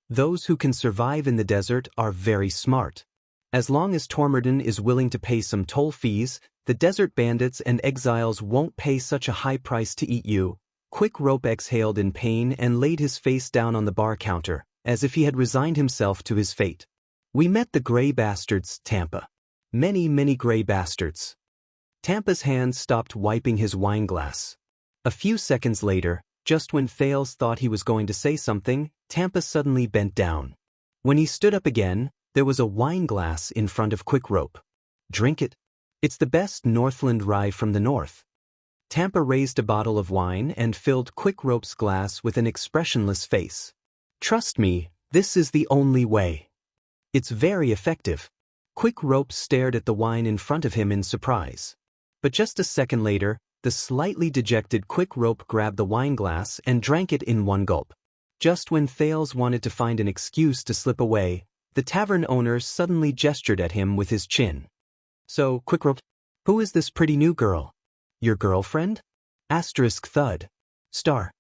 Those who can survive in the desert are very smart. As long as Tormorden is willing to pay some toll fees, the desert bandits and exiles won't pay such a high price to eat you. Quick Rope exhaled in pain and laid his face down on the bar counter, as if he had resigned himself to his fate. We met the gray bastards, Tampa. Many gray bastards. Tampa's hand stopped wiping his wineglass. A few seconds later, just when Thales thought he was going to say something, Tampa suddenly bent down. When he stood up again, there was a wine glass in front of Quick Rope. Drink it. It's the best Northland rye from the north. Tampa raised a bottle of wine and filled Quick Rope's glass with an expressionless face. Trust me, this is the only way. It's very effective. Quick Rope stared at the wine in front of him in surprise. But just a second later, the slightly dejected Quick Rope grabbed the wine glass and drank it in one gulp. Just when Thales wanted to find an excuse to slip away, the tavern owner suddenly gestured at him with his chin. So, Quick Rope, who is this pretty new girl? Your girlfriend? Asterisk thud. Star.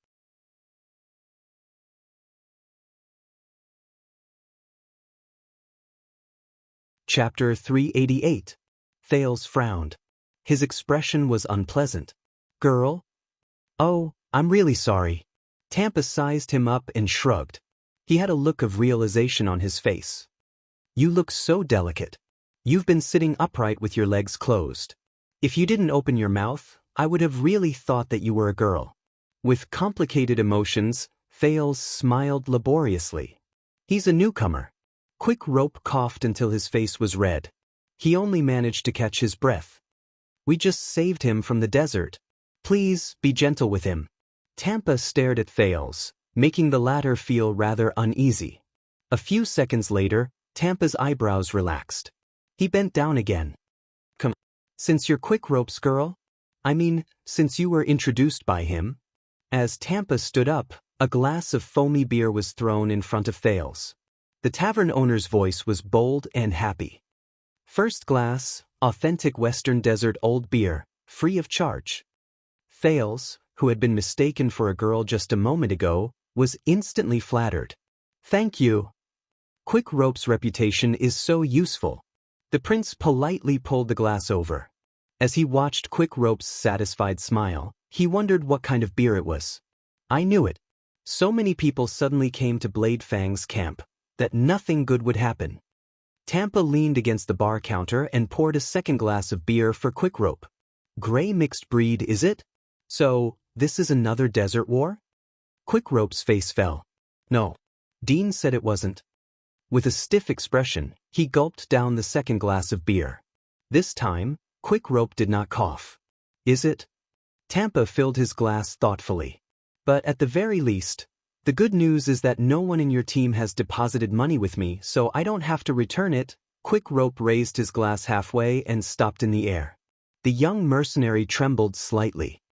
Chapter 388. Thales frowned. His expression was unpleasant. Girl? Oh, I'm really sorry. Tampa sized him up and shrugged. He had a look of realization on his face. You look so delicate. You've been sitting upright with your legs closed. If you didn't open your mouth, I would have really thought that you were a girl. With complicated emotions, Thales smiled laboriously. He's a newcomer. Quick Rope coughed until his face was red. He only managed to catch his breath. We just saved him from the desert. Please, be gentle with him. Tampa stared at Thales, making the latter feel rather uneasy. A few seconds later, Tampa's eyebrows relaxed. He bent down again. Come, since you're Quick Rope's girl? I mean, since you were introduced by him? As Tampa stood up, a glass of foamy beer was thrown in front of Thales. The tavern owner's voice was bold and happy. First glass, authentic Western Desert old beer, free of charge. Thales, who had been mistaken for a girl just a moment ago, was instantly flattered. Thank you. Quick Rope's reputation is so useful. The prince politely pulled the glass over. As he watched Quick Rope's satisfied smile, he wondered what kind of beer it was. I knew it. So many people suddenly came to Blade Fang's camp that nothing good would happen. Tampa leaned against the bar counter and poured a second glass of beer for Quick Rope. Gray mixed breed, is it? So, this is another desert war? Quick Rope's face fell. No. Dean said it wasn't. With a stiff expression, he gulped down the second glass of beer. This time, Quick Rope did not cough. Is it? Tampa filled his glass thoughtfully. But at the very least, the good news is that no one in your team has deposited money with me, so I don't have to return it. Quick Rope raised his glass halfway and stopped in the air. The young mercenary trembled slightly.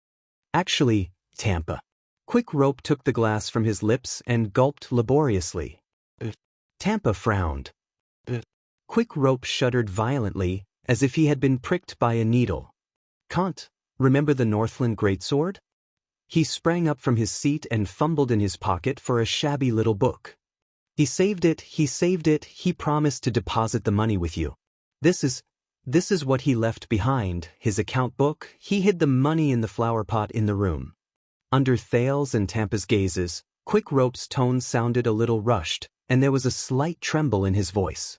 Actually, Tampa. Quick Rope took the glass from his lips and gulped laboriously. Tampa frowned. Quick Rope shuddered violently, as if he had been pricked by a needle. Can't remember the Northland greatsword? He sprang up from his seat and fumbled in his pocket for a shabby little book. He saved it, he promised to deposit the money with you. This is what he left behind, his account book. He hid the money in the flower pot in the room. Under Thales and Tampa's gazes, Quick Rope's tone sounded a little rushed, and there was a slight tremble in his voice.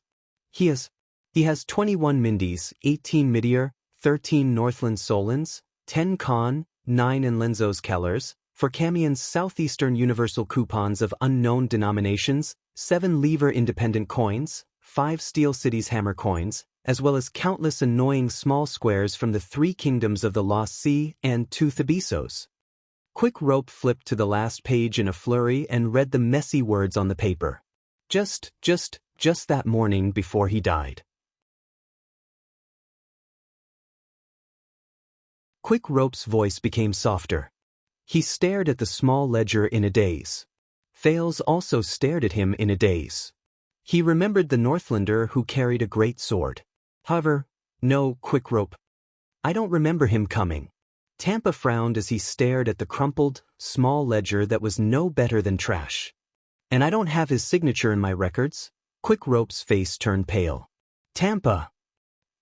He has 21 Mindies, 18 Midier, 13 Northland Solans, 10 Con, 9 and Lenzos Kellers, for Camion's Southeastern Universal coupons of unknown denominations, 7 Lever Independent coins, 5 Steel Cities Hammer coins, as well as countless annoying small squares from the 3 kingdoms of the Lost Sea and 2 Thabisos. Quick Rope flipped to the last page in a flurry and read the messy words on the paper. Just that morning before he died. Quick Rope's voice became softer. He stared at the small ledger in a daze. Thales also stared at him in a daze. He remembered the Northlander who carried a great sword. However, no, Quick Rope. I don't remember him coming. Tampa frowned as he stared at the crumpled, small ledger that was no better than trash. And I don't have his signature in my records. Quick Rope's face turned pale. Tampa!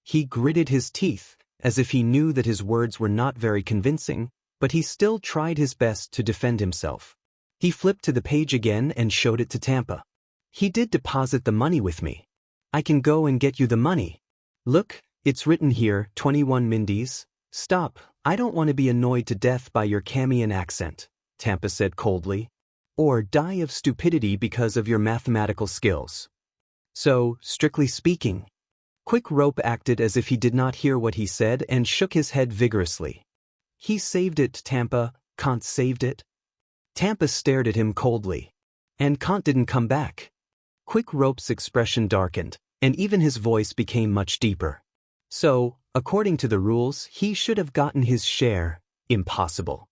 He gritted his teeth, as if he knew that his words were not very convincing, but he still tried his best to defend himself. He flipped to the page again and showed it to Tampa. He did deposit the money with me. I can go and get you the money. Look, it's written here, 21 Mindies. Stop, I don't want to be annoyed to death by your Camion accent, Tampa said coldly. Or die of stupidity because of your mathematical skills. So, strictly speaking. Quick Rope acted as if he did not hear what he said and shook his head vigorously. He saved it, Tampa. Kant saved it. Tampa stared at him coldly. And Kant didn't come back. Quick Rope's expression darkened, and even his voice became much deeper. So, according to the rules, he should have gotten his share. Impossible.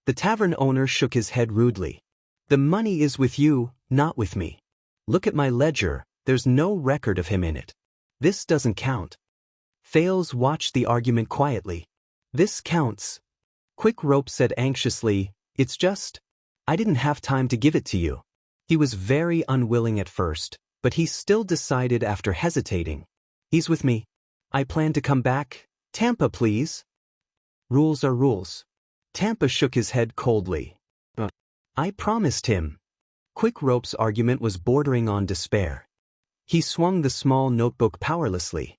The tavern owner shook his head rudely. The money is with you, not with me. Look at my ledger, there's no record of him in it. This doesn't count. Thales watched the argument quietly. This counts. Quick Rope said anxiously, it's just, I didn't have time to give it to you. He was very unwilling at first, but he still decided after hesitating. He's with me. I plan to come back. Tampa, please. Rules are rules. Tampa shook his head coldly. I promised him. Quick Rope's argument was bordering on despair. He swung the small notebook powerlessly.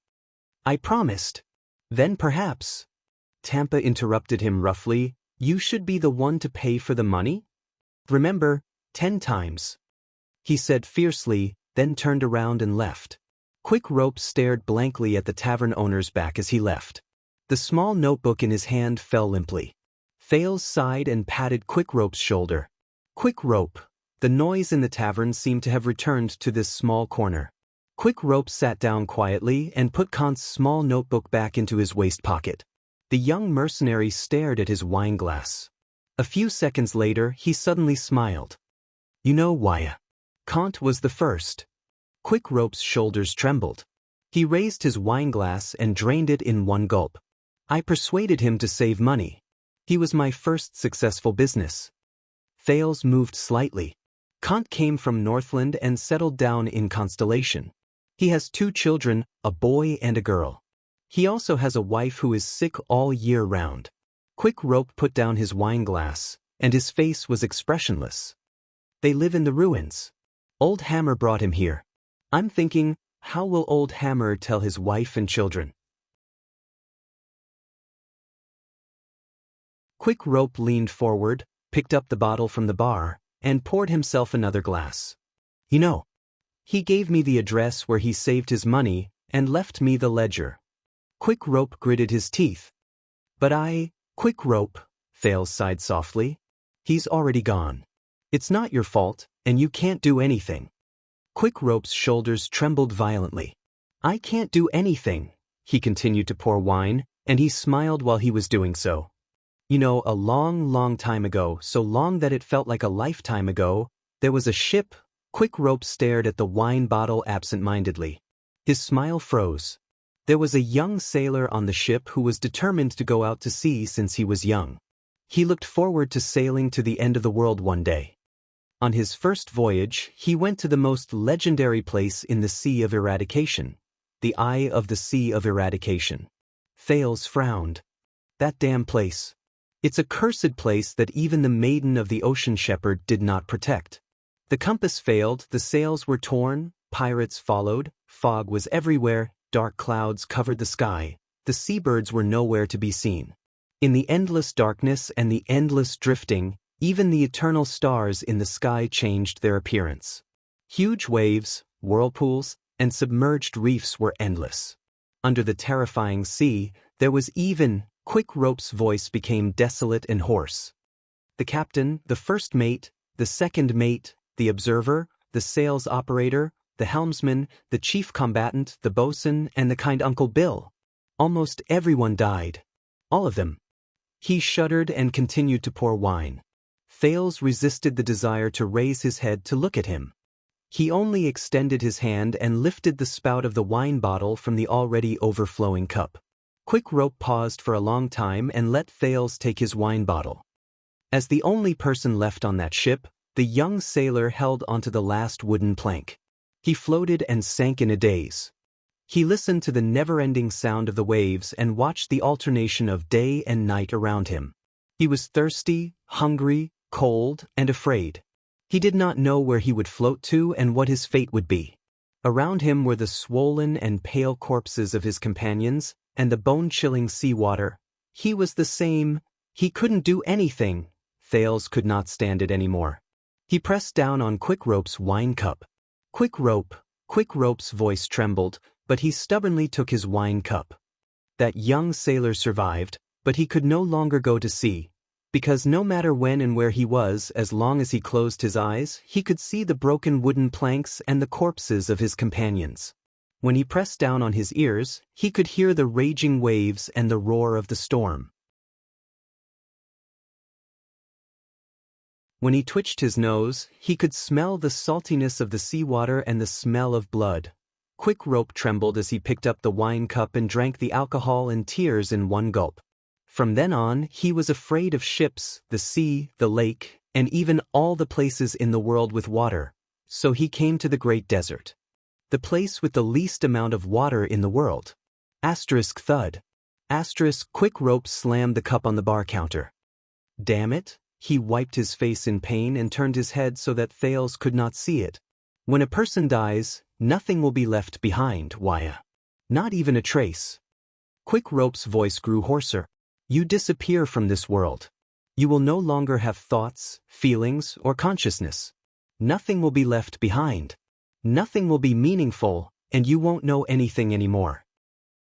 I promised. Then perhaps. Tampa interrupted him roughly. You should be the one to pay for the money? Remember, 10 times. He said fiercely, then turned around and left. Quick Rope stared blankly at the tavern owner's back as he left. The small notebook in his hand fell limply. Thales sighed and patted Quick Rope's shoulder. Quick Rope. The noise in the tavern seemed to have returned to this small corner. Quick Rope sat down quietly and put Kant's small notebook back into his waist pocket. The young mercenary stared at his wine glass. A few seconds later, he suddenly smiled. You know why? Kant was the first. Quick Rope's shoulders trembled. He raised his wineglass and drained it in one gulp. I persuaded him to save money. He was my first successful business. Thales moved slightly. Kant came from Northland and settled down in Constellation. He has 2 children, a boy and a girl. He also has a wife who is sick all year round. Quick Rope put down his wineglass, and his face was expressionless. They live in the ruins. Old Hammer brought him here. I'm thinking, how will Old Hammer tell his wife and children? Quick Rope leaned forward, picked up the bottle from the bar, and poured himself another glass. You know, he gave me the address where he saved his money and left me the ledger. Quick Rope gritted his teeth. But Quick Rope, Thales sighed softly. He's already gone. It's not your fault, and you can't do anything. Quick Rope's shoulders trembled violently. I can't do anything. He continued to pour wine, and he smiled while he was doing so. You know, a long, long time ago, so long that it felt like a lifetime ago, there was a ship. Quick Rope stared at the wine bottle absent-mindedly. His smile froze. There was a young sailor on the ship who was determined to go out to sea since he was young. He looked forward to sailing to the end of the world one day. On his first voyage, he went to the most legendary place in the Sea of Eradication, the Eye of the Sea of Eradication. Thales frowned. That damn place. It's a cursed place that even the Maiden of the Ocean Shepherd did not protect. The compass failed, the sails were torn, pirates followed, fog was everywhere, dark clouds covered the sky, the seabirds were nowhere to be seen. In the endless darkness and the endless drifting, even the eternal stars in the sky changed their appearance. Huge waves, whirlpools, and submerged reefs were endless. Under the terrifying sea, there was even. Quick Rope's voice became desolate and hoarse. The captain, the first mate, the second mate, the observer, the sails operator, the helmsman, the chief combatant, the boatswain, and the kind Uncle Bill. Almost everyone died. All of them. He shuddered and continued to pour wine. Thales resisted the desire to raise his head to look at him. He only extended his hand and lifted the spout of the wine bottle from the already overflowing cup. Quick Rope paused for a long time and let Thales take his wine bottle. As the only person left on that ship, the young sailor held onto the last wooden plank. He floated and sank in a daze. He listened to the never-ending sound of the waves and watched the alternation of day and night around him. He was thirsty, hungry, cold, and afraid. He did not know where he would float to and what his fate would be. Around him were the swollen and pale corpses of his companions, and the bone-chilling seawater. He was the same. He couldn't do anything. Thales could not stand it anymore. He pressed down on Quick Rope's wine cup. Quick Rope, Quick Rope's voice trembled, but he stubbornly took his wine cup. That young sailor survived, but he could no longer go to sea, because no matter when and where he was, as long as he closed his eyes, he could see the broken wooden planks and the corpses of his companions. When he pressed down on his ears, he could hear the raging waves and the roar of the storm. When he twitched his nose, he could smell the saltiness of the seawater and the smell of blood. Quick Rope trembled as he picked up the wine cup and drank the alcohol and tears in one gulp. From then on, he was afraid of ships, the sea, the lake, and even all the places in the world with water. So he came to the Great Desert. The place with the least amount of water in the world. Thud. Quick Rope slammed the cup on the bar counter. Damn it, he wiped his face in pain and turned his head so that Thales could not see it. When a person dies, nothing will be left behind, Waya. Not even a trace. Quick Rope's voice grew hoarser. You disappear from this world. You will no longer have thoughts, feelings, or consciousness. Nothing will be left behind. Nothing will be meaningful, and you won't know anything anymore.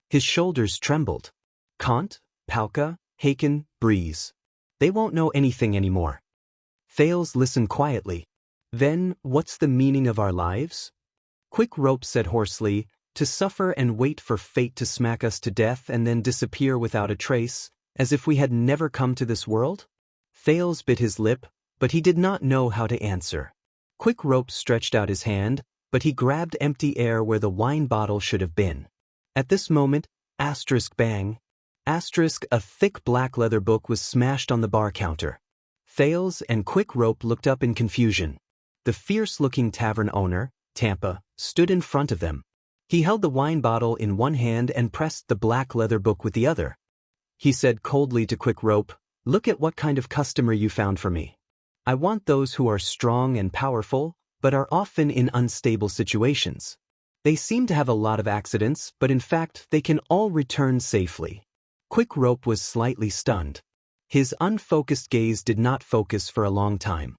His shoulders trembled. Kant, Palka, Haken, Breeze. They won't know anything anymore. Thales listened quietly. Then, what's the meaning of our lives? Quick Rope said hoarsely, to suffer and wait for fate to smack us to death and then disappear without a trace, as if we had never come to this world? Thales bit his lip, but he did not know how to answer. Quick Rope stretched out his hand, but he grabbed empty air where the wine bottle should have been. At this moment, bang. A thick black leather book was smashed on the bar counter. Thales and Quick Rope looked up in confusion. The fierce-looking tavern owner, Tampa, stood in front of them. He held the wine bottle in one hand and pressed the black leather book with the other. He said coldly to Quick Rope, "Look at what kind of customer you found for me. I want those who are strong and powerful, but are often in unstable situations. They seem to have a lot of accidents, but in fact they can all return safely." Quick Rope was slightly stunned. His unfocused gaze did not focus for a long time.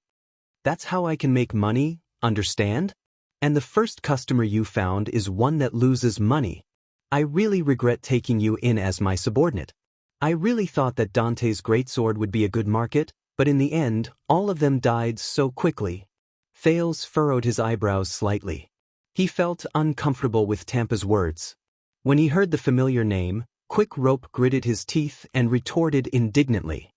"That's how I can make money, understand? And the first customer you found is one that loses money. I really regret taking you in as my subordinate. I really thought that Dante's greatsword would be a good market, but in the end, all of them died so quickly." Thales furrowed his eyebrows slightly. He felt uncomfortable with Tampa's words. When he heard the familiar name, Quick Rope gritted his teeth and retorted indignantly.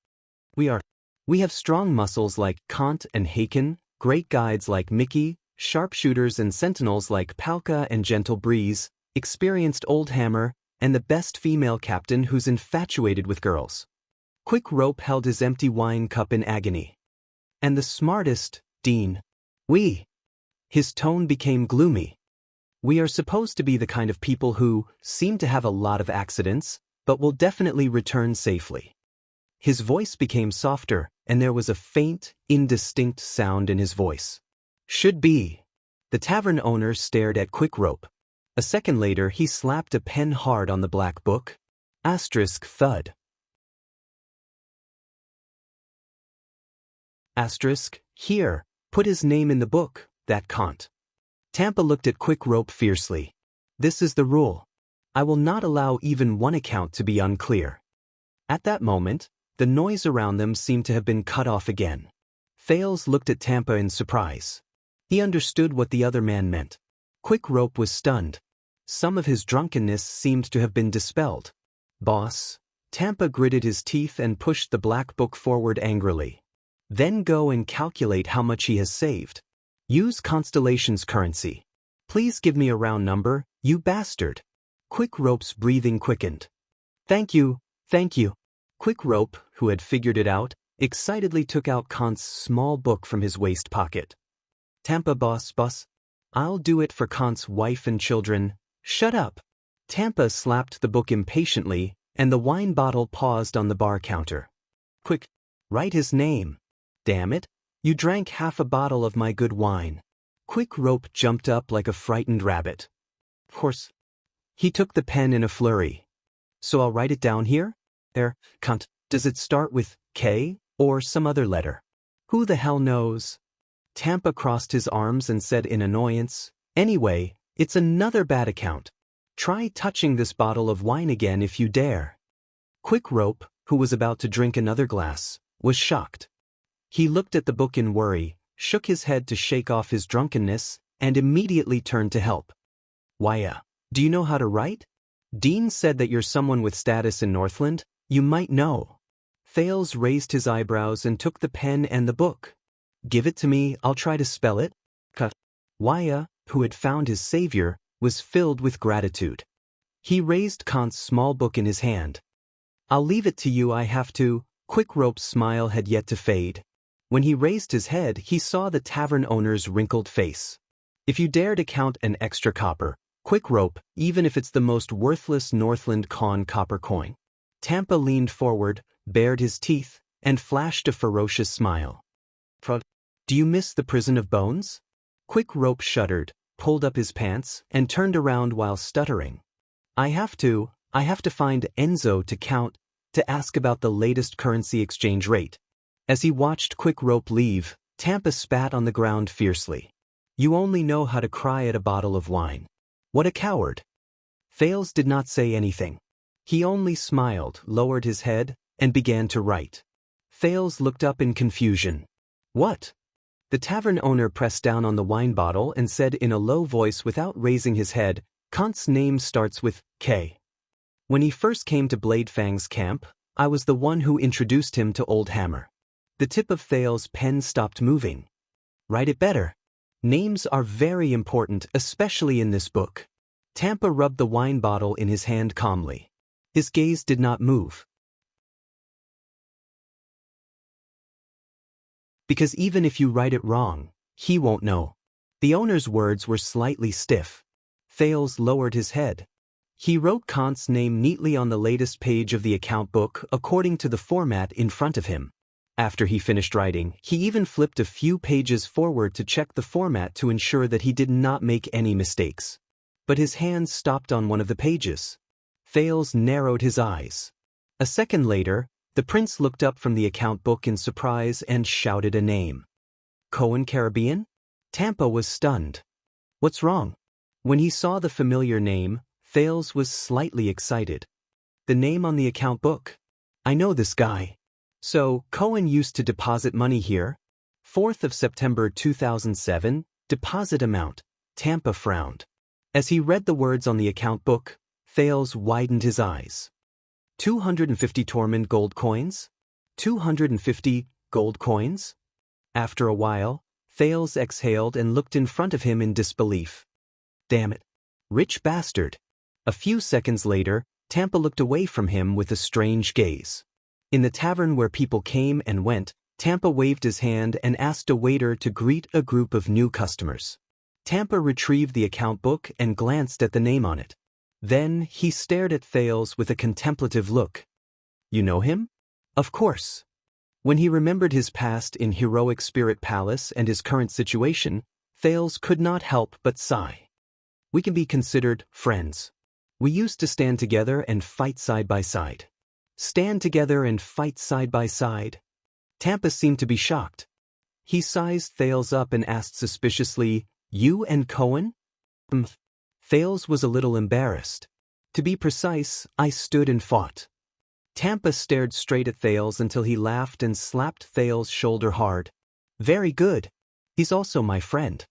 We have strong muscles like Kant and Haken, great guides like Mickey, sharpshooters and sentinels like Palka and Gentle Breeze, experienced Old Hammer, and the best female captain who's infatuated with girls." Quick Rope held his empty wine cup in agony. "And the smartest, Dean. We." His tone became gloomy. "We are supposed to be the kind of people who seem to have a lot of accidents, but will definitely return safely." His voice became softer, and there was a faint, indistinct sound in his voice. "Should be." The tavern owner stared at Quick Rope. A second later, he slapped a pen hard on the black book. Thud. Here, put his name in the book, that Kant. Tampa looked at Quick Rope fiercely. "This is the rule. I will not allow even one account to be unclear." At that moment, the noise around them seemed to have been cut off again. Thales looked at Tampa in surprise. He understood what the other man meant. Quick Rope was stunned. Some of his drunkenness seemed to have been dispelled. "Boss." Tampa gritted his teeth and pushed the black book forward angrily. "Then go and calculate how much he has saved. Use Constellation's currency. Please give me a round number, you bastard." Quick Rope's breathing quickened. Thank you. Quick Rope, who had figured it out, excitedly took out Kant's small book from his waist pocket. "Tampa, boss. I'll do it for Kant's wife and children." "Shut up." Tampa slapped the book impatiently, and the wine bottle paused on the bar counter. "Quick, write his name. Damn it, you drank half a bottle of my good wine." Quick Rope jumped up like a frightened rabbit. "Of course." He took the pen in a flurry. "So I'll write it down here? Kant, does it start with K, or some other letter?" "Who the hell knows?" Tampa crossed his arms and said in annoyance, "Anyway, It's another bad account. Try touching this bottle of wine again if you dare. Quick Rope, who was about to drink another glass, was shocked. He looked at the book in worry, shook his head to shake off his drunkenness, and immediately turned to help. Why, do you know how to write? Dean said that you're someone with status in Northland. You might know. Thales raised his eyebrows and took the pen and the book. Give it to me, I'll try to spell it. Waya, who had found his savior, was filled with gratitude. He raised Kant's small book in his hand. I'll leave it to you, I have to. Quick Rope's smile had yet to fade. When he raised his head, he saw the tavern owner's wrinkled face. If you dare to count an extra copper, Quick Rope, even if it's the most worthless Northland copper coin. Tampa leaned forward, bared his teeth, and flashed a ferocious smile. Do you miss the prison of bones? Quick Rope shuddered, pulled up his pants, and turned around while stuttering. I have to find Enzo to count, to ask about the latest currency exchange rate. As he watched Quick Rope leave, Tampa spat on the ground fiercely. You only know how to cry at a bottle of wine. What a coward. Thales did not say anything. He only smiled, lowered his head, and began to write. Thales looked up in confusion. What? The tavern owner pressed down on the wine bottle and said in a low voice without raising his head, Kant's name starts with K. When he first came to Bladefang's camp, I was the one who introduced him to Old Hammer. The tip of Thales' pen stopped moving. Write it better. Names are very important, especially in this book. Tampa rubbed the wine bottle in his hand calmly. His gaze did not move. Because even if you write it wrong, he won't know. The owner's words were slightly stiff. Thales lowered his head. He wrote Kant's name neatly on the latest page of the account book according to the format in front of him. After he finished writing, he even flipped a few pages forward to check the format to ensure that he did not make any mistakes. But his hands stopped on one of the pages. Thales narrowed his eyes. A second later, the prince looked up from the account book in surprise and shouted a name. Cohen Caribbean? Tampa was stunned. What's wrong? When he saw the familiar name, Thales was slightly excited. The name on the account book. I know this guy. So, Cohen used to deposit money here? 4th of September 2007, deposit amount. Tampa frowned. As he read the words on the account book, Thales widened his eyes. 250 Tormund gold coins? 250 gold coins? After a while, Thales exhaled and looked in front of him in disbelief. Damn it. Rich bastard. A few seconds later, Tampa looked away from him with a strange gaze. In the tavern where people came and went, Tampa waved his hand and asked a waiter to greet a group of new customers. Tampa retrieved the account book and glanced at the name on it. Then he stared at Thales with a contemplative look. You know him? Of course. When he remembered his past in Heroic Spirit Palace and his current situation, Thales could not help but sigh. We can be considered friends. We used to stand together and fight side by side. Stand together and fight side by side. Tampa seemed to be shocked. He sized Thales up and asked suspiciously, You and Cohen? Thales was a little embarrassed. To be precise, I stood and fought. Tampa stared straight at Thales until he laughed and slapped Thales' shoulder hard. Very good. He's also my friend.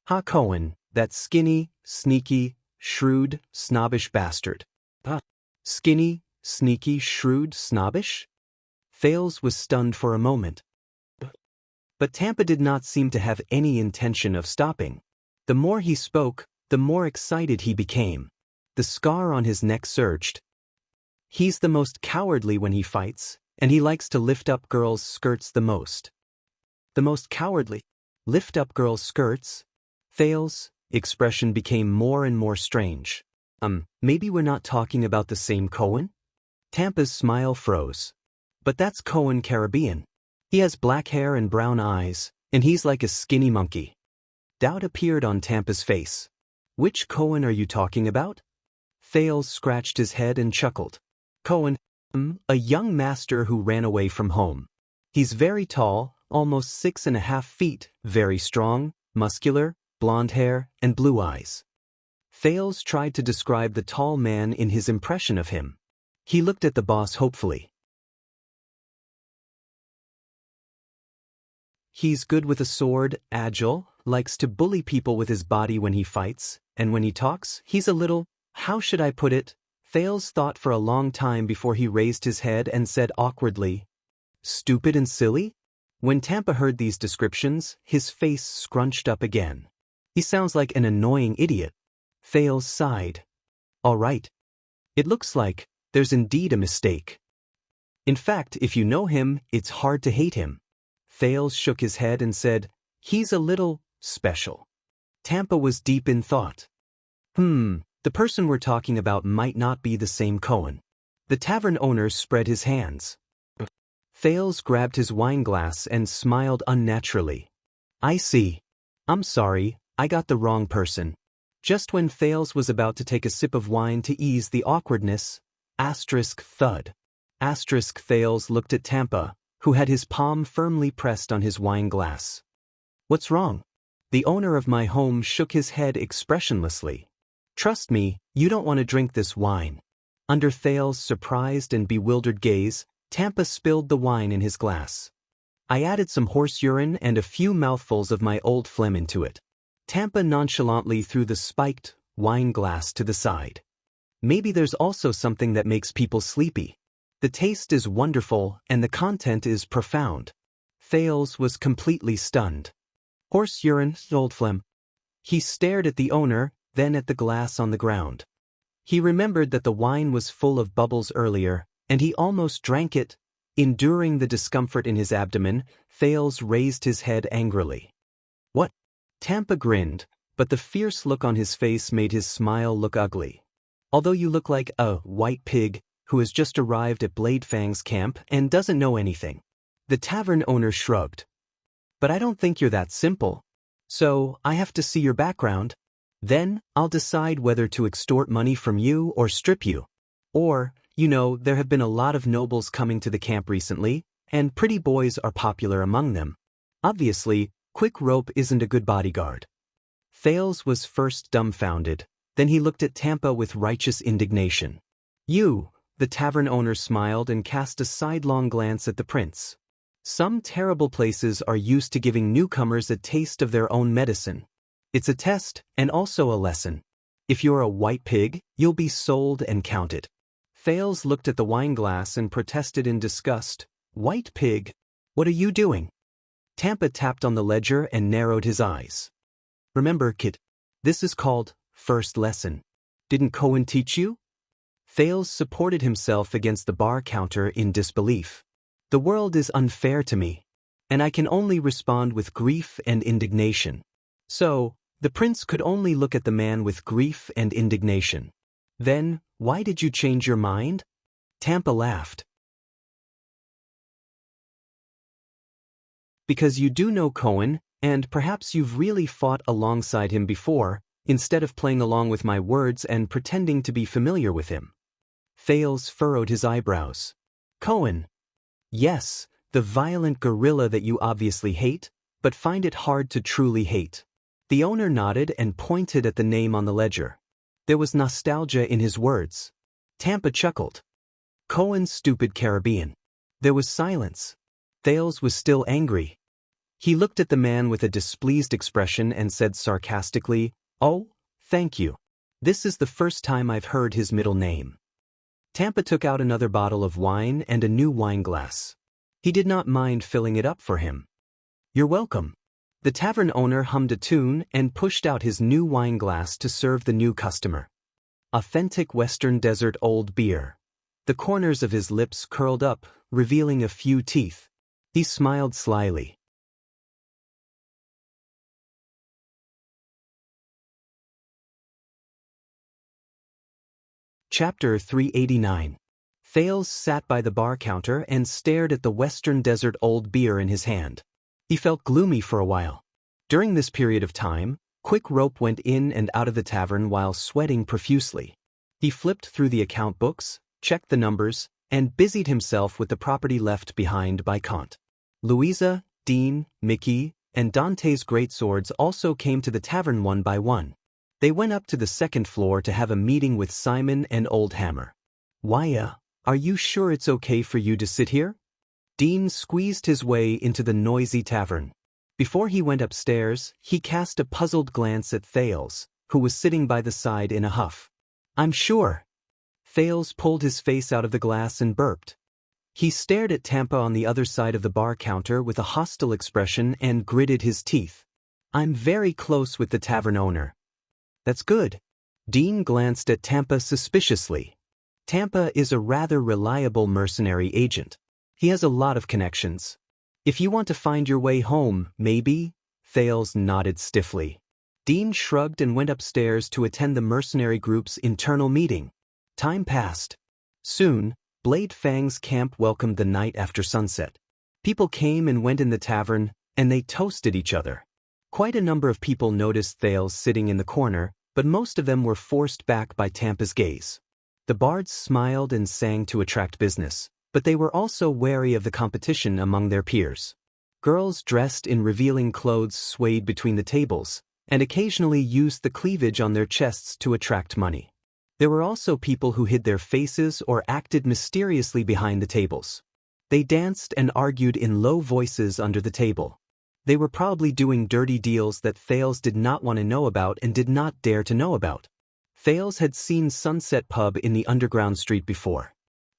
Ha Cohen, that skinny, sneaky, shrewd, snobbish bastard. Skinny, sneaky, shrewd, snobbish? Thales was stunned for a moment. But Tampa did not seem to have any intention of stopping. The more he spoke, the more excited he became. The scar on his neck surged. He's the most cowardly when he fights, and he likes to lift up girls' skirts the most. The most cowardly? Lift up girls' skirts? Thales' expression became more and more strange. Maybe we're not talking about the same Cohen? Tampa's smile froze. But that's Cohen Caribbean. He has black hair and brown eyes, and he's like a skinny monkey. Doubt appeared on Tampa's face. Which Cohen are you talking about? Thales scratched his head and chuckled. Cohen, a young master who ran away from home. He's very tall, almost 6.5 feet, very strong, muscular, blonde hair, and blue eyes. Thales tried to describe the tall man in his impression of him. He looked at the boss hopefully. He's good with a sword, agile, likes to bully people with his body when he fights, and when he talks, he's a little, how should I put it? Thales thought for a long time before he raised his head and said awkwardly, stupid and silly? When Tampa heard these descriptions, his face scrunched up again. He sounds like an annoying idiot. Thales sighed. All right. It looks like there's indeed a mistake. In fact, if you know him, it's hard to hate him. Thales shook his head and said, he's a little special. Tampa was deep in thought. The person we're talking about might not be the same Cohen. The tavern owner spread his hands. Thales grabbed his wine glass and smiled unnaturally. I see. I'm sorry, I got the wrong person. Just when Thales was about to take a sip of wine to ease the awkwardness, thud. Thales looked at Tampa, who had his palm firmly pressed on his wine glass. What's wrong? The owner of my home shook his head expressionlessly. Trust me, you don't want to drink this wine. Under Thales' surprised and bewildered gaze, Tampa spilled the wine in his glass. I added some horse urine and a few mouthfuls of my old phlegm into it. Tampa nonchalantly threw the spiked wine glass to the side. Maybe there's also something that makes people sleepy. The taste is wonderful and the content is profound. Thales was completely stunned. Horse urine, old phlegm. He stared at the owner, then at the glass on the ground. He remembered that the wine was full of bubbles earlier, and he almost drank it. Enduring the discomfort in his abdomen, Thales raised his head angrily. What? Tampa grinned, but the fierce look on his face made his smile look ugly. Although you look like a white pig who has just arrived at Bladefang's camp and doesn't know anything. The tavern owner shrugged. But I don't think you're that simple. So, I have to see your background. Then, I'll decide whether to extort money from you or strip you. Or, there have been a lot of nobles coming to the camp recently, and pretty boys are popular among them. Obviously, quick rope isn't a good bodyguard. Thales was first dumbfounded, then he looked at Tampa with righteous indignation. You, the tavern owner smiled and cast a sidelong glance at the prince. Some terrible places are used to giving newcomers a taste of their own medicine. It's a test, and also a lesson. If you're a white pig, you'll be sold and counted. Thales looked at the wine glass and protested in disgust. White pig? What are you doing? Tampa tapped on the ledger and narrowed his eyes. Remember, kid, this is called first lesson. Didn't Cohen teach you? Thales supported himself against the bar counter in disbelief. The world is unfair to me, and I can only respond with grief and indignation. So, the prince could only look at the man with grief and indignation. Then, why did you change your mind? Tampa laughed. Because you do know Cohen, and perhaps you've really fought alongside him before, instead of playing along with my words and pretending to be familiar with him. Thales furrowed his eyebrows. Cohen. Yes, the violent gorilla that you obviously hate, but find it hard to truly hate. The owner nodded and pointed at the name on the ledger. There was nostalgia in his words. Tampa chuckled. Cohen's stupid Caribbean. There was silence. Thales was still angry. He looked at the man with a displeased expression and said sarcastically, Oh, thank you. This is the first time I've heard his middle name. Tampa took out another bottle of wine and a new wine glass. He did not mind filling it up for him. You're welcome. The tavern owner hummed a tune and pushed out his new wine glass to serve the new customer. Authentic Western Desert old beer. The corners of his lips curled up, revealing a few teeth. He smiled slyly. Chapter 389. Thales sat by the bar counter and stared at the Western Desert old beer in his hand. He felt gloomy for a while. During this period of time, Quick Rope went in and out of the tavern while sweating profusely. He flipped through the account books, checked the numbers, and busied himself with the property left behind by Kant. Louisa, Dean, Mickey, and Dante's greatswords also came to the tavern one by one. They went up to the second floor to have a meeting with Simon and Old Hammer. Why, are you sure it's okay for you to sit here? Dean squeezed his way into the noisy tavern. Before he went upstairs, he cast a puzzled glance at Thales, who was sitting by the side in a huff. I'm sure. Thales pulled his face out of the glass and burped. He stared at Tampa on the other side of the bar counter with a hostile expression and gritted his teeth. I'm very close with the tavern owner. That's good. Dean glanced at Tampa suspiciously. Tampa is a rather reliable mercenary agent. He has a lot of connections. If you want to find your way home, maybe? Thales nodded stiffly. Dean shrugged and went upstairs to attend the mercenary group's internal meeting. Time passed. Soon, Blade Fang's camp welcomed the night after sunset. People came and went in the tavern, and they toasted each other. Quite a number of people noticed Thales sitting in the corner, but most of them were forced back by Tampa's gaze. The bards smiled and sang to attract business, but they were also wary of the competition among their peers. Girls dressed in revealing clothes swayed between the tables, and occasionally used the cleavage on their chests to attract money. There were also people who hid their faces or acted mysteriously behind the tables. They danced and argued in low voices under the table. They were probably doing dirty deals that Thales did not want to know about and did not dare to know about. Thales had seen Sunset Pub in the underground street before.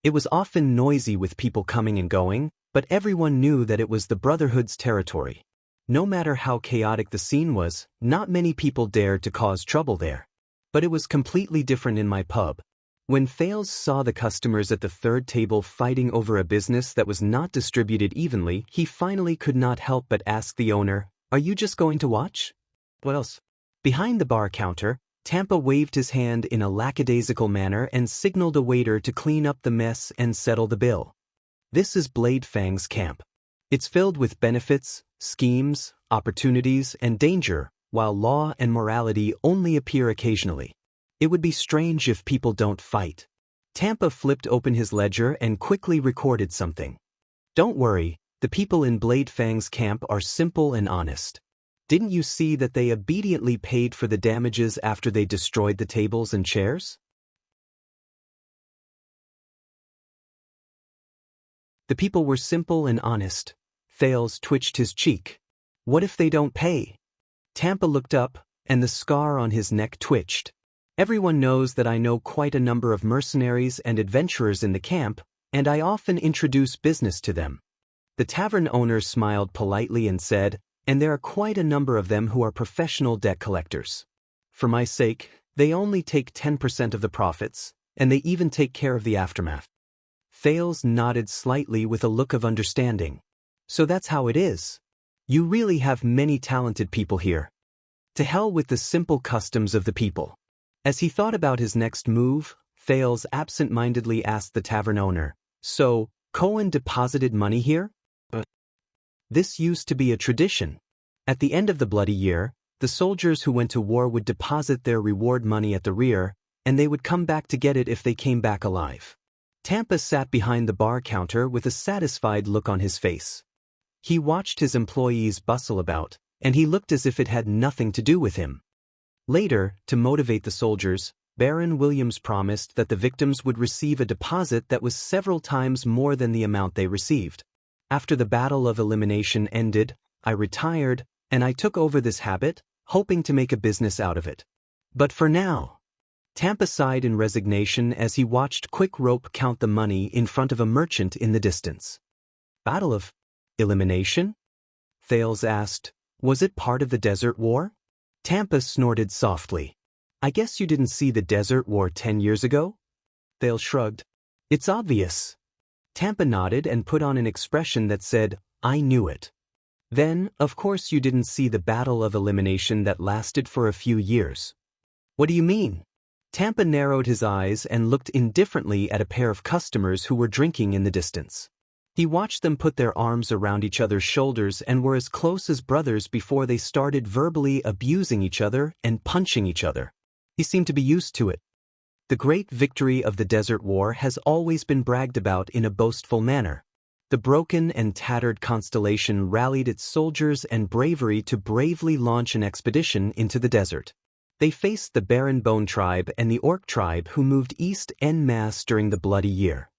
It was often noisy with people coming and going, but everyone knew that it was the Brotherhood's territory. No matter how chaotic the scene was, not many people dared to cause trouble there. But it was completely different in my pub. When Thales saw the customers at the third table fighting over a business that was not distributed evenly, he finally could not help but ask the owner, "Are you just going to watch?" "What else?" Behind the bar counter, Tampa waved his hand in a lackadaisical manner and signaled a waiter to clean up the mess and settle the bill. This is Blade Fang's camp. It's filled with benefits, schemes, opportunities, and danger, while law and morality only appear occasionally. It would be strange if people don't fight. Tampa flipped open his ledger and quickly recorded something. Don't worry, the people in Blade Fang's camp are simple and honest. Didn't you see that they obediently paid for the damages after they destroyed the tables and chairs? The people were simple and honest. Thales twitched his cheek. What if they don't pay? Tampa looked up, and the scar on his neck twitched. Everyone knows that I know quite a number of mercenaries and adventurers in the camp, and I often introduce business to them. The tavern owner smiled politely and said, and there are quite a number of them who are professional debt collectors. For my sake, they only take 10% of the profits, and they even take care of the aftermath. Thales nodded slightly with a look of understanding. So that's how it is. You really have many talented people here. To hell with the simple customs of the people. As he thought about his next move, Thales absent-mindedly asked the tavern owner, "So, Cohen deposited money here?" This used to be a tradition. At the end of the bloody year, the soldiers who went to war would deposit their reward money at the rear, and they would come back to get it if they came back alive. Tampa sat behind the bar counter with a satisfied look on his face. He watched his employees bustle about, and he looked as if it had nothing to do with him. Later, to motivate the soldiers, Baron Williams promised that the victims would receive a deposit that was several times more than the amount they received. After the battle of elimination ended, I retired, and I took over this habit, hoping to make a business out of it. But for now. Tampa sighed in resignation as he watched Quick Rope count the money in front of a merchant in the distance. Battle of elimination? Thales asked, was it part of the Desert War? Tampa snorted softly. I guess you didn't see the Desert War 10 years ago? Thales shrugged. It's obvious. Tampa nodded and put on an expression that said, I knew it. Then, of course you didn't see the Battle of Elimination that lasted for a few years. What do you mean? Tampa narrowed his eyes and looked indifferently at a pair of customers who were drinking in the distance. He watched them put their arms around each other's shoulders and were as close as brothers before they started verbally abusing each other and punching each other. He seemed to be used to it. The great victory of the Desert War has always been bragged about in a boastful manner. The broken and tattered Constellation rallied its soldiers and bravery to bravely launch an expedition into the desert. They faced the Barren Bone tribe and the Orc tribe who moved east en masse during the Bloody Year.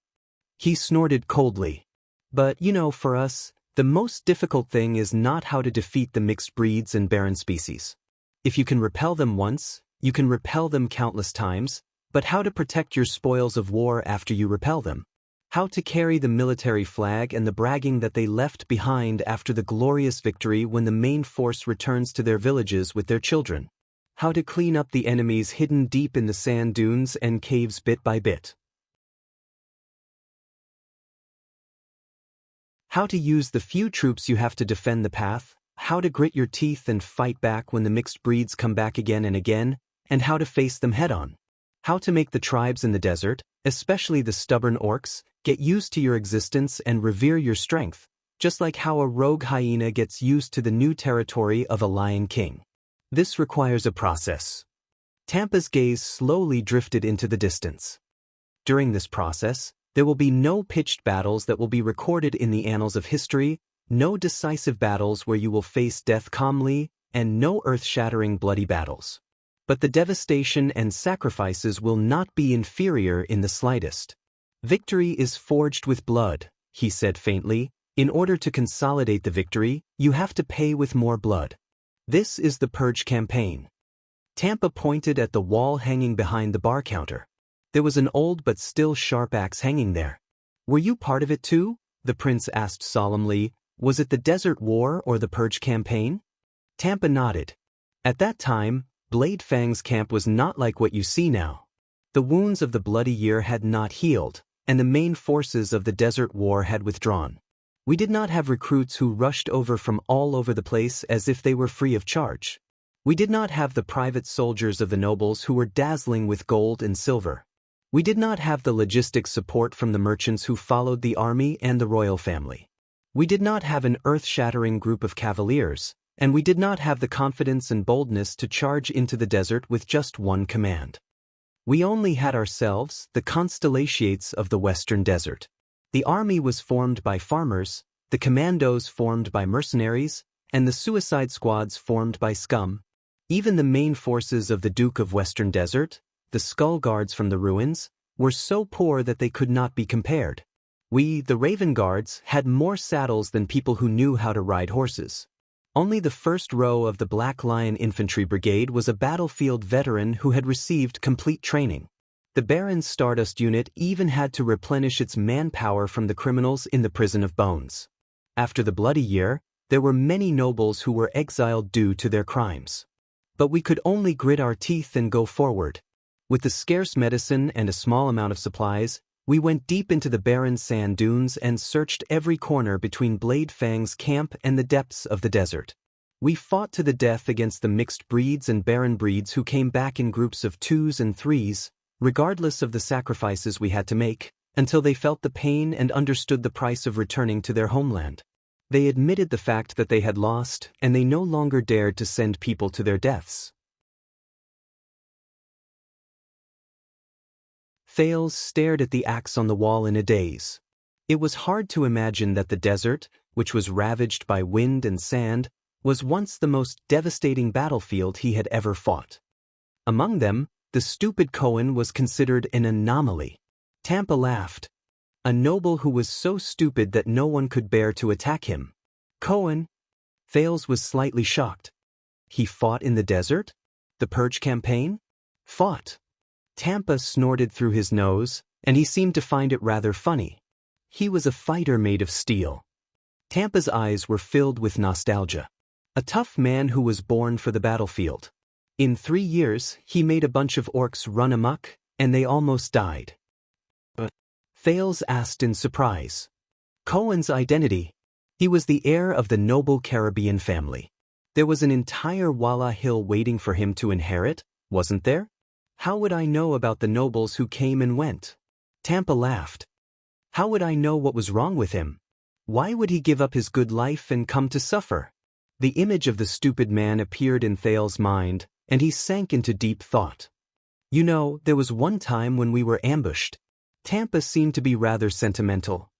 He snorted coldly. But, for us, the most difficult thing is not how to defeat the mixed breeds and barren species. If you can repel them once, you can repel them countless times, but how to protect your spoils of war after you repel them? How to carry the military flag and the bragging that they left behind after the glorious victory when the main force returns to their villages with their children? How to clean up the enemies hidden deep in the sand dunes and caves bit by bit? How to use the few troops you have to defend the path, how to grit your teeth and fight back when the mixed breeds come back again and again, and how to face them head-on. How to make the tribes in the desert, especially the stubborn orcs, get used to your existence and revere your strength, just like how a rogue hyena gets used to the new territory of a lion king. This requires a process. Tampa's gaze slowly drifted into the distance. During this process, there will be no pitched battles that will be recorded in the annals of history, no decisive battles where you will face death calmly, and no earth-shattering bloody battles. But the devastation and sacrifices will not be inferior in the slightest. Victory is forged with blood, he said faintly. In order to consolidate the victory, you have to pay with more blood. This is the Purge campaign. Tampa pointed at the wall hanging behind the bar counter. There was an old but still sharp axe hanging there. Were you part of it too? The prince asked solemnly. Was it the Desert War or the Purge campaign? Tampa nodded. At that time, Blade Fang's camp was not like what you see now. The wounds of the Bloody Year had not healed, and the main forces of the Desert War had withdrawn. We did not have recruits who rushed over from all over the place as if they were free of charge. We did not have the private soldiers of the nobles who were dazzling with gold and silver. We did not have the logistics support from the merchants who followed the army and the royal family. We did not have an earth-shattering group of cavaliers, and we did not have the confidence and boldness to charge into the desert with just one command. We only had ourselves, the constellations of the western desert. The army was formed by farmers, the commandos formed by mercenaries, and the suicide squads formed by scum. Even the main forces of the Duke of Western Desert, the Skull Guards from the ruins, were so poor that they could not be compared. We, the Raven Guards, had more saddles than people who knew how to ride horses. Only the first row of the Black Lion Infantry Brigade was a battlefield veteran who had received complete training. The Baron's Stardust unit even had to replenish its manpower from the criminals in the Prison of Bones. After the Bloody Year, there were many nobles who were exiled due to their crimes. But we could only grit our teeth and go forward. With the scarce medicine and a small amount of supplies, we went deep into the barren sand dunes and searched every corner between Blade Fang's camp and the depths of the desert. We fought to the death against the mixed breeds and barren breeds who came back in groups of 2s and 3s, regardless of the sacrifices we had to make, until they felt the pain and understood the price of returning to their homeland. They admitted the fact that they had lost, and they no longer dared to send people to their deaths. Thales stared at the axe on the wall in a daze. It was hard to imagine that the desert, which was ravaged by wind and sand, was once the most devastating battlefield he had ever fought. Among them, the stupid Cohen was considered an anomaly. Tampa laughed. A noble who was so stupid that no one could bear to attack him. Cohen? Thales was slightly shocked. He fought in the desert? The Purge campaign? Fought. Tampa snorted through his nose, and he seemed to find it rather funny. He was a fighter made of steel. Tampa's eyes were filled with nostalgia. A tough man who was born for the battlefield. In 3 years, he made a bunch of orcs run amok, and they almost died. But Thales asked in surprise. Cohen's identity. He was the heir of the noble Caribbean family. There was an entire Walla Hill waiting for him to inherit, wasn't there? How would I know about the nobles who came and went? Tampa laughed. How would I know what was wrong with him? Why would he give up his good life and come to suffer? The image of the stupid man appeared in Thales' mind, and he sank into deep thought. You know, there was one time when we were ambushed. Tampa seemed to be rather sentimental.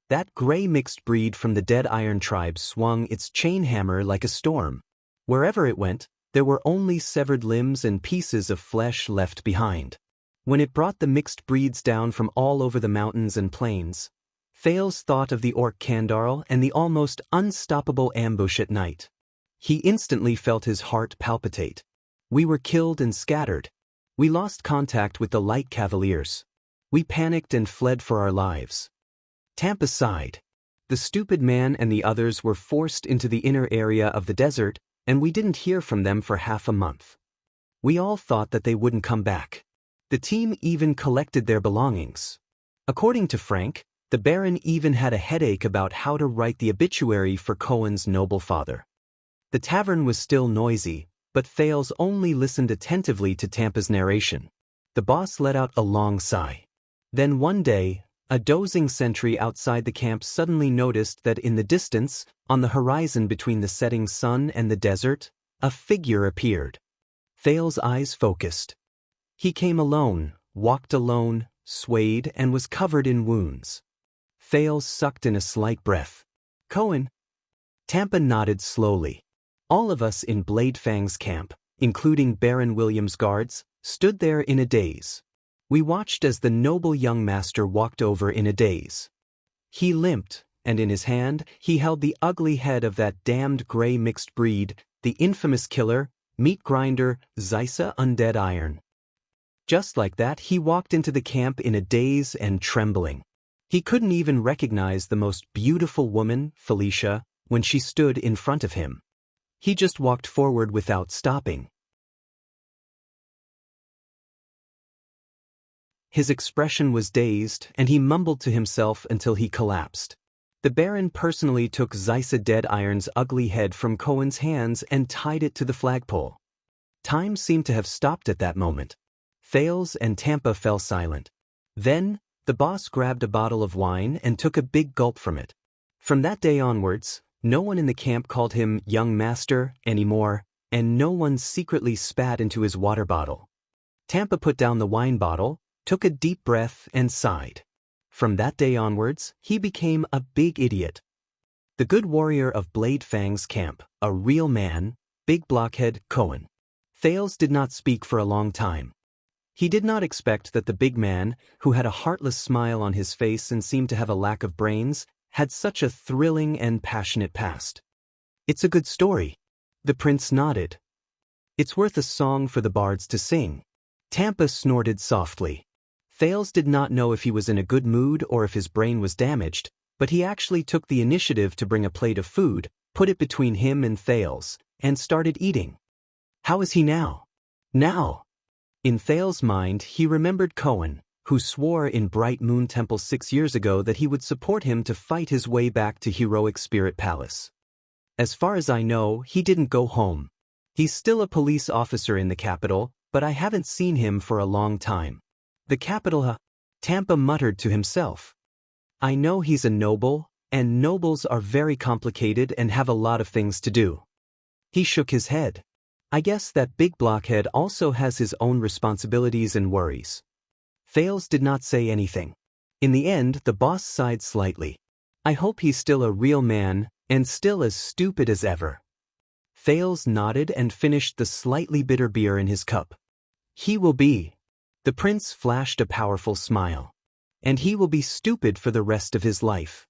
That gray mixed breed from the Dead Iron tribe swung its chain hammer like a storm. Wherever it went, There were only severed limbs and pieces of flesh left behind. When it brought the mixed breeds down from all over the mountains and plains, Thales thought of the orc Kandarl and the almost unstoppable ambush at night. He instantly felt his heart palpitate. We were killed and scattered. We lost contact with the light cavaliers. We panicked and fled for our lives. Tampa sighed. The stupid man and the others were forced into the inner area of the desert, and we didn't hear from them for half a month. We all thought that they wouldn't come back. The team even collected their belongings. According to Frank, the Baron even had a headache about how to write the obituary for Cohen's noble father. The tavern was still noisy, but Thales only listened attentively to Tampa's narration. The boss let out a long sigh. Then one day, a dozing sentry outside the camp suddenly noticed that in the distance, on the horizon between the setting sun and the desert, a figure appeared. Thales' eyes focused. He came alone, walked alone, swayed, and was covered in wounds. Thales sucked in a slight breath. Cohen? Tampa nodded slowly. All of us in Bladefang's camp, including Baron William's guards, stood there in a daze. We watched as the noble young master walked over in a daze. He limped, and in his hand he held the ugly head of that damned gray mixed breed, the infamous killer, meat grinder, Xianxia Undead Iron. Just like that, he walked into the camp in a daze and trembling. He couldn't even recognize the most beautiful woman, Felicia, when she stood in front of him. He just walked forward without stopping. His expression was dazed, and he mumbled to himself until he collapsed. The Baron personally took Xianxia Dead Iron's ugly head from Cohen's hands and tied it to the flagpole. Time seemed to have stopped at that moment. Thales and Tampa fell silent. Then, the boss grabbed a bottle of wine and took a big gulp from it. From that day onwards, no one in the camp called him young master anymore, and no one secretly spat into his water bottle. Tampa put down the wine bottle, took a deep breath, and sighed. From that day onwards, he became a big idiot. The good warrior of Bladefang's camp, a real man, big blockhead Cohen. Thales did not speak for a long time. He did not expect that the big man, who had a heartless smile on his face and seemed to have a lack of brains, had such a thrilling and passionate past. It's a good story. The prince nodded. It's worth a song for the bards to sing. Tampa snorted softly. Thales did not know if he was in a good mood or if his brain was damaged, but he actually took the initiative to bring a plate of food, put it between him and Thales, and started eating. How is he now? Now! In Thales' mind, he remembered Cohen, who swore in Bright Moon Temple 6 years ago that he would support him to fight his way back to Heroic Spirit Palace. As far as I know, he didn't go home. He's still a police officer in the capital, but I haven't seen him for a long time. The capital, Tampa muttered to himself. I know he's a noble, and nobles are very complicated and have a lot of things to do. He shook his head. I guess that big blockhead also has his own responsibilities and worries. Thales did not say anything. In the end, the boss sighed slightly. I hope he's still a real man, and still as stupid as ever. Thales nodded and finished the slightly bitter beer in his cup. He will be. The prince flashed a powerful smile. And he will be stupid for the rest of his life.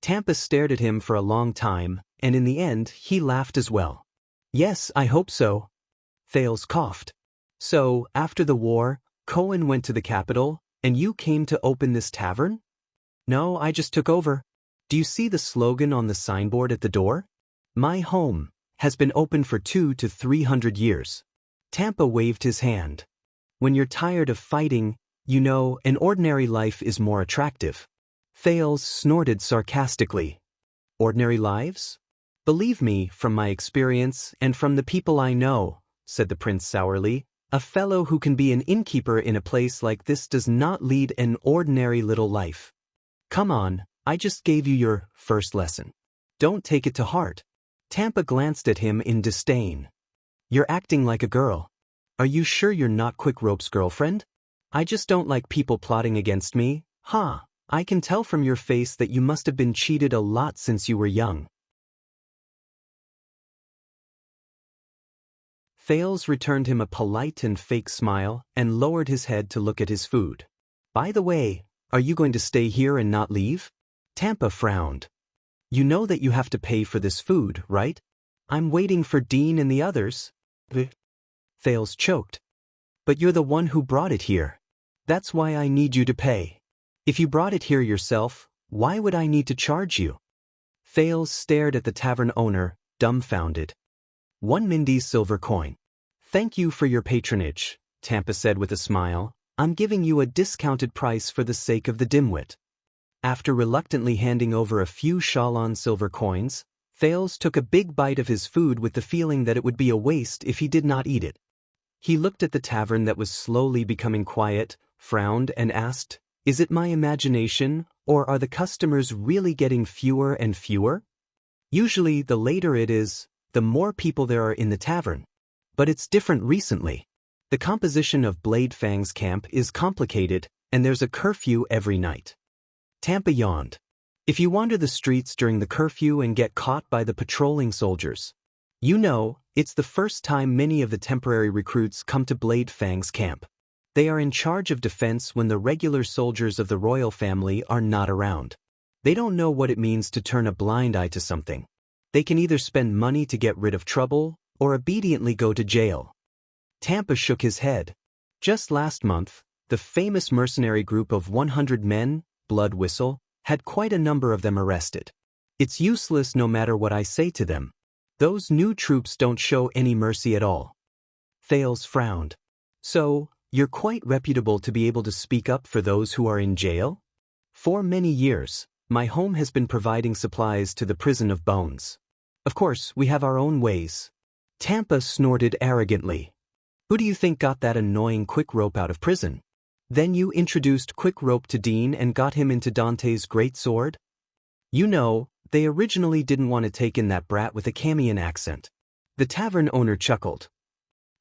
Tampa stared at him for a long time, and in the end, he laughed as well. Yes, I hope so. Thales coughed. So, after the war, Cohen went to the capital, and you came to open this tavern? No, I just took over. Do you see the slogan on the signboard at the door? My home has been open for 200 to 300 years. Tampa waved his hand. When you're tired of fighting, you know, an ordinary life is more attractive. Thales snorted sarcastically. Ordinary lives? Believe me, from my experience and from the people I know, said the prince sourly, a fellow who can be an innkeeper in a place like this does not lead an ordinary little life. Come on, I just gave you your first lesson. Don't take it to heart. Tampa glanced at him in disdain. You're acting like a girl. Are you sure you're not Quick Rope's girlfriend? I just don't like people plotting against me. I can tell from your face that you must have been cheated a lot since you were young. Thales returned him a polite and fake smile and lowered his head to look at his food. By the way, are you going to stay here and not leave? Tampa frowned. You know that you have to pay for this food, right? I'm waiting for Dean and the others. Thales choked. But you're the one who brought it here. That's why I need you to pay. If you brought it here yourself, why would I need to charge you? Thales stared at the tavern owner, dumbfounded. 1 Mindy's silver coin. Thank you for your patronage, Tampa said with a smile. I'm giving you a discounted price for the sake of the dimwit. After reluctantly handing over a few Shalon silver coins, Thales took a big bite of his food with the feeling that it would be a waste if he did not eat it. He looked at the tavern that was slowly becoming quiet, frowned and asked, Is it my imagination, or are the customers really getting fewer and fewer? Usually the later it is, the more people there are in the tavern. But it's different recently. The composition of Blade Fang's camp is complicated, and there's a curfew every night. Tampa yawned. If you wander the streets during the curfew and get caught by the patrolling soldiers, you know, it's the first time many of the temporary recruits come to Blade Fang's camp. They are in charge of defense when the regular soldiers of the royal family are not around. They don't know what it means to turn a blind eye to something. They can either spend money to get rid of trouble, or obediently go to jail. Tampa shook his head. Just last month, the famous mercenary group of 100 men, Blood Whistle, had quite a number of them arrested. It's useless no matter what I say to them. Those new troops don't show any mercy at all. Thales frowned. So, you're quite reputable to be able to speak up for those who are in jail? For many years, my home has been providing supplies to the prison of bones. Of course, we have our own ways. Tampa snorted arrogantly. Who do you think got that annoying Quick Rope out of prison? Then you introduced Quick Rope to Dean and got him into Dante's great sword? You know, they originally didn't want to take in that brat with a Camian accent. The tavern owner chuckled.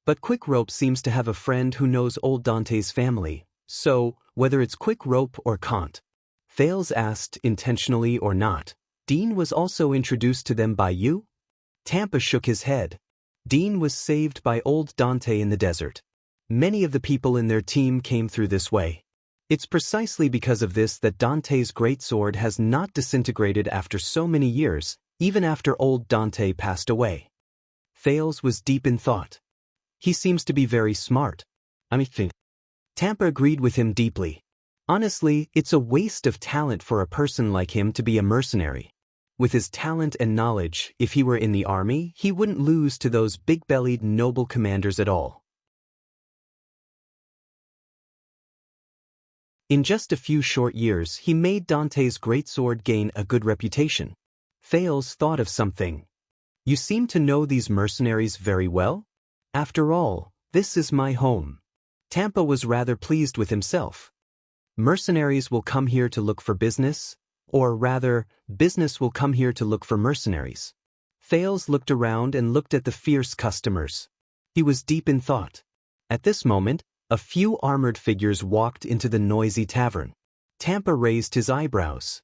But Quick Rope seems to have a friend who knows old Dante's family, so, whether it's Quick Rope or Kant, Thales asked, intentionally or not, Dean was also introduced to them by you? Tampa shook his head. Dean was saved by old Dante in the desert. Many of the people in their team came through this way. It's precisely because of this that Dante's greatsword has not disintegrated after so many years, even after old Dante passed away. Thales was deep in thought. He seems to be very smart. Tampa agreed with him deeply. Honestly, it's a waste of talent for a person like him to be a mercenary. With his talent and knowledge, if he were in the army, he wouldn't lose to those big-bellied noble commanders at all. In just a few short years, he made Dante's greatsword gain a good reputation. Thales thought of something. You seem to know these mercenaries very well? After all, this is my home. Tampa was rather pleased with himself. Mercenaries will come here to look for business, or rather, business will come here to look for mercenaries. Thales looked around and looked at the fierce customers. He was deep in thought. At this moment, a few armored figures walked into the noisy tavern. Tampa raised his eyebrows.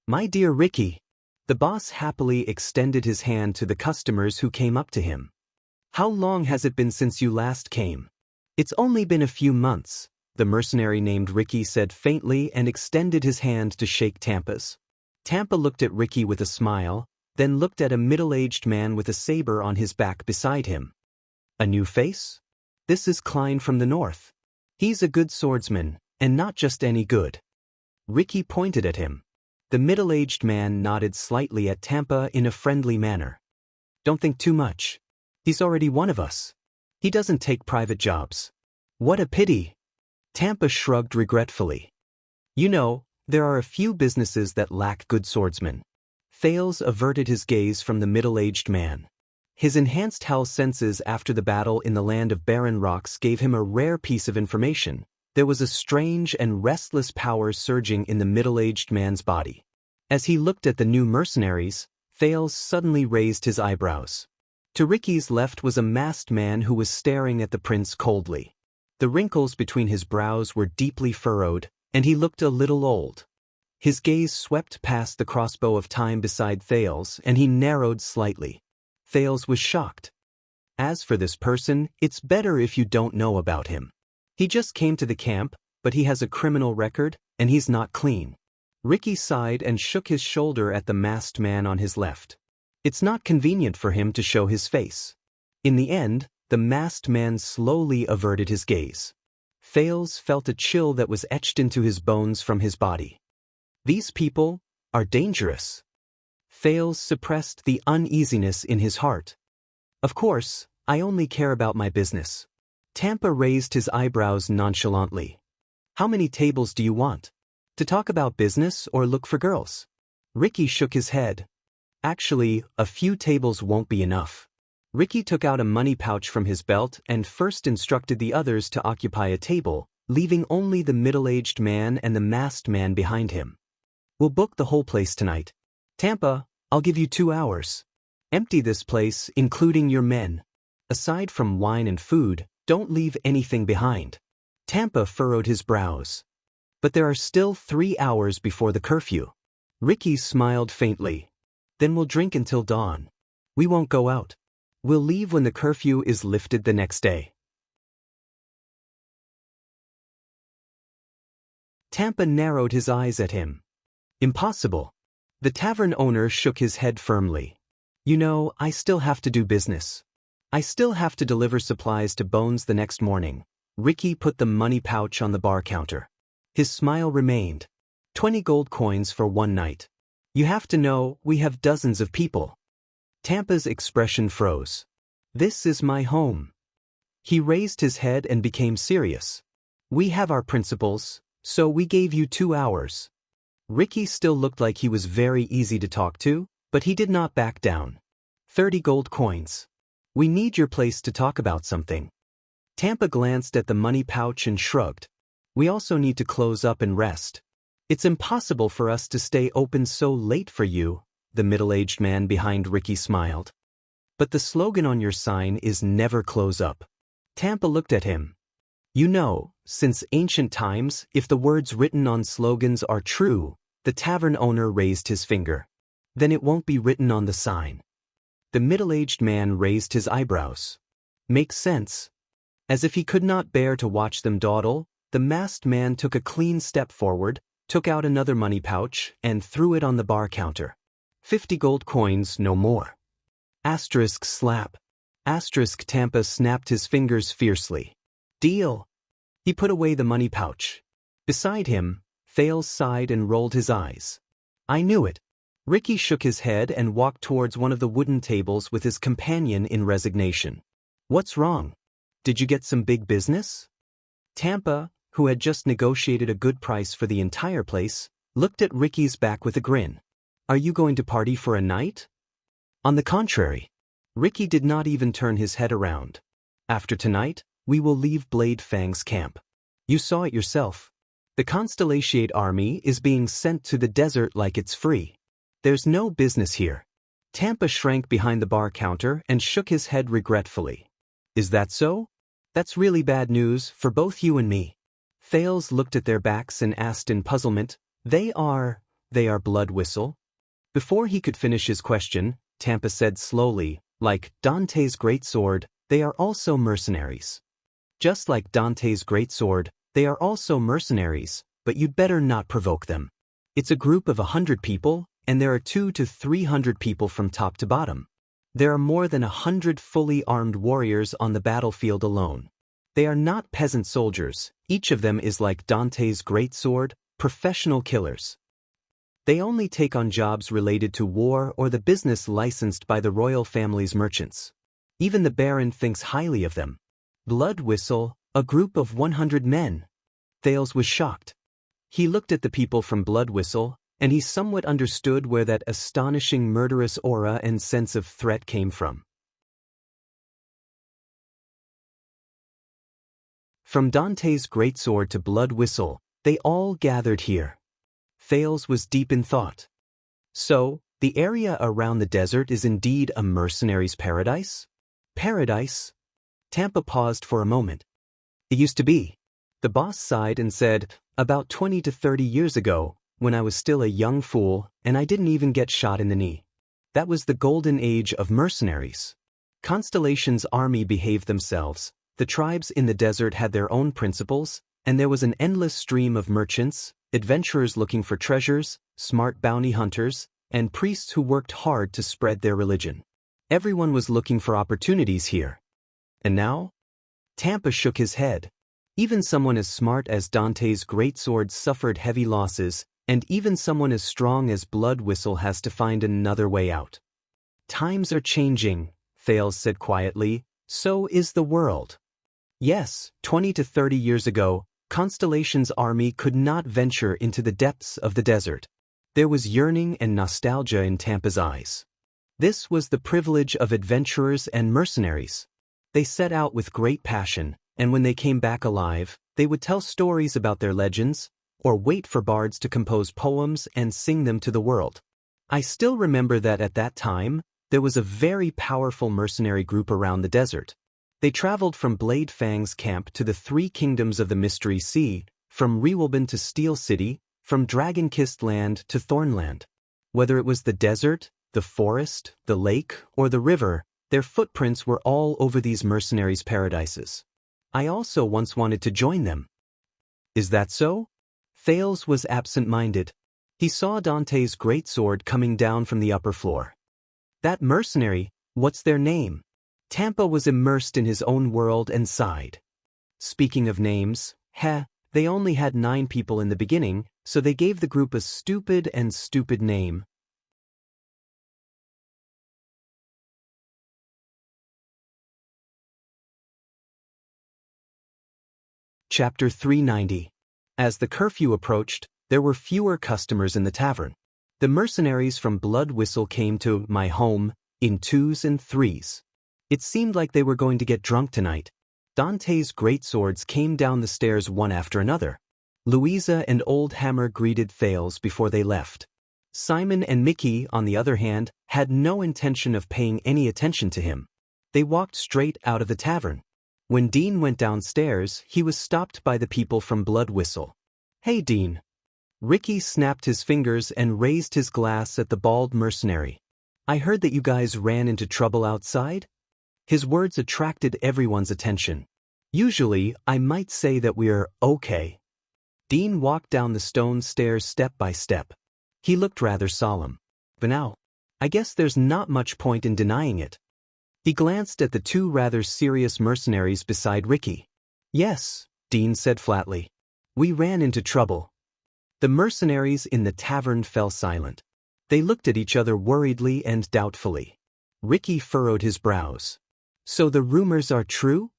My dear Ricky. The boss happily extended his hand to the customers who came up to him. How long has it been since you last came? It's only been a few months, the mercenary named Ricky said faintly and extended his hand to shake Tampa's. Tampa looked at Ricky with a smile, then looked at a middle-aged man with a saber on his back beside him. A new face? This is Klein from the north. He's a good swordsman, and not just any good. Ricky pointed at him. The middle-aged man nodded slightly at Tampa in a friendly manner. Don't think too much. He's already one of us. He doesn't take private jobs. What a pity. Tampa shrugged regretfully. You know, there are a few businesses that lack good swordsmen. Thales averted his gaze from the middle-aged man. His enhanced Hal senses after the battle in the land of barren rocks gave him a rare piece of information. There was a strange and restless power surging in the middle-aged man's body. As he looked at the new mercenaries, Thales suddenly raised his eyebrows. To Ricky's left was a masked man who was staring at the prince coldly. The wrinkles between his brows were deeply furrowed, and he looked a little old. His gaze swept past the crossbow of time beside Thales, and he narrowed slightly. Thales was shocked. As for this person, it's better if you don't know about him. He just came to the camp, but he has a criminal record, and he's not clean. Ricky sighed and shook his shoulder at the masked man on his left. It's not convenient for him to show his face. In the end, the masked man slowly averted his gaze. Fales felt a chill that was etched into his bones from his body. These people are dangerous. Fales suppressed the uneasiness in his heart. Of course, I only care about my business. Tampa raised his eyebrows nonchalantly. How many tables do you want? To talk about business or look for girls? Ricky shook his head. Actually, a few tables won't be enough. Ricky took out a money pouch from his belt and first instructed the others to occupy a table, leaving only the middle-aged man and the masked man behind him. We'll book the whole place tonight. Tampa, I'll give you 2 hours. Empty this place, including your men. Aside from wine and food, don't leave anything behind. Tampa furrowed his brows. But there are still 3 hours before the curfew. Ricky smiled faintly. Then we'll drink until dawn. We won't go out. We'll leave when the curfew is lifted the next day. Tampa narrowed his eyes at him. Impossible. The tavern owner shook his head firmly. You know, I still have to do business. I still have to deliver supplies to Bones the next morning. Ricky put the money pouch on the bar counter. His smile remained. 20 gold coins for one night. You have to know, we have dozens of people. Tampa's expression froze. This is my home. He raised his head and became serious. We have our principles, so we gave you 2 hours. Ricky still looked like he was very easy to talk to, but he did not back down. 30 gold coins. We need your place to talk about something. Tampa glanced at the money pouch and shrugged. We also need to close up and rest. It's impossible for us to stay open so late for you, the middle-aged man behind Ricky smiled. But the slogan on your sign is never close up. Tampa looked at him. You know, since ancient times, if the words written on slogans are true, the tavern owner raised his finger. Then it won't be written on the sign. The middle-aged man raised his eyebrows. Makes sense. As if he could not bear to watch them dawdle, the masked man took a clean step forward, took out another money pouch, and threw it on the bar counter. 50 gold coins, no more. Asterisk slap. Asterisk Tampa snapped his fingers fiercely. Deal. He put away the money pouch. Beside him, Fales sighed and rolled his eyes. I knew it. Ricky shook his head and walked towards one of the wooden tables with his companion in resignation. What's wrong? Did you get some big business? Tampa, who had just negotiated a good price for the entire place, looked at Ricky's back with a grin. Are you going to party for a night? On the contrary. Ricky did not even turn his head around. After tonight, we will leave Blade Fang's camp. You saw it yourself. The Constellation army is being sent to the desert like it's free. There's no business here. Tampa shrank behind the bar counter and shook his head regretfully. Is that so? That's really bad news for both you and me. Fales looked at their backs and asked in puzzlement, They are Blood Whistle? Before he could finish his question, Tampa said slowly, like Dante's greatsword, they are also mercenaries. Just like Dante's greatsword, they are also mercenaries, but you'd better not provoke them. It's a group of 100 people, and there are 200 to 300 people from top to bottom. There are more than 100 fully armed warriors on the battlefield alone. They are not peasant soldiers, each of them is like Dante's greatsword, professional killers. They only take on jobs related to war or the business licensed by the royal family's merchants. Even the Baron thinks highly of them. Blood Whistle, a group of 100 men. Thales was shocked. He looked at the people from Blood Whistle, and he somewhat understood where that astonishing murderous aura and sense of threat came from. From Dante's greatsword to Blood Whistle, they all gathered here. Thales was deep in thought. So, the area around the desert is indeed a mercenary's paradise? Paradise? Tampa paused for a moment. It used to be. The boss sighed and said, about 20 to 30 years ago, when I was still a young fool, and I didn't even get shot in the knee. That was the golden age of mercenaries. Constellation's army behaved themselves, the tribes in the desert had their own principles, and there was an endless stream of merchants, adventurers looking for treasures, smart bounty hunters, and priests who worked hard to spread their religion. Everyone was looking for opportunities here. And now? Tampa shook his head. Even someone as smart as Dante's greatsword suffered heavy losses, and even someone as strong as Blood Whistle has to find another way out. Times are changing, Thales said quietly, so is the world. Yes, 20 to 30 years ago, Constellation's army could not venture into the depths of the desert. There was yearning and nostalgia in Tampa's eyes. This was the privilege of adventurers and mercenaries. They set out with great passion, and when they came back alive, they would tell stories about their legends, or wait for bards to compose poems and sing them to the world. I still remember that at that time, there was a very powerful mercenary group around the desert. They traveled from Blade Fang's camp to the three kingdoms of the Mystery Sea, from Rewalban to Steel City, from Dragon-Kissed Land to Thornland. Whether it was the desert, the forest, the lake, or the river, their footprints were all over these mercenaries' paradises. I also once wanted to join them. Is that so? Thales was absent-minded. He saw Dante's greatsword coming down from the upper floor. That mercenary, what's their name? Tampa was immersed in his own world and sighed. Speaking of names, they only had 9 people in the beginning, so they gave the group a stupid name. Chapter 390. As the curfew approached, there were fewer customers in the tavern. The mercenaries from Blood Whistle came to my home in 2s and 3s. It seemed like they were going to get drunk tonight. Dante's greatswords came down the stairs one after another. Louisa and Old Hammer greeted Thales before they left. Simon and Mickey, on the other hand, had no intention of paying any attention to him. They walked straight out of the tavern. When Dean went downstairs, he was stopped by the people from Blood Whistle. "Hey, Dean." Ricky snapped his fingers and raised his glass at the bald mercenary. "I heard that you guys ran into trouble outside?" His words attracted everyone's attention. "Usually, I might say that we're okay." Dean walked down the stone stairs step by step. He looked rather solemn. "But now, I guess there's not much point in denying it." He glanced at the 2 rather serious mercenaries beside Ricky. "Yes," Dean said flatly. "We ran into trouble." The mercenaries in the tavern fell silent. They looked at each other worriedly and doubtfully. Ricky furrowed his brows. "So the rumors are true?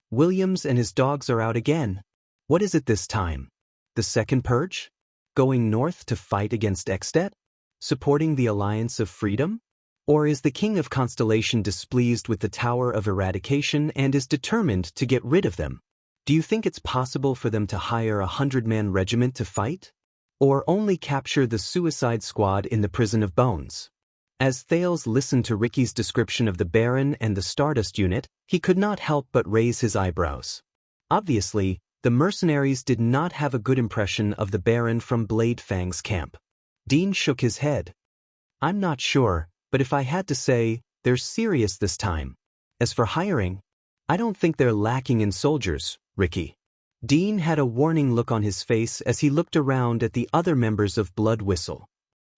Williams and his dogs are out again. What is it this time? The second purge? Going north to fight against Extet? Supporting the Alliance of Freedom? Or is the King of Constellation displeased with the Tower of Eradication and is determined to get rid of them? Do you think it's possible for them to hire a 100-man regiment to fight? Or only capture the Suicide Squad in the Prison of Bones?" As Thales listened to Ricky's description of the Baron and the Stardust unit, he could not help but raise his eyebrows. Obviously, the mercenaries did not have a good impression of the Baron from Blade Fang's camp. Dean shook his head. "I'm not sure, but if I had to say, they're serious this time. As for hiring, I don't think they're lacking in soldiers, Ricky." Dean had a warning look on his face as he looked around at the other members of Blood Whistle.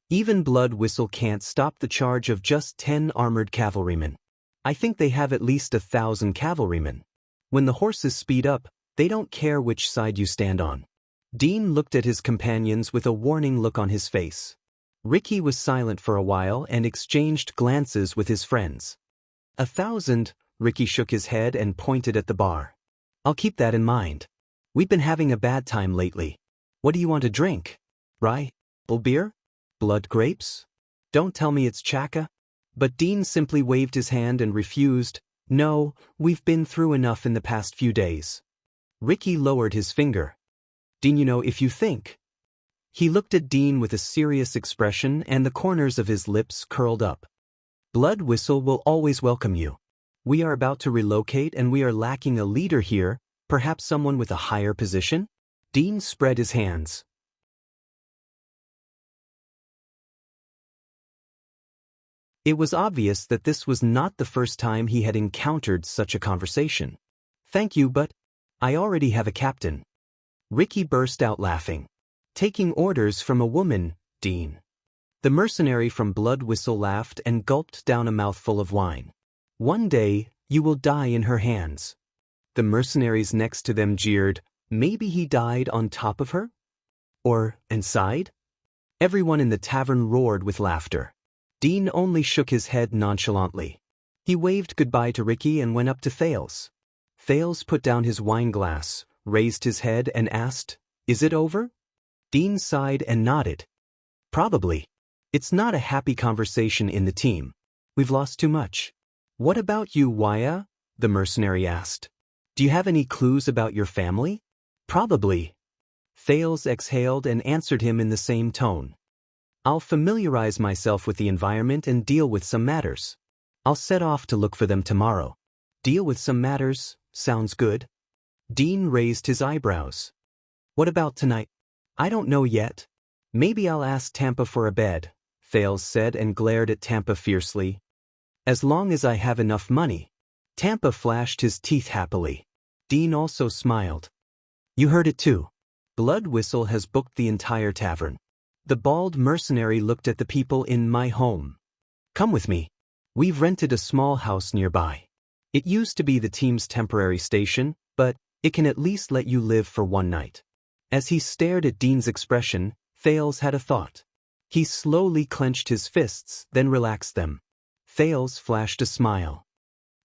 Even Blood Whistle can't stop the charge of just 10 armored cavalrymen. I think they have at least 1,000 cavalrymen. When the horses speed up, they don't care which side you stand on. Dean looked at his companions with a warning look on his face. Ricky was silent for a while and exchanged glances with his friends. 1,000, Ricky shook his head and pointed at the bar. "I'll keep that in mind. We've been having a bad time lately. What do you want to drink? Rye? Beer? Blood grapes? Don't tell me it's Chaka." But Dean simply waved his hand and refused. "No, we've been through enough in the past few days." Ricky lowered his finger. "Dean, if you think." He looked at Dean with a serious expression and the corners of his lips curled up. "Blood Whistle will always welcome you. We are about to relocate and we are lacking a leader here, perhaps someone with a higher position?" Dean spread his hands. It was obvious that this was not the first time he had encountered such a conversation. "Thank you, but I already have a captain." Ricky burst out laughing. "Taking orders from a woman, Dean." The mercenary from Blood Whistle laughed and gulped down a mouthful of wine. "One day, you will die in her hands." The mercenaries next to them jeered. Maybe he died on top of her? Or inside? Everyone in the tavern roared with laughter. Dean only shook his head nonchalantly. He waved goodbye to Ricky and went up to Thales. Thales put down his wine glass, raised his head and asked, "Is it over?" Dean sighed and nodded. "Probably. It's not a happy conversation in the team. We've lost too much." "What about you, Waya?" the mercenary asked. "Do you have any clues about your family?" "Probably." Thales exhaled and answered him in the same tone. "I'll familiarize myself with the environment and deal with some matters. I'll set off to look for them tomorrow." "Deal with some matters, sounds good." Dean raised his eyebrows. "What about tonight?" "I don't know yet. Maybe I'll ask Tampa for a bed," Thales said and glared at Tampa fiercely. "As long as I have enough money." Tampa flashed his teeth happily. Dean also smiled. "You heard it too. Blood Whistle has booked the entire tavern." The bald mercenary looked at the people in my home. "Come with me. We've rented a small house nearby. It used to be the team's temporary station, but it can at least let you live for one night." As he stared at Dean's expression, Thales had a thought. He slowly clenched his fists, then relaxed them. Thales flashed a smile.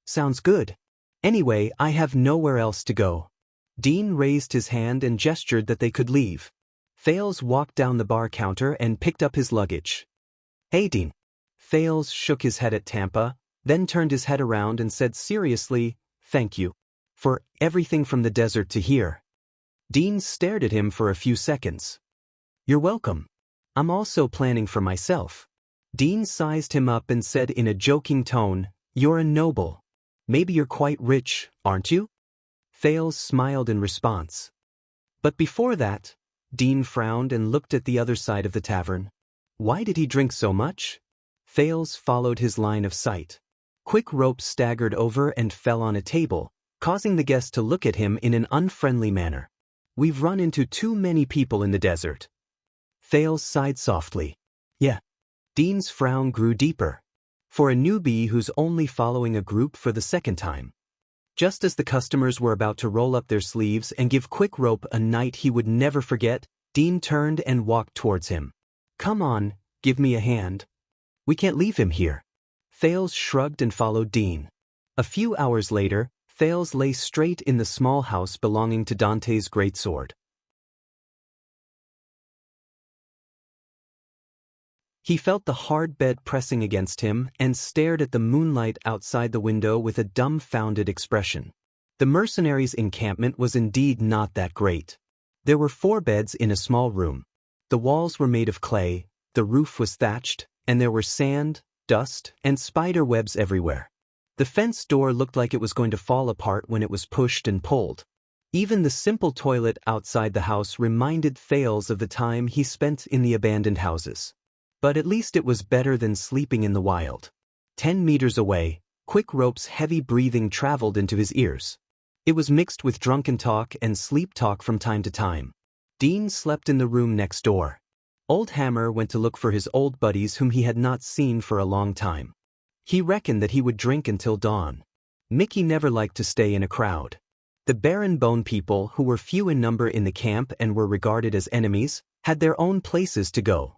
"Sounds good. Anyway, I have nowhere else to go." Dean raised his hand and gestured that they could leave. Thales walked down the bar counter and picked up his luggage. "Hey, Dean." Thales shook his head at Tampa, then turned his head around and said seriously, "Thank you. For everything from the desert to here." Dean stared at him for a few seconds. "You're welcome. I'm also planning for myself." Dean sized him up and said in a joking tone, "You're a noble. Maybe you're quite rich, aren't you?" Thales smiled in response. "But before that," Dean frowned and looked at the other side of the tavern. "Why did he drink so much?" Thales followed his line of sight. Quick Rope staggered over and fell on a table, causing the guest to look at him in an unfriendly manner. "We've run into too many people in the desert." Thales sighed softly. "Yeah." Dean's frown grew deeper. For a newbie who's only following a group for the second time. Just as the customers were about to roll up their sleeves and give Quick Rope a night he would never forget, Dean turned and walked towards him. "Come on, give me a hand. We can't leave him here." Thales shrugged and followed Dean. A few hours later, Thales lay straight in the small house belonging to Dante's greatsword. He felt the hard bed pressing against him and stared at the moonlight outside the window with a dumbfounded expression. The mercenaries' encampment was indeed not that great. There were 4 beds in a small room. The walls were made of clay, the roof was thatched, and there were sand, dust, and spider webs everywhere. The fence door looked like it was going to fall apart when it was pushed and pulled. Even the simple toilet outside the house reminded Thales of the time he spent in the abandoned houses. But at least it was better than sleeping in the wild. 10 meters away, Quick Rope's heavy breathing traveled into his ears. It was mixed with drunken talk and sleep talk from time to time. Dean slept in the room next door. Old Hammer went to look for his old buddies whom he had not seen for a long time. He reckoned that he would drink until dawn. Mickey never liked to stay in a crowd. The Baron Bone people, who were few in number in the camp and were regarded as enemies, had their own places to go.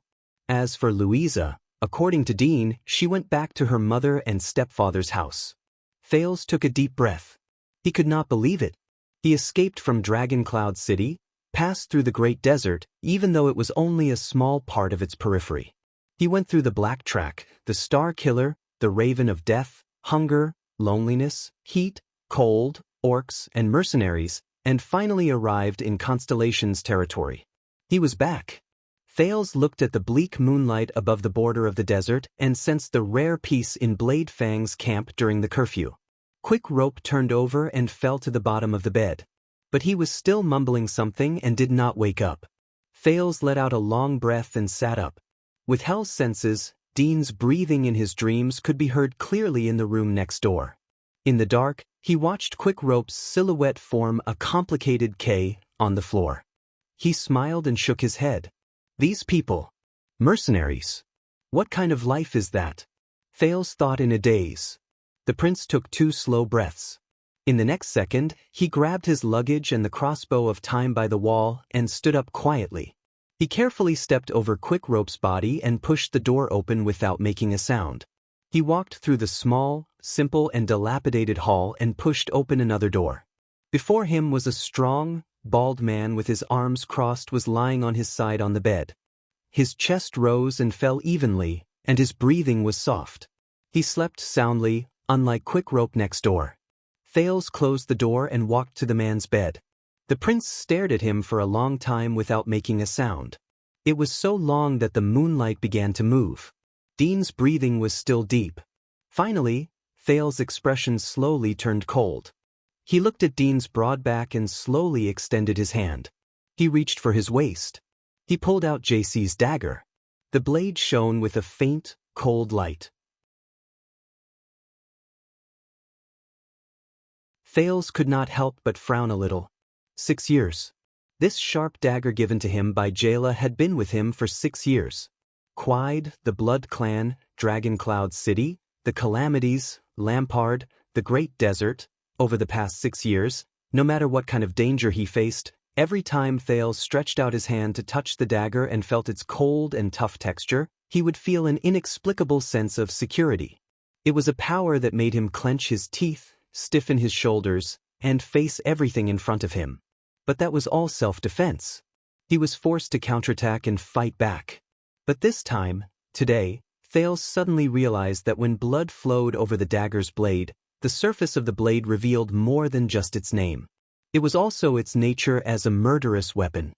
As for Louisa, according to Dean, she went back to her mother and stepfather's house. Thales took a deep breath. He could not believe it. He escaped from Dragon Cloud City, passed through the Great Desert, even though it was only a small part of its periphery. He went through the Black Track, the Star Killer, the Raven of Death, hunger, loneliness, heat, cold, orcs, and mercenaries, and finally arrived in Constellation's territory. He was back. Thales looked at the bleak moonlight above the border of the desert and sensed the rare peace in Blade Fang's camp during the curfew. Quick Rope turned over and fell to the bottom of the bed. But he was still mumbling something and did not wake up. Thales let out a long breath and sat up. With Hell's senses, Dean's breathing in his dreams could be heard clearly in the room next door. In the dark, he watched Quick Rope's silhouette form a complicated K on the floor. He smiled and shook his head. These people. Mercenaries. What kind of life is that? Thales thought in a daze. The prince took 2 slow breaths. In the next second, he grabbed his luggage and the crossbow of time by the wall and stood up quietly. He carefully stepped over Quick Rope's body and pushed the door open without making a sound. He walked through the small, simple and dilapidated hall and pushed open another door. Before him was a strong, bald man with his arms crossed was lying on his side on the bed. His chest rose and fell evenly, and his breathing was soft. He slept soundly, unlike Quick Rope next door. Thales closed the door and walked to the man's bed. The prince stared at him for a long time without making a sound. It was so long that the moonlight began to move. Dean's breathing was still deep. Finally, Thales' expression slowly turned cold. He looked at Dean's broad back and slowly extended his hand. He reached for his waist. He pulled out JC's dagger. The blade shone with a faint, cold light. Thales could not help but frown a little. 6 years. This sharp dagger given to him by Jayla had been with him for 6 years. Quide, the Blood Clan, Dragon Cloud City, the Calamities, Lampard, the Great Desert. Over the past 6 years, no matter what kind of danger he faced, every time Thales stretched out his hand to touch the dagger and felt its cold and tough texture, he would feel an inexplicable sense of security. It was a power that made him clench his teeth, stiffen his shoulders, and face everything in front of him. But that was all self-defense. He was forced to counterattack and fight back. But this time, today, Thales suddenly realized that when blood flowed over the dagger's blade, the surface of the blade revealed more than just its name. It was also its nature as a murderous weapon.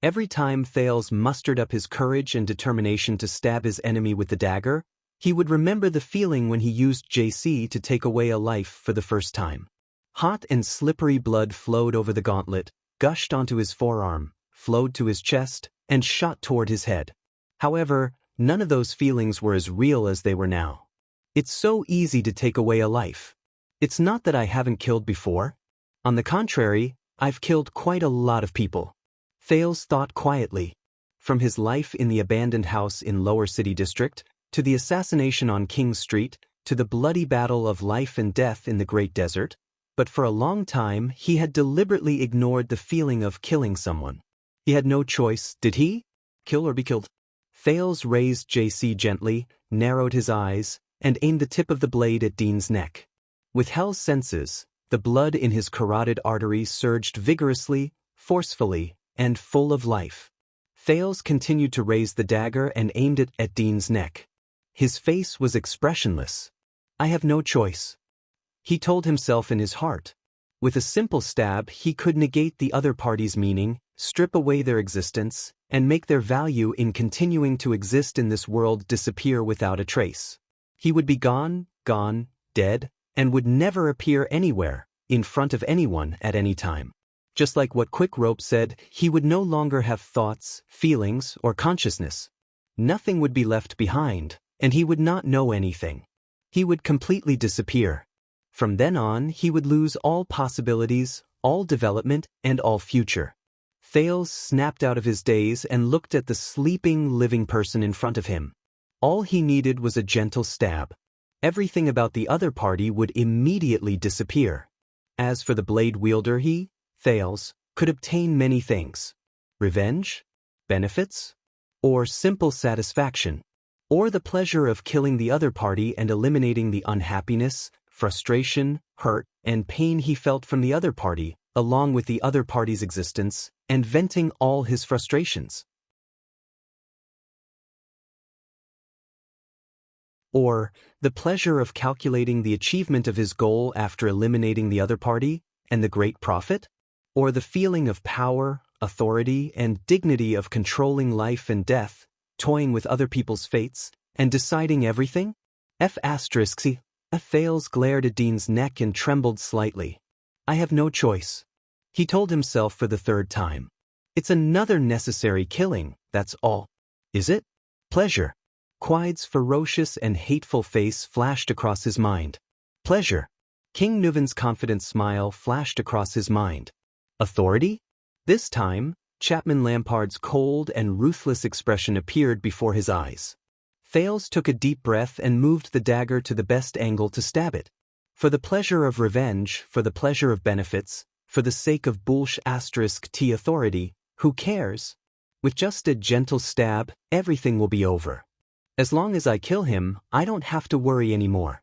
Every time Thales mustered up his courage and determination to stab his enemy with the dagger, he would remember the feeling when he used JC to take away a life for the first time. Hot and slippery blood flowed over the gauntlet, gushed onto his forearm, flowed to his chest, and shot toward his head. However, none of those feelings were as real as they were now. It's so easy to take away a life. It's not that I haven't killed before. On the contrary, I've killed quite a lot of people. Thales thought quietly. From his life in the abandoned house in Lower City District, to the assassination on King Street, to the bloody battle of life and death in the Great Desert, but for a long time he had deliberately ignored the feeling of killing someone. He had no choice, did he? Kill or be killed? Thales raised JC gently, narrowed his eyes, and aimed the tip of the blade at Dean's neck. With Hell's senses, the blood in his carotid arteries surged vigorously, forcefully, and full of life. Thales continued to raise the dagger and aimed it at Dean's neck. His face was expressionless. I have no choice, he told himself in his heart. With a simple stab, he could negate the other party's meaning, strip away their existence, and make their value in continuing to exist in this world disappear without a trace. He would be gone, dead, and would never appear anywhere, in front of anyone at any time. Just like what Quick Rope said, he would no longer have thoughts, feelings, or consciousness. Nothing would be left behind, and he would not know anything. He would completely disappear. From then on, he would lose all possibilities, all development, and all future. Thales snapped out of his daze and looked at the sleeping, living person in front of him. All he needed was a gentle stab. Everything about the other party would immediately disappear. As for the blade wielder, he, Thales, could obtain many things. Revenge? Benefits? Or simple satisfaction? Or the pleasure of killing the other party and eliminating the unhappiness, frustration, hurt, and pain he felt from the other party, along with the other party's existence, and venting all his frustrations. Or the pleasure of calculating the achievement of his goal after eliminating the other party, and the great profit? Or the feeling of power, authority, and dignity of controlling life and death, toying with other people's fates, and deciding everything? Thales glared at Dean's neck and trembled slightly. I have no choice, he told himself for the third time. It's another necessary killing, that's all. Is it? Pleasure. Quide's ferocious and hateful face flashed across his mind. Pleasure. King Nuven's confident smile flashed across his mind. Authority? This time, Chapman Lampard's cold and ruthless expression appeared before his eyes. Thales took a deep breath and moved the dagger to the best angle to stab it. For the pleasure of revenge, for the pleasure of benefits, for the sake of *T authority, who cares? With just a gentle stab, everything will be over. As long as I kill him, I don't have to worry anymore.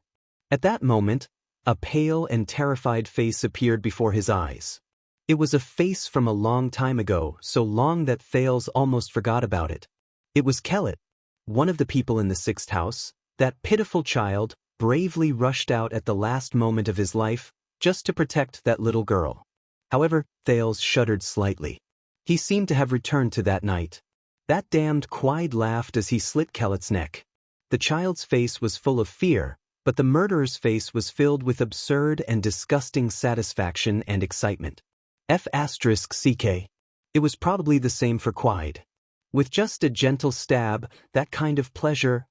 At that moment, a pale and terrified face appeared before his eyes. It was a face from a long time ago, so long that Thales almost forgot about it. It was Kellet, one of the people in the sixth house. That pitiful child bravely rushed out at the last moment of his life, just to protect that little girl. However, Thales shuddered slightly. He seemed to have returned to that night. That damned Quide laughed as he slit Kellet's neck. The child's face was full of fear, but the murderer's face was filled with absurd and disgusting satisfaction and excitement. F***ck. It was probably the same for Quide. With just a gentle stab, that kind of pleasure,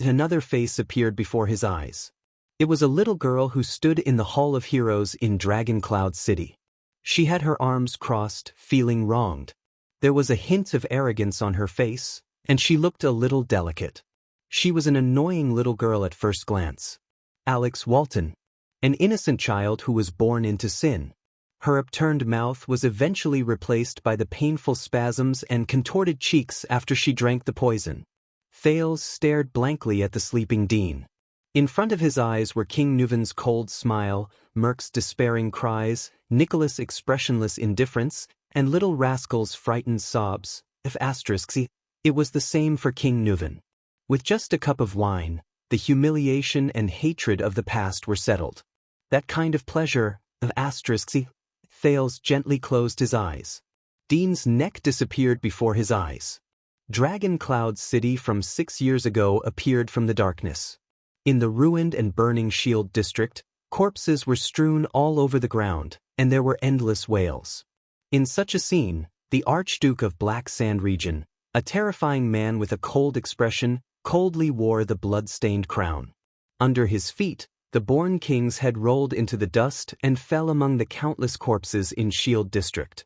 another face appeared before his eyes. It was a little girl who stood in the Hall of Heroes in Dragon Cloud City. She had her arms crossed, feeling wronged. There was a hint of arrogance on her face, and she looked a little delicate. She was an annoying little girl at first glance. Alex Walton, an innocent child who was born into sin. Her upturned mouth was eventually replaced by the painful spasms and contorted cheeks after she drank the poison. Thales stared blankly at the sleeping Dean. In front of his eyes were King Nuven's cold smile, Merc's despairing cries, Nicholas' expressionless indifference, and little Rascal's frightened sobs. It was the same for King Nuven. With just a cup of wine, the humiliation and hatred of the past were settled. That kind of pleasure, Thales gently closed his eyes. Dean's neck disappeared before his eyes. Dragon Cloud City from 6 years ago appeared from the darkness. In the ruined and burning Shield District, corpses were strewn all over the ground, and there were endless wails. In such a scene, the Archduke of Black Sand Region, a terrifying man with a cold expression, coldly wore the blood-stained crown. Under his feet, the Born King's head rolled into the dust and fell among the countless corpses in Shield District.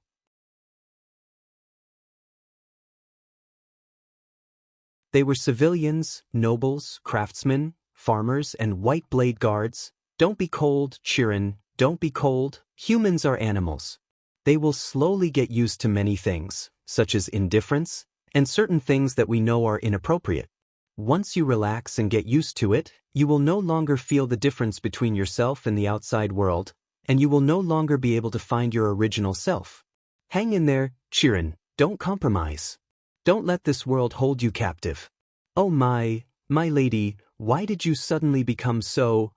They were civilians, nobles, craftsmen, farmers, and white blade guards. Don't be cold, Chirin, don't be cold. Humans are animals. They will slowly get used to many things, such as indifference, and certain things that we know are inappropriate. Once you relax and get used to it, you will no longer feel the difference between yourself and the outside world, and you will no longer be able to find your original self. Hang in there, Chirin, don't compromise. Don't let this world hold you captive. Oh my lady, why did you suddenly become so,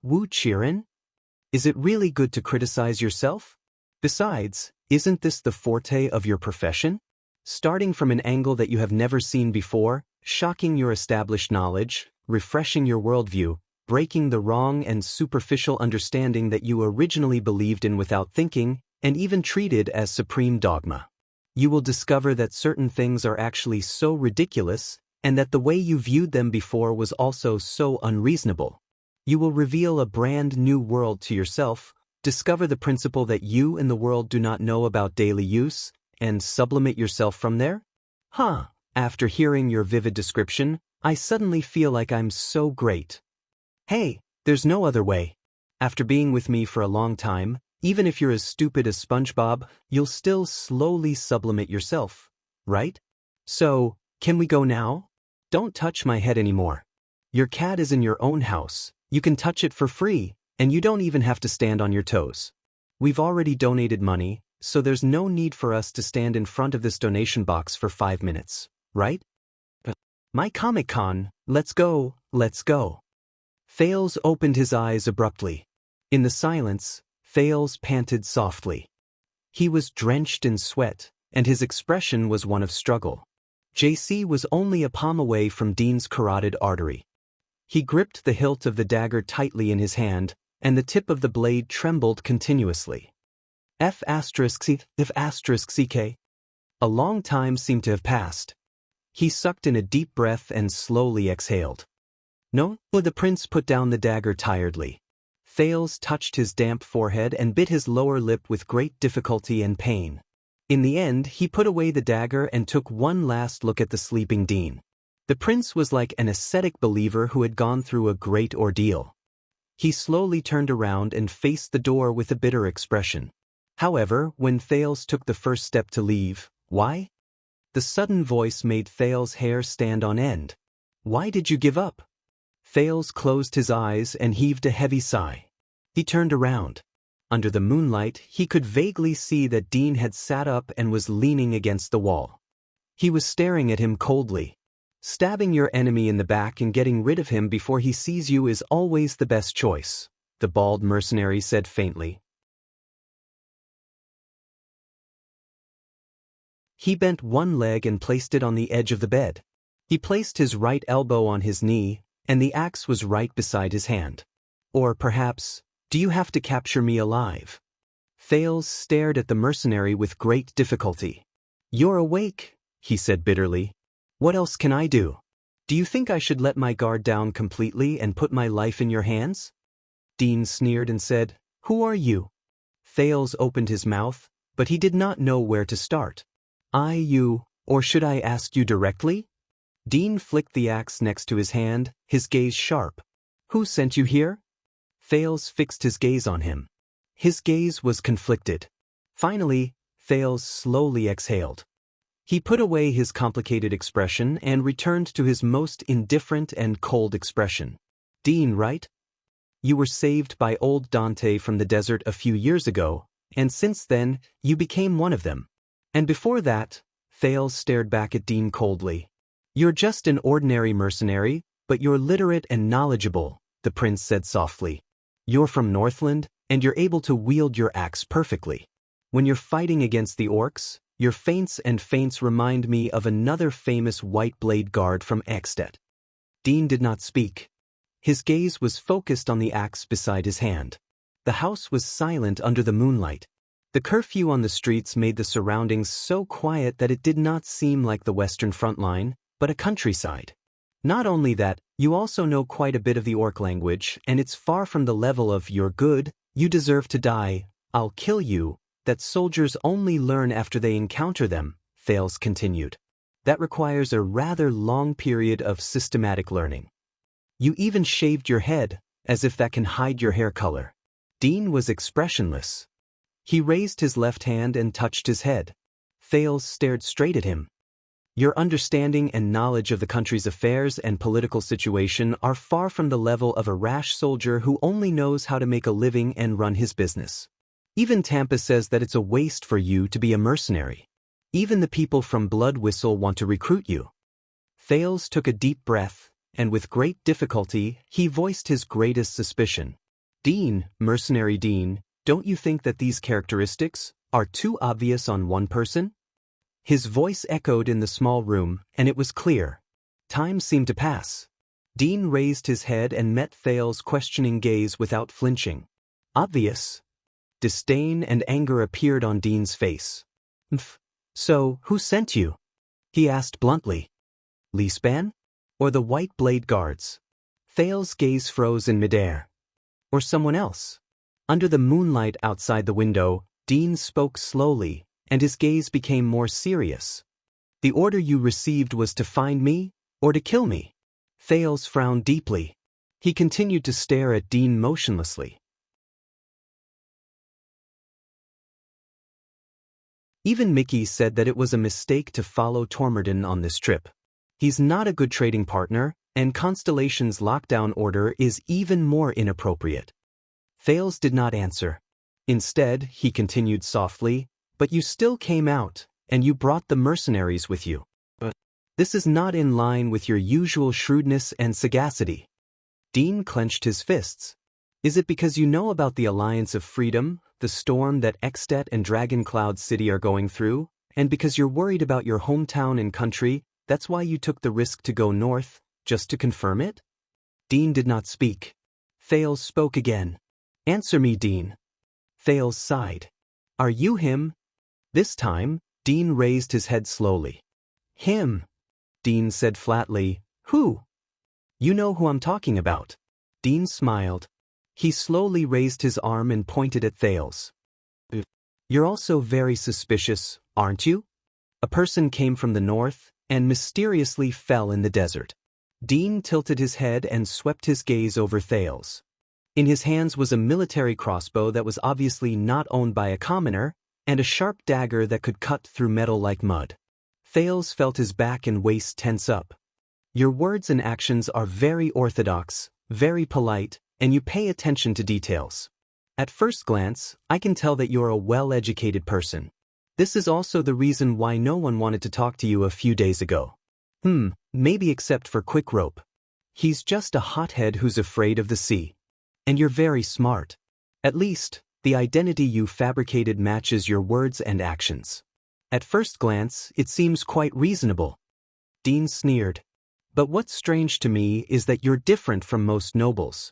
Wu Chirin? Is it really good to criticize yourself? Besides, isn't this the forte of your profession? Starting from an angle that you have never seen before, shocking your established knowledge, refreshing your worldview, breaking the wrong and superficial understanding that you originally believed in without thinking, and even treated as supreme dogma. You will discover that certain things are actually so ridiculous, and that the way you viewed them before was also so unreasonable. You will reveal a brand new world to yourself, discover the principle that you and the world do not know about daily use, and sublimate yourself from there? After hearing your vivid description, I suddenly feel like I'm so great. Hey, there's no other way. After being with me for a long time, even if you're as stupid as SpongeBob, you'll still slowly sublimate yourself, right? So, can we go now? Don't touch my head anymore. Your cat is in your own house, you can touch it for free, and you don't even have to stand on your toes. We've already donated money, so there's no need for us to stand in front of this donation box for 5 minutes, right? My Comic-Con, let's go, let's go. Thales opened his eyes abruptly. In the silence, Thales panted softly. He was drenched in sweat, and his expression was one of struggle. JC was only a palm away from Dean's carotid artery. He gripped the hilt of the dagger tightly in his hand, and the tip of the blade trembled continuously. F***ck. A long time seemed to have passed. He sucked in a deep breath and slowly exhaled. No, the prince put down the dagger tiredly. Thales touched his damp forehead and bit his lower lip with great difficulty and pain. In the end, he put away the dagger and took one last look at the sleeping Dean. The prince was like an ascetic believer who had gone through a great ordeal. He slowly turned around and faced the door with a bitter expression. However, when Thales took the first step to leave, why? The sudden voice made Thales' hair stand on end. Why did you give up? Thales closed his eyes and heaved a heavy sigh. He turned around. Under the moonlight, he could vaguely see that Dean had sat up and was leaning against the wall. He was staring at him coldly. Stabbing your enemy in the back and getting rid of him before he sees you is always the best choice, the bald mercenary said faintly. He bent one leg and placed it on the edge of the bed. He placed his right elbow on his knee, and the axe was right beside his hand. Or perhaps, do you have to capture me alive? Thales stared at the mercenary with great difficulty. You're awake, he said bitterly. What else can I do? Do you think I should let my guard down completely and put my life in your hands? Dean sneered and said, Who are you? Thales opened his mouth, but he did not know where to start. You, or should I ask you directly? Dean flicked the axe next to his hand, his gaze sharp. Who sent you here? Thales fixed his gaze on him. His gaze was conflicted. Finally, Thales slowly exhaled. He put away his complicated expression and returned to his most indifferent and cold expression. Dean, right? You were saved by old Dante from the desert a few years ago, and since then, you became one of them. And before that, Thales stared back at Dean coldly. You're just an ordinary mercenary, but you're literate and knowledgeable, the prince said softly. You're from Northland, and you're able to wield your axe perfectly. When you're fighting against the orcs, your feints remind me of another famous white blade guard from Ekstedt. Dean did not speak. His gaze was focused on the axe beside his hand. The house was silent under the moonlight. The curfew on the streets made the surroundings so quiet that it did not seem like the Western front line, but a countryside. Not only that, you also know quite a bit of the orc language, and it's far from the level of you're good, you deserve to die, I'll kill you, that soldiers only learn after they encounter them, Thales continued. That requires a rather long period of systematic learning. You even shaved your head, as if that can hide your hair color. Dean was expressionless. He raised his left hand and touched his head. Thales stared straight at him. Your understanding and knowledge of the country's affairs and political situation are far from the level of a rash soldier who only knows how to make a living and run his business. Even Tampa says that it's a waste for you to be a mercenary. Even the people from Blood Whistle want to recruit you. Thales took a deep breath, and with great difficulty, he voiced his greatest suspicion. Dean, mercenary Dean, don't you think that these characteristics are too obvious on one person? His voice echoed in the small room, and it was clear. Time seemed to pass. Dean raised his head and met Thales' questioning gaze without flinching. Obvious? Disdain and anger appeared on Dean's face. So, who sent you? He asked bluntly. Lispan? Or the White Blade Guards? Thales' gaze froze in midair. Or someone else? Under the moonlight outside the window, Dean spoke slowly, and his gaze became more serious. The order you received was to find me, or to kill me? Thales frowned deeply. He continued to stare at Dean motionlessly. Even Mickey said that it was a mistake to follow Tormerdon on this trip. He's not a good trading partner, and Constellation's lockdown order is even more inappropriate. Thales did not answer. Instead, he continued softly, but you still came out, and you brought the mercenaries with you. But this is not in line with your usual shrewdness and sagacity. Dean clenched his fists. Is it because you know about the Alliance of Freedom, the storm that Ekstedt and Dragon Cloud City are going through, and because you're worried about your hometown and country, that's why you took the risk to go north, just to confirm it? Dean did not speak. Thales spoke again. Answer me, Dean. Thales sighed. Are you him? This time, Dean raised his head slowly. Him. Dean said flatly. Who? You know who I'm talking about. Dean smiled. He slowly raised his arm and pointed at Thales. You're also very suspicious, aren't you? A person came from the north and mysteriously fell in the desert. Dean tilted his head and swept his gaze over Thales. In his hands was a military crossbow that was obviously not owned by a commoner, and a sharp dagger that could cut through metal like mud. Thales felt his back and waist tense up. Your words and actions are very orthodox, very polite, and you pay attention to details. At first glance, I can tell that you're a well-educated person. This is also the reason why no one wanted to talk to you a few days ago. Maybe except for Quickrope. He's just a hothead who's afraid of the sea. And you're very smart. At least, the identity you fabricated matches your words and actions. At first glance, it seems quite reasonable. Dean sneered. But what's strange to me is that you're different from most nobles.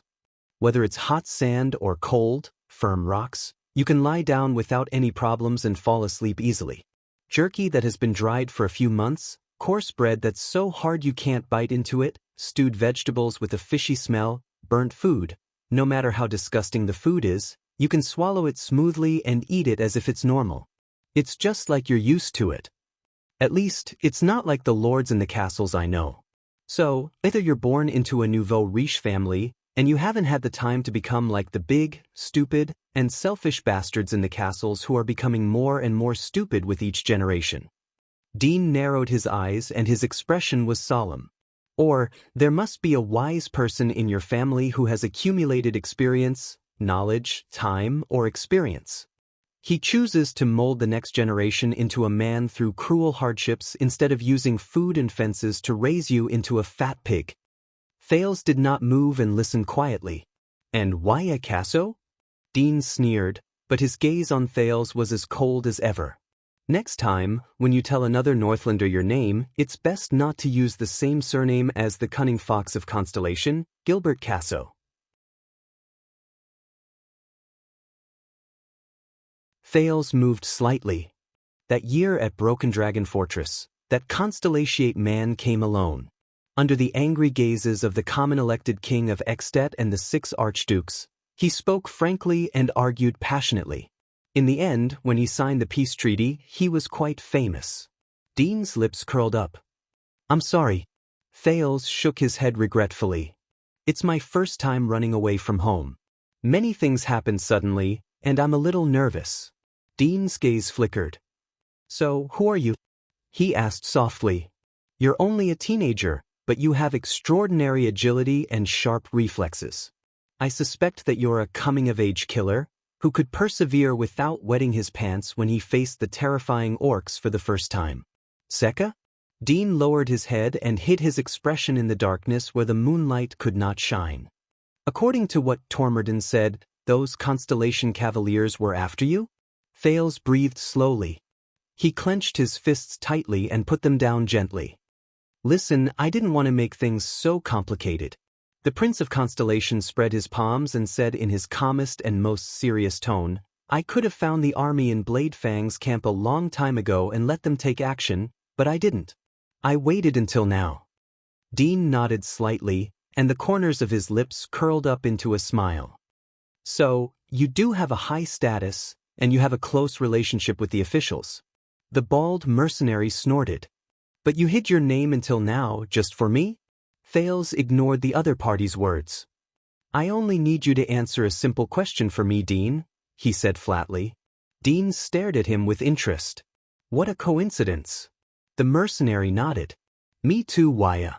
Whether it's hot sand or cold, firm rocks, you can lie down without any problems and fall asleep easily. Jerky that has been dried for a few months, coarse bread that's so hard you can't bite into it, stewed vegetables with a fishy smell, burnt food. No matter how disgusting the food is, you can swallow it smoothly and eat it as if it's normal. It's just like you're used to it. At least, it's not like the lords in the castles I know. So, either you're born into a nouveau riche family, and you haven't had the time to become like the big, stupid, and selfish bastards in the castles who are becoming more and more stupid with each generation. Dean narrowed his eyes and his expression was solemn. Or, there must be a wise person in your family who has accumulated experience, knowledge, time, or experience. He chooses to mold the next generation into a man through cruel hardships instead of using food and fences to raise you into a fat pig. Thales did not move and listen quietly. And why a Casso? Dean sneered, but his gaze on Thales was as cold as ever. Next time, when you tell another Northlander your name, it's best not to use the same surname as the cunning fox of Constellation, Gilbert Casso. Thales moved slightly. That year at Broken Dragon Fortress, that Constellatiate man came alone. Under the angry gazes of the common elected king of Extet and the 6 archdukes, he spoke frankly and argued passionately. In the end, when he signed the peace treaty, he was quite famous. Dean's lips curled up. I'm sorry. Thales shook his head regretfully. It's my first time running away from home. Many things happened suddenly, and I'm a little nervous. Dean's gaze flickered. So, who are you? He asked softly. You're only a teenager, but you have extraordinary agility and sharp reflexes. I suspect that you're a coming-of-age killer who could persevere without wetting his pants when he faced the terrifying orcs for the first time. Sekka? Dean lowered his head and hid his expression in the darkness where the moonlight could not shine. According to what Tormorden said, those Constellation Cavaliers were after you? Thales breathed slowly. He clenched his fists tightly and put them down gently. Listen, I didn't want to make things so complicated. The Prince of Constellation spread his palms and said in his calmest and most serious tone, I could have found the army in Bladefang's camp a long time ago and let them take action, but I didn't. I waited until now. Dean nodded slightly, and the corners of his lips curled up into a smile. So, you do have a high status, and you have a close relationship with the officials. The bald mercenary snorted. But you hid your name until now, just for me? Thales ignored the other party's words. I only need you to answer a simple question for me, Dean, he said flatly. Dean stared at him with interest. What a coincidence. The mercenary nodded. Me too, Waya.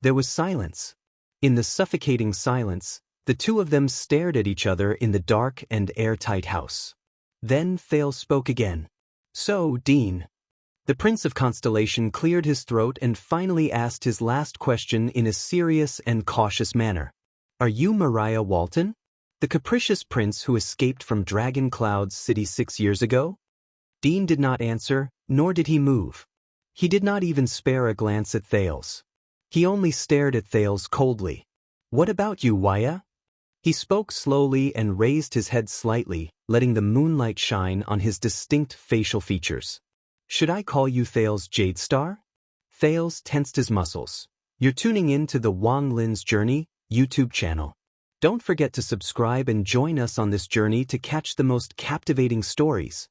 There was silence. In the suffocating silence, the two of them stared at each other in the dark and airtight house. Then Thales spoke again. So, Dean. The Prince of Constellation cleared his throat and finally asked his last question in a serious and cautious manner. Are you Mariah Walton? The capricious prince who escaped from Dragon Cloud's city 6 years ago? Dean did not answer, nor did he move. He did not even spare a glance at Thales. He only stared at Thales coldly. What about you, Waya? He spoke slowly and raised his head slightly, letting the moonlight shine on his distinct facial features. Should I call you Thales Jadestar? Thales tensed his muscles. You're tuning in to the Wang Lin's Journey YouTube channel. Don't forget to subscribe and join us on this journey to catch the most captivating stories.